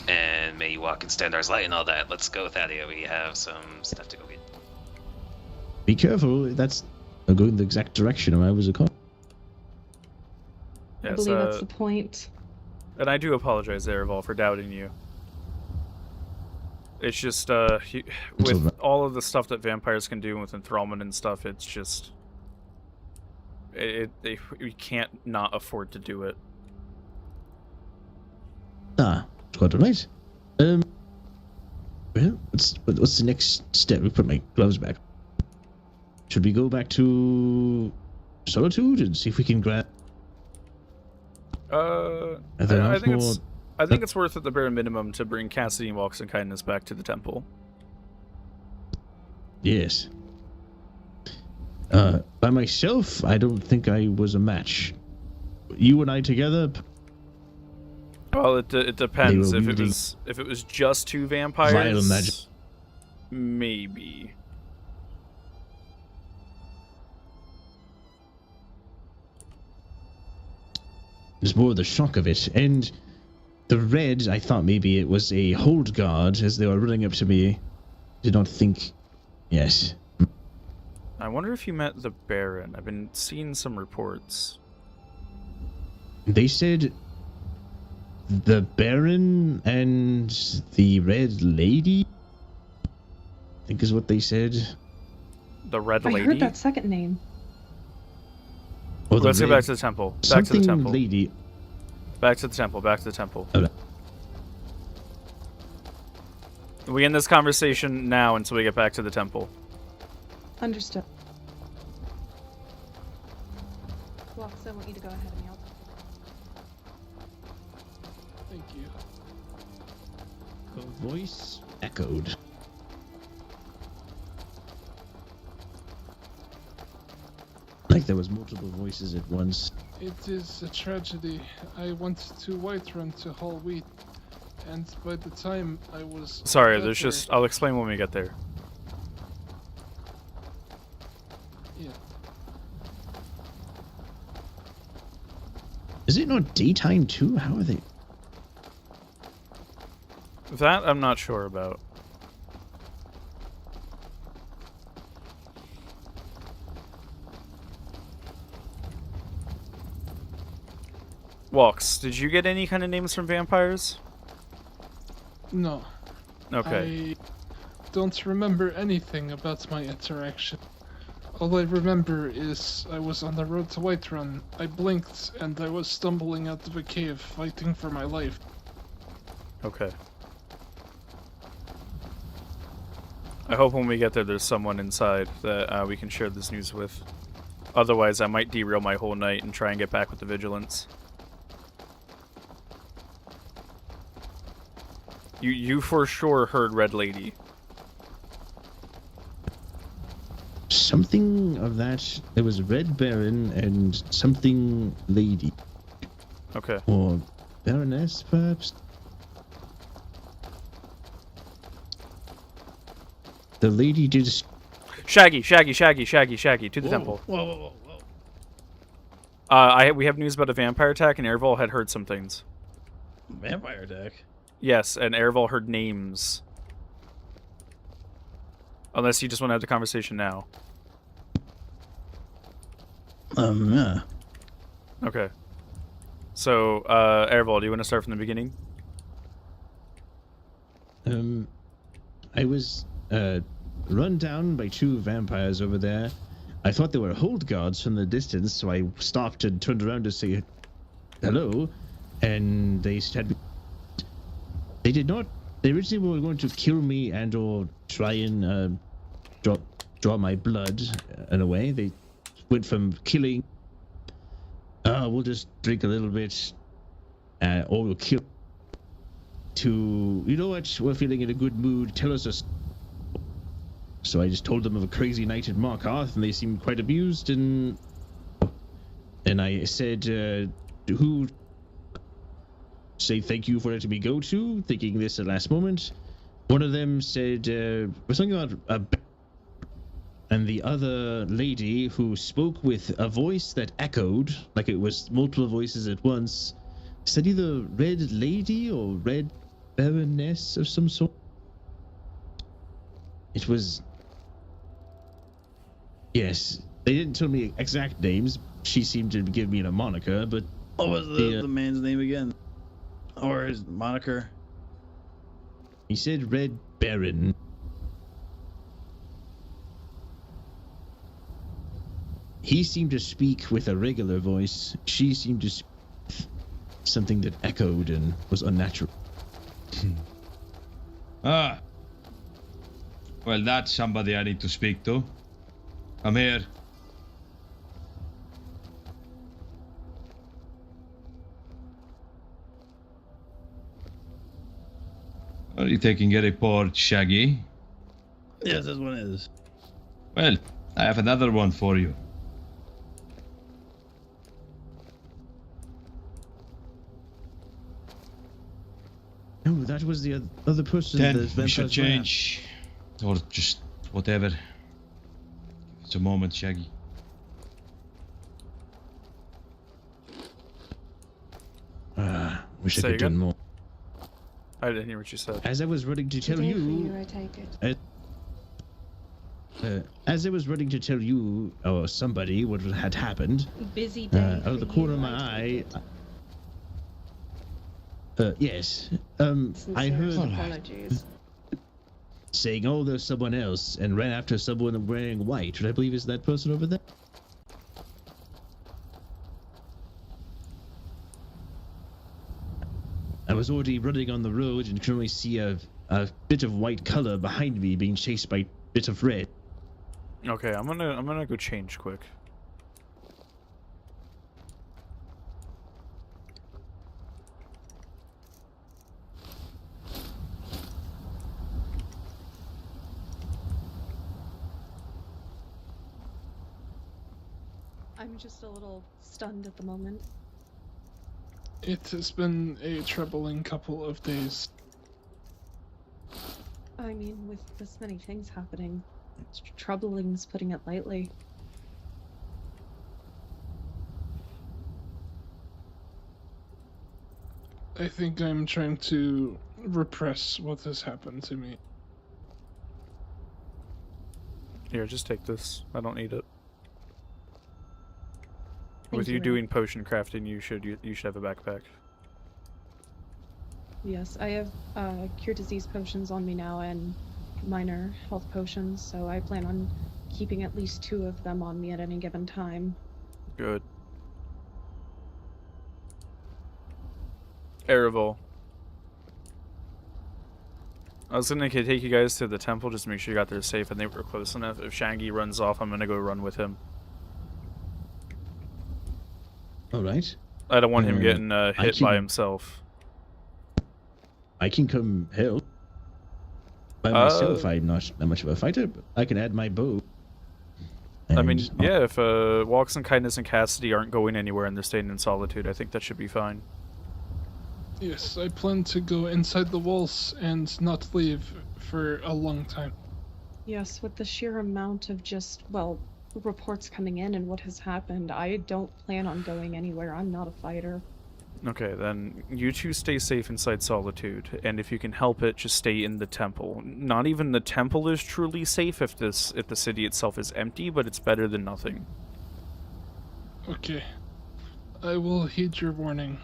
O: And may you walk in Standar's light and all that. Let's go, Thadia. We have some stuff to go get.
V: Be careful. That's going the exact direction I was going.
M: I believe that's the point.
A: And I do apologize, Ereval, for doubting you. It's just, with all of the stuff that vampires can do with enthrallment and stuff, it's just... we can't not afford to do it.
V: Quite alright. Well, what's the next step? We put my gloves back. Should we go back to Solitude and see if we can grab...
A: I think it's worth at the bare minimum to bring Cassidy and Walks and Kindness back to the temple.
V: Yes. By myself, I don't think I was a match. You and I together...
A: Well, it depends. If it was just two vampires,
V: Vile magic.
A: Maybe.
V: There's more of the shock of it, and the red, I thought maybe it was a hold guard as they were running up to me. Did not think... Yes.
A: I wonder if you met the Baron. I've been seeing some reports.
V: They said the Baron and the Red Lady, I think is what they said.
A: The Red
M: I
A: Lady?
M: heard that second name.
V: Oh,
A: Let's get back to the temple. Back to the temple.
V: Lady.
A: Back to the temple. Back to the temple.
V: Okay.
A: We end this conversation now until we get back to the temple.
M: Understood. Well, so I want you to go ahead and yell.
L: Thank you.
V: A voice echoed. Like there was multiple voices at once.
L: It is a tragedy. I went to Whiterun to haul wheat, and by the time I was...
A: Sorry,
L: better,
A: there's just... I'll explain when we get there.
L: Yeah.
V: Is it not daytime too? How are they?
A: That I'm not sure about. Walks, did you get any kind of names from vampires?
L: No.
A: Okay.
L: I don't remember anything about my interaction. All I remember is I was on the road to Whiterun. I blinked and I was stumbling out of a cave fighting for my life.
A: Okay. I hope when we get there there's someone inside that we can share this news with. Otherwise I might derail my whole night and try and get back with the vigilance. You for sure heard Red Lady.
V: Something of that. There was Red Baron and something Lady.
A: Okay.
V: Or Baroness, perhaps? The lady did...
A: Shaggy, to the temple.
H: Whoa.
A: We have news about a vampire attack, and Ereval had heard some things.
H: Vampire attack?
A: Yes, and Ereval heard names. Unless you just want to have the conversation now.
V: Yeah.
A: Okay. So, Ereval, do you want to start from the beginning?
V: I was, run down by two vampires over there. I thought they were hold guards from the distance, so I stopped and turned around to say hello, and they said they did not. They originally were going to kill me and or try and draw my blood in a way. They went from killing, we'll just drink a little bit, or we'll kill, to, you know what, we're feeling in a good mood, tell us a... So I just told them of a crazy night at Markarth, and they seemed quite amused, and I said, who say thank you for letting me go to, thinking this at last moment. One of them said, something about And the other lady who spoke with a voice that echoed, like it was multiple voices at once, said either Red Lady or Red Baroness of some sort. It was... Yes, they didn't tell me exact names. She seemed to give me a moniker, but...
T: What was the man's name again? Or his moniker?
V: He said Red Baron. He seemed to speak with a regular voice. She seemed to speak with something that echoed and was unnatural.
U: Ah. Well, that's somebody I need to speak to. Come here. Are you taking a report, Shaggy?
T: Yes, this one is.
U: Well, I have another one for you.
V: No, that was the other person.
U: Then we should change. Or just whatever. It's a moment, Shaggy.
V: Wish I
A: Say
V: could done
A: again?
V: more.
A: I didn't hear what you said.
V: As I was running to tell you,
M: I take it.
V: as I was running to tell you or somebody what had happened,
M: Busy day.
V: out of the
M: for
V: corner
M: you,
V: of my
M: I
V: eye,
M: take
V: yes, I
M: Sincerest
V: heard
M: apologies.
V: saying, "Oh, there's someone else," and ran after someone wearing white. Which I believe is that person over there. I was already running on the road and could only see a bit of white color behind me being chased by a bit of red.
A: Okay, I'm gonna go change quick.
M: I'm just a little stunned at the moment.
L: It has been a troubling couple of days.
M: I mean, with this many things happening, troubling's putting it lightly.
L: I think I'm trying to repress what has happened to me.
A: Here, just take this. I don't need it.
M: Thank
A: With
M: you,
A: you
M: Rielle.
A: doing potion crafting, you should have a backpack.
M: Yes, I have cure disease potions on me now and minor health potions, so I plan on keeping at least 2 of them on me at any given time.
A: Good. Ereval. I was gonna take you guys to the temple just to make sure you got there safe and they were close enough. If Shaggy runs off, I'm gonna go run with him.
V: All right.
A: I don't want him getting hit by
V: can-
A: himself.
V: I can come help. By myself, I'm not that much of a fighter, but I can add my bow.
A: I mean,
V: And-
A: yeah, if Walks and Kindness and Cassidy aren't going anywhere and they're staying in solitude, I think that should be fine.
L: Yes, I plan to go inside the walls and not leave for a long time.
M: Yes, with the sheer amount of just, well, reports coming in and what has happened, I don't plan on going anywhere. I'm not a fighter.
A: Okay, then you two stay safe inside Solitude, and if you can help it, just stay in the temple. Not even the temple is truly safe if the city itself is empty, but it's better than nothing.
L: Okay. I will heed your warning.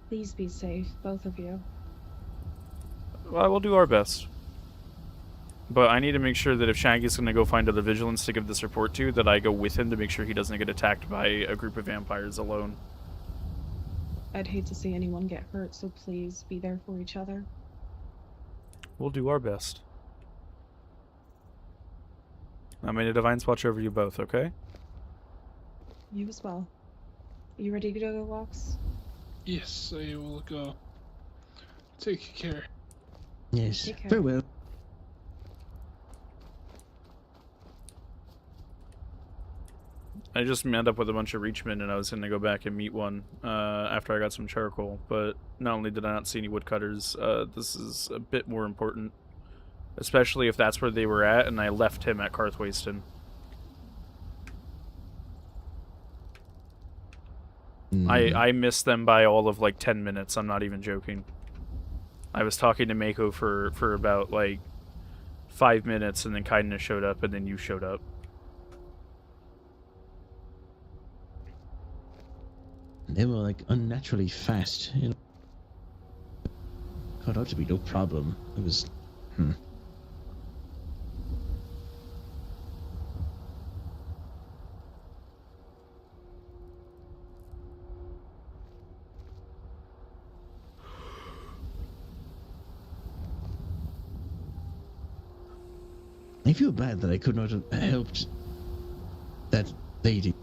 M: Please be safe, both of you.
A: Well, we'll do our best. But I need to make sure that if Shaggy's going to go find other vigilance to give this report to, that I go with him to make sure he doesn't get attacked by a group of vampires alone.
M: I'd hate to see anyone get hurt, so please be there for each other.
A: We'll do our best. I made a Divines watch over you both, okay?
M: You as well. You ready to go, Walks?
L: Yes, I will go. Take care.
V: Yes,
M: Take care.
V: farewell.
A: I just met up with a bunch of Reachmen and I was going to go back and meet one after I got some charcoal, but not only did I not see any woodcutters, this is a bit more important. especially if that's where they were at, and I left him at Carthwayston. I missed them by all of like 10 minutes. I'm not even joking. I was talking to Mako for about like 5 minutes, and then Kindness showed up, and then you showed up.
V: They were like unnaturally fast, you know. Caught out to be no problem. It was, I feel bad that I could not have helped that lady.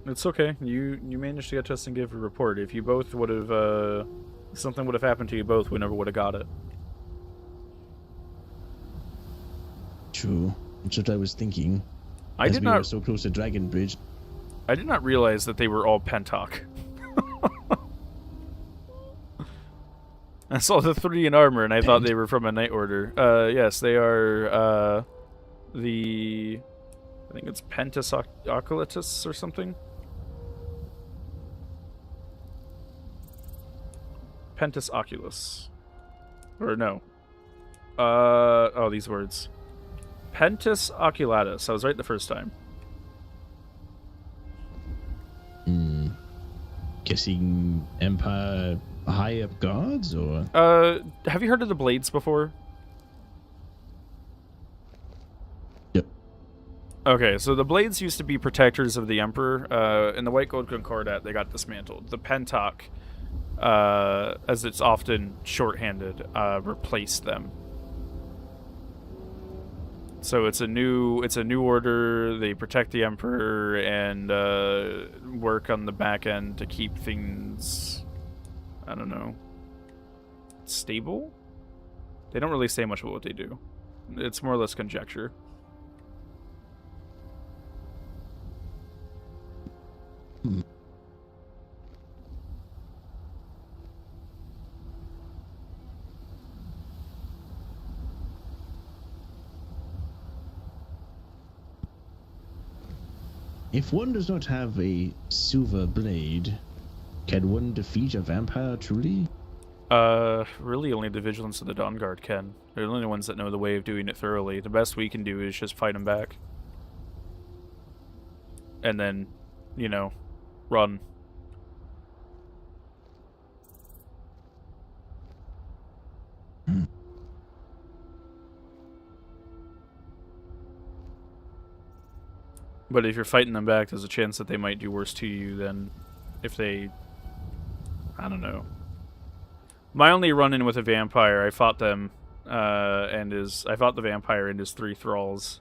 A: It's okay. You managed to get to us and give a report. If you both would have, something would have happened to you both, we never would have got it.
V: True. That's what I was thinking.
A: I did not.
V: We were so close to Dragon Bridge.
A: I did not realize that they were all Pentok. I saw the 3 in armor, and I thought they were from a Night Order. Yes, they are, I think it's Pentus Oculatus or something? Pentus Oculus. Or no. Oh, these words. Pentus Oculatus. I was right the first time.
V: Guessing Empire high up guards, or?
A: Have you heard of the Blades before?
V: Yep.
A: Okay, so the Blades used to be protectors of the Emperor. In the White Gold Concordat, they got dismantled. The Pentok, as it's often shorthanded, replaced them. So it's a new order. They protect the Emperor and work on the back end to keep things, I don't know, stable? They don't really say much about what they do. It's more or less conjecture.
V: If one does not have a silver blade, can one defeat a vampire truly?
A: Really only the Vigilance of the Dawn Guard can. They're the only ones that know the way of doing it thoroughly. The best we can do is just fight them back. And then, you know, run. But if you're fighting them back, there's a chance that they might do worse to you than if they... I don't know. My only run-in with a vampire, I fought them, I fought the vampire and his 3 thralls,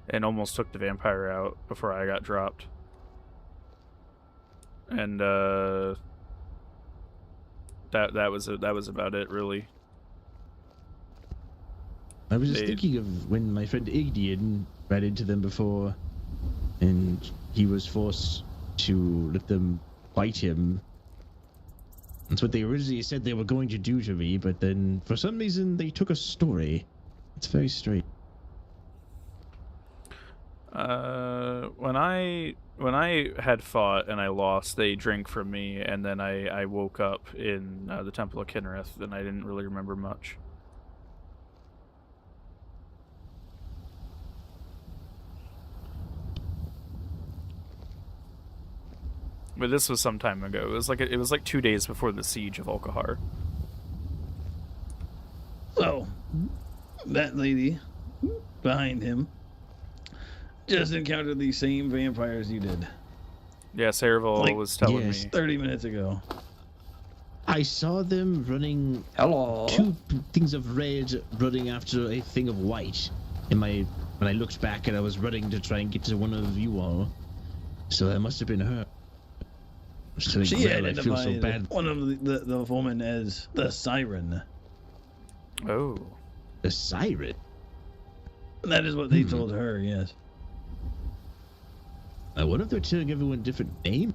A: and almost took the vampire out before I got dropped. And, that was about it, really.
V: I was just thinking of when my friend Igdian ran into them before, and he was forced to let them fight him. That's what they originally said they were going to do to me, but then for some reason they took a story. It's very strange.
A: When I had fought and I lost, they drank from me, and then I woke up in the Temple of Kinnereth, and I didn't really remember much. But this was some time ago. It was like 2 days before the siege of Olkahar.
T: So, that lady behind him just encountered these same vampires you did.
A: Yeah, Saravel was telling me
T: 30 minutes ago.
V: I saw them running.
I: Hello.
V: 2 things of red running after a thing of white. When I looked back and I was running to try and get to one of you all. So that must have been her.
T: She identified one of the woman as the Siren.
A: Oh.
V: The Siren?
T: That is what they told her, yes.
V: I wonder if they're telling everyone a different name?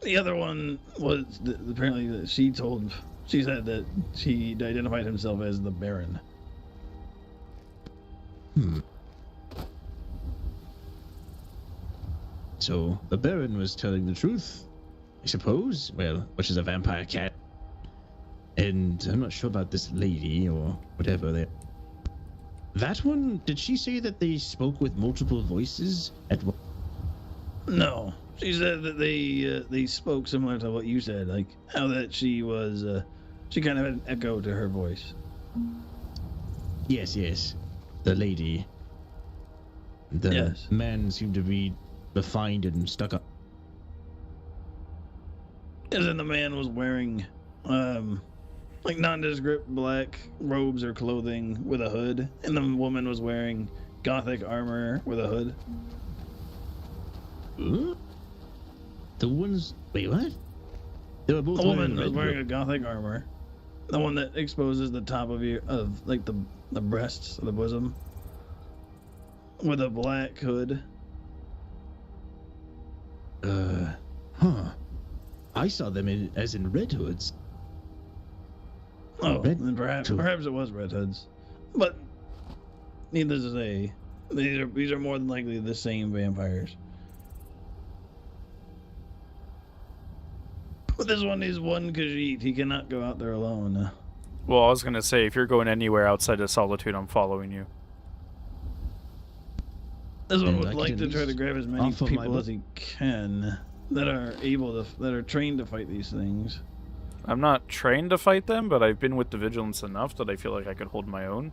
T: The other one was apparently that she said that she identified himself as the Baron.
V: So the Baron was telling the truth, I suppose. Well, which is a vampire cat. And I'm not sure about this lady or whatever. That one, did she say that they spoke with multiple voices at once?
T: No, she said that they spoke similar to what you said, like how that she kind of had an echo to her voice.
V: Yes, the lady. The man seemed to be refined and stuck up.
T: Yes, and the man was wearing like nondescript black robes or clothing with a hood, and the woman was wearing gothic armor with a hood.
V: The ones... Wait, what? They were both
T: the woman
V: wearing
T: was wearing a gothic armor. The one that exposes the top of the breasts, the bosom. With a black hood.
V: I saw them as in red hoods.
T: Oh, then perhaps it was red hoods. But needless to say, these are more than likely the same vampires. But this one is one Khajiit. He cannot go out there alone.
A: Well, I was gonna say, if you're going anywhere outside of Solitude, I'm following you.
T: This one would like to try to grab as many people as he can that are trained to fight these things.
A: I'm not trained to fight them, but I've been with the Vigilance enough that I feel like I could hold my own.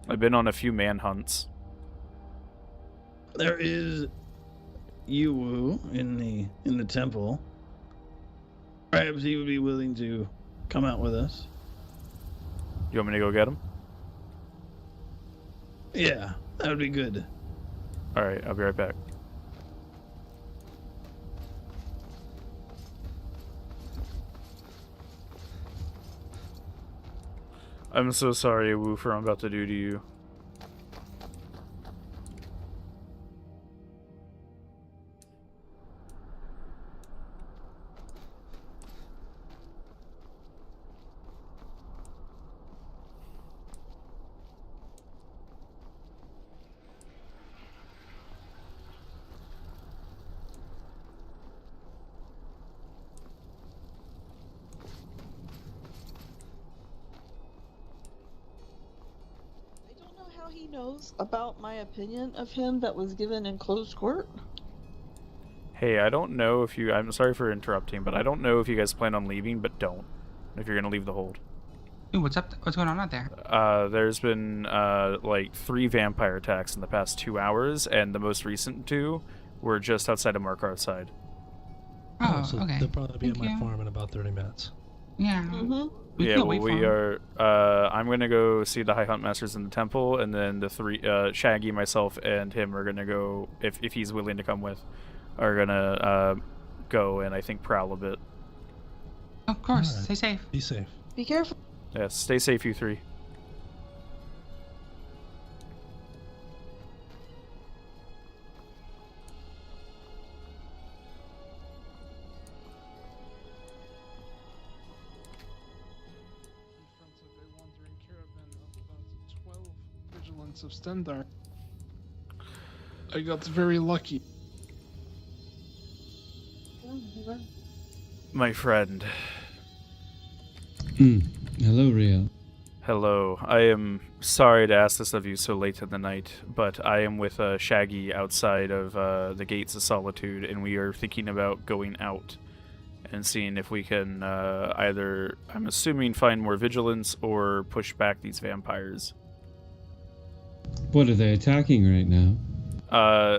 A: I've been on a few manhunts.
T: There is Yuwu in the temple. Perhaps he would be willing to come out with us.
A: You want me to go get him?
T: Yeah, that would be good.
A: Alright, I'll be right back. I'm so sorry, Wu, for what I'm about to do to you.
B: He knows about my opinion of him that was given in closed court.
A: Hey, I don't know if you... I'm sorry for interrupting, but I don't know if you guys plan on leaving, but don't. If you're going to leave the hold.
K: Ooh, what's up? What's going on out there?
A: There's been, like, 3 vampire attacks in the past 2 hours, and the most recent 2 were just outside of Markar's side.
K: Oh,
W: so
K: okay.
W: They'll probably be at my farm in about 30 minutes.
K: Yeah.
A: Yeah, well, we are... I'm going to go see the High Hunt Masters in the temple, and then the 3... Shaggy, myself, and him are going to go, if he's willing to come with, are going to go and, I think, prowl a bit.
K: Of course. Right. Stay safe.
W: Be safe.
B: Be careful.
A: Yes, stay safe, you 3.
L: Of Stendar. I got very lucky.
A: My friend.
U: Hello, Rielle.
A: Hello. I am sorry to ask this of you so late in the night, but I am with Shaggy outside of the Gates of Solitude, and we are thinking about going out and seeing if we can either, I'm assuming, find more vigilance or push back these vampires.
U: What are they attacking right now?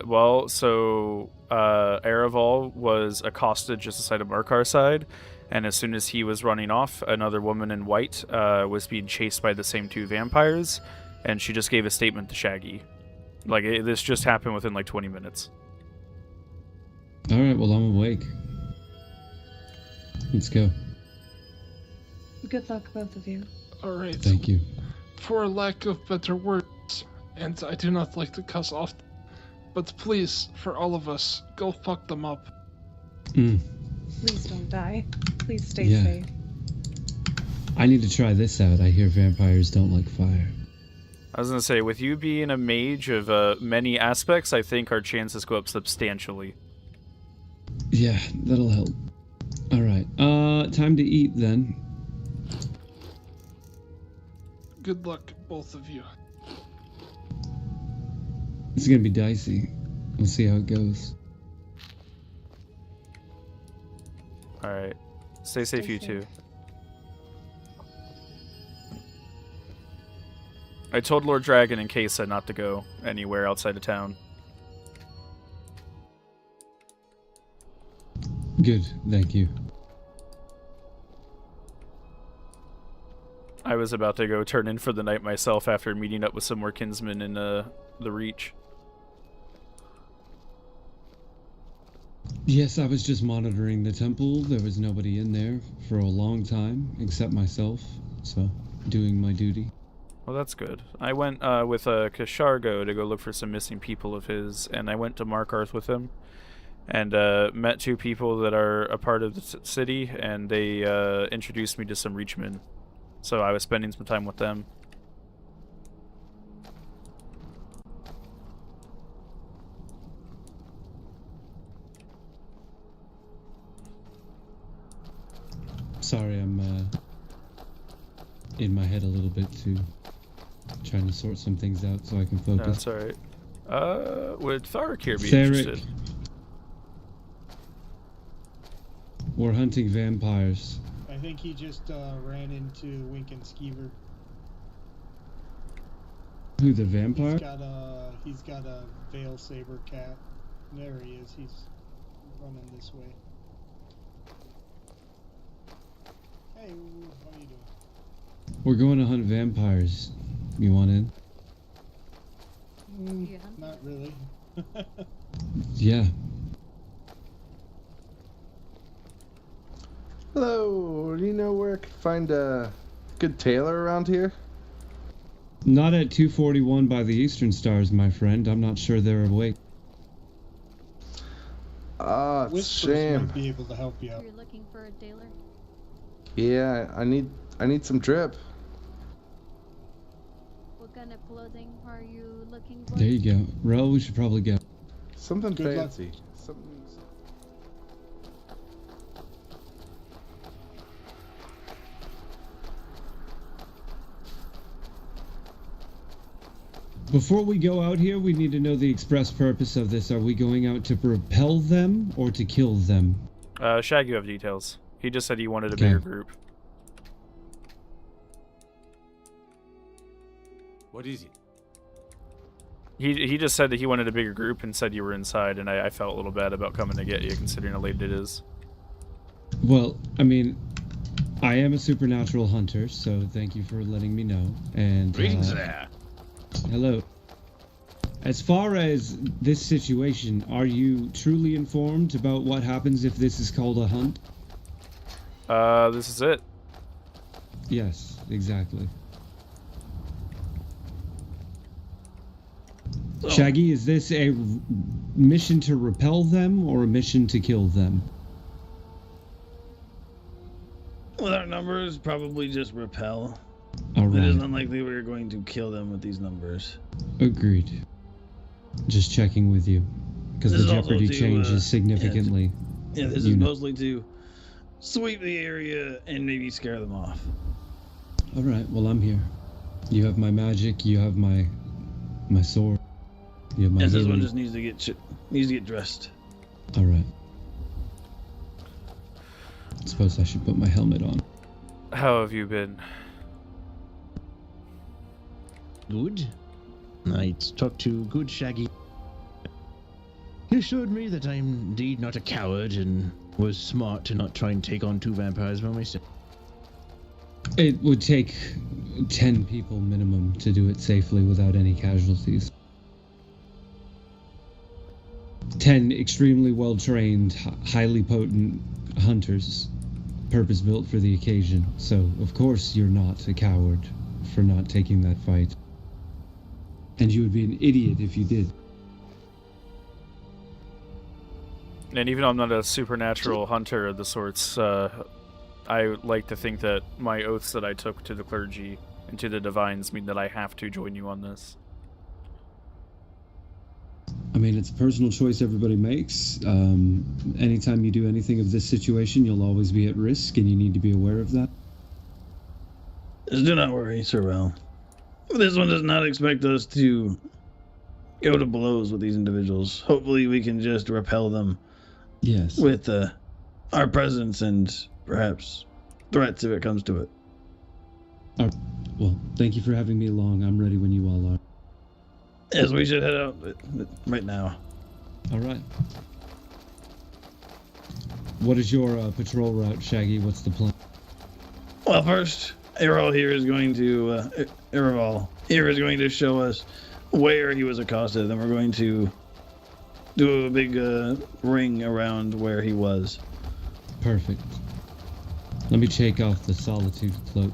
A: Well, so Araval was accosted just aside of Markar's side, and as soon as he was running off, another woman in white was being chased by the same 2 vampires, and she just gave a statement to Shaggy. Like, this just happened within like 20 minutes.
U: Alright, well, I'm awake. Let's go.
M: Good luck, both of you.
L: Alright.
U: Thank you.
L: For lack of better words, and I do not like to cuss often, But please, for all of us, go fuck them up.
M: Please don't die. Please stay
P: Yeah.
M: safe.
P: I need to try this out. I hear vampires don't like fire.
A: I was gonna say, with you being a mage of many aspects, I think our chances go up substantially.
P: Yeah, that'll help. Alright, time to eat then.
L: Good luck, both of you.
P: It's gonna be dicey. We'll see how it goes.
A: Alright. Stay safe, you two. I told Lord Dragon and Keizaal not to go anywhere outside of town.
P: Good, thank you.
A: I was about to go turn in for the night myself after meeting up with some more kinsmen in the Reach.
P: Yes, I was just monitoring the temple. There was nobody in there for a long time, except myself, so doing my duty.
A: Well, that's good. I went with Kashargo to go look for some missing people of his, and I went to Markarth with him, and met two people that are a part of the city, and they introduced me to some Reachmen. So I was spending some time with them.
P: Sorry, I'm in my head a little bit too. Trying to sort some things out so I can
A: No,
P: focus.
A: that's alright. Would Thark here be
P: Theric.
A: interested?
P: We're hunting vampires.
Q: I think he just ran into Wink and Skeever.
P: Who, the vampire?
Q: He's got a Veil Saber cat. There he is. He's running this way. Hey, how are you doing?
P: We're going to hunt vampires. You want in?
Q: Not really.
P: Yeah.
S: Hello, do you know where I could find a good tailor around here?
P: Not at 241 by the Eastern Stars, my friend. I'm not sure they're awake.
S: Ah, it's a
Q: Whispers
S: shame.
Q: might be able to help you out.
J: You're looking for a tailor?
S: Yeah, I need some drip.
J: What kind of clothing are you looking for?
P: There you go. Rielle, we should probably go.
S: Something
Q: Good luck.
S: fancy. Something.
P: Before we go out here, we need to know the express purpose of this. Are we going out to repel them or to kill them?
A: Shag, you have details. He just said he wanted a
P: Okay.
A: bigger group.
X: What is it?
A: He just said that he wanted a bigger group and said you were inside, and I felt a little bad about coming to get you, considering how late it is.
P: Well, I mean, I am a supernatural hunter, so thank you for letting me know. And
X: Greetings there.
P: Hello. As far as this situation, are you truly informed about what happens if this is called a hunt?
A: This is it.
P: Yes, exactly. Shaggy, is this a mission to repel them or a mission to kill them?
T: With our numbers, probably just repel.
P: All
T: It is
P: right.
T: unlikely we're going to kill them with these numbers.
P: Agreed. Just checking with you, because the
T: This is also
P: jeopardy
T: to,
P: changes significantly.
T: Yeah, this
P: You
T: is
P: know.
T: mostly to sweep the area and maybe scare them off.
P: All right. Well, I'm here. You have my magic. You have my sword. You have my
T: Yes, this one
P: healing.
T: just needs to get dressed.
P: All right. I suppose I should put my helmet on.
A: How have you been?
V: Good. I talked to good Shaggy. He assured me that I'm indeed not a coward and was smart to not try and take on 2 vampires by myself.
P: It would take 10 people minimum to do it safely without any casualties. 10 extremely well-trained, highly potent hunters, purpose-built for the occasion. So, of course, you're not a coward for not taking that fight. And you would be an idiot if you did.
A: And even though I'm not a supernatural hunter of the sorts, I like to think that my oaths that I took to the clergy and to the divines mean that I have to join you on this.
P: I mean, it's a personal choice everybody makes. Anytime you do anything of this situation, you'll always be at risk, and you need to be aware of that.
T: Just do not worry, Sir Rielle. This one does not expect us to go to blows with these individuals. Hopefully we can just repel them.
P: Yes.
T: With our presence and perhaps threats if it comes to it.
P: Well, thank you for having me along. I'm ready when you all are.
T: Yes, we should head out right now.
P: All right. What is your patrol route, Shaggy? What's the plan?
T: Well, first, Rielle here is going to Rielle here is going to show us where he was accosted. Then we're going to do a big ring around where he was.
P: Perfect. Let me take off the solitude cloak.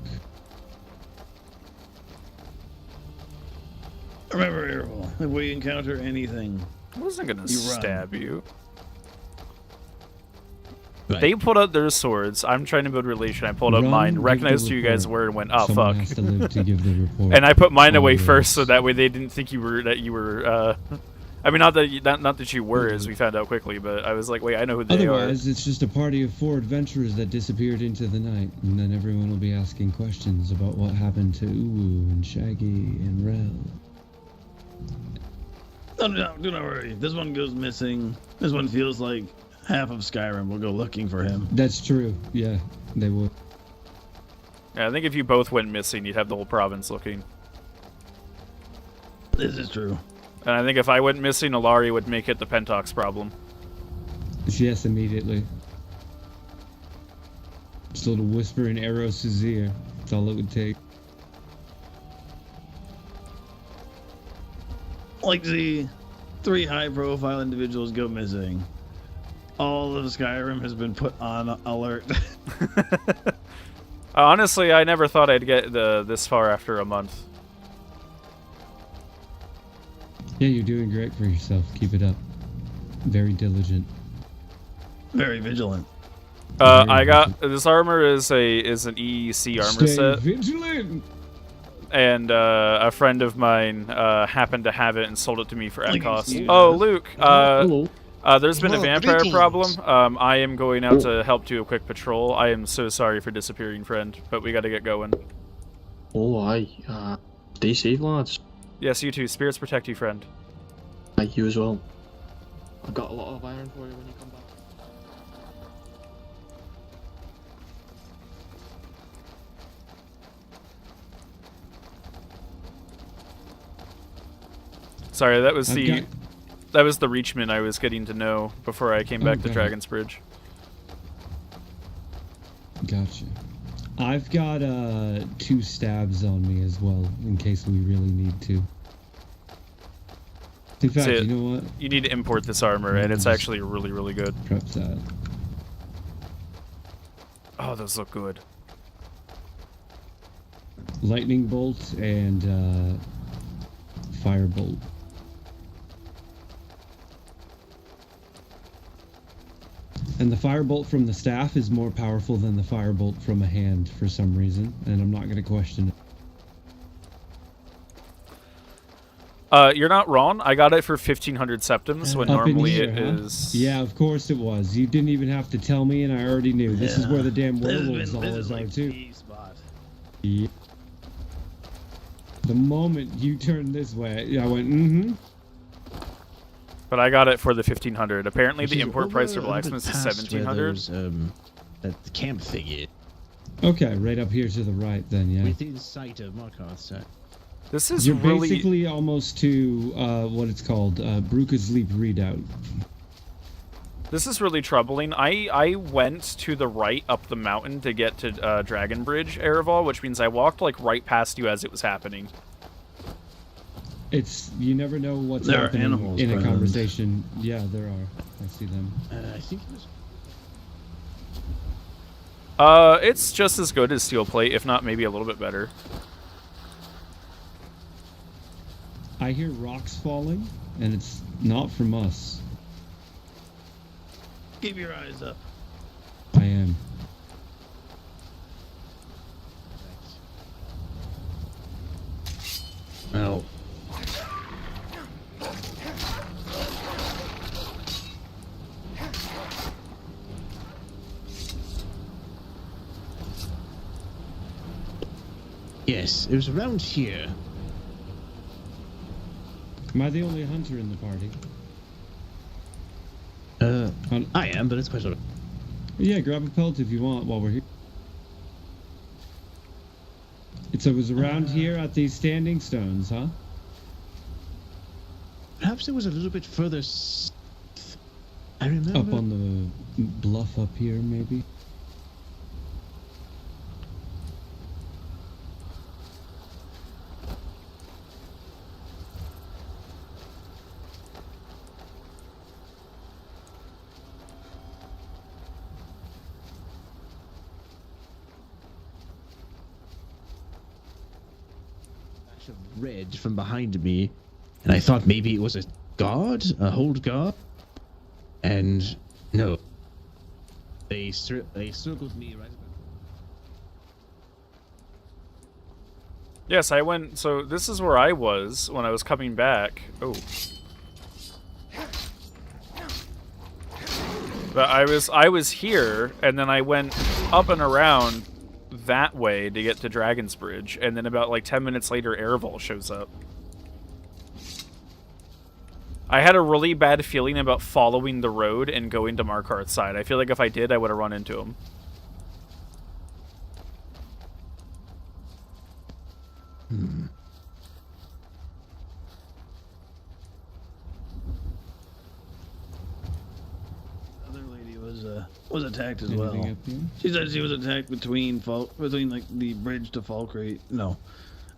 T: Remember, Rielle, if we encounter anything,
A: I wasn't gonna
T: run.
A: stab you.
T: Right.
A: They pulled out their swords. I'm trying to build relation. I pulled out mine, recognized who you guys were, and went, "Oh
P: Someone
A: fuck!"
P: has to live to give the report.
A: And I put mine away
P: Always.
A: first, so that way they didn't think you were. I mean, not that you were, as we found out quickly, but I was like, wait, I know who they are.
P: Otherwise, it's just a party of 4 adventurers that disappeared into the night, and then everyone will be asking questions about what happened to Uwu and Shaggy and Rielle.
T: No, do not worry. If this one goes missing, this one feels like half of Skyrim will go looking for him.
P: That's true. Yeah, they would.
A: Yeah, I think if you both went missing, you'd have the whole province looking.
T: This is true.
A: And I think if I went missing, Alari would make it the Pentox problem.
P: Yes, immediately. Just a little whisper in Eros' ear. That's all it would take.
T: Like the 3 high-profile individuals go missing, all of Skyrim has been put on alert.
A: Honestly, I never thought I'd get this far after a month.
P: Yeah, you're doing great for yourself. Keep it up. Very diligent.
T: Very vigilant.
A: I got this armor is an EEC armor
P: Stay
A: set.
P: vigilant.
A: And a friend of mine happened to have it and sold it to me for at cost.
T: you.
A: Oh, Luke.
T: Hello.
A: There's been a vampire problem. I am going out to help do a quick patrol. I am so sorry for disappearing, friend, but we got to get going.
C: Oh, aye. Stay safe, lads.
A: Yes, you too. Spirits protect you, friend.
C: Thank you as well. I've got a lot of iron for you when you come back.
A: Sorry, that was the Reachman I was getting to know before I came back to Dragon's Bridge.
P: Gotcha. I've got 2 stabs on me as well, in case we really need to. In fact, you know what?
A: You need to import this armor, and it's actually really, really good.
P: Prep that.
A: Oh, those look good.
P: Lightning bolt and firebolt. And the firebolt from the staff is more powerful than the firebolt from a hand for some reason, and I'm not going to question it.
A: You're not wrong. I got it for 1,500 septims when
P: Up in
A: normally
P: here,
A: it
P: huh?
A: is.
P: Yeah, of course it was. You didn't even have to tell me, and I already knew. This is where the damn werewolves always are, too. Yeah. The moment you turned this way, I went, mm-hmm.
A: But I got it for the 1,500. Apparently, the import price for blacksmiths is 1,700.
V: That the camp thingy.
P: Okay, right up here to the right, then, yeah.
V: Within sight of Markarth's.
A: This is
P: You're
A: really
P: basically almost to what it's called, Bruca's Leap Redoubt.
A: This is really troubling. I went to the right up the mountain to get to Dragon Bridge, Ereval, which means I walked like right past you as it was happening.
P: It's you never know what's
T: There are
P: happening
T: animals
P: in a
T: present.
P: conversation. Yeah, there are. I see them.
V: I think it was.
A: It's just as good as steel plate, if not maybe a little bit better.
P: I hear rocks falling, and it's not from us.
T: Keep your eyes up.
P: I am.
V: Well. Yes, it was around here.
P: Am I the only hunter in the party?
V: I am, but it's quite alright.
P: Yeah, grab a pelt if you want while we're here. It was around here at these standing stones, huh?
V: Perhaps it was a little bit further I remember.
P: Up on the bluff up here, maybe?
V: Red from behind me, and I thought maybe it was a guard, a hold guard, and no, they circled me right.
A: Yes, I went. So this is where I was when I was coming back. Oh, but I was here, and then I went up and around that way to get to Dragon's Bridge, and then about like 10 minutes later Airval shows up. I had a really bad feeling about following the road and going to Markarth's side. I feel like if I did, I would have run into him.
T: Other lady was attacked as well. She said she was attacked between like the bridge to Falkreath. No,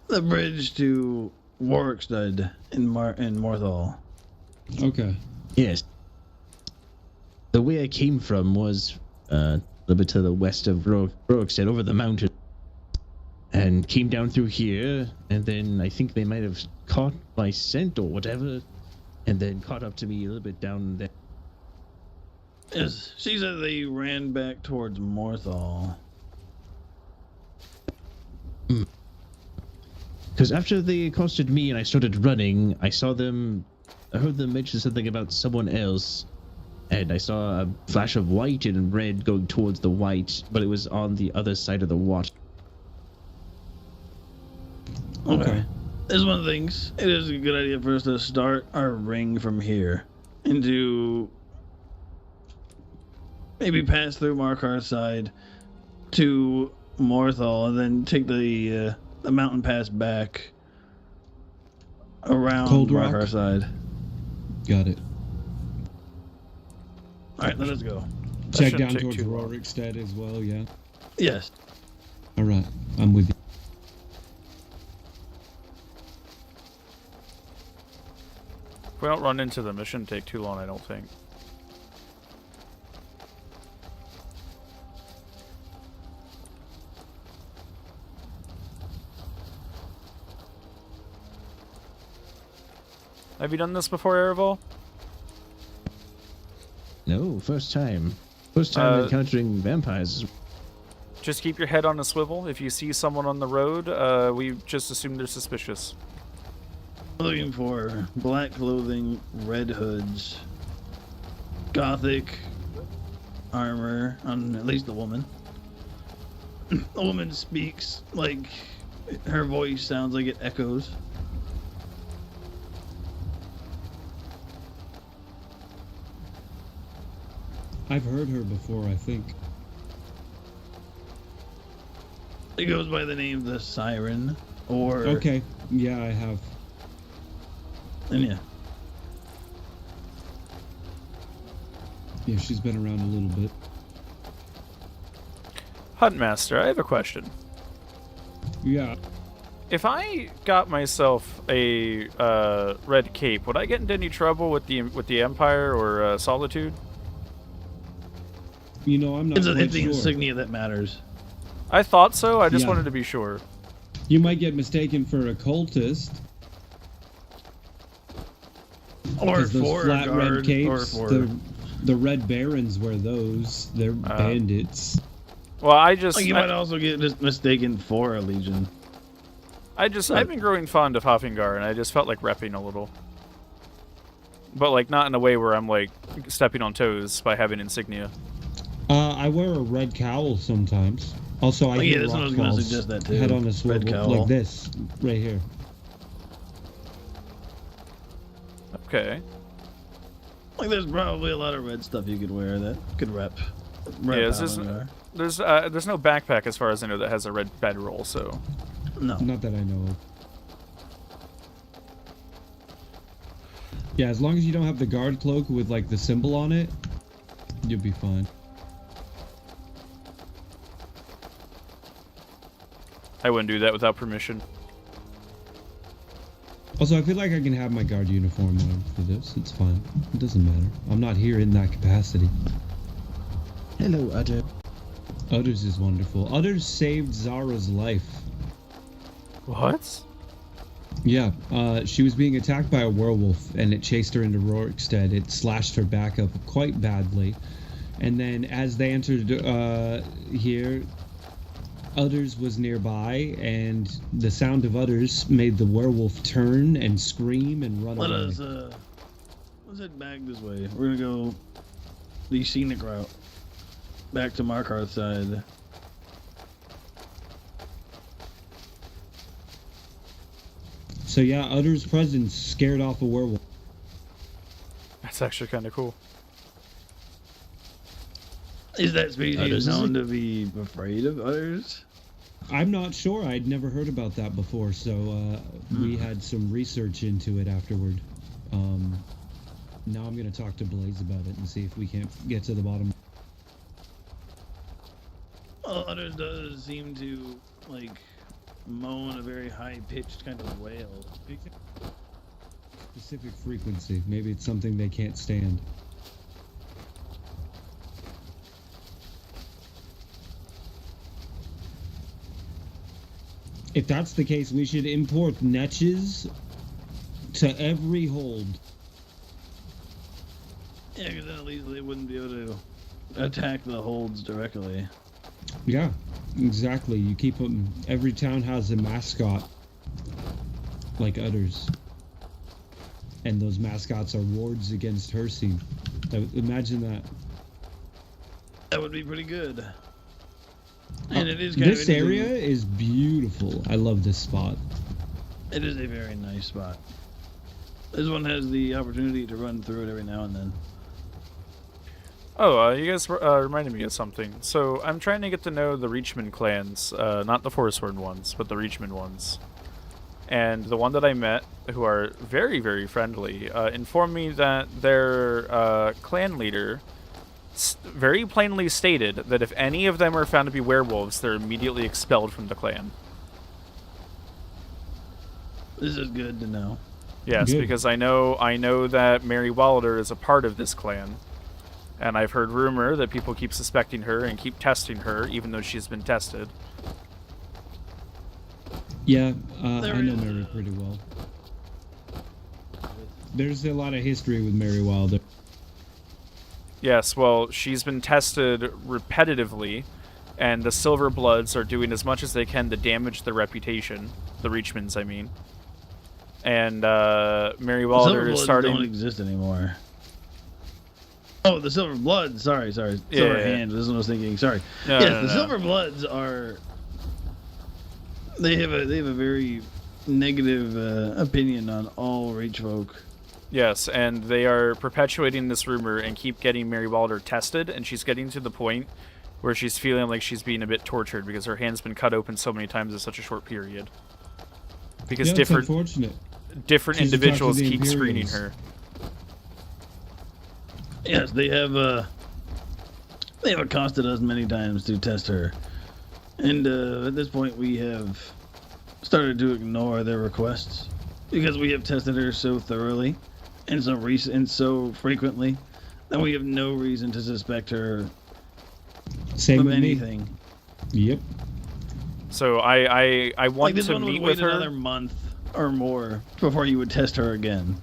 T: the bridge to Warwickstead in Morthal.
P: Okay.
V: Yes. The way I came from was a little bit to the west of Warwickstead, over the mountain, and came down through here, and then I think they might have caught my scent or whatever, and then caught up to me a little bit down there.
T: Yes, she said they ran back towards Morthal.
V: Because after they accosted me and I started running, I heard them mention something about someone else, and I saw a flash of white and red going towards the white, but it was on the other side of the water.
T: Okay. This is one of the things. It is a good idea for us to start our ring from here and to maybe pass through Markarth's side to Morthal, and then take the mountain pass back around Markarth's side.
P: Got it.
T: All right, let us go.
P: Check down towards Rorikstead as well, yeah?
T: Yes.
P: All right, I'm with you.
A: If we don't run into them, it shouldn't take too long, I don't think. Have you done this before, Airval?
V: No, first time. First time encountering vampires.
A: Just keep your head on a swivel. If you see someone on the road, we just assume they're suspicious.
T: Looking for black clothing, red hoods, gothic armor on at least the woman. The woman speaks like her voice sounds like it echoes.
P: I've heard her before, I think.
T: It goes by the name the Siren, or...
P: Okay, yeah, I have.
T: And yeah.
P: Yeah, she's been around a little bit.
A: Huntmaster, I have a question.
P: Yeah.
A: If I got myself a red cape, would I get into any trouble with the Empire or Solitude?
P: You know, I'm not
T: it's
P: quite
T: the
P: sure.
T: insignia that matters.
A: I thought so. I just wanted to be sure.
P: You might get mistaken for a cultist.
T: Or
P: those
T: for
P: flat
T: a
P: red
T: guard,
P: capes,
T: or for...
P: The Red Barons wear those. They're bandits.
A: Well, I just...
T: You might also get just mistaken for a legion.
A: I've been growing fond of Hoffingar, and I just felt like repping a little. But, like, not in a way where I'm, like, stepping on toes by having insignia.
P: I wear a red cowl sometimes. Also, I
T: that's what I was going to suggest that too.
P: Head on a swivel, like this, right here.
A: Okay.
T: Like, there's probably a lot of red stuff you could wear that could rep.
A: Yeah, there's no backpack as far as I know that has a red bedroll, so...
T: No.
P: Not that I know of. Yeah, as long as you don't have the guard cloak with, like, the symbol on it, you'll be fine.
A: I wouldn't do that without permission.
P: Also, I feel like I can have my guard uniform on for this. It's fine. It doesn't matter. I'm not here in that capacity.
V: Hello, Udder.
P: Udders is wonderful. Udders saved Zara's life.
A: What?
P: Yeah, she was being attacked by a werewolf, and it chased her into Rorikstead. It slashed her back up quite badly. And then as they entered here, Udders was nearby, and the sound of Udders made the werewolf turn and scream and run away.
T: Let's head back this way. We're gonna go the scenic route back to Markarth's side.
P: So yeah, Udders' presence scared off a werewolf.
A: That's actually kind of cool.
T: Is that species known to be afraid of Udders?
P: I'm not sure. I'd never heard about that before, so we had some research into it afterward. Now I'm going to talk to Blaze about it and see if we can't get to the bottom.
T: Well, Udders does seem to, like, moan a very high-pitched kind of wail.
P: Specific frequency. Maybe it's something they can't stand. If that's the case, we should import netches to every hold.
T: Yeah, because then at least they wouldn't be able to attack the holds directly.
P: Yeah, exactly. You keep them. Every town has a mascot, like Udders, and those mascots are wards against Hersey. Imagine that.
T: That would be pretty good. And it is kind of
P: this area is beautiful. I love this spot.
T: It is a very nice spot. This one has the opportunity to run through it every now and then.
A: Oh, you guys reminded me of something. So I'm trying to get to know the Reachman clans, not the Forsworn ones, but the Reachman ones. And the one that I met, who are very, very friendly, informed me that their clan leader very plainly stated that if any of them are found to be werewolves, they're immediately expelled from the clan.
T: This is good to know.
A: Yes,
T: Good.
A: because I know that Mary Wilder is a part of this clan. And I've heard rumor that people keep suspecting her and keep testing her, even though she's been tested.
P: Yeah, I know Mary pretty well. There's a lot of history with Mary Wilder.
A: Yes, well, she's been tested repetitively, and the Silver Bloods are doing as much as they can to damage their reputation. The Reachmans, I mean. And Mary Wilder is starting...
T: don't exist anymore. Oh, the Silver Bloods. Sorry. Silver Hands. This is what I was thinking. Sorry.
A: No,
T: the Silver Bloods are. They have a very negative opinion on all Reach folk.
A: Yes, and they are perpetuating this rumor and keep getting Mary Wilder tested, and she's getting to the point where she's feeling like she's being a bit tortured because her hand's been cut open so many times in such a short period. Because different
P: She's
A: individuals
P: attacking the
A: keep screening
P: Imperials.
A: her.
T: Yes, they have accosted us many times to test her, and at this point we have started to ignore their requests because we have tested her so thoroughly and so frequently that we have no reason to suspect her
P: Same
T: of
P: with
T: anything.
P: Me. Yep.
A: So I want
T: Like this
A: to
T: one would
A: meet
T: wait
A: with her.
T: another month or more before you would test her again.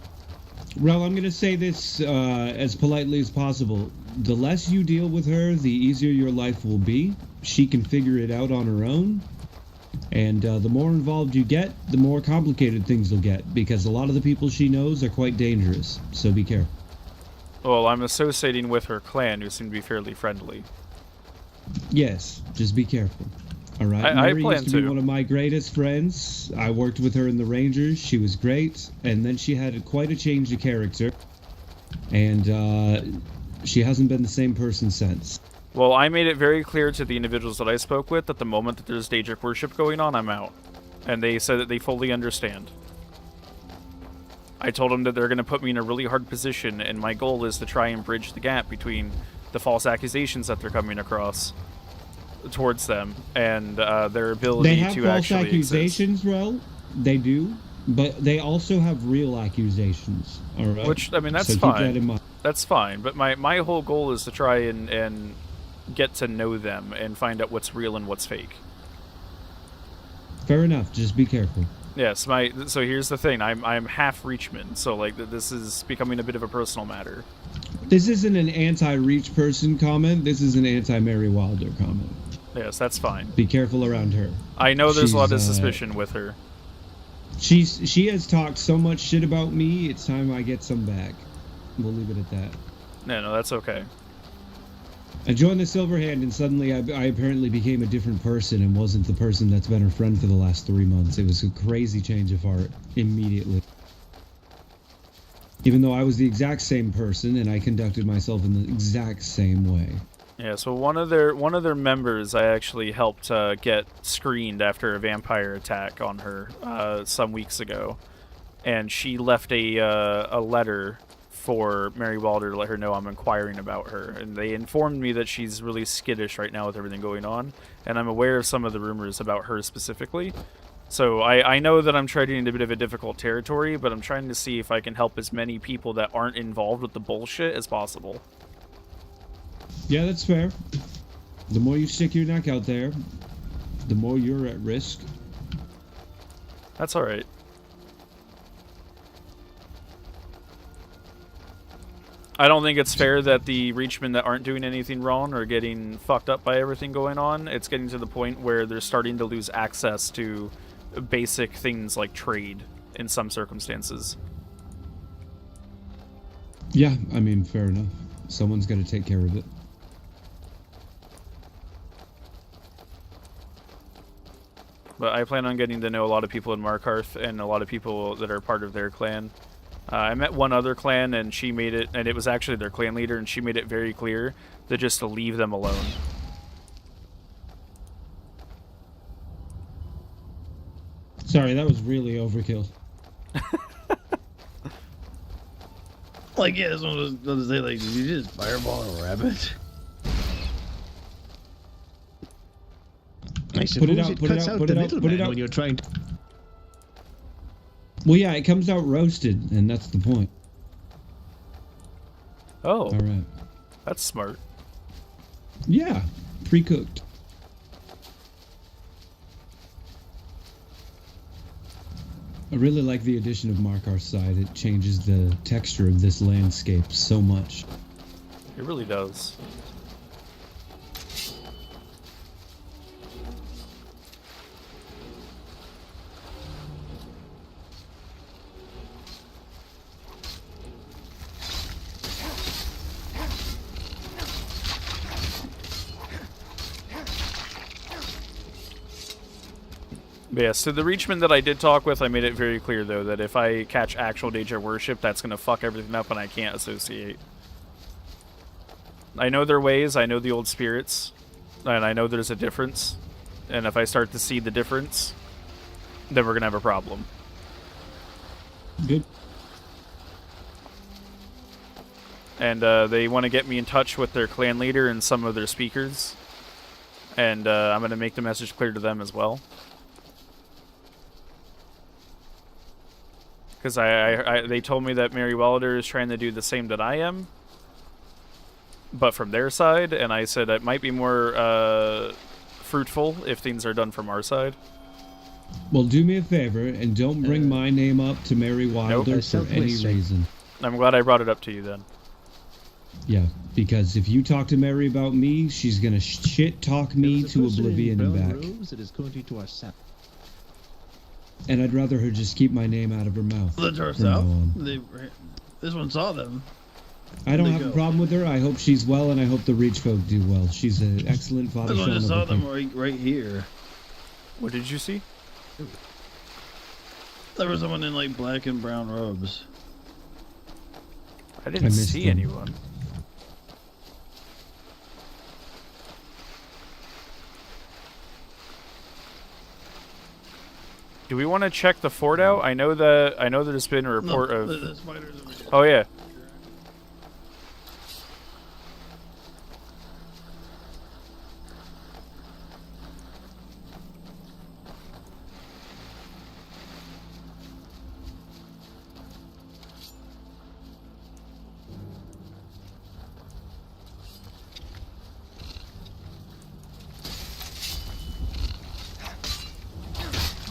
P: Well, I'm going to say this as politely as possible. The less you deal with her, the easier your life will be. She can figure it out on her own. And the more involved you get, the more complicated things will get, because a lot of the people she knows are quite dangerous, so be careful.
A: Well, I'm associating with her clan, who seem to be fairly friendly.
P: Yes, just be careful. All right.
A: I
P: Mary
A: plan
P: used to be
A: to.
P: one of my greatest friends. I worked with her in the Rangers. She was great, and then she had quite a change of character, and she hasn't been the same person since.
A: Well, I made it very clear to the individuals that I spoke with that the moment that there's Daedric worship going on, I'm out. And they said that they fully understand. I told them that they're going to put me in a really hard position, and my goal is to try and bridge the gap between the false accusations that they're coming across towards them and their ability
P: They have
A: to
P: false
A: actually
P: accusations, Rel. They do, but they also have real accusations. All right.
A: Which, I mean, that's
P: so
A: fine.
P: Keep that in mind.
A: That's fine, but my whole goal is to try and get to know them and find out what's real and what's fake.
P: Fair enough. Just be careful.
A: Yes, so here's the thing. I'm half Reachman, so like this is becoming a bit of a personal matter.
P: This isn't an anti-Reach person comment. This is an anti-Mary Wilder comment.
A: Yes, that's fine.
P: Be careful around her.
A: I know there's a lot of suspicion with her.
P: She has talked so much shit about me. It's time I get some back. We'll leave it at that.
A: No, that's okay.
P: I joined the Silver Hand, and suddenly I apparently became a different person and wasn't the person that's been her friend for the last 3 months. It was a crazy change of heart immediately. Even though I was the exact same person, and I conducted myself in the exact same way.
A: Yeah, so one of their members I actually helped get screened after a vampire attack on her some weeks ago, and she left a letter for Mary Wilder to let her know I'm inquiring about her, and they informed me that she's really skittish right now with everything going on, and I'm aware of some of the rumors about her specifically. So I know that I'm treading into a bit of a difficult territory, but I'm trying to see if I can help as many people that aren't involved with the bullshit as possible.
P: Yeah, that's fair. The more you stick your neck out there, the more you're at risk.
A: That's alright. I don't think it's fair that the Reachmen that aren't doing anything wrong are getting fucked up by everything going on. It's getting to the point where they're starting to lose access to basic things like trade in some circumstances.
P: Yeah, I mean, fair enough. Someone's got to take care of it.
A: But I plan on getting to know a lot of people in Markarth and a lot of people that are part of their clan. I met one other clan, and she made it, and it was actually their clan leader, and she made it very clear that just to leave them alone.
P: Sorry, that was really overkill.
T: Like, yeah, someone was going to say, like, did you just fireball a rabbit?
V: I suppose it cuts out the middleman when you're trying to...
P: Well, yeah, it comes out roasted, and that's the point.
A: Oh.
P: All right.
A: That's smart.
P: Yeah, pre-cooked. I really like the addition of Markarth's side. It changes the texture of this landscape so much.
A: It really does. But yeah, so the Reachmen that I did talk with, I made it very clear, though, that if I catch actual Daedra worship, that's going to fuck everything up and I can't associate. I know their ways, I know the old spirits, and I know there's a difference. And if I start to see the difference, then we're going to have a problem.
P: Good.
A: And they want to get me in touch with their clan leader and some of their speakers. And I'm going to make the message clear to them as well. Because they told me that Mary Wilder is trying to do the same that I am, but from their side, and I said it might be more fruitful if things are done from our side.
P: Well, do me a favor and don't bring my name up to Mary Wilder for any reason.
A: I'm glad I brought it up to you then.
P: Yeah, because if you talk to Mary about me, she's gonna shit talk me to oblivion and back.
V: That is currently to our south.
P: And I'd rather her just keep my name out of her mouth.
T: That's our
P: from now
T: south.
P: on.
T: This one saw them.
P: I don't have a problem with her. I hope she's well, and I hope the Reach folk do well. She's an excellent father.
T: This one just saw them right here.
A: What did you see?
T: There was someone in like black and brown robes.
A: I didn't see anyone. Do we want to check the fort out? I know there's been a report of.
T: The spiders over here.
A: Oh yeah.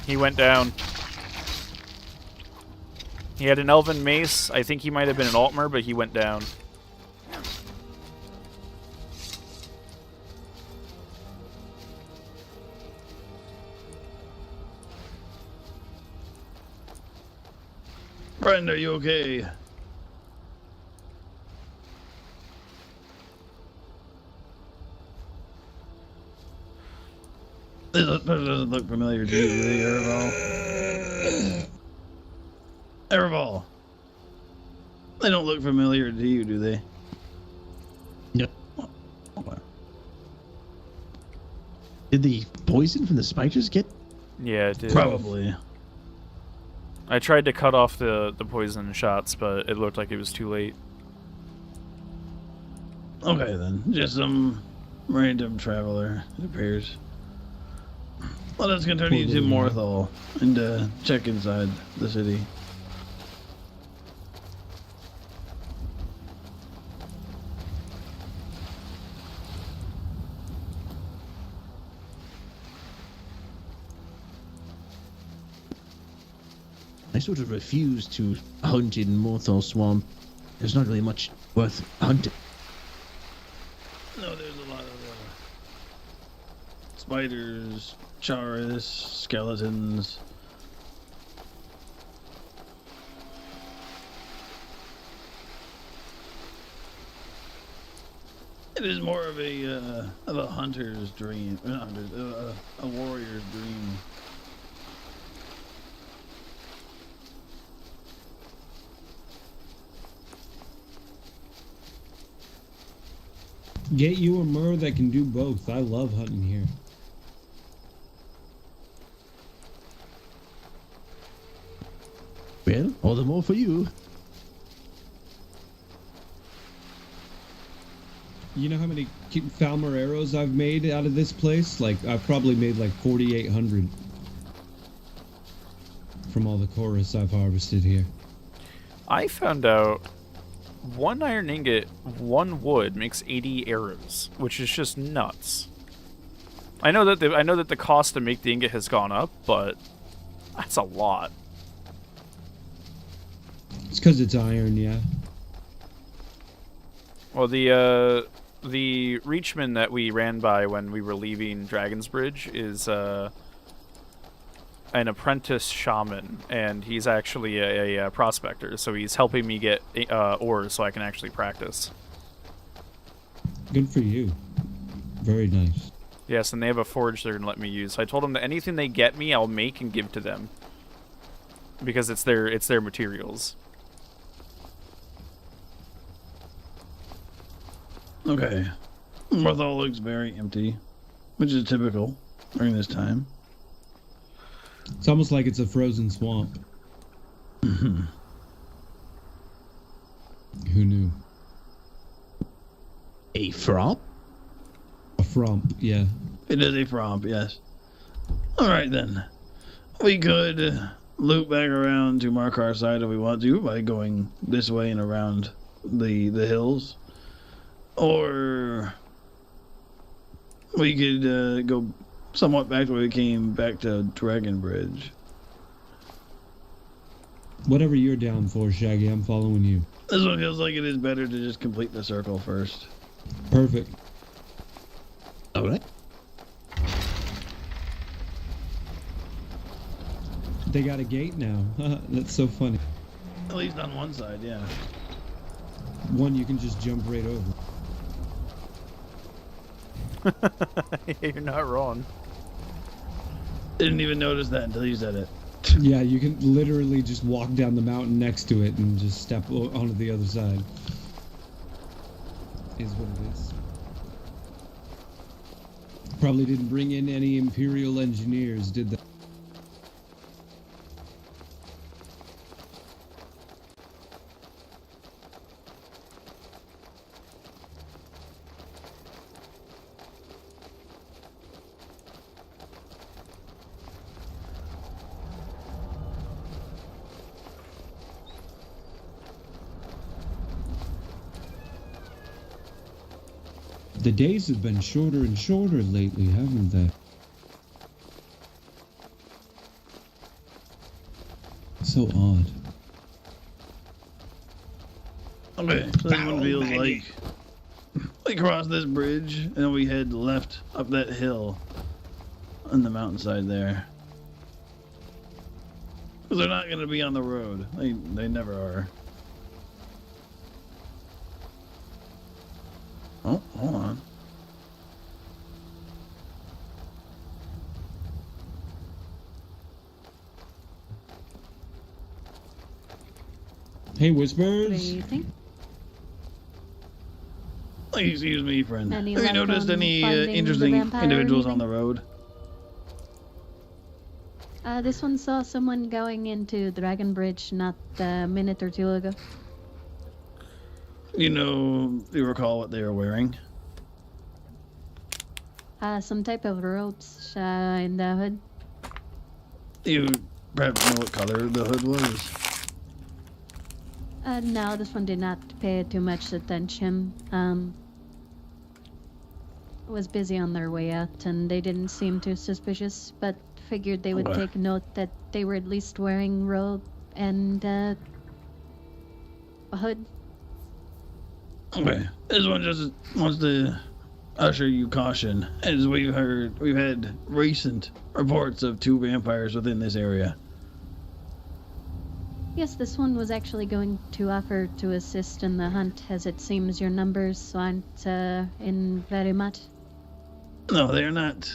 A: He went down. He had an elven mace. I think he might have been an Altmer, but he went down.
T: Friend, are you okay? This doesn't look familiar to you, do they, Ereval? Ereval. They don't look familiar to you, do they?
V: No. Did the poison from the spiders get?
A: Yeah, it did.
T: Probably.
A: I tried to cut off the poison shots, but it looked like it was too late.
T: Okay then, just some random traveler, it appears. Well, let's continue to Morthal and check inside the city.
V: I sort of refuse to hunt in Morthal Swamp. There's not really much worth hunting.
T: No, there's a lot of spiders, charis, skeletons. It is more of a hunter's dream, a warrior's dream.
P: Get you a Mur that can do both. I love hunting here.
V: Well, all the more for you.
P: You know how many Falmer arrows I've made out of this place? Like, I've probably made like 4,800 from all the chorus I've harvested here.
A: I found out 1 iron ingot, 1 wood makes 80 arrows, which is just nuts. I know that the cost to make the ingot has gone up, but that's a lot.
P: It's because it's iron, yeah.
A: Well, the Reachman that we ran by when we were leaving Dragon's Bridge is an apprentice shaman, and he's actually a prospector, so he's helping me get ores so I can actually practice.
P: Good for you. Very nice.
A: Yes, and they have a forge they're gonna let me use. I told them that anything they get me, I'll make and give to them, because it's their materials.
T: Okay. Morthal looks very empty, which is typical during this time.
P: It's almost like it's a frozen swamp.
T: Mm-hmm.
P: Who knew?
V: A fromp?
P: A fromp, yeah.
T: It is a fromp, yes. Alright then. We could loop back around to Markar side if we want to by going this way and around the hills. Or we could go somewhat back to where we came back to Dragon Bridge.
P: Whatever you're down for, Shaggy, I'm following you.
T: This one feels like it is better to just complete the circle first.
P: Perfect.
V: Alright.
P: They got a gate now. That's so funny.
T: At least on one side, yeah.
P: One you can just jump right over.
A: You're not wrong.
T: Didn't even notice that until you said it.
P: Yeah, you can literally just walk down the mountain next to it and just step onto the other side. Is what it is. Probably didn't bring in any Imperial engineers, did they? The days have been shorter and shorter lately, haven't they? So odd.
T: Okay, so this one feels like we cross this bridge and we head left up that hill on the mountainside there. 'Cause they're not going to be on the road. They never are. Oh, hold on.
P: Hey, Whispers.
T: Excuse me, friend.
D: Any
T: Have you
D: luck
T: noticed
D: on
T: any
D: finding the
T: interesting
D: vampire or
T: individuals on
D: anything?
T: the road?
D: This one saw someone going into Dragon Bridge not a minute or two ago.
T: Do you recall what they were wearing?
D: Some type of ropes in the hood.
T: You perhaps know what color the hood was?
D: No, this one did not pay too much attention. Was busy on their way out, and they didn't seem too suspicious, but figured they would
T: Okay.
D: take note that they were at least wearing robe and a hood.
T: Okay. This one just wants to usher you caution, as we've had recent reports of 2 vampires within this area.
D: Yes, this one was actually going to offer to assist in the hunt, as it seems your numbers aren't in very much.
T: No, they're not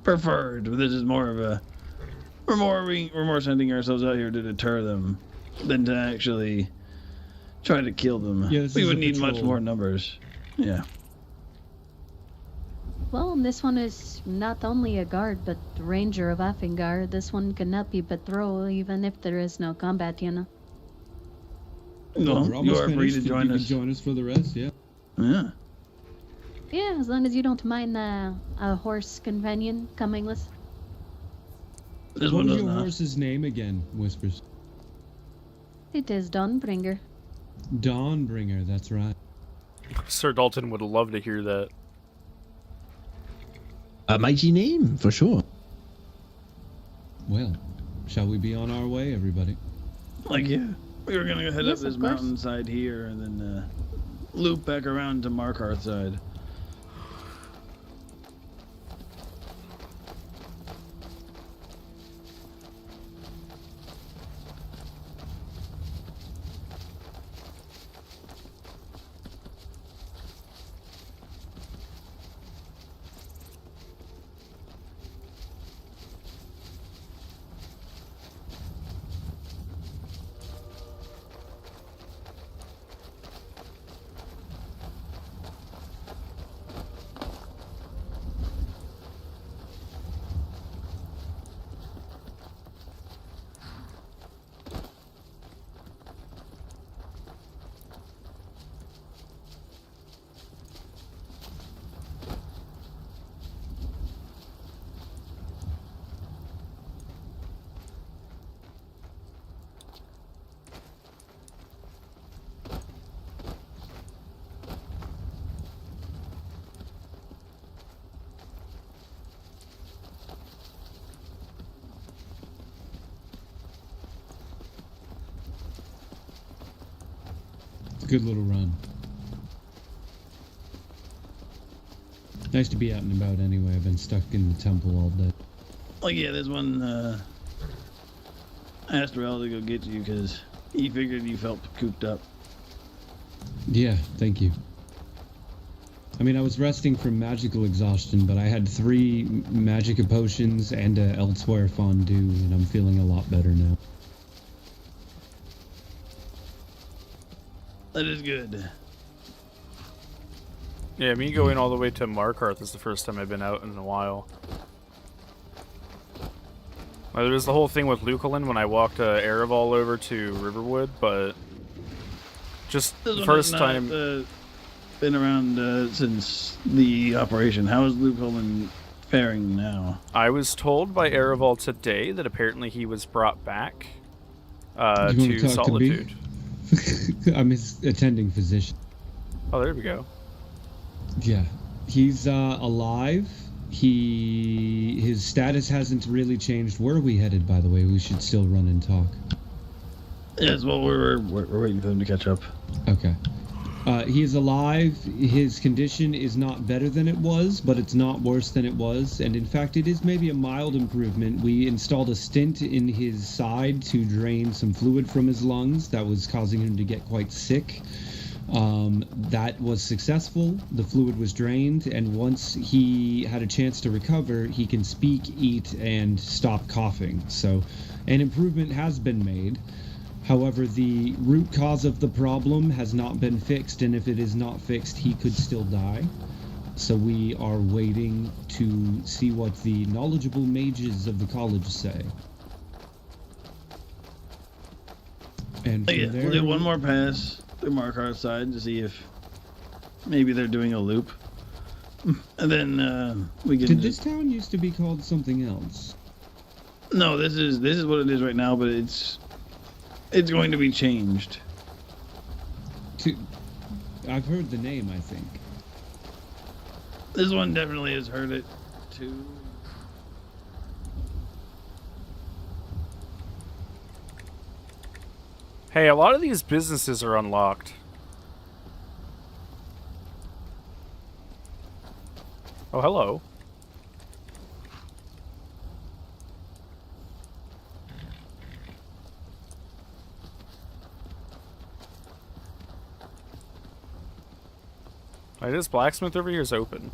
T: preferred. This is more of a we're more sending ourselves out here to deter them than to actually try to kill them.
P: Yeah, this
T: we
P: is
T: would
P: a
T: need much
P: patrol.
T: more numbers. Yeah.
D: Well, this one is not only a guard, but ranger of Affingar. This one cannot be patrol, even if there is no combat, you know.
T: No,
P: We're
T: you
P: almost
T: are free
P: finished.
T: to
P: You
T: join
P: can
T: us.
P: join us for the rest, yeah.
T: Yeah.
D: Yeah, as long as you don't mind a horse companion coming with.
T: This
P: What
T: one
P: was
T: does
P: your
T: not.
P: horse's name again, Whispers?
D: It is Dawnbringer.
P: Dawnbringer, that's right.
A: Sir Dalton would love to hear that.
V: A mighty name, for sure.
P: Well, shall we be on our way, everybody?
T: Yeah. We were gonna head
D: Yes,
T: up this
D: of course.
T: mountainside here and then loop back around to Markarth side.
P: Good little run. Nice to be out and about anyway. I've been stuck in the temple all day.
T: Like, yeah, there's one, I asked Rielle to go get you because he figured you felt cooped up.
P: Yeah, thank you. I mean, I was resting from magical exhaustion, but I had 3 magica potions and a elsewhere fondue, and I'm feeling a lot better now.
T: That is good.
A: Yeah, me going all the way to Markarth is the first time I've been out in a while. There was the whole thing with Luculin when I walked Ereval over to Riverwood, but just the first time...
T: Been around since the operation. How is Luculin faring now?
A: I was told by Ereval today that apparently he was brought back to Solitude.
P: I'm his attending physician.
A: Oh, there we go.
P: Yeah, he's alive. His status hasn't really changed. Where are we headed, by the way? We should still run and talk.
T: Yes, well, we're waiting for them to catch up.
P: Okay. He is alive. His condition is not better than it was, but it's not worse than it was. And in fact, it is maybe a mild improvement. We installed a stent in his side to drain some fluid from his lungs that was causing him to get quite sick. That was successful. The fluid was drained, and once he had a chance to recover, he can speak, eat, and stop coughing. So an improvement has been made. However, the root cause of the problem has not been fixed, and if it is not fixed, he could still die. So we are waiting to see what the knowledgeable mages of the college say. And from there,
T: we'll do one more pass through Markarth's side to see if maybe they're doing a loop. And then we can...
P: Did this town used to be called something else?
T: No, this is what it is right now, but it's going to be changed.
P: I've heard the name, I think.
T: This one definitely has heard it, too.
A: Hey, a lot of these businesses are unlocked. Oh, hello. This blacksmith over here is open.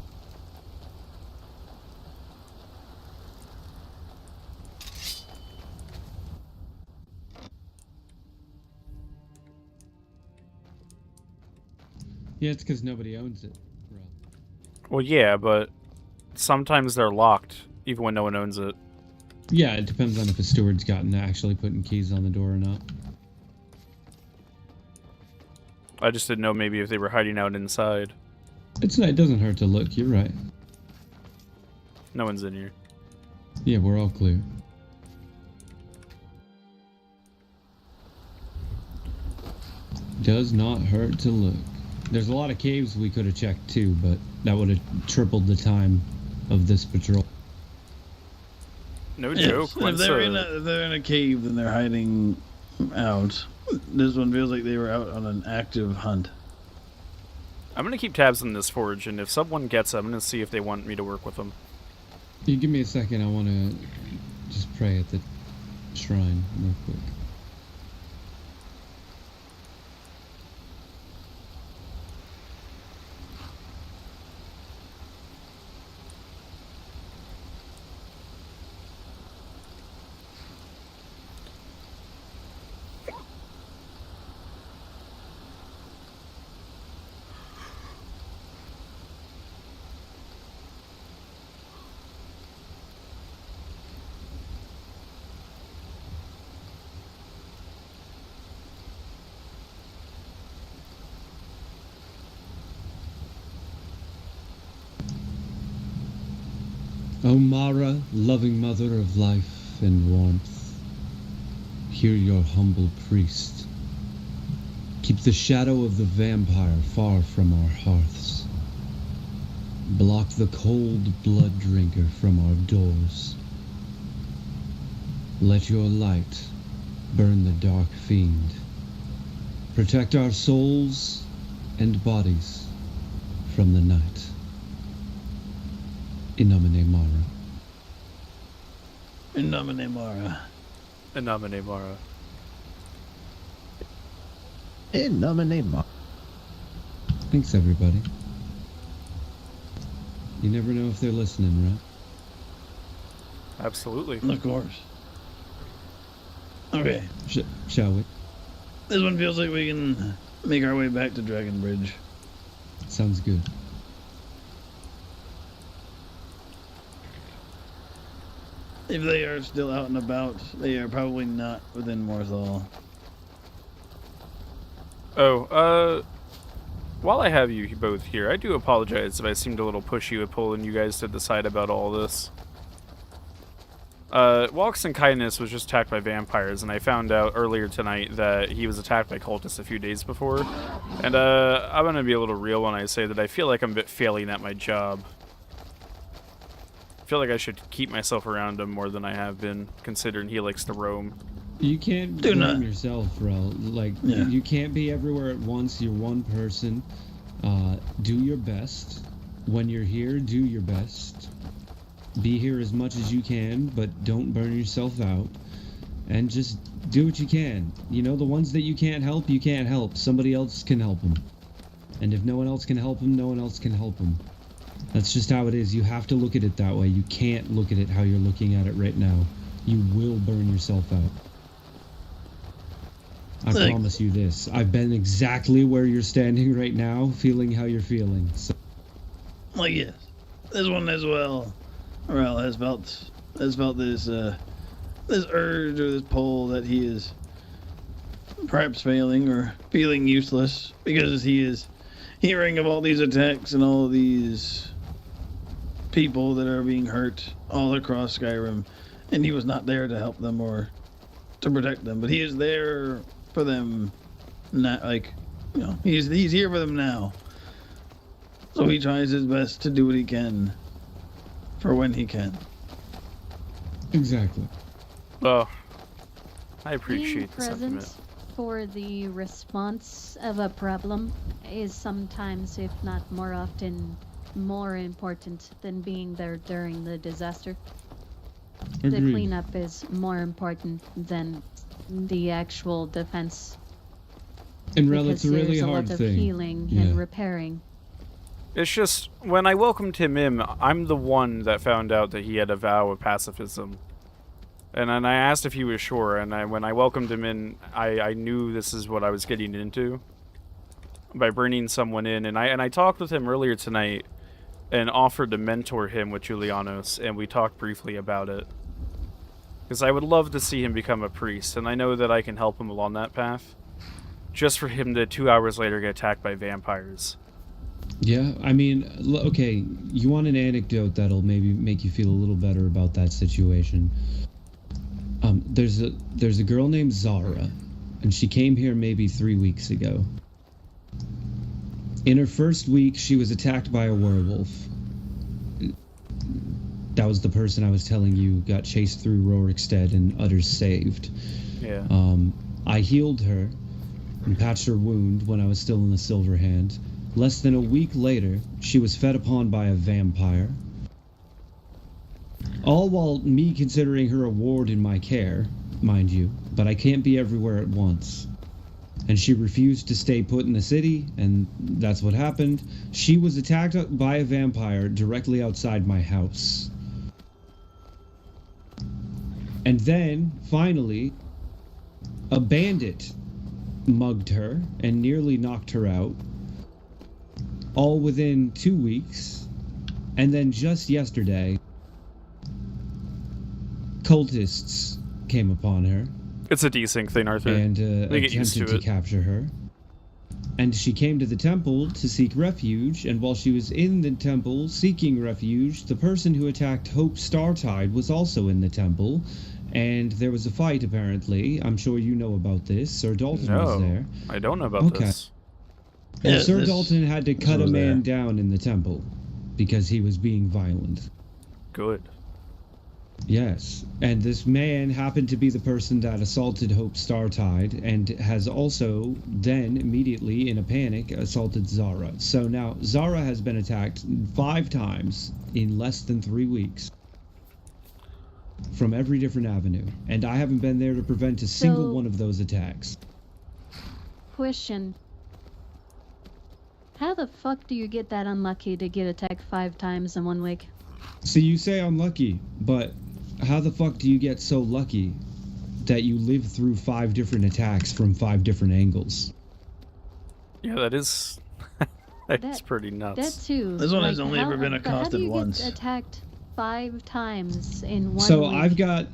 P: Yeah, it's because nobody owns it.
A: Well, yeah, but sometimes they're locked, even when no one owns it.
P: Yeah, it depends on if a steward's gotten actually putting keys on the door or not.
A: I just didn't know maybe if they were hiding out inside.
P: It doesn't hurt to look, you're right.
A: No one's in here.
P: Yeah, we're all clear. Does not hurt to look. There's a lot of caves we could have checked too, but that would have tripled the time of this patrol.
A: No joke.
T: If they're in a cave, then they're hiding out. This one feels like they were out on an active hunt.
A: I'm gonna keep tabs on this forge, and if someone gets it, I'm gonna see if they want me to work with them.
P: You give me a second, I want to just pray at the shrine real quick. O Mara, loving mother of life and warmth, hear your humble priest. Keep the shadow of the vampire far from our hearths. Block the cold blood drinker from our doors. Let your light burn the dark fiend. Protect our souls and bodies from the night. In nomine Mara.
T: In nomine Mara.
A: In nomine Mara.
V: In nomine Mara.
P: Thanks, everybody. You never know if they're listening, right?
A: Absolutely.
T: Of course. Okay.
P: Shall we?
T: This one feels like we can make our way back to Dragon Bridge.
P: Sounds good.
T: If they are still out and about, they are probably not within Morthal.
A: Oh, while I have you both here, I do apologize if I seemed a little pushy with pulling you guys to decide about all this. Walks and Kindness was just attacked by vampires, and I found out earlier tonight that he was attacked by cultists a few days before. And, I'm gonna be a little real when I say that I feel like I'm a bit failing at my job. I feel like I should keep myself around him more than I have been, considering he likes to roam.
P: You can't blame yourself, Rielle. Like, you can't be everywhere at once. You're one person. Do your best. When you're here, do your best. Be here as much as you can, but don't burn yourself out. And just do what you can. You know, the ones that you can't help, you can't help. Somebody else can help them. And if no one else can help them, no one else can help them. That's just how it is. You have to look at it that way. You can't look at it how you're looking at it right now. You will burn yourself out. I promise you this. I've been exactly where you're standing right now, feeling how you're feeling. So.
T: Like, yes. This one as well. Rielle has felt this this urge or this pull that he is perhaps failing or feeling useless because he is hearing of all these attacks and all these people that are being hurt all across Skyrim, and he was not there to help them or to protect them, but he is there for them. Not like, you know, he's here for them now. So he tries his best to do what he can for when he can.
P: Exactly.
A: Well, I
D: Being
A: appreciate the
D: present
A: sentiment.
D: for the response of a problem is sometimes, if not more often, more important than being there during the disaster. The
P: Agreed.
D: cleanup is more important than the actual defense.
P: And Rielle,
D: because
P: it's a really
D: there's
P: hard
D: a lot
P: thing.
D: of healing
P: Yeah.
D: and repairing.
A: It's just, when I welcomed him in, I'm the one that found out that he had a vow of pacifism. And then I asked if he was sure, and when I welcomed him in, I knew this is what I was getting into. By bringing someone in, and I talked with him earlier tonight, and offered to mentor him with Julianos, and we talked briefly about it. Because I would love to see him become a priest, and I know that I can help him along that path. Just for him to 2 hours later get attacked by vampires.
P: Yeah, I mean, okay, you want an anecdote that'll maybe make you feel a little better about that situation. There's a girl named Zara, and she came here maybe 3 weeks ago. In her first week, she was attacked by a werewolf. That was the person I was telling you got chased through Rorikstead and others saved.
A: Yeah.
P: I healed her and patched her wound when I was still in the Silver Hand. Less than a week later, she was fed upon by a vampire. All while me considering her a ward in my care, mind you, but I can't be everywhere at once. And she refused to stay put in the city, and that's what happened. She was attacked by a vampire directly outside my house. And then, finally, a bandit mugged her and nearly knocked her out. All within 2 weeks. And then just yesterday, cultists came upon her.
A: It's a desync thing, Arthur.
P: And
A: they get used
P: attempted
A: to
P: to
A: it.
P: capture her. And she came to the temple to seek refuge, and while she was in the temple seeking refuge, the person who attacked Hope Startide was also in the temple, and there was a fight apparently. I'm sure you know about this. Sir Dalton was there.
A: I don't know about this.
P: Well,
A: Yeah,
P: Sir
A: this-
P: Dalton had to
A: this
P: cut a
A: was
P: man
A: there.
P: down in the temple because he was being violent.
A: Good.
P: Yes, and this man happened to be the person that assaulted Hope Startide and has also then immediately in a panic assaulted Zara. So now Zara has been attacked 5 times in less than 3 weeks from every different avenue, and I haven't been there to prevent a single one of those attacks.
D: Question. How the fuck do you get that unlucky to get attacked 5 times in 1 week?
P: So you say unlucky, but how the fuck do you get so lucky that you live through 5 different attacks from 5 different angles?
A: Yeah, that is... that's pretty nuts.
D: That too.
T: This one has
D: Like,
T: only
D: how-
T: ever been
D: but how do
T: accosted
D: you
T: once.
D: Get attacked 5 times in 1
P: So
D: week?
P: I've got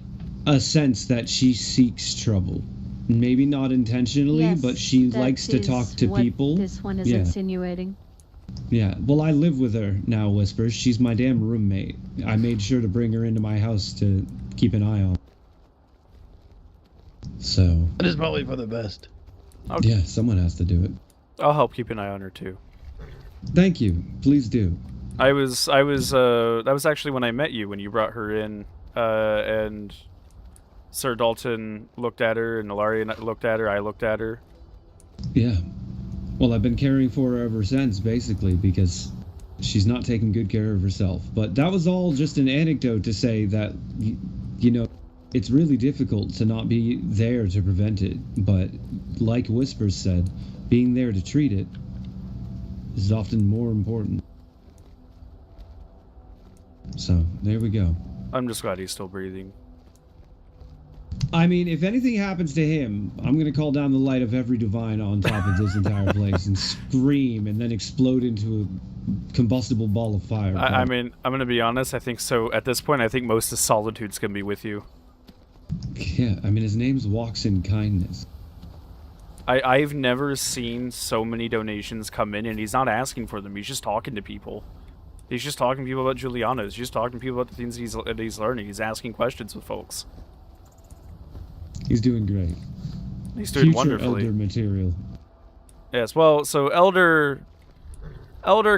P: a sense that she seeks trouble. Maybe not intentionally,
D: Yes,
P: but she
D: that
P: likes to
D: is
P: talk to
D: what
P: people.
D: This one is
P: Yeah.
D: insinuating.
P: Yeah, well, I live with her now, Whispers. She's my damn roommate. I made sure to bring her into my house to keep an eye on. So,
T: That is probably for the best.
P: yeah, someone has to do it.
A: I'll help keep an eye on her too.
P: Thank you. Please do.
A: That was actually when I met you, when you brought her in, and Sir Dalton looked at her, and Ilaria looked at her, I looked at her.
P: Yeah. Well, I've been caring for her ever since, basically, because she's not taking good care of herself. But that was all just an anecdote to say that, you know, it's really difficult to not be there to prevent it. But like Whispers said, being there to treat it is often more important. So, there we go.
A: I'm just glad he's still breathing.
P: I mean, if anything happens to him, I'm gonna call down the light of every divine on top of this entire place and scream and then explode into a combustible ball of fire.
A: I mean, I'm gonna be honest, I think so. At this point, I think most of Solitude's gonna be with you.
P: Yeah, I mean, his name's Walks in Kindness.
A: I've never seen so many donations come in, and he's not asking for them. He's just talking to people. He's just talking to people about Juliana. He's just talking to people about the things that he's learning. He's asking questions with folks.
P: He's doing great.
A: He's doing
P: Future
A: wonderfully.
P: Elder material.
A: Yes, well, so Elder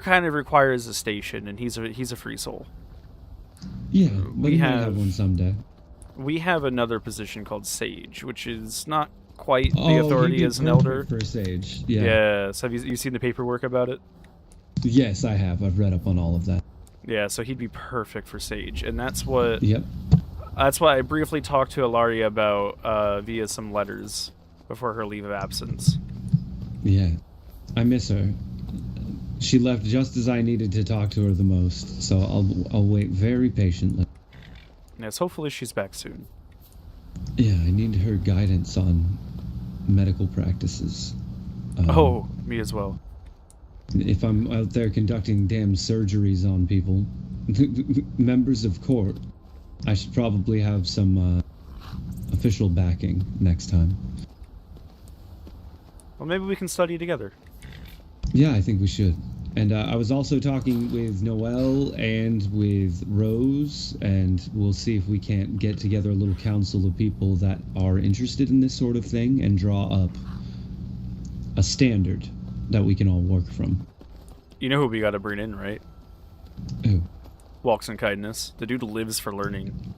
A: kind of requires a station, and he's a free soul.
P: Yeah, but he might have one someday.
A: We have another position called Sage, which is not quite the
P: Oh,
A: authority
P: he'd be
A: as an elder.
P: perfect for Sage. Yeah.
A: Yes. Have you seen the paperwork about it?
P: Yes, I have. I've read up on all of that.
A: Yeah, so he'd be perfect for Sage, and that's what.
P: Yep.
A: That's what I briefly talked to Ilaria about via some letters before her leave of absence.
P: Yeah. I miss her. She left just as I needed to talk to her the most, so I'll wait very patiently.
A: Yes, hopefully she's back soon.
P: Yeah, I need her guidance on medical practices.
A: Oh, me as well.
P: If I'm out there conducting damn surgeries on people, members of court, I should probably have some official backing next time.
A: Well, maybe we can study together.
P: Yeah, I think we should. And I was also talking with Noelle and with Rose, and we'll see if we can't get together a little council of people that are interested in this sort of thing and draw up a standard that we can all work from.
A: You know who we gotta bring in, right?
P: Who?
A: Walks in Kindness. The dude lives for learning.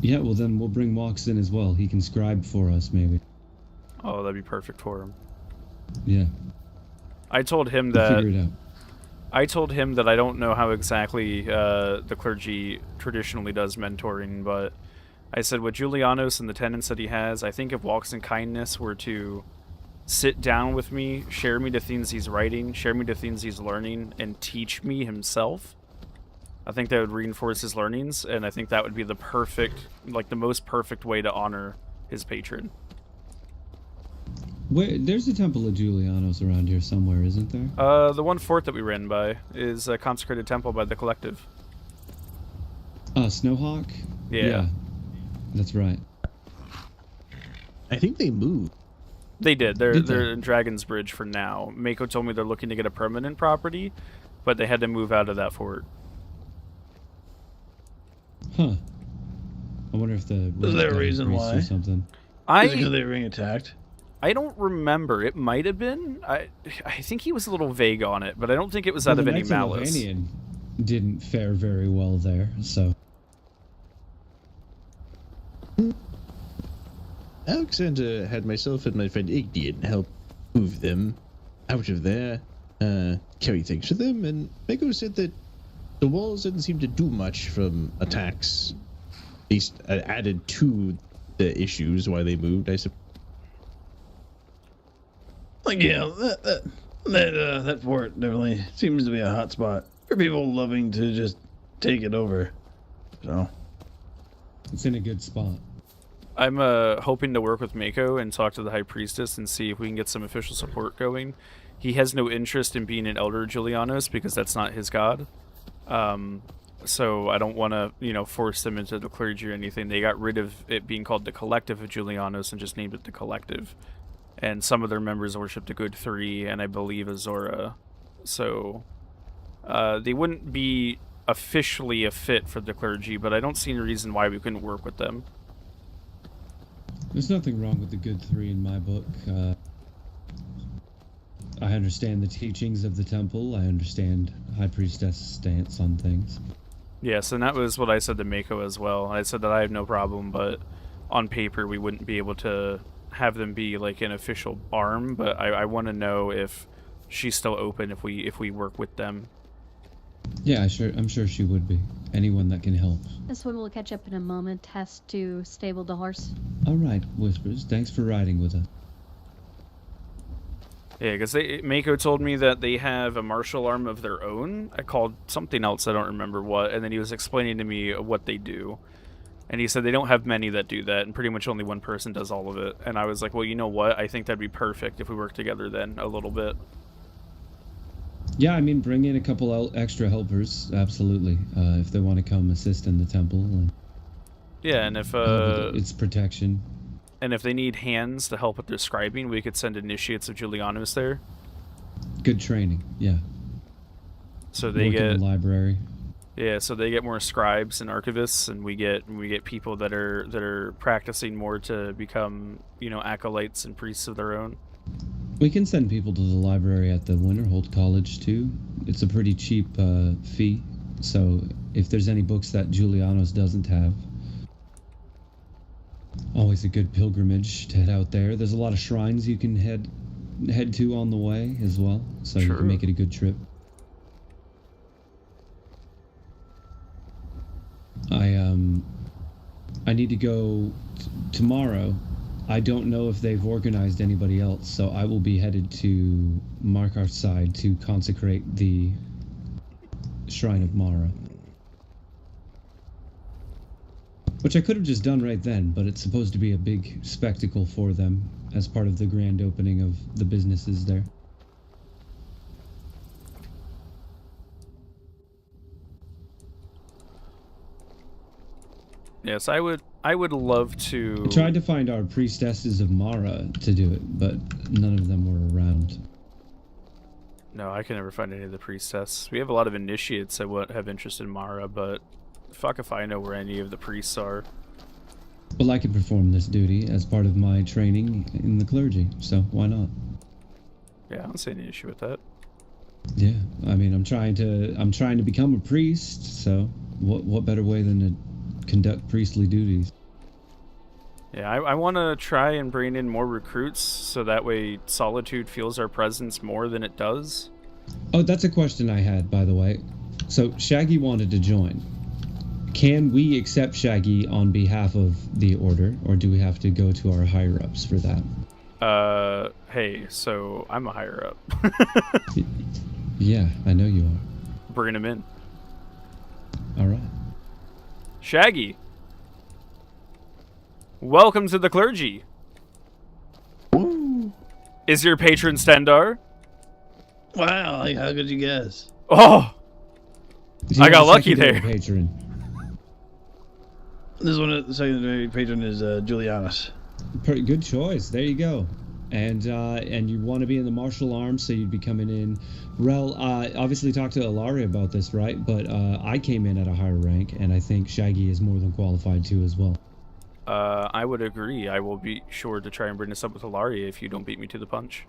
P: Yeah, well then we'll bring Walks in as well. He can scribe for us, maybe.
A: Oh, that'd be perfect for him.
P: Yeah.
A: I told him
P: We'll
A: that.
P: figure it out.
A: I told him that I don't know how exactly the clergy traditionally does mentoring, but I said with Julianos and the tenants that he has, I think if Walks in Kindness were to sit down with me, share me the things he's writing, share me the things he's learning, and teach me himself, I think that would reinforce his learnings, and I think that would be the perfect, like the most perfect way to honor his patron.
P: Wait, there's a Temple of Julianos around here somewhere, isn't there?
A: The one fort that we ran by is a consecrated temple by the collective.
P: Snowhawk?
A: Yeah.
P: That's right.
T: I think they moved.
A: They did. They're
P: Did they?
A: in Dragon's Bridge for now. Mako told me they're looking to get a permanent property, but they had to move out of that fort.
P: Huh. I wonder if the...
T: Is there a reason
P: priest
T: why?
P: Or something.
T: Is it because they were being attacked?
A: I don't remember. It might have been. I think he was a little vague on it, but I don't think it was out of any malice.
P: Didn't fare very well there, so...
V: Alexander had myself and my friend Ignian help move them out of there, carry things for them, and Mako said that the walls didn't seem to do much from attacks, at least added to the issues why they moved, I suppose.
T: Like, yeah, that fort definitely seems to be a hot spot for people loving to just take it over. So
P: it's in a good spot.
A: I'm hoping to work with Mako and talk to the High Priestess and see if we can get some official support going. He has no interest in being an Elder Julianos because that's not his god. So I don't want to, force them into the clergy or anything. They got rid of it being called the Collective of Julianos and just named it the Collective. And some of their members worship the Good Three and I believe Azora. So they wouldn't be officially a fit for the clergy, but I don't see any reason why we couldn't work with them.
P: There's nothing wrong with the Good Three in my book. I understand the teachings of the temple. I understand High Priestess' stance on things.
A: Yes, and that was what I said to Mako as well. I said that I have no problem, but on paper we wouldn't be able to have them be like an official arm, but I want to know if she's still open if we work with them.
P: Yeah, I'm sure she would be. Anyone that can help.
D: This one will catch up in a moment. Has to stable the horse.
P: All right, Whispers. Thanks for riding with us.
A: Yeah, because Mako told me that they have a martial arm of their own. I called something else, I don't remember what, and then he was explaining to me what they do. And he said they don't have many that do that, and pretty much only one person does all of it. And I was like, well, you know what? I think that'd be perfect if we work together then a little bit.
P: Yeah, I mean, bring in a couple extra helpers, absolutely, if they want to come assist in the temple.
A: Yeah, and if
P: it's protection.
A: And if they need hands to help with their scribing, we could send initiates of Julianos there.
P: Good training, yeah.
A: So they
P: Work
A: get
P: in the library.
A: Yeah, so they get more scribes and archivists, and we get people that are practicing more to become, acolytes and priests of their own.
P: We can send people to the library at the Winterhold College too. It's a pretty cheap fee, so if there's any books that Julianos doesn't have, always a good pilgrimage to head out there. There's a lot of shrines you can head to on the way as well, so you can make it a good trip. I need to go tomorrow. I don't know if they've organized anybody else, so I will be headed to Markarth's side to consecrate the Shrine of Mara. Which I could have just done right then, but it's supposed to be a big spectacle for them as part of the grand opening of the businesses there.
A: Yes, I would love to...
P: I tried to find our priestesses of Mara to do it, but none of them were around.
A: No, I can never find any of the priestess. We have a lot of initiates that would have interest in Mara, but fuck if I know where any of the priests are.
P: Well, I can perform this duty as part of my training in the clergy, so why not?
A: Yeah, I don't see any issue with that.
P: Yeah, I mean, I'm trying to become a priest, so what better way than to conduct priestly duties?
A: Yeah, I want to try and bring in more recruits so that way Solitude feels our presence more than it does.
P: Oh, that's a question I had, by the way. So Shaggy wanted to join. Can we accept Shaggy on behalf of the Order, or do we have to go to our higher-ups for that?
A: Hey, so I'm a higher-up.
P: Yeah, I know you are.
A: Bring him in.
P: All right.
A: Shaggy! Welcome to the clergy!
T: Woo.
A: Is your patron Stendar?
T: Wow, how could you guess?
A: Oh! I got lucky there.
P: Patron.
T: This one, the secondary patron is Julianos.
P: Pretty good choice. There you go. And you want to be in the martial arms, so you'd be coming in. Rielle, obviously talked to Ilaria about this, right? But I came in at a higher rank, and I think Shaggy is more than qualified too as well.
A: I would agree. I will be sure to try and bring this up with Ilaria if you don't beat me to the punch.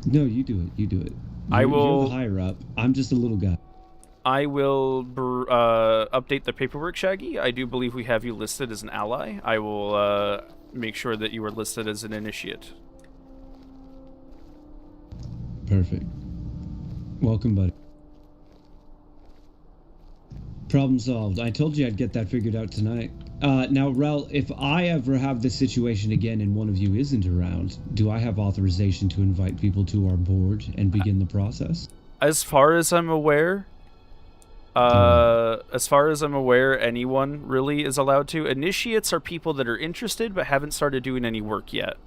P: No, you do it. You do it.
A: I will.
P: You're the higher up. I'm just a little guy.
A: I will update the paperwork, Shaggy. I do believe we have you listed as an ally. I will make sure that you are listed as an initiate.
P: Perfect. Welcome, buddy. Problem solved. I told you I'd get that figured out tonight. Now, Rielle, if I ever have this situation again and one of you isn't around, do I have authorization to invite people to our board and begin the process?
A: As far as I'm aware, anyone really is allowed to. Initiates are people that are interested but haven't started doing any work yet.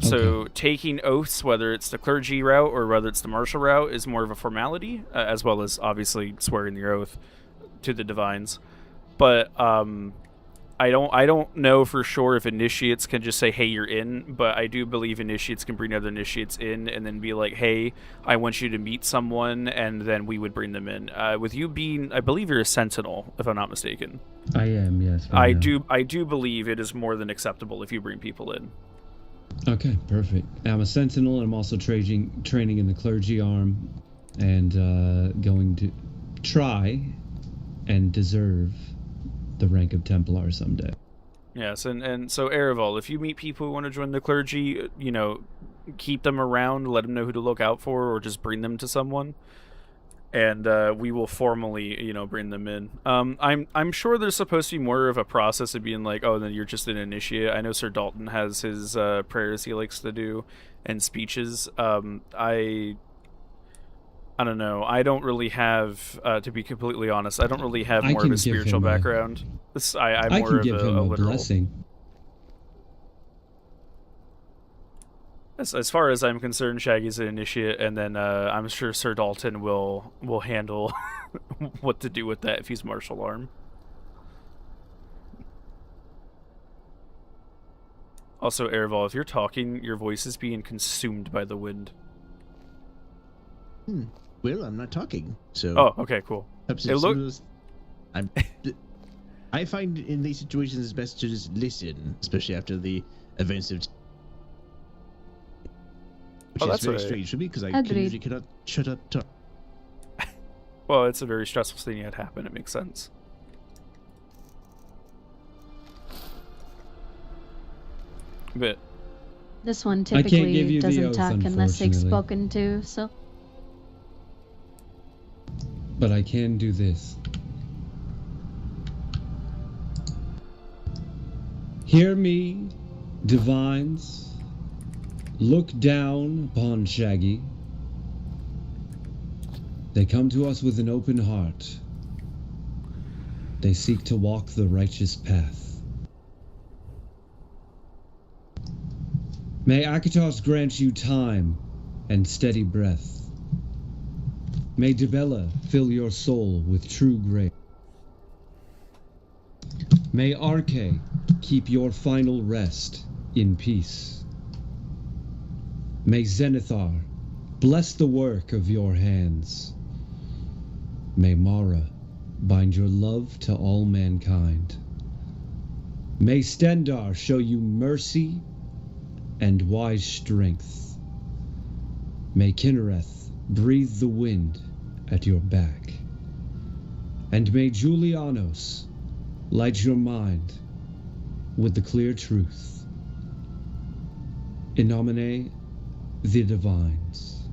A: So taking oaths, whether it's the clergy route or whether it's the martial route, is more of a formality, as well as obviously swearing your oath to the divines. But I don't know for sure if initiates can just say, hey, you're in, but I do believe initiates can bring other initiates in and then be like, hey, I want you to meet someone, and then we would bring them in. With you being, I believe you're a sentinel, if I'm not mistaken.
P: I am, yes.
A: I do believe it is more than acceptable if you bring people in.
P: Okay, perfect. I'm a sentinel, and I'm also training in the clergy arm, and going to try and deserve the rank of Templar someday.
A: Yes, and so Ereval, if you meet people who want to join the clergy, keep them around, let them know who to look out for, or just bring them to someone, and we will formally, bring them in. I'm sure there's supposed to be more of a process of being like, oh, then you're just an initiate. I know Sir Dalton has his prayers he likes to do and speeches. I don't know. I don't really have, to be completely honest, I don't really have more of a spiritual background. I'm more of a literal.
P: Blessing.
A: As far as I'm concerned, Shaggy's an initiate, and then I'm sure Sir Dalton will handle what to do with that if he's martial arm. Also, Ereval, if you're talking, your voice is being consumed by the wind.
V: Well, I'm not talking, so...
A: Oh, okay, cool.
V: I find in these situations it's best to just listen, especially after the events of... Which is very strange for me, because I usually cannot shut up talk.
A: Well, it's a very stressful thing that happened. It makes sense. But
D: this one typically doesn't talk unless it's spoken to, so...
P: But I can do this. Hear me, divines. Look down upon Shaggy. They come to us with an open heart. They seek to walk the righteous path. May Akatos grant you time and steady breath. May Dibella fill your soul with true grace. May Arche keep your final rest in peace. May Zenithar bless the work of your hands. May Mara bind your love to all mankind. May Stendar show you mercy and wise strength. May Kinnereth breathe the wind at your back. And may Julianos light your mind with the clear truth. In nomine the divines.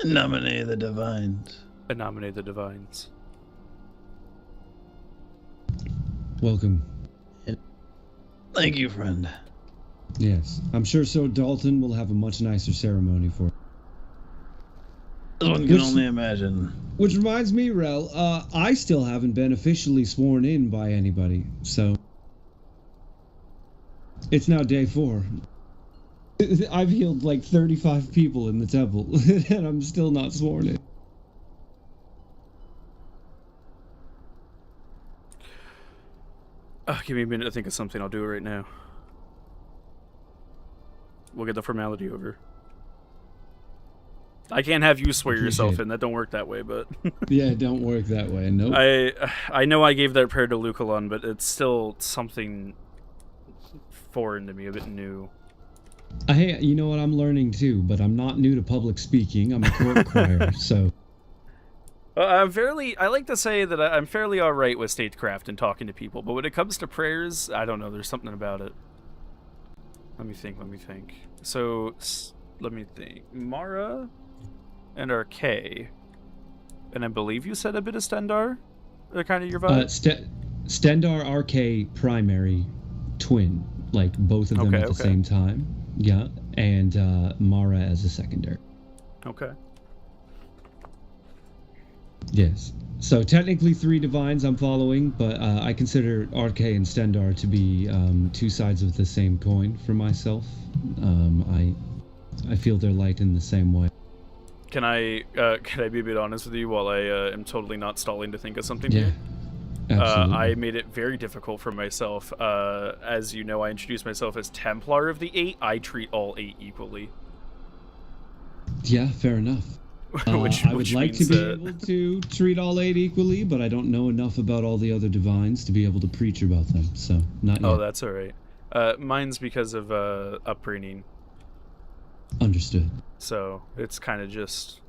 T: In nomine the divines.
A: In nomine the divines.
P: Welcome.
T: Thank you, friend.
P: Yes, I'm sure Sir Dalton will have a much nicer ceremony for it.
T: One can only imagine.
P: Which reminds me, Rielle, I still haven't been officially sworn in by anybody, so... It's now day 4. I've healed like 35 people in the temple, and I'm still not sworn in.
A: Give me a minute to think of something. I'll do it right now. We'll get the formality over. I can't have you swear yourself in. That don't work that way, but...
P: Yeah, it don't work that way. Nope.
A: I know I gave that prayer to Lukalon, but it's still something foreign to me, a bit new.
P: Hey, you know what? I'm learning too, but I'm not new to public speaking. I'm a court crier, so...
A: I like to say that I'm fairly alright with statecraft and talking to people, but when it comes to prayers, I don't know, there's something about it. Let me think. So, let me think. Mara and RK. And I believe you said a bit of Stendar? They're kind of your vibe?
P: Stendar, RK, primary, twin. Like, both of them at the same time. Yeah. And Mara as a secondary.
A: Okay.
P: Yes. So technically 3 divines I'm following, but I consider RK and Stendar to be 2 sides of the same coin for myself. I feel they're light in the same way.
A: Can I be a bit honest with you while I am totally not stalling to think of something here?
P: Absolutely.
A: I made it very difficult for myself. As you know, I introduced myself as Templar of the 8. I treat all 8 equally.
P: Yeah, fair enough. I would like to be able to treat all 8 equally, but I don't know enough about all the other divines to be able to preach about them, so not yet.
A: Oh, that's alright. Mine's because of upbringing.
P: Understood.
A: So, it's kind of just...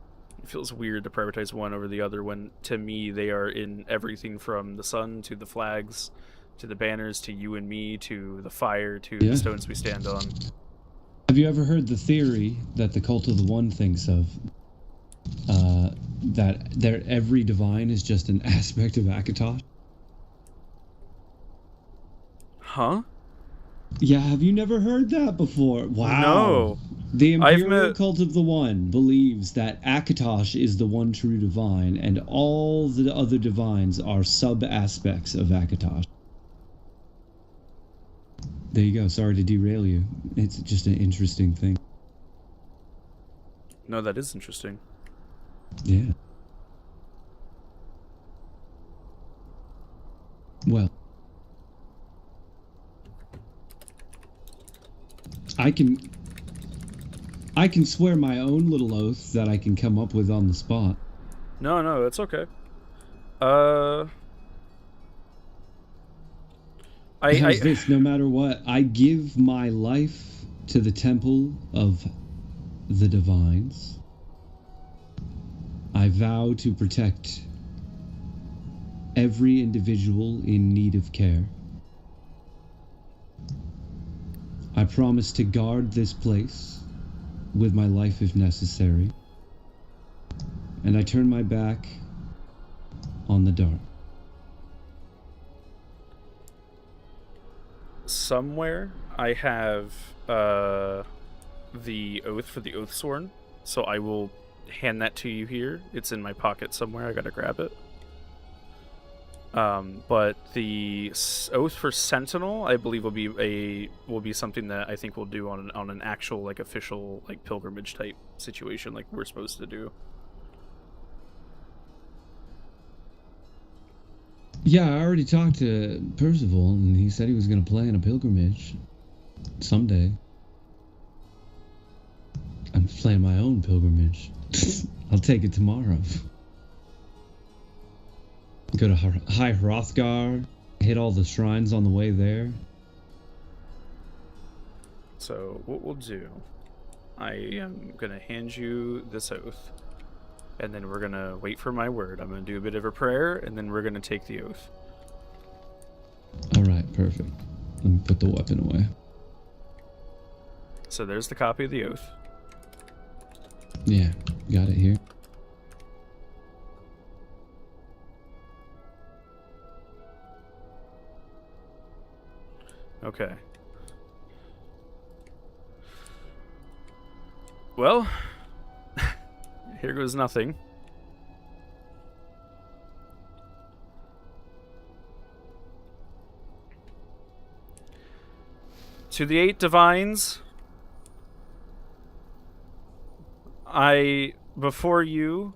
A: It feels weird to prioritize one over the other when, to me, they are in everything from the sun to the flags, to the banners, to you and me, to the fire, to the stones we stand on.
P: Have you ever heard the theory that the Cult of the One thinks of? That every divine is just an aspect of Akatosh?
A: Huh?
P: Yeah, have you never heard that before? Wow.
A: No.
P: The Imperial Cult of the One believes that Akatosh is the one true divine, and all the other divines are sub-aspects of Akatosh. There you go. Sorry to derail you. It's just an interesting thing.
A: No, that is interesting.
P: Yeah. Well, I can swear my own little oath that I can come up with on the spot.
A: No, it's okay.
P: How's this? No matter what, I give my life to the temple of the divines. I vow to protect every individual in need of care. I promise to guard this place with my life if necessary. And I turn my back on the dark.
A: Somewhere I have the oath for the Oathsworn, so I will hand that to you here. It's in my pocket somewhere. I gotta grab it. But the oath for Sentinel, I believe, will be something that I think we'll do on an actual like official like pilgrimage type situation, like we're supposed to do.
P: Yeah, I already talked to Percival, and he said he was going to plan a pilgrimage someday. I'm planning my own pilgrimage. I'll take it tomorrow. Go to High Hrothgar, hit all the shrines on the way there.
A: So what we'll do, I am going to hand you this oath, and then we're going to wait for my word. I'm going to do a bit of a prayer, and then we're going to take the oath.
P: Alright, perfect. Let me put the weapon away.
A: So there's the copy of the oath.
P: Yeah, got it here.
A: Okay. Well, here goes nothing. To the 8 divines, I, before you,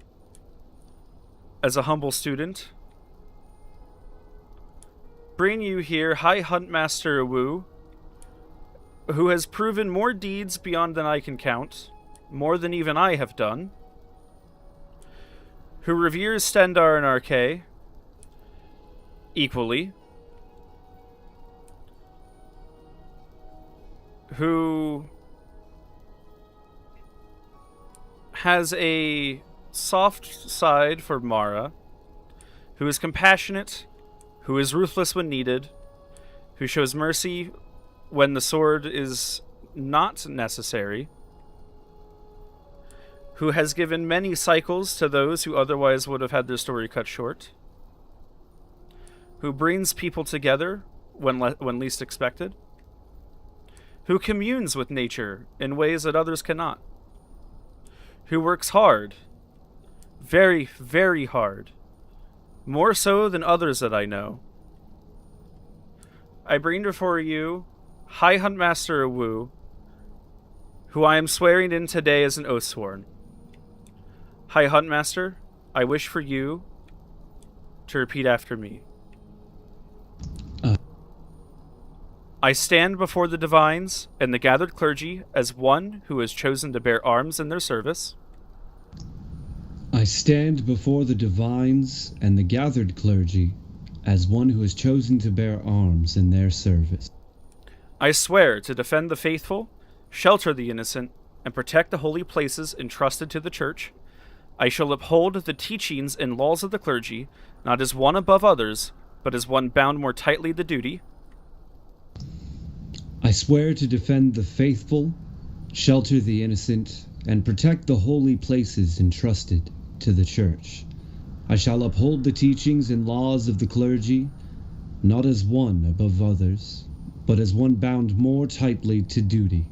A: as a humble student, bring you here High Huntmaster Awu, who has proven more deeds beyond than I can count, more than even I have done, who reveres Stendar and RK equally, who has a soft side for Mara, who is compassionate, who is ruthless when needed, who shows mercy when the sword is not necessary, who has given many cycles to those who otherwise would have had their story cut short, who brings people together when least expected, who communes with nature in ways that others cannot, who works hard, very, very hard, more so than others that I know. I bring before you High Huntmaster Wu, who I am swearing in today as an oath sworn. High Huntmaster, I wish for you to repeat after me. I stand before the divines and the gathered clergy as one who has chosen to bear arms in their service.
P: I stand before the divines and the gathered clergy as one who has chosen to bear arms in their service.
A: I swear to defend the faithful, shelter the innocent, and protect the holy places entrusted to the Church. I shall uphold the teachings and laws of the clergy, not as one above others, but as one bound more tightly to duty.
P: I swear to defend the faithful, shelter the innocent, and protect the holy places entrusted to the Church. I shall uphold the teachings and laws of the clergy, not as one above others, but as one bound more tightly to duty.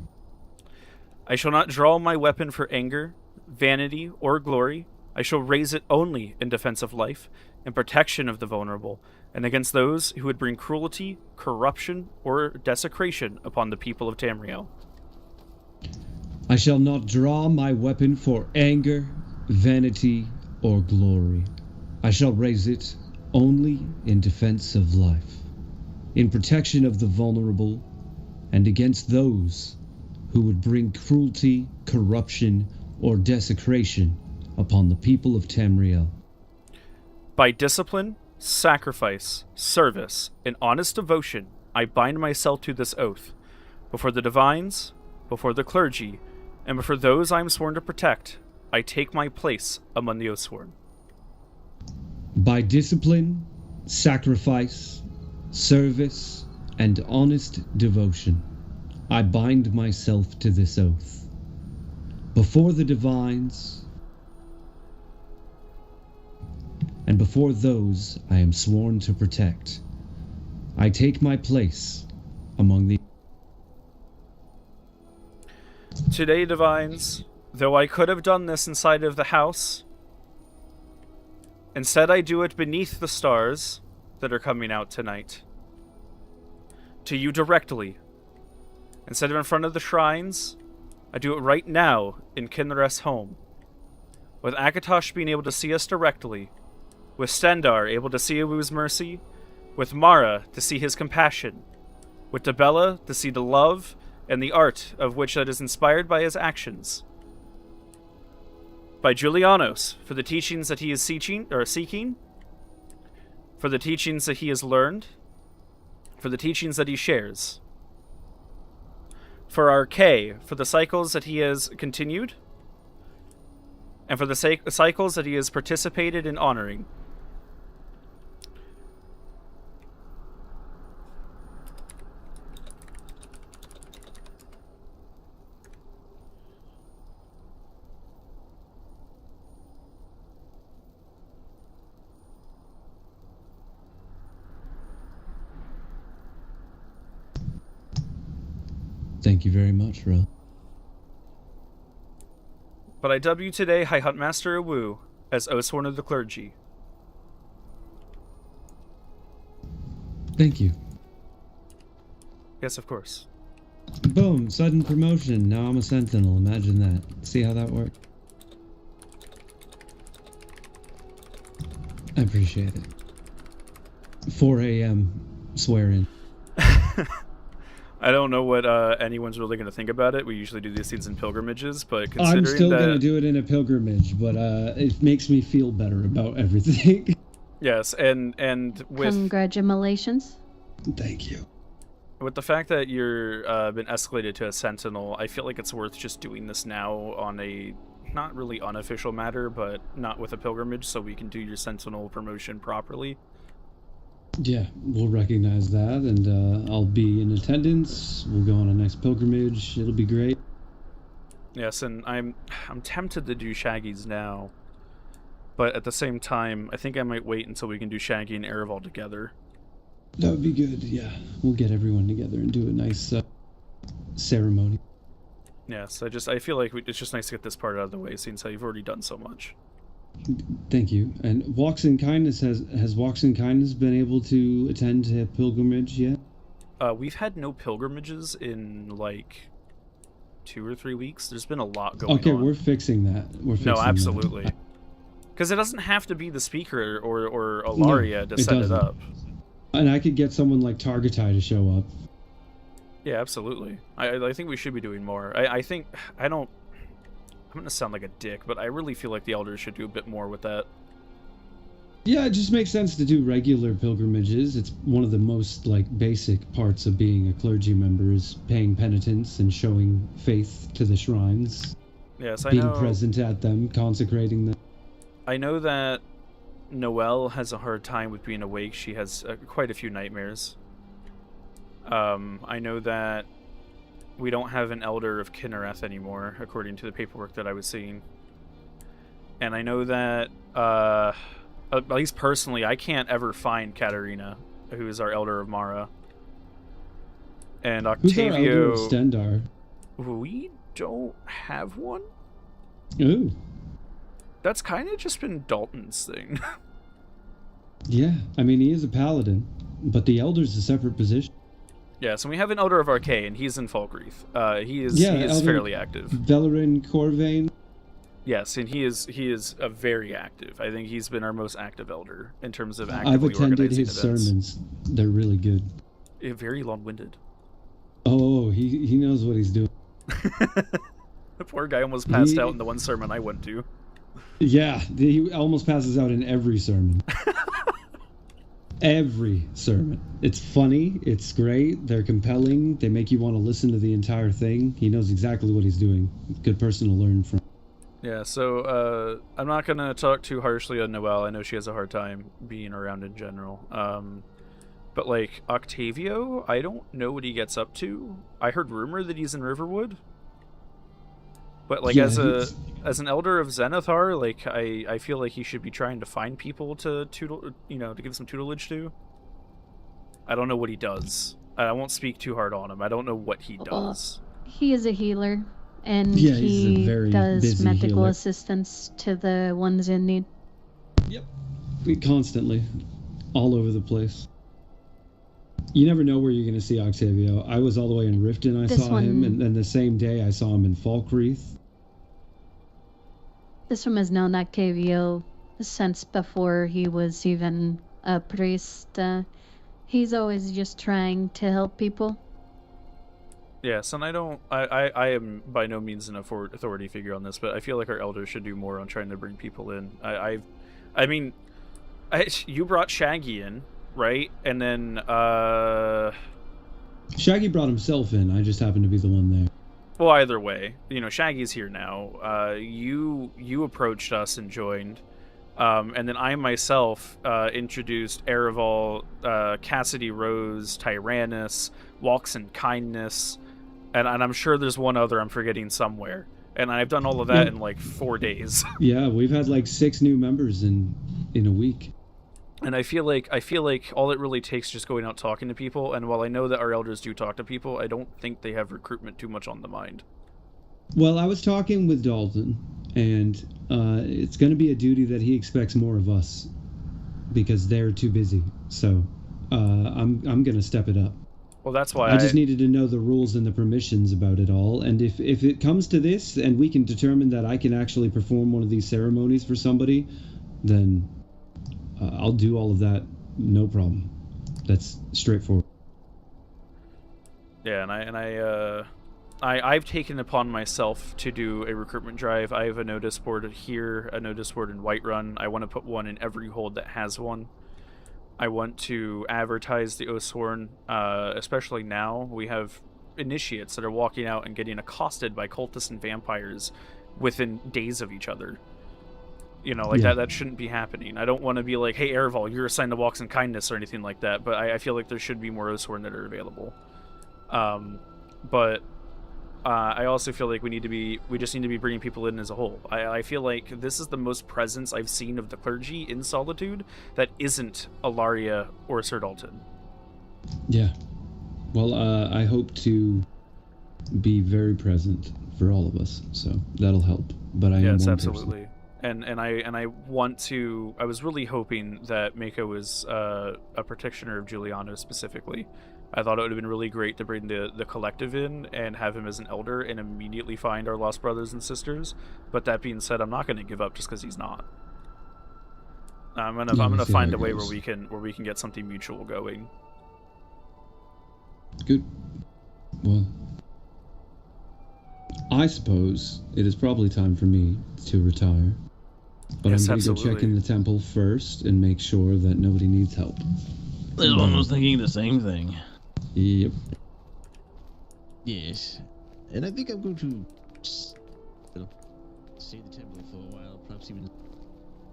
A: I shall not draw my weapon for anger, vanity, or glory. I shall raise it only in defense of life and protection of the vulnerable, and against those who would bring cruelty, corruption, or desecration upon the people of Tamriel.
P: I shall not draw my weapon for anger, vanity, or glory. I shall raise it only in defense of life, in protection of the vulnerable, and against those who would bring cruelty, corruption, or desecration upon the people of Tamriel.
A: By discipline, sacrifice, service, and honest devotion, I bind myself to this oath, before the divines, before the clergy, and before those I am sworn to protect. I take my place among the oathsworn.
P: By discipline, sacrifice, service, and honest devotion, I bind myself to this oath. Before the divines, and before those I am sworn to protect, I take my place among the...
A: Today, divines, though I could have done this inside of the house, instead I do it beneath the stars that are coming out tonight. To you directly. Instead of in front of the shrines, I do it right now in Kinreth's home. With Akatosh being able to see us directly, with Stendar able to see Awu's mercy, with Mara to see his compassion, with Debella to see the love and the art of which that is inspired by his actions, by Julianos for the teachings that he is seeking, for the teachings that he has learned, for the teachings that he shares, for our Kay, for the cycles that he has continued, and for the cycles that he has participated in honoring.
P: Thank you very much, Rielle.
A: But I dub you today High Huntmaster Awu as Oathsworn of the Clergy.
P: Thank you.
A: Yes, of course.
P: Boom, sudden promotion. Now I'm a sentinel. Imagine that. See how that worked? I appreciate it. 4 a.m. swearing.
A: I don't know what anyone's really going to think about it. We usually do these things in pilgrimages, but considering
P: I'm still
A: that...
P: going to do it in a pilgrimage, but it makes me feel better about everything.
A: Yes, and with...
D: Congratulations.
P: Thank you.
A: With the fact that you're been escalated to a sentinel, I feel like it's worth just doing this now on a not really unofficial matter, but not with a pilgrimage, so we can do your sentinel promotion properly.
P: Yeah, we'll recognize that, and I'll be in attendance. We'll go on a next pilgrimage. It'll be great.
A: Yes, and I'm tempted to do Shaggy's now, but at the same time, I think I might wait until we can do Shaggy and Ereval together.
P: That would be good. Yeah, we'll get everyone together and do a nice ceremony.
A: Yes, I feel like it's just nice to get this part out of the way, since you've already done so much.
P: Thank you. And Walks in Kindness has Walks in Kindness been able to attend a pilgrimage yet?
A: We've had no pilgrimages in like 2 or 3 weeks. There's been a lot going on.
P: Okay, we're fixing that.
A: No, absolutely. Because it doesn't have to be the speaker or Ilaria to set it up.
P: And I could get someone like Targetai to show up.
A: Yeah, absolutely. I think we should be doing more. I'm going to sound like a dick, but I really feel like the elders should do a bit more with that.
P: Yeah, it just makes sense to do regular pilgrimages. It's one of the most basic parts of being a clergy member is paying penitence and showing faith to the shrines.
A: Yes, I
P: being
A: know.
P: Present at them, consecrating them.
A: I know that Noelle has a hard time with being awake. She has quite a few nightmares. I know that we don't have an Elder of Kinnereth anymore, according to the paperwork that I was seeing. And I know that, at least personally, I can't ever find Katarina, who is our Elder of Mara. And Octavio...
P: Who's our Elder of Stendar?
A: We don't have one?
P: Ooh.
A: That's kind of just been Dalton's thing.
P: Yeah, I mean, he is a paladin, but the Elder's a separate position.
A: Yeah, so we have an Elder of Arcane, and he's in Falkreath. He is fairly active.
P: Velerin Corvain.
A: Yes, and he is a very active. I think he's been our most active Elder in terms of
P: I've
A: actively
P: attended
A: organizing
P: his
A: events.
P: sermons. They're really good.
A: Very long-winded.
P: Oh, he knows what he's doing.
A: The poor guy almost passed out in the one sermon I went to.
P: Yeah, he almost passes out in every sermon. Every sermon. It's funny, it's great, they're compelling, they make you want to listen to the entire thing. He knows exactly what he's doing. Good person to learn from.
A: Yeah, so I'm not going to talk too harshly on Noelle. I know she has a hard time being around in general. But like Octavio, I don't know what he gets up to. I heard rumor that he's in Riverwood. But like,
P: Yeah,
A: as an Elder of Zenithar, like I feel like he should be trying to find people to to give some tutelage to. I don't know what he does. I won't speak too hard on him. I don't know what he does.
D: He is a healer, and
P: Yeah, he's a
D: he
P: very
D: does
P: busy
D: medical
P: healer.
D: assistance to the ones in need.
P: Constantly. All over the place. You never know where you're going to see Octavio. I was all the way in Riften, I
D: This
P: saw him,
D: one-
P: and then the same day I saw him in Falkreath.
D: This one has known Octavio since before he was even a priest. He's always just trying to help people.
A: Yes, and I am by no means an authority figure on this, but I feel like our elders should do more on trying to bring people in. I mean, you brought Shaggy in, right? And then,
P: Shaggy brought himself in. I just happened to be the one there.
A: well, either way, Shaggy's here now. You approached us and joined. And then I myself introduced Ereval, Cassidy Rose, Tyrannus, Walks in Kindness, and I'm sure there's one other I'm forgetting somewhere. And I've done all of that in like 4 days.
P: Yeah, we've had like 6 new members in a week.
A: And I feel like all it really takes is just going out talking to people. And while I know that our elders do talk to people, I don't think they have recruitment too much on the mind.
P: Well, I was talking with Dalton, and it's going to be a duty that he expects more of us because they're too busy. So I'm going to step it up.
A: Well, that's why
P: I just needed to know the rules and the permissions about it all. And if it comes to this, and we can determine that I can actually perform one of these ceremonies for somebody, then I'll do all of that, no problem. That's straightforward.
A: Yeah, and I've taken upon myself to do a recruitment drive. I have a notice board here, a notice board in Whiterun. I want to put one in every hold that has one. I want to advertise the Oathsworn, especially now. We have initiates that are walking out and getting accosted by cultists and vampires within days of each other. You know, like
P: Yeah.
A: that shouldn't be happening. I don't want to be like, hey, Ereval, you're assigned to walks in kindness or anything like that, but I feel like there should be more Oathsworn that are available. But I also feel like we just need to be bringing people in as a whole. I feel like this is the most presence I've seen of the clergy in Solitude that isn't Alaria or Sir Dalton.
P: Yeah. Well, I hope to be very present for all of us, so that'll help. But I am
A: Yes,
P: one
A: absolutely. And I want to. I was really hoping that Mako was a practitioner of Giuliano specifically. I thought it would have been really great to bring the collective in and have him as an elder and immediately find our lost brothers and sisters. But that being said, I'm not going to give up just because he's not. I'm gonna find a way where we can get something mutual going.
P: Good. Well, I suppose it is probably time for me to retire. But
A: Yes,
P: I'm going to go check in the temple first and make sure that nobody needs help.
T: This one was thinking the same thing.
P: Yep.
V: Yes. And I think I'm going to stay in the temple for a while, perhaps even...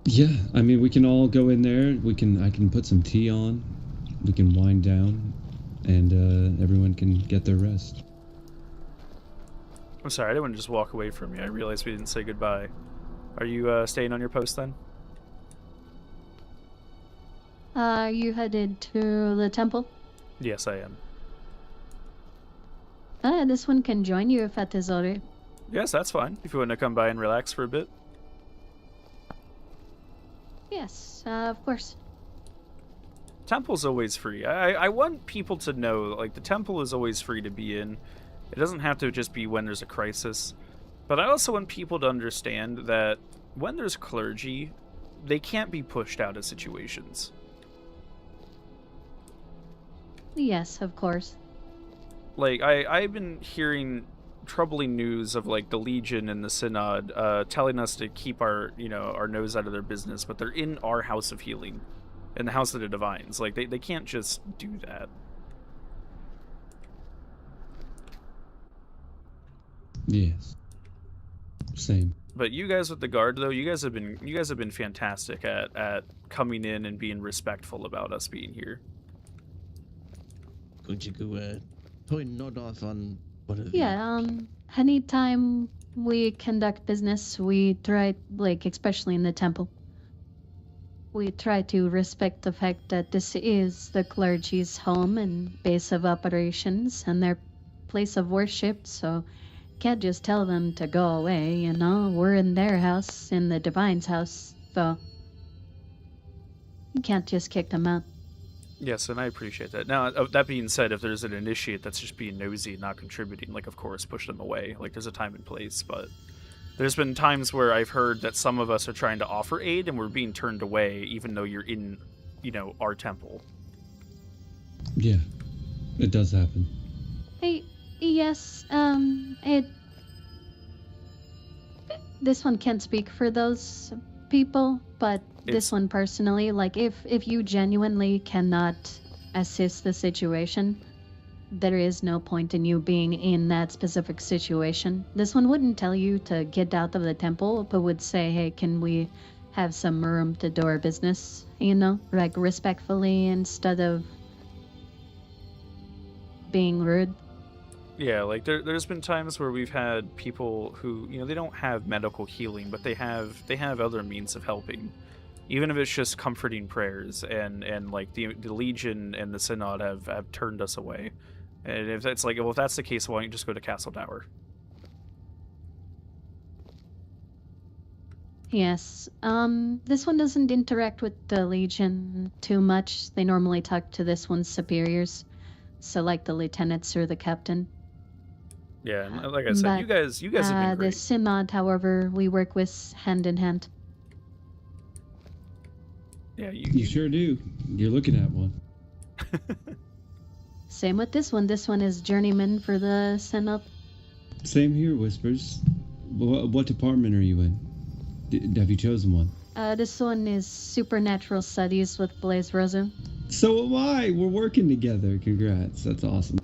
P: Yeah, I mean, we can all go in there. I can put some tea on. We can wind down, and everyone can get their rest.
A: I'm sorry, I didn't want to just walk away from you. I realized we didn't say goodbye. Are you staying on your post then?
D: You headed to the temple?
A: Yes, I am.
D: This one can join you if that is alright.
A: Yes, that's fine. If you want to come by and relax for a bit.
D: Yes, of course.
A: Temple's always free. I want people to know, like, the temple is always free to be in. It doesn't have to just be when there's a crisis. But I also want people to understand that when there's clergy, they can't be pushed out of situations.
D: Yes, of course.
A: Like, I've been hearing troubling news of, like, the Legion and the Synod telling us to keep our nose out of their business, but they're in our House of Healing, in the House of the Divines. Like, they can't just do that.
P: Yes. Same.
A: But you guys with the guard, though, you guys have been fantastic at coming in and being respectful about us being here.
V: Could you go point nod off on what of
D: Yeah, anytime we conduct business, we try, like, especially in the temple, we try to respect the fact that this is the clergy's home and base of operations and their place of worship, so can't just tell them to go away, you know? We're in their house, in the Divine's house, so you can't just kick them out.
A: Yes, and I appreciate that. Now, that being said, if there's an initiate that's just being nosy and not contributing, like, of course, push them away. Like, there's a time and place, but there's been times where I've heard that some of us are trying to offer aid and we're being turned away, even though you're in, our temple.
P: Yeah, it does happen.
D: Hey, yes, this one can't speak for those people, but this one personally, like, if you genuinely cannot assist the situation, there is no point in you being in that specific situation. This one wouldn't tell you to get out of the temple, but would say, hey, can we have some room to do our business, like, respectfully instead of being rude.
A: Yeah, like, there's been times where we've had people who, they don't have medical healing, but they have other means of helping. Even if it's just comforting prayers, and like, the Legion and the Synod have turned us away. And if it's like, well, if that's the case, why don't you just go to Castle Tower?
D: Yes, this one doesn't interact with the Legion too much. They normally talk to this one's superiors, so like the lieutenants or the captain.
A: Yeah, and like I said, you guys have been great.
D: The Synod, however, we work with hand in hand.
A: Yeah,
P: you sure do. You're looking at one.
D: Same with this one. This one is journeyman for the Synod.
P: Same here, Whispers. What department are you in? Have you chosen one?
D: This one is supernatural studies with Blaze Rosa.
P: So am I. We're working together. Congrats. That's awesome.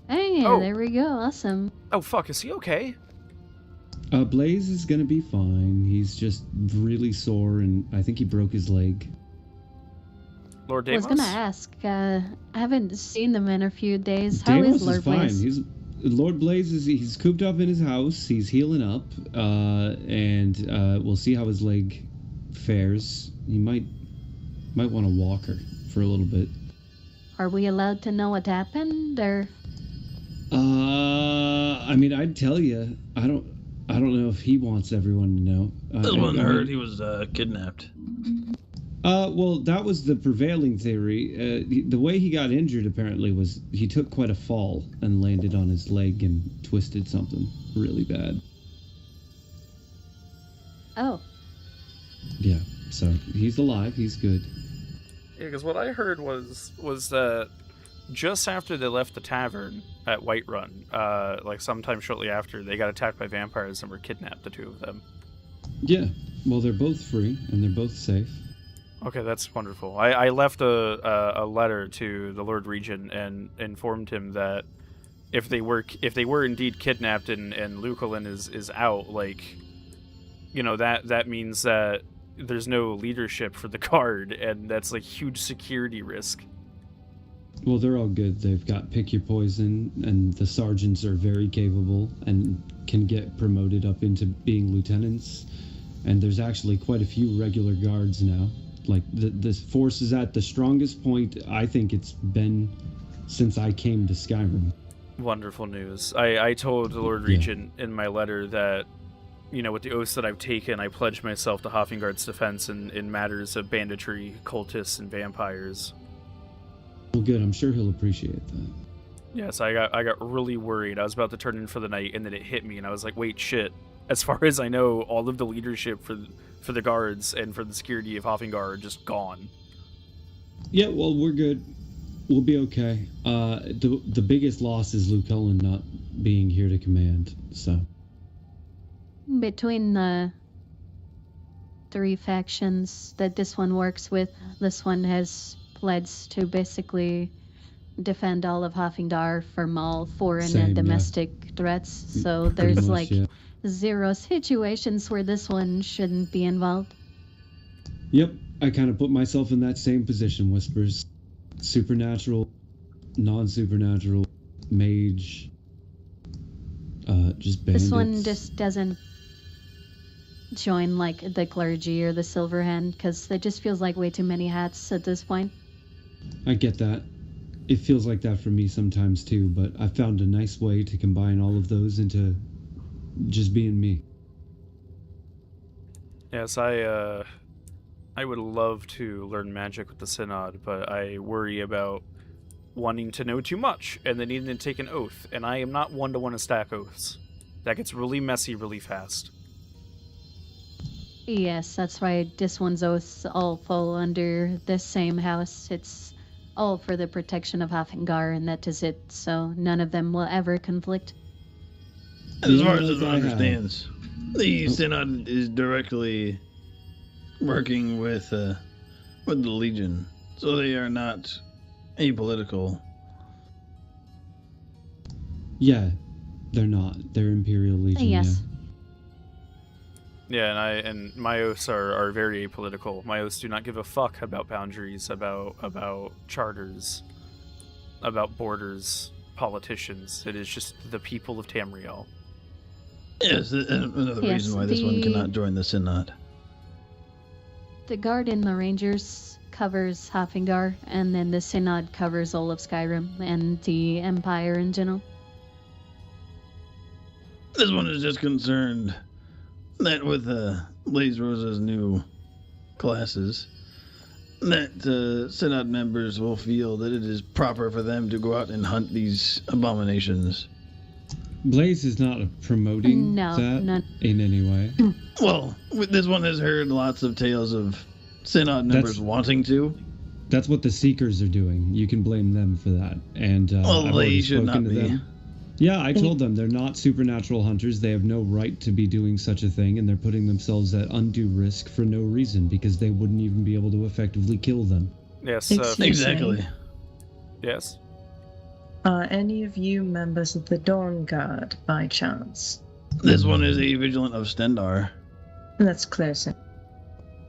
D: Hey, there we go. Awesome.
A: Oh, fuck. Is he okay?
P: Blaze is gonna be fine. He's just really sore, and I think he broke his leg.
A: Lord
D: I
A: Deimos?
D: was gonna ask. I haven't seen them in a few days. How
P: Deimos
D: is Lord
P: fine.
D: Blaze?
P: Lord Blaze he's cooped up in his house. He's healing up, and we'll see how his leg fares. He might want to walk her for a little bit.
D: Are we allowed to know what happened, or?
P: I mean, I'd tell you. I don't know if he wants everyone to know.
T: This one heard he was kidnapped.
P: Well, that was the prevailing theory. The way he got injured apparently was he took quite a fall and landed on his leg and twisted something really bad.
D: Oh.
P: Yeah, so he's alive. He's good.
A: Yeah, because what I heard was that just after they left the tavern at Whiterun, like sometime shortly after, they got attacked by vampires and were kidnapped, the two of them.
P: Yeah, well, they're both free and they're both safe.
A: Okay, that's wonderful. I left a letter to the Lord Regent and informed him that if they were indeed kidnapped and Luculin is out, like, you know, that means that there's no leadership for the guard, and that's like huge security risk.
P: Well, they're all good. They've got pick your poison, and the sergeants are very capable and can get promoted up into being lieutenants. And there's actually quite a few regular guards now. Like, the force is at the strongest point I think it's been since I came to Skyrim.
A: Wonderful news. I told the Lord Regent in my letter that, you know, with the oaths that I've taken, I pledge myself to Hoffingard's defense in matters of banditry, cultists, and vampires.
P: Well, good. I'm sure he'll appreciate that.
A: Yes, I got really worried. I was about to turn in for the night, and then it hit me, and I was like, wait, shit. As far as I know, all of the leadership for the guards and for the security of Hoffingar are just gone.
P: Yeah, well, we're good. We'll be okay. The biggest loss is Luke Cullen not being here to command, so...
D: Between the three factions that this one works with, this one has pledged to basically defend all of Hofingdar from all foreign and domestic threats. So there's
P: much,
D: zero situations where this one shouldn't be involved.
P: Yep, I kind of put myself in that same position, Whispers. Supernatural, non-supernatural, mage, just bandits.
D: This one just doesn't join like the clergy or the Silver Hand because it just feels like way too many hats at this point.
P: I get that. It feels like that for me sometimes too, but I found a nice way to combine all of those into just being me.
A: Yes, I would love to learn magic with the Synod, but I worry about wanting to know too much and then needing to take an oath, and I am not one to want to stack oaths. That gets really messy really fast.
D: Yes, that's why this one's oaths all fall under the same house. It's all for the protection of Hoffingar, and that is it, so none of them will ever conflict.
T: As far as it understands, the Synod is directly working with the Legion, so they are not apolitical.
P: Yeah, they're not. They're Imperial Legion.
D: Yes.
A: Yeah, and my oaths are very apolitical. My oaths do not give a fuck about boundaries, about charters, about borders, politicians. It is just the people of Tamriel.
T: Yes, another reason why this one cannot join the Synod.
D: The Guard and the Rangers covers Hoffingar, and then the Synod covers all of Skyrim and the Empire in general.
T: This one is just concerned that with Blaze Rosa's new classes, that Synod members will feel that it is proper for them to go out and hunt these abominations.
P: Blaze is not promoting that in any way.
T: Well, this one has heard lots of tales of Synod members wanting to.
P: That's what the Seekers are doing. You can blame them for that. And I've already spoken to them. Yeah, I told them they're not supernatural hunters. They have no right to be doing such a thing, and they're putting themselves at undue risk for no reason because they wouldn't even be able to effectively kill them.
A: Yes,
T: exactly.
A: Yes.
E: Are any of you members of the Dawn Guard by chance?
T: This one is a vigilant of Stendar.
E: That's clear, sir.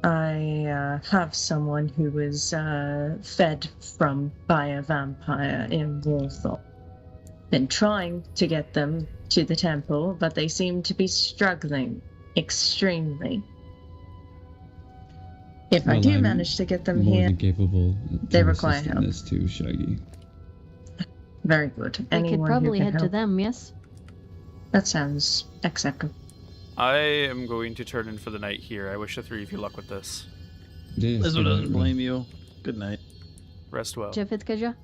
E: I have someone who was fed from by a vampire in Warthog. Been trying to get them to the temple, but they seem to be struggling extremely. If I do manage to get them
P: more
E: here,
P: than capable
E: they
P: to
E: require
P: assist in
E: help.
P: this too, Shaggy.
E: Very good.
D: We
E: Anyone
D: could probably
E: who can
D: head to
E: help.
D: them, yes?
E: That sounds acceptable.
A: I am going to turn in for the night here. I wish the three of you luck with this.
P: Yes,
T: This one doesn't blame you. Good night.
A: Rest well.
D: Jeffet Kaja?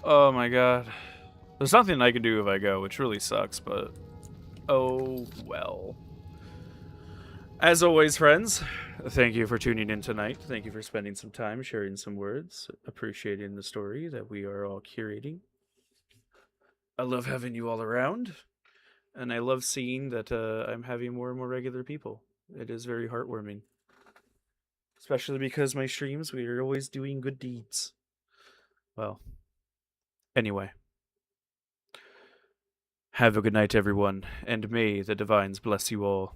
A: Oh my god. There's nothing I can do if I go, which really sucks, but oh well. As always, friends, thank you for tuning in tonight. Thank you for spending some time sharing some words, appreciating the story that we are all curating. I love having you all around, and I love seeing that I'm having more and more regular people. It is very heartwarming. Especially because my streams, we are always doing good deeds. Well, anyway. Have a good night, everyone, and may the divines bless you all.